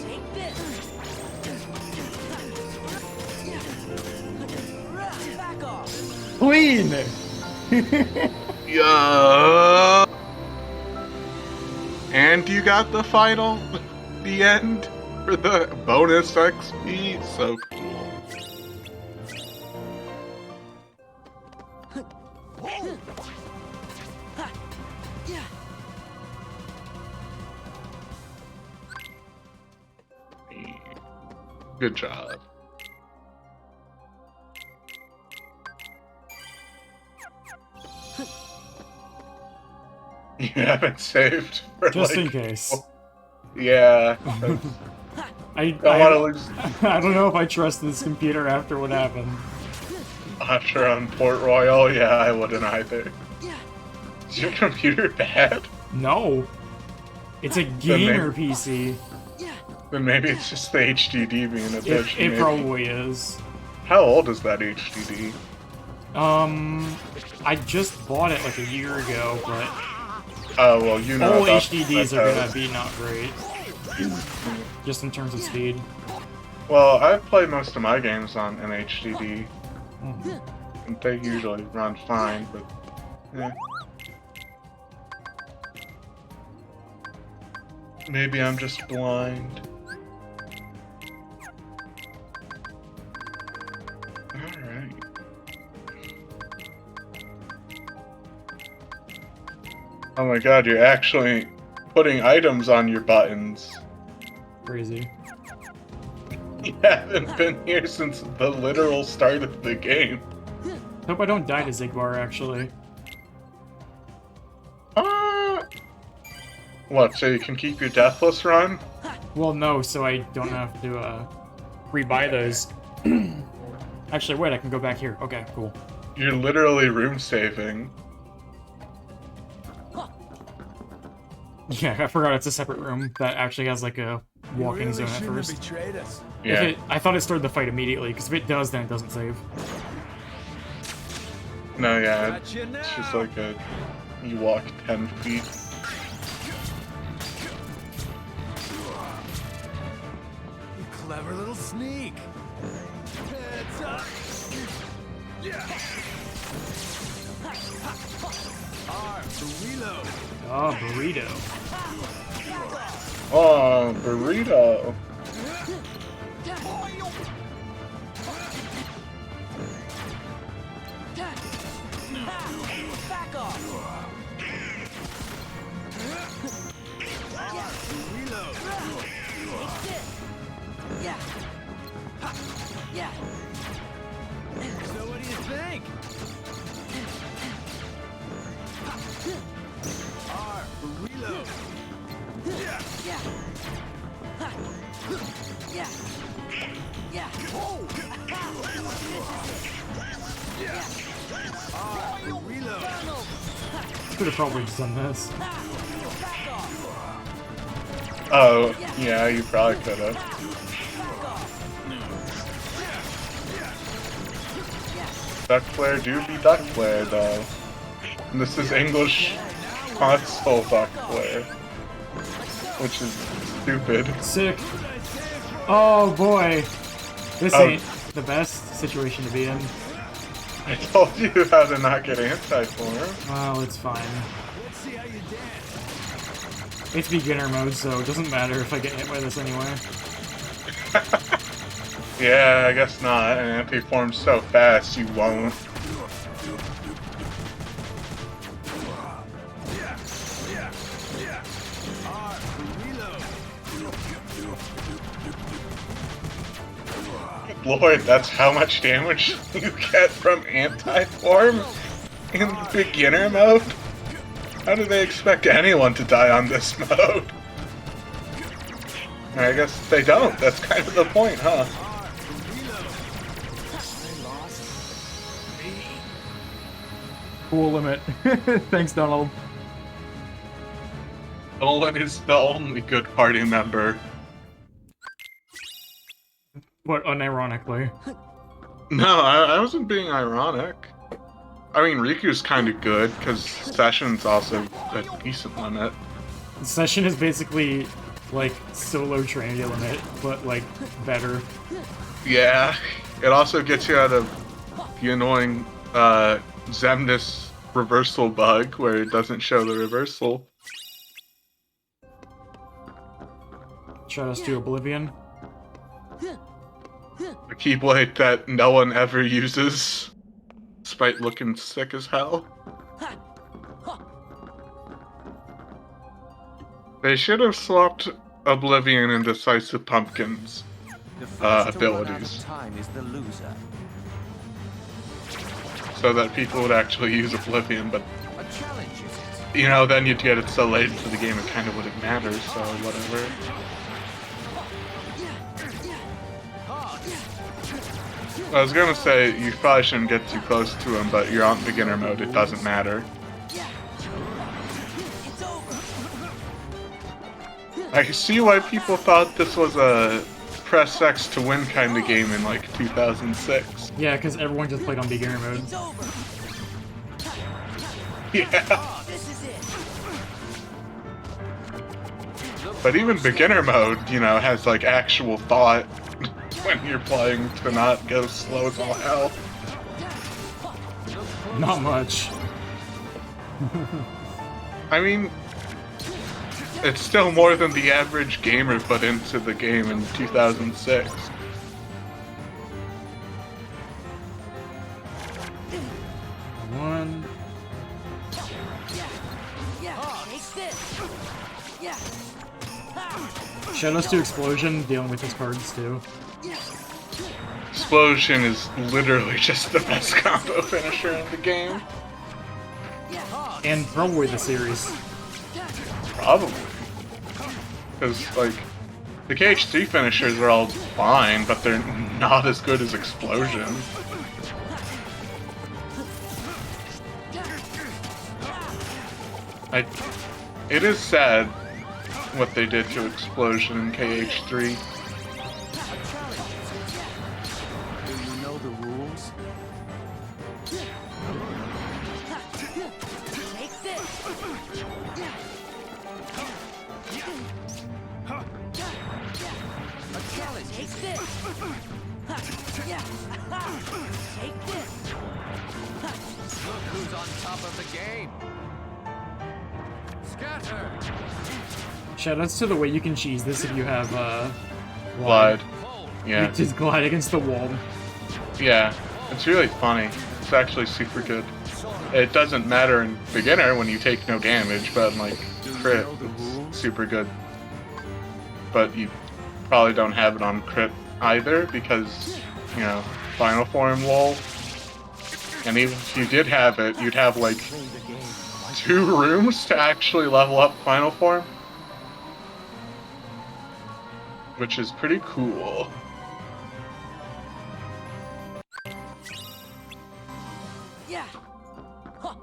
Take this. Back off. Clean! Yeah. And you got the final, the end, for the bonus XP. So cool. Good job. You haven't saved for Just in like, case. Yeah. I don't want to lose. I don't know if I trust this computer after what happened. After on Port Royal, yeah, I wouldn't either. Is your computer bad? No. It's a gamer PC. Then maybe it's just the HDD being a bitch. It probably is. How old is that HDD? I just bought it like a year ago, but oh well, you know. All HDDs are gonna be not great, just in terms of speed. Well, I play most of my games on an HDD, and they usually run fine, but yeah. Maybe I'm just blind. Alright. Oh my god, you're actually putting items on your buttons. Crazy. You haven't been here since the literal start of the game. Hope I don't die to Zigbar, actually. What, so you can keep your Deathless run? Well, no, so I don't have to, rebuy those. Actually, wait, I can go back here. Okay, cool. You're literally room saving. Yeah, I forgot it's a separate room that actually has, like, a walking zone at first. Yeah. I thought it started the fight immediately, because if it does, then it doesn't save. No, yeah, it's just like a... You walk 10 feet. Clever little sneak. Heads up. Reload. Oh, burrito. Oh, burrito. Back off. Reload. Yeah. Yeah. So what do you think? R for reload. Yeah. Yeah. Yeah. Oh. Yeah. R for reload. Could have probably just done this. Oh, yeah, you probably could have. Duck player do be duck player, though. And this is English console duck player. Which is stupid. Sick. Oh boy. This Oh. ain't the best situation to be in. I told you how to not get anti-form. Well, it's fine. It's beginner mode, so it doesn't matter if I get hit by this anyway. Yeah, I guess not. An anti-form's so fast, you won't. Lord, that's how much damage you get from anti-form in beginner mode? How do they expect anyone to die on this mode? I guess they don't. That's kind of the point, huh? Cool limit. Thanks, Donald. Nolan is the only good party member. But unironically. No, I wasn't being ironic. I mean, Riku's kind of good, because Session's also a decent limit. Session is basically, like, solo Trinity limit, but, like, better. Yeah, it also gets you out of the annoying Zemnis reversal bug, where it doesn't show the reversal. Shout us to Oblivion. A Keyblade that no one ever uses, despite looking sick as hell. They should have swapped Oblivion and Decisive Pumpkins. abilities. So that people would actually use Oblivion, but you know, then you'd get it so late into the game it kind of wouldn't matter, so whatever. I was gonna say, you probably shouldn't get too close to him, but you're on beginner mode, it doesn't matter. I can see why people thought this was a press X to win kind of game in like 2006. Yeah, because everyone just played on beginner mode. Yeah. But even beginner mode, you know, has like actual thought when you're playing to not go slow as all hell. Not much. I mean, it's still more than the average gamer put into the game in 2006. One. Shoutouts to Explosion dealing with his cards too. Explosion is literally just the best combo finisher in the game. And probably the series. Probably. Because, like, the KH2 finishers are all fine, but they're not as good as Explosion. It is sad what they did to Explosion in KH3. Do you know the rules? Take this. A challenge. Take this. Take this. Look who's on top of the game. Scatter. Shoutouts to the way you can cheese this if you have Glide. Yeah. You just glide against the wall. Yeah. It's really funny. It's actually super good. It doesn't matter in beginner when you take no damage, but in, like, crit, it's super good. But you probably don't have it on crit either because, you know, final form lol. And even if you did have it, you'd have like 2 rooms to actually level up final form. Which is pretty cool. Yeah. Huh.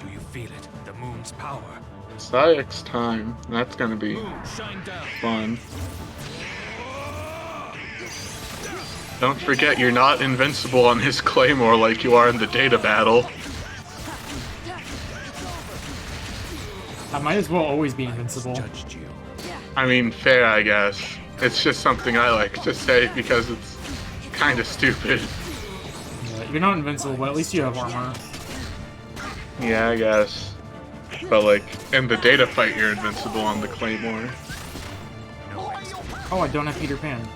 Do you feel it? The moon's power. Sayek's time. That's gonna be fun. Don't forget you're not invincible on his claymore like you are in the data battle. I might as well always be invincible. I mean, fair, I guess. It's just something I like to say because it's kind of stupid. Yeah, you're not invincible, but at least you have armor. Yeah, I guess. But like, in the data fight you're invincible on the claymore. Oh, I don't have Peter Pan.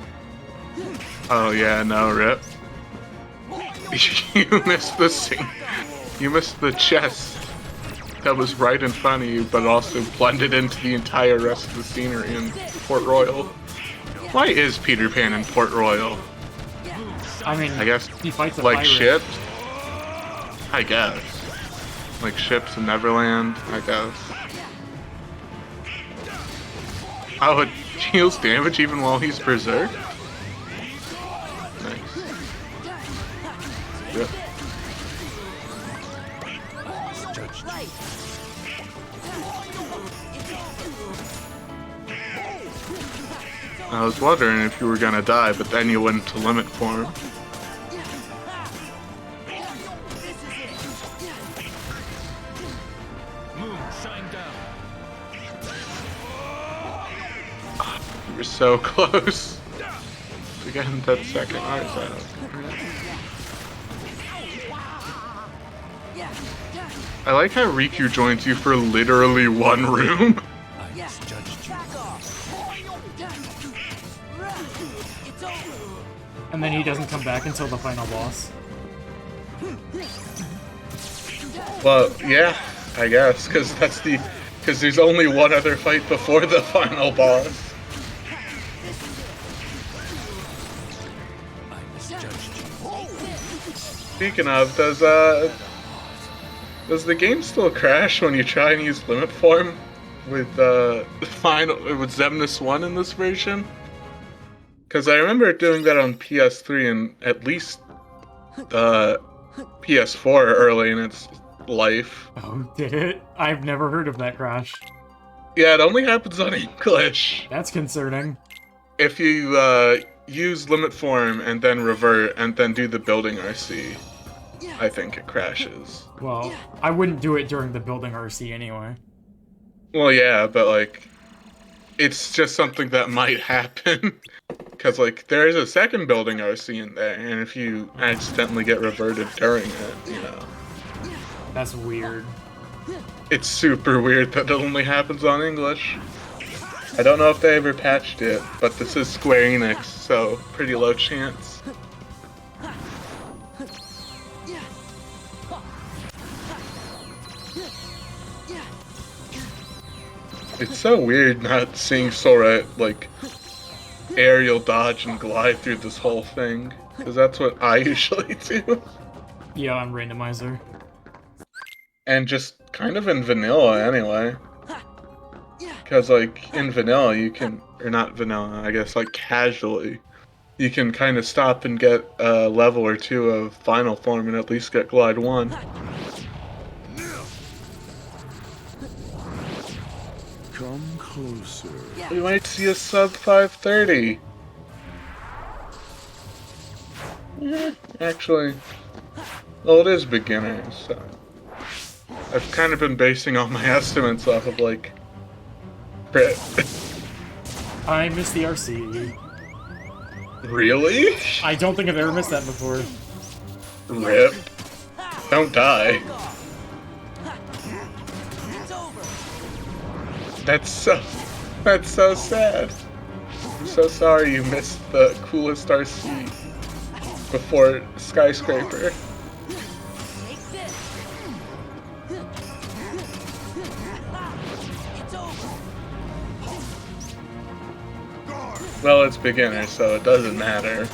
Oh yeah, no, rip. You missed the scene. You missed the chest that was right in front of you, but also blended into the entire rest of the scenery in Port Royal. Why is Peter Pan in Port Royal? I mean, I guess he fights a like pirate. ships. I guess. Like ships in Neverland, I guess. Oh, it heals damage even while he's berserk? Nice. Yep. I was wondering if you were gonna die, but then you went to limit form. You were so close to getting that second eyes out. I like how Riku joins you for literally 1 room. And then he doesn't come back until the final boss. Well, yeah, I guess, because there's only one other fight before the final boss. Speaking of, does the game still crash when you try and use limit form with Xemnas 1 in this version? Because I remember it doing that on PS3 and at least PS4 early in its life. Oh, did it? I've never heard of that crash. Yeah, it only happens on English. That's concerning. If you use limit form and then revert and then do the building RC, I think it crashes. Well, I wouldn't do it during the building RC anyway. Well, yeah, but like, it's just something that might happen. Because, like, there is a second building RC in there, and if you accidentally get reverted during it, you know. That's weird. It's super weird that it only happens on English. I don't know if they ever patched it, but this is Square Enix, so pretty low chance. It's so weird not seeing Sora, like, aerial dodge and glide through this whole thing, because that's what I usually do. Yeah, I'm randomizer. And just kind of in vanilla anyway. Because like in vanilla you can, or not vanilla, I guess like casually, you can kind of stop and get a level or two of final form and at least get glide 1. Come closer. We might see a sub 530. Actually, well, it is beginners, so I've kind of been basing all my estimates off of like crit. I missed the RC. Really? I don't think I've ever missed that before. Rip. Don't die. That's so sad. I'm so sorry you missed the coolest RC before Skyscraper. Well, it's beginner, so it doesn't matter.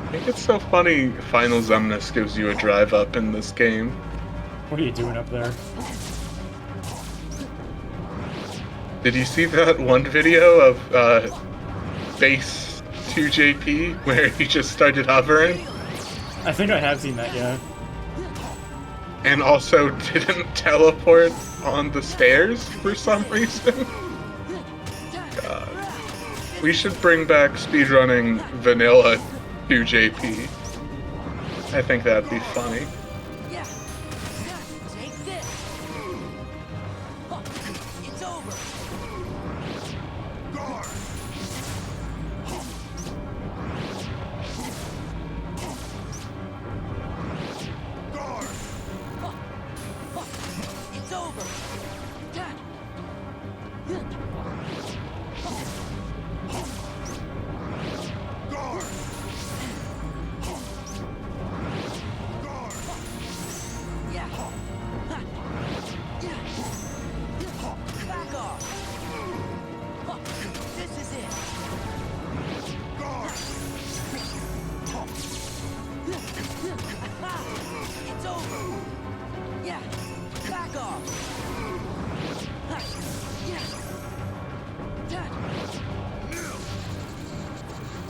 I think it's so funny Final Xemnas gives you a drive up in this game. What are you doing up there? Did you see that one video of base 2JP where he just started hovering? I think I have seen that, yeah. And also didn't teleport on the stairs for some reason? God. We should bring back speedrunning vanilla 2JP. I think that'd be funny.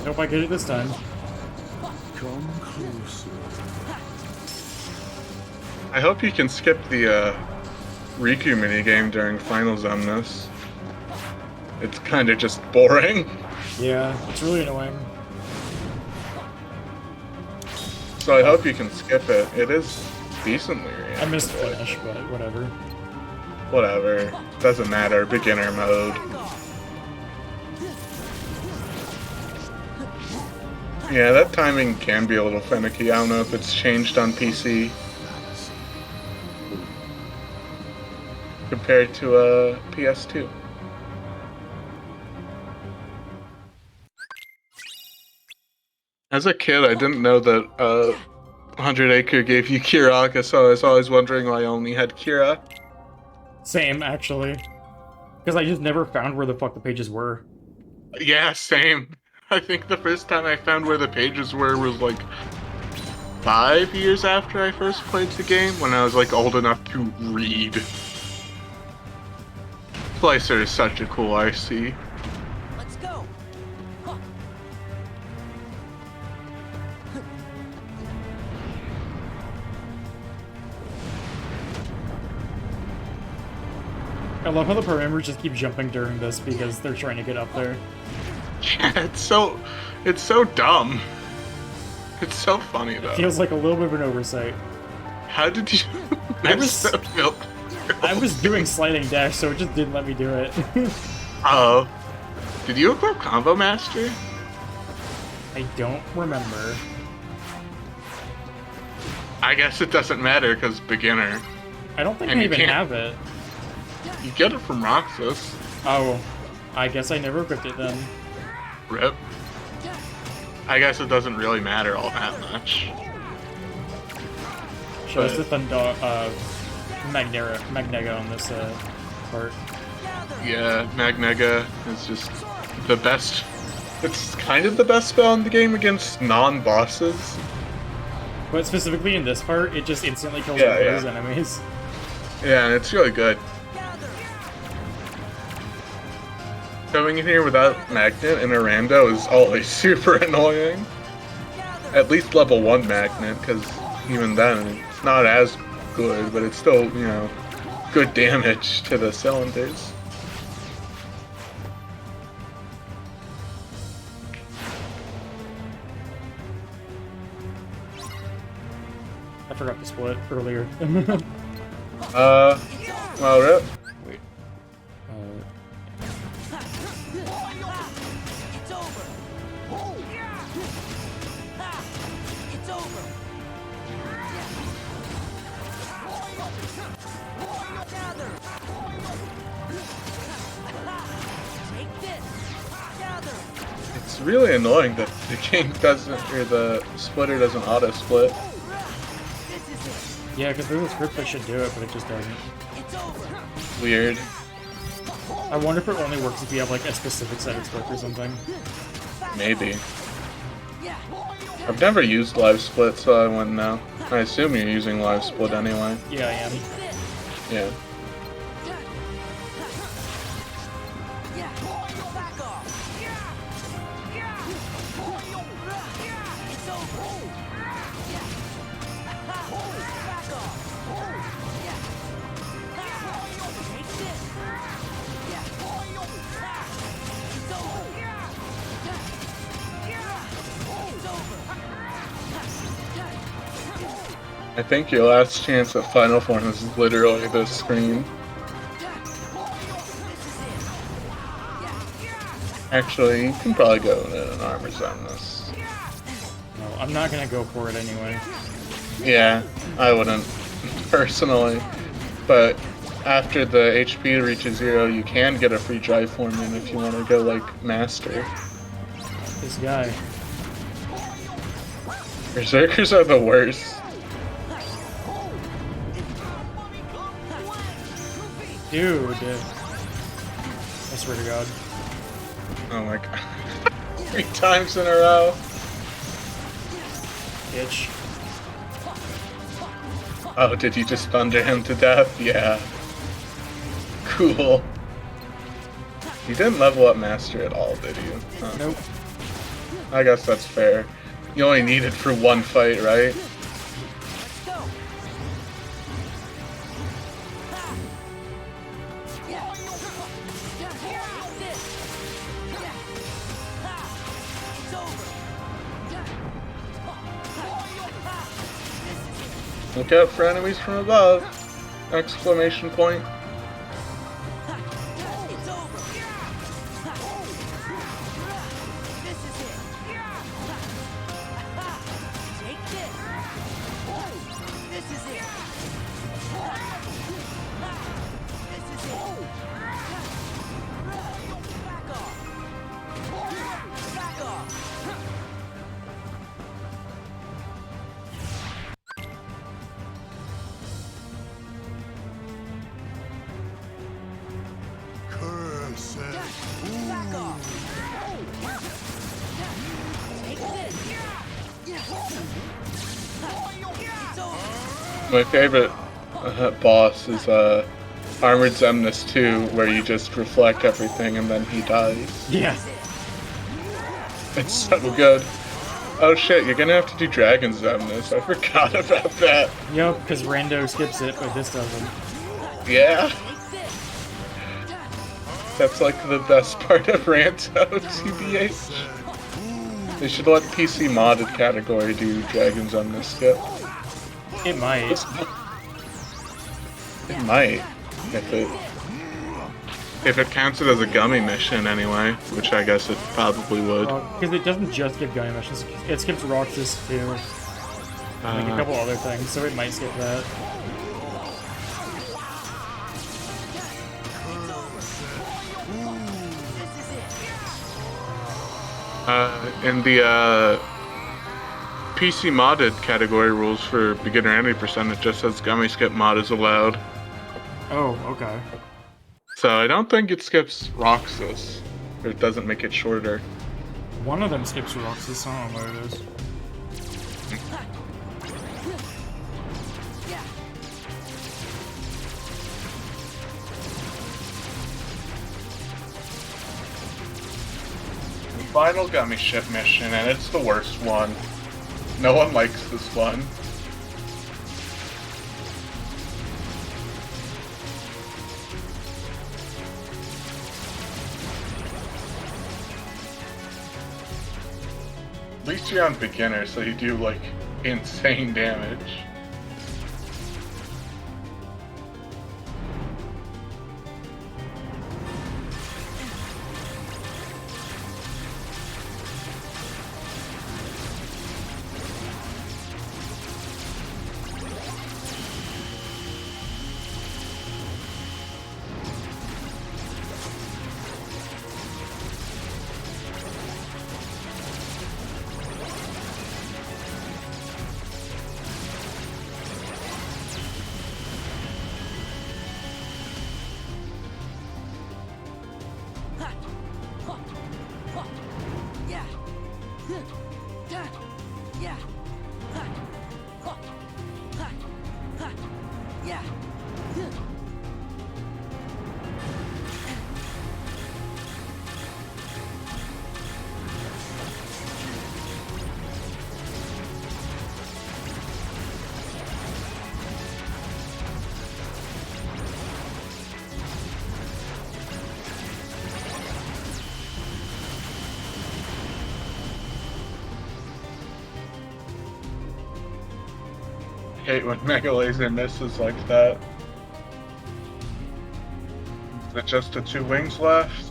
I hope I get it this time. Come closer. I hope you can skip the Riku minigame during Final Xemnas. It's kind of just boring. Yeah, it's really annoying. So I hope you can skip it. It is decently reactive. I missed finish, but whatever. Whatever. Doesn't matter. Beginner mode. Yeah, that timing can be a little finicky. I don't know if it's changed on PC compared to PS2. As a kid, I didn't know that 100 Acre gave you Kiraka, so I was always wondering why I only had Kira. Same, actually. Because I just never found where the fuck the pages were. Yeah, same. I think the first time I found where the pages were was like 5 years after I first played the game, when I was like old enough to read. Slicer is such a cool RC. Let's go. Huh. I love how the programmers just keep jumping during this because they're trying to get up there. Yeah, it's so dumb. It's so funny though. It feels like a little bit of an oversight. How did you I mess was- that build? I was doing sliding dash, so it just didn't let me do it. Oh. Did you equip Combo Master? I don't remember. I guess it doesn't matter because beginner. I don't think And I you even can't- have it. You get it from Roxas. Oh, I guess I never equipped it then. Rip. I guess it doesn't really matter all that much. Show us the Thunder, Magnega on this part. Yeah, Magnega is just the best. It's kind of the best spell in the game against non-bosses. But specifically in this part, it just instantly kills Yeah, all yeah. those enemies. Yeah, and it's really good. Coming in here without Magnet and a Rando is always super annoying. At least level 1 Magnet, because even then, it's not as good, but it's still, you know, good damage to the cylinders. I forgot to split earlier. Well, Rip. It's over. It's over. Gather. Take this. Gather. It's really annoying that the game doesn't, or the splitter doesn't auto-split. Yeah, because there's a script that should do it, but it just doesn't. It's over. Weird. I wonder if it only works if you have like a specific set of script or something. Maybe. I've never used live split, so I wouldn't know. I assume you're using live split anyway. Yeah, I am. Yeah. Back off. It's over. Back off. Take this. It's over. It's over. I think your last chance at Final Form is literally this screen. Actually, you can probably go in an armor zone this. No, I'm not gonna go for it anyway. Yeah, I wouldn't, personally. But after the HP reaches 0, you can get a free drive form in if you want to go, like, Master. This guy. Berserkers are the worst. Dude. I swear to God. Oh my god. 3 times in a row. Itch. Oh, did you just thunder him to death? Yeah. Cool. You didn't level up Master at all, did you? Huh. Nope. I guess that's fair. You only need it for 1 fight, right? Let's go. It's over. Look out for enemies from above! Exclamation point. It's over. This is it. My favorite boss is Armored Xemnas 2, where you just reflect everything and then he dies. Yeah. It's so good. Oh shit, you're gonna have to do Dragon Xemnas. I forgot about that. Yup, because Rando skips it, but this doesn't. Yeah. That's like the best part of Ranto, TBH. They should let PC modded category do Dragon Xemnas skip. It might. It might. If it counts it as a gummy mission anyway, which I guess it probably would. Because it doesn't just skip gummy missions, it skips Roxas too. Like a couple other things, so it might skip that. In the PC modded category rules for beginner entry percent, it just says gummy skip mod is allowed. Oh, okay. So I don't think it skips Roxas, or it doesn't make it shorter. One of them skips Roxas, I don't know what it is. The final gummy ship mission, and it's the worst one. No one likes this one. At least you're on beginner, so you do like insane damage. I hate when Mega Laser misses like that. Is it just the 2 wings left?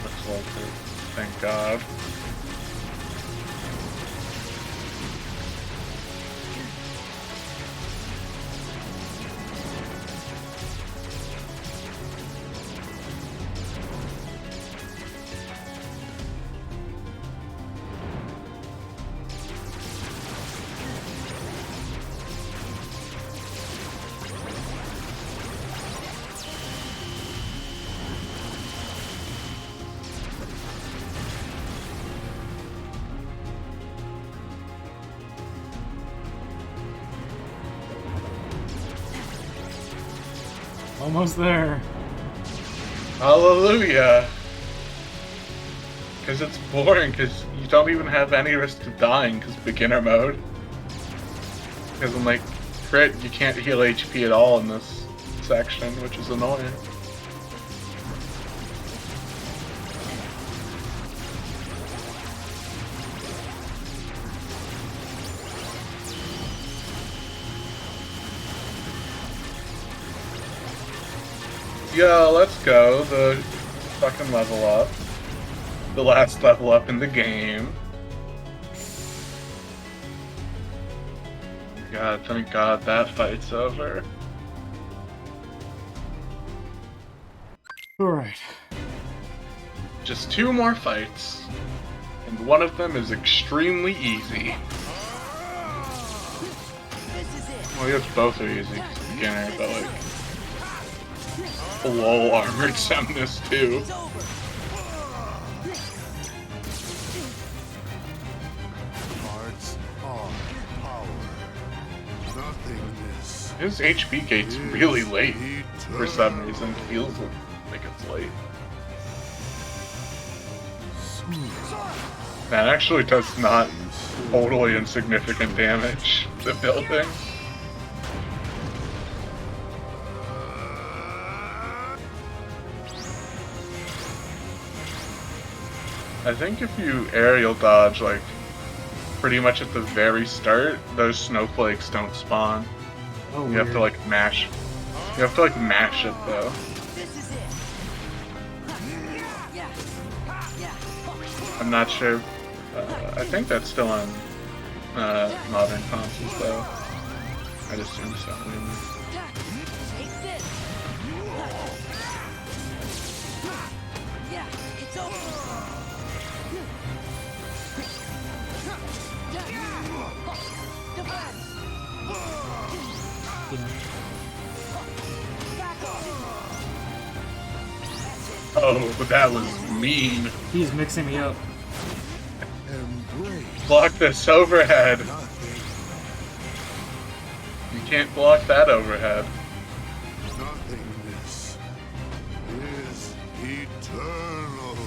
Looks like it. Thank God. Almost there. Hallelujah! Because it's boring, because you don't even have any risk of dying, because beginner mode. Because I'm like, crit, you can't heal HP at all in this section, which is annoying. Yeah, let's go. The fucking level up. The last level up in the game. God, thank God that fight's over. Alright. Just 2 more fights. And one of them is extremely easy. Well, I guess both are easy, beginner, but like... Lol, Armored Xemnas too. Cards are power. His HP gate's really late for some reason. Feels like it's late. That actually does not totally insignificant damage the building. I think if you aerial dodge, like, pretty much at the very start, those snowflakes don't spawn. Oh, you have to, like, mash. You have to, like, mash it, though. I'm not sure. I think that's still on modern consoles, though. I'd assume so. Oh, but that was mean. He's mixing me up. Block this overhead. You can't block that overhead. Nothingness is eternal.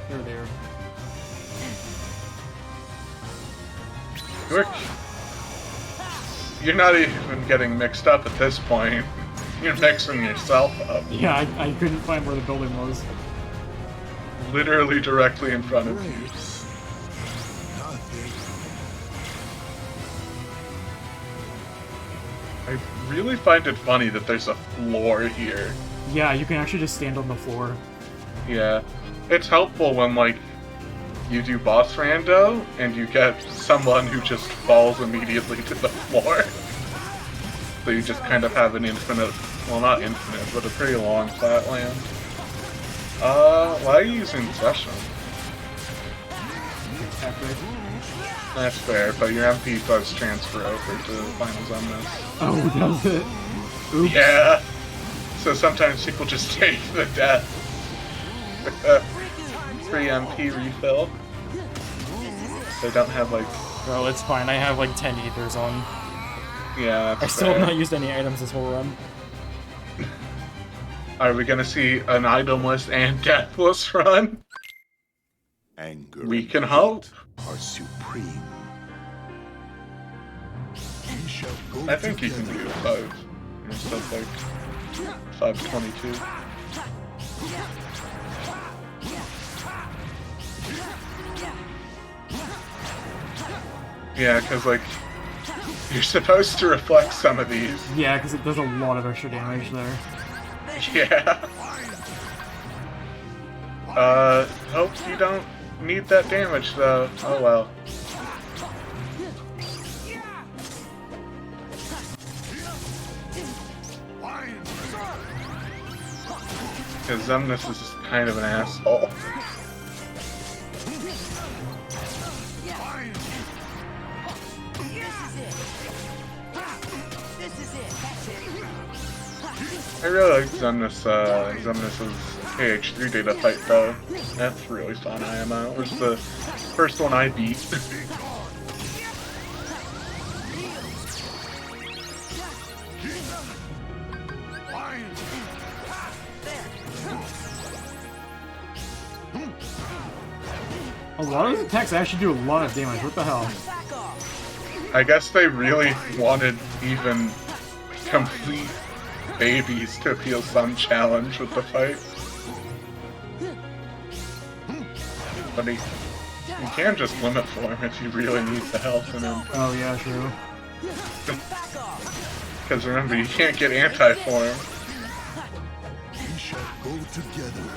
They're there. You're not even getting mixed up at this point. You're mixing yourself up. Yeah, I couldn't find where the building was. Literally directly in front of you. I really find it funny that there's a floor here. Yeah, you can actually just stand on the floor. Yeah. It's helpful when, like, you do boss rando, and you get someone who just falls immediately to the floor. So you just kind of have an infinite, well, not infinite, but a pretty long flatland. Why are you using Session? That's fair, but your MP does transfer over to Final Zemnis. Oh, does it? Oops. Yeah. So sometimes people just take the death. Free MP refill. They don't have like. Well, it's fine. I have like 10 ethers on. Yeah, that's I still have not used any items this whole run. Are we gonna see an itemless and deathless run? Anger We can hope. are supreme. We shall go I think you can do both. Instead of like 522. Yeah, because, like, you're supposed to reflect some of these. Yeah, because it does a lot of extra damage there. Yeah. Hope you don't need that damage, though. Oh well. Because Zemnis is just kind of an asshole. I really like Zemnis's KH3 data fight though. That's really fun IMO. It was the first one I beat. A lot of those attacks actually do a lot of damage. What the hell? I guess they really wanted even complete babies to feel some challenge with the fight. But you can just limit for him if you really need the health in him. Oh yeah, true. Because remember, you can't get anti-form. We shall go together.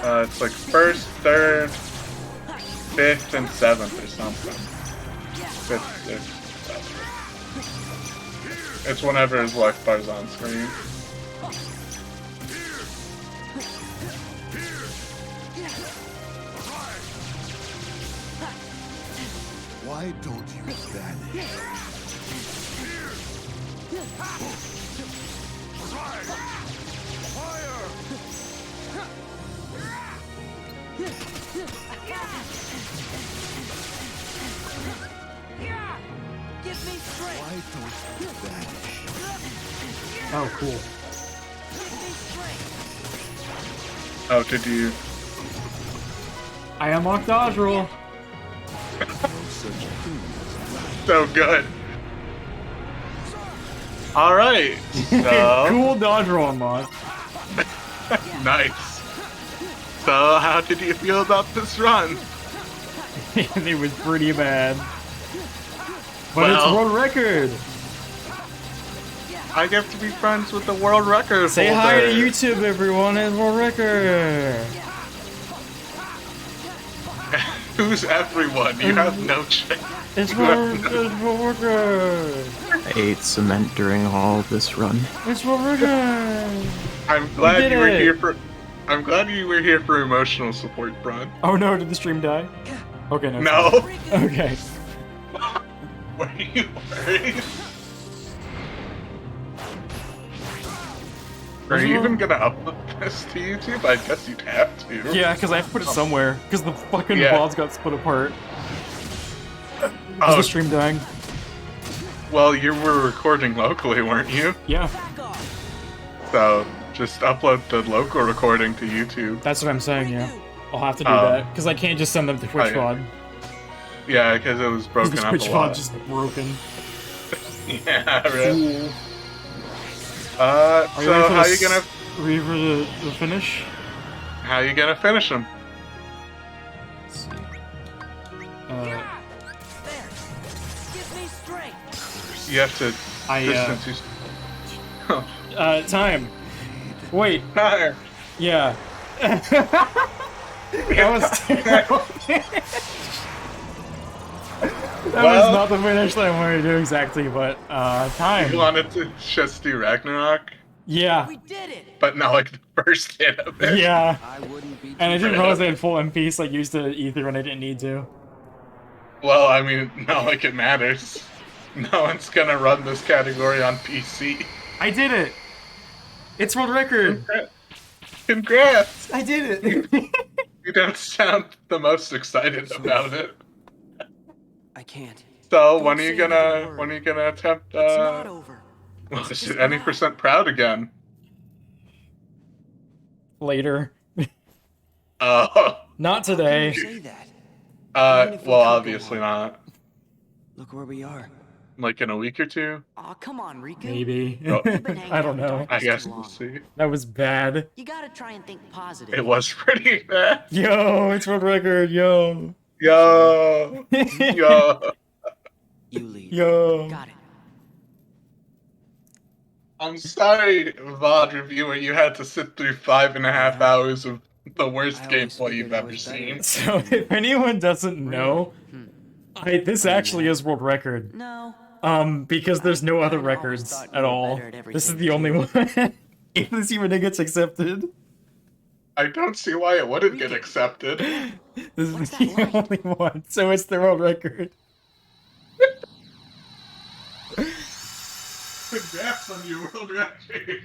It's like first, third, fifth, and seventh or something. Fifth, seventh. It's whenever his life bar's on screen. Why don't you vanish? Give me strength. Why don't you vanish? Oh, cool. Give me strength. Oh, did you? I unlocked dodge roll. No such thing as life. So good. All right. So Cool dodge roll unlock. nice. So how did you feel about this run? It was pretty bad. But it's Well- world record. I get to be friends with the world record Say holder. hi to YouTube, everyone. It's world record. Who's everyone? You have no chance. It's world record. I ate cement during all this run. It's world record. I'm glad did you were it. here for. I'm glad you were here for emotional support, Bron. Oh no! Did the stream die? Okay, no. No. Okay. Were you worried? Are you even gonna upload this to YouTube? I guess you'd have to. Yeah, because I have to put it somewhere. Because the fucking Yeah. VODs got split apart. Is Oh, the stream dying? well, you were recording locally, weren't you? Yeah, So just upload the local recording to YouTube. that's what I'm saying. Yeah, I'll have to do Oh. that because I can't just send them to Twitch Oh, yeah. VOD. Yeah, because it was 'Cause broken the up Twitch a VOD lot. just broken. Yeah, right. Fool. Uh, Are you so ready for how the you gonna ready for the finish? finish them? Let's see. There. Give me strength. You have to. Distance Time. Wait, Higher. yeah. That was terrible. That was not the finish that I wanted to do exactly, but time. You wanted to just do Ragnarok, Yeah, We did it. but not like the first hit of it. yeah. I wouldn't be. And I didn't realize I had full MP, so I used the ether when I didn't need to. Well, I mean, not like it matters. No one's gonna run this category on PC. I did it! It's world record! Congrats! I did it! You don't sound the most excited about it. I can't. So Don't when are you say gonna another when word. are you gonna attempt It's not over. well, It's is just it any not. percent proud again? Later. Oh, Not How can today. you say that? Even if we well, could go obviously on. not. Look where we are. Like in a week or two, Aw, come on, Riku. Maybe. Oh. You've been hanging I out don't in know. I darkness guess too we'll long. see. That was bad. You gotta try and think positive. It was pretty bad. Yo, it's world record, yo. Yo, yo. You lead. Yo. Got it. I'm sorry, VOD reviewer, you had to sit through 5.5 hours of the worst I always gameplay you've figured I ever was seen. better. So, if anyone doesn't know, this actually is world record. No. Because there's no other always records thought you at were all. better at This is everything, the only too. one. If this even gets accepted, I don't see why it wouldn't get accepted. this is What's the that light? only one. So it's the world record. Congrats on your world record.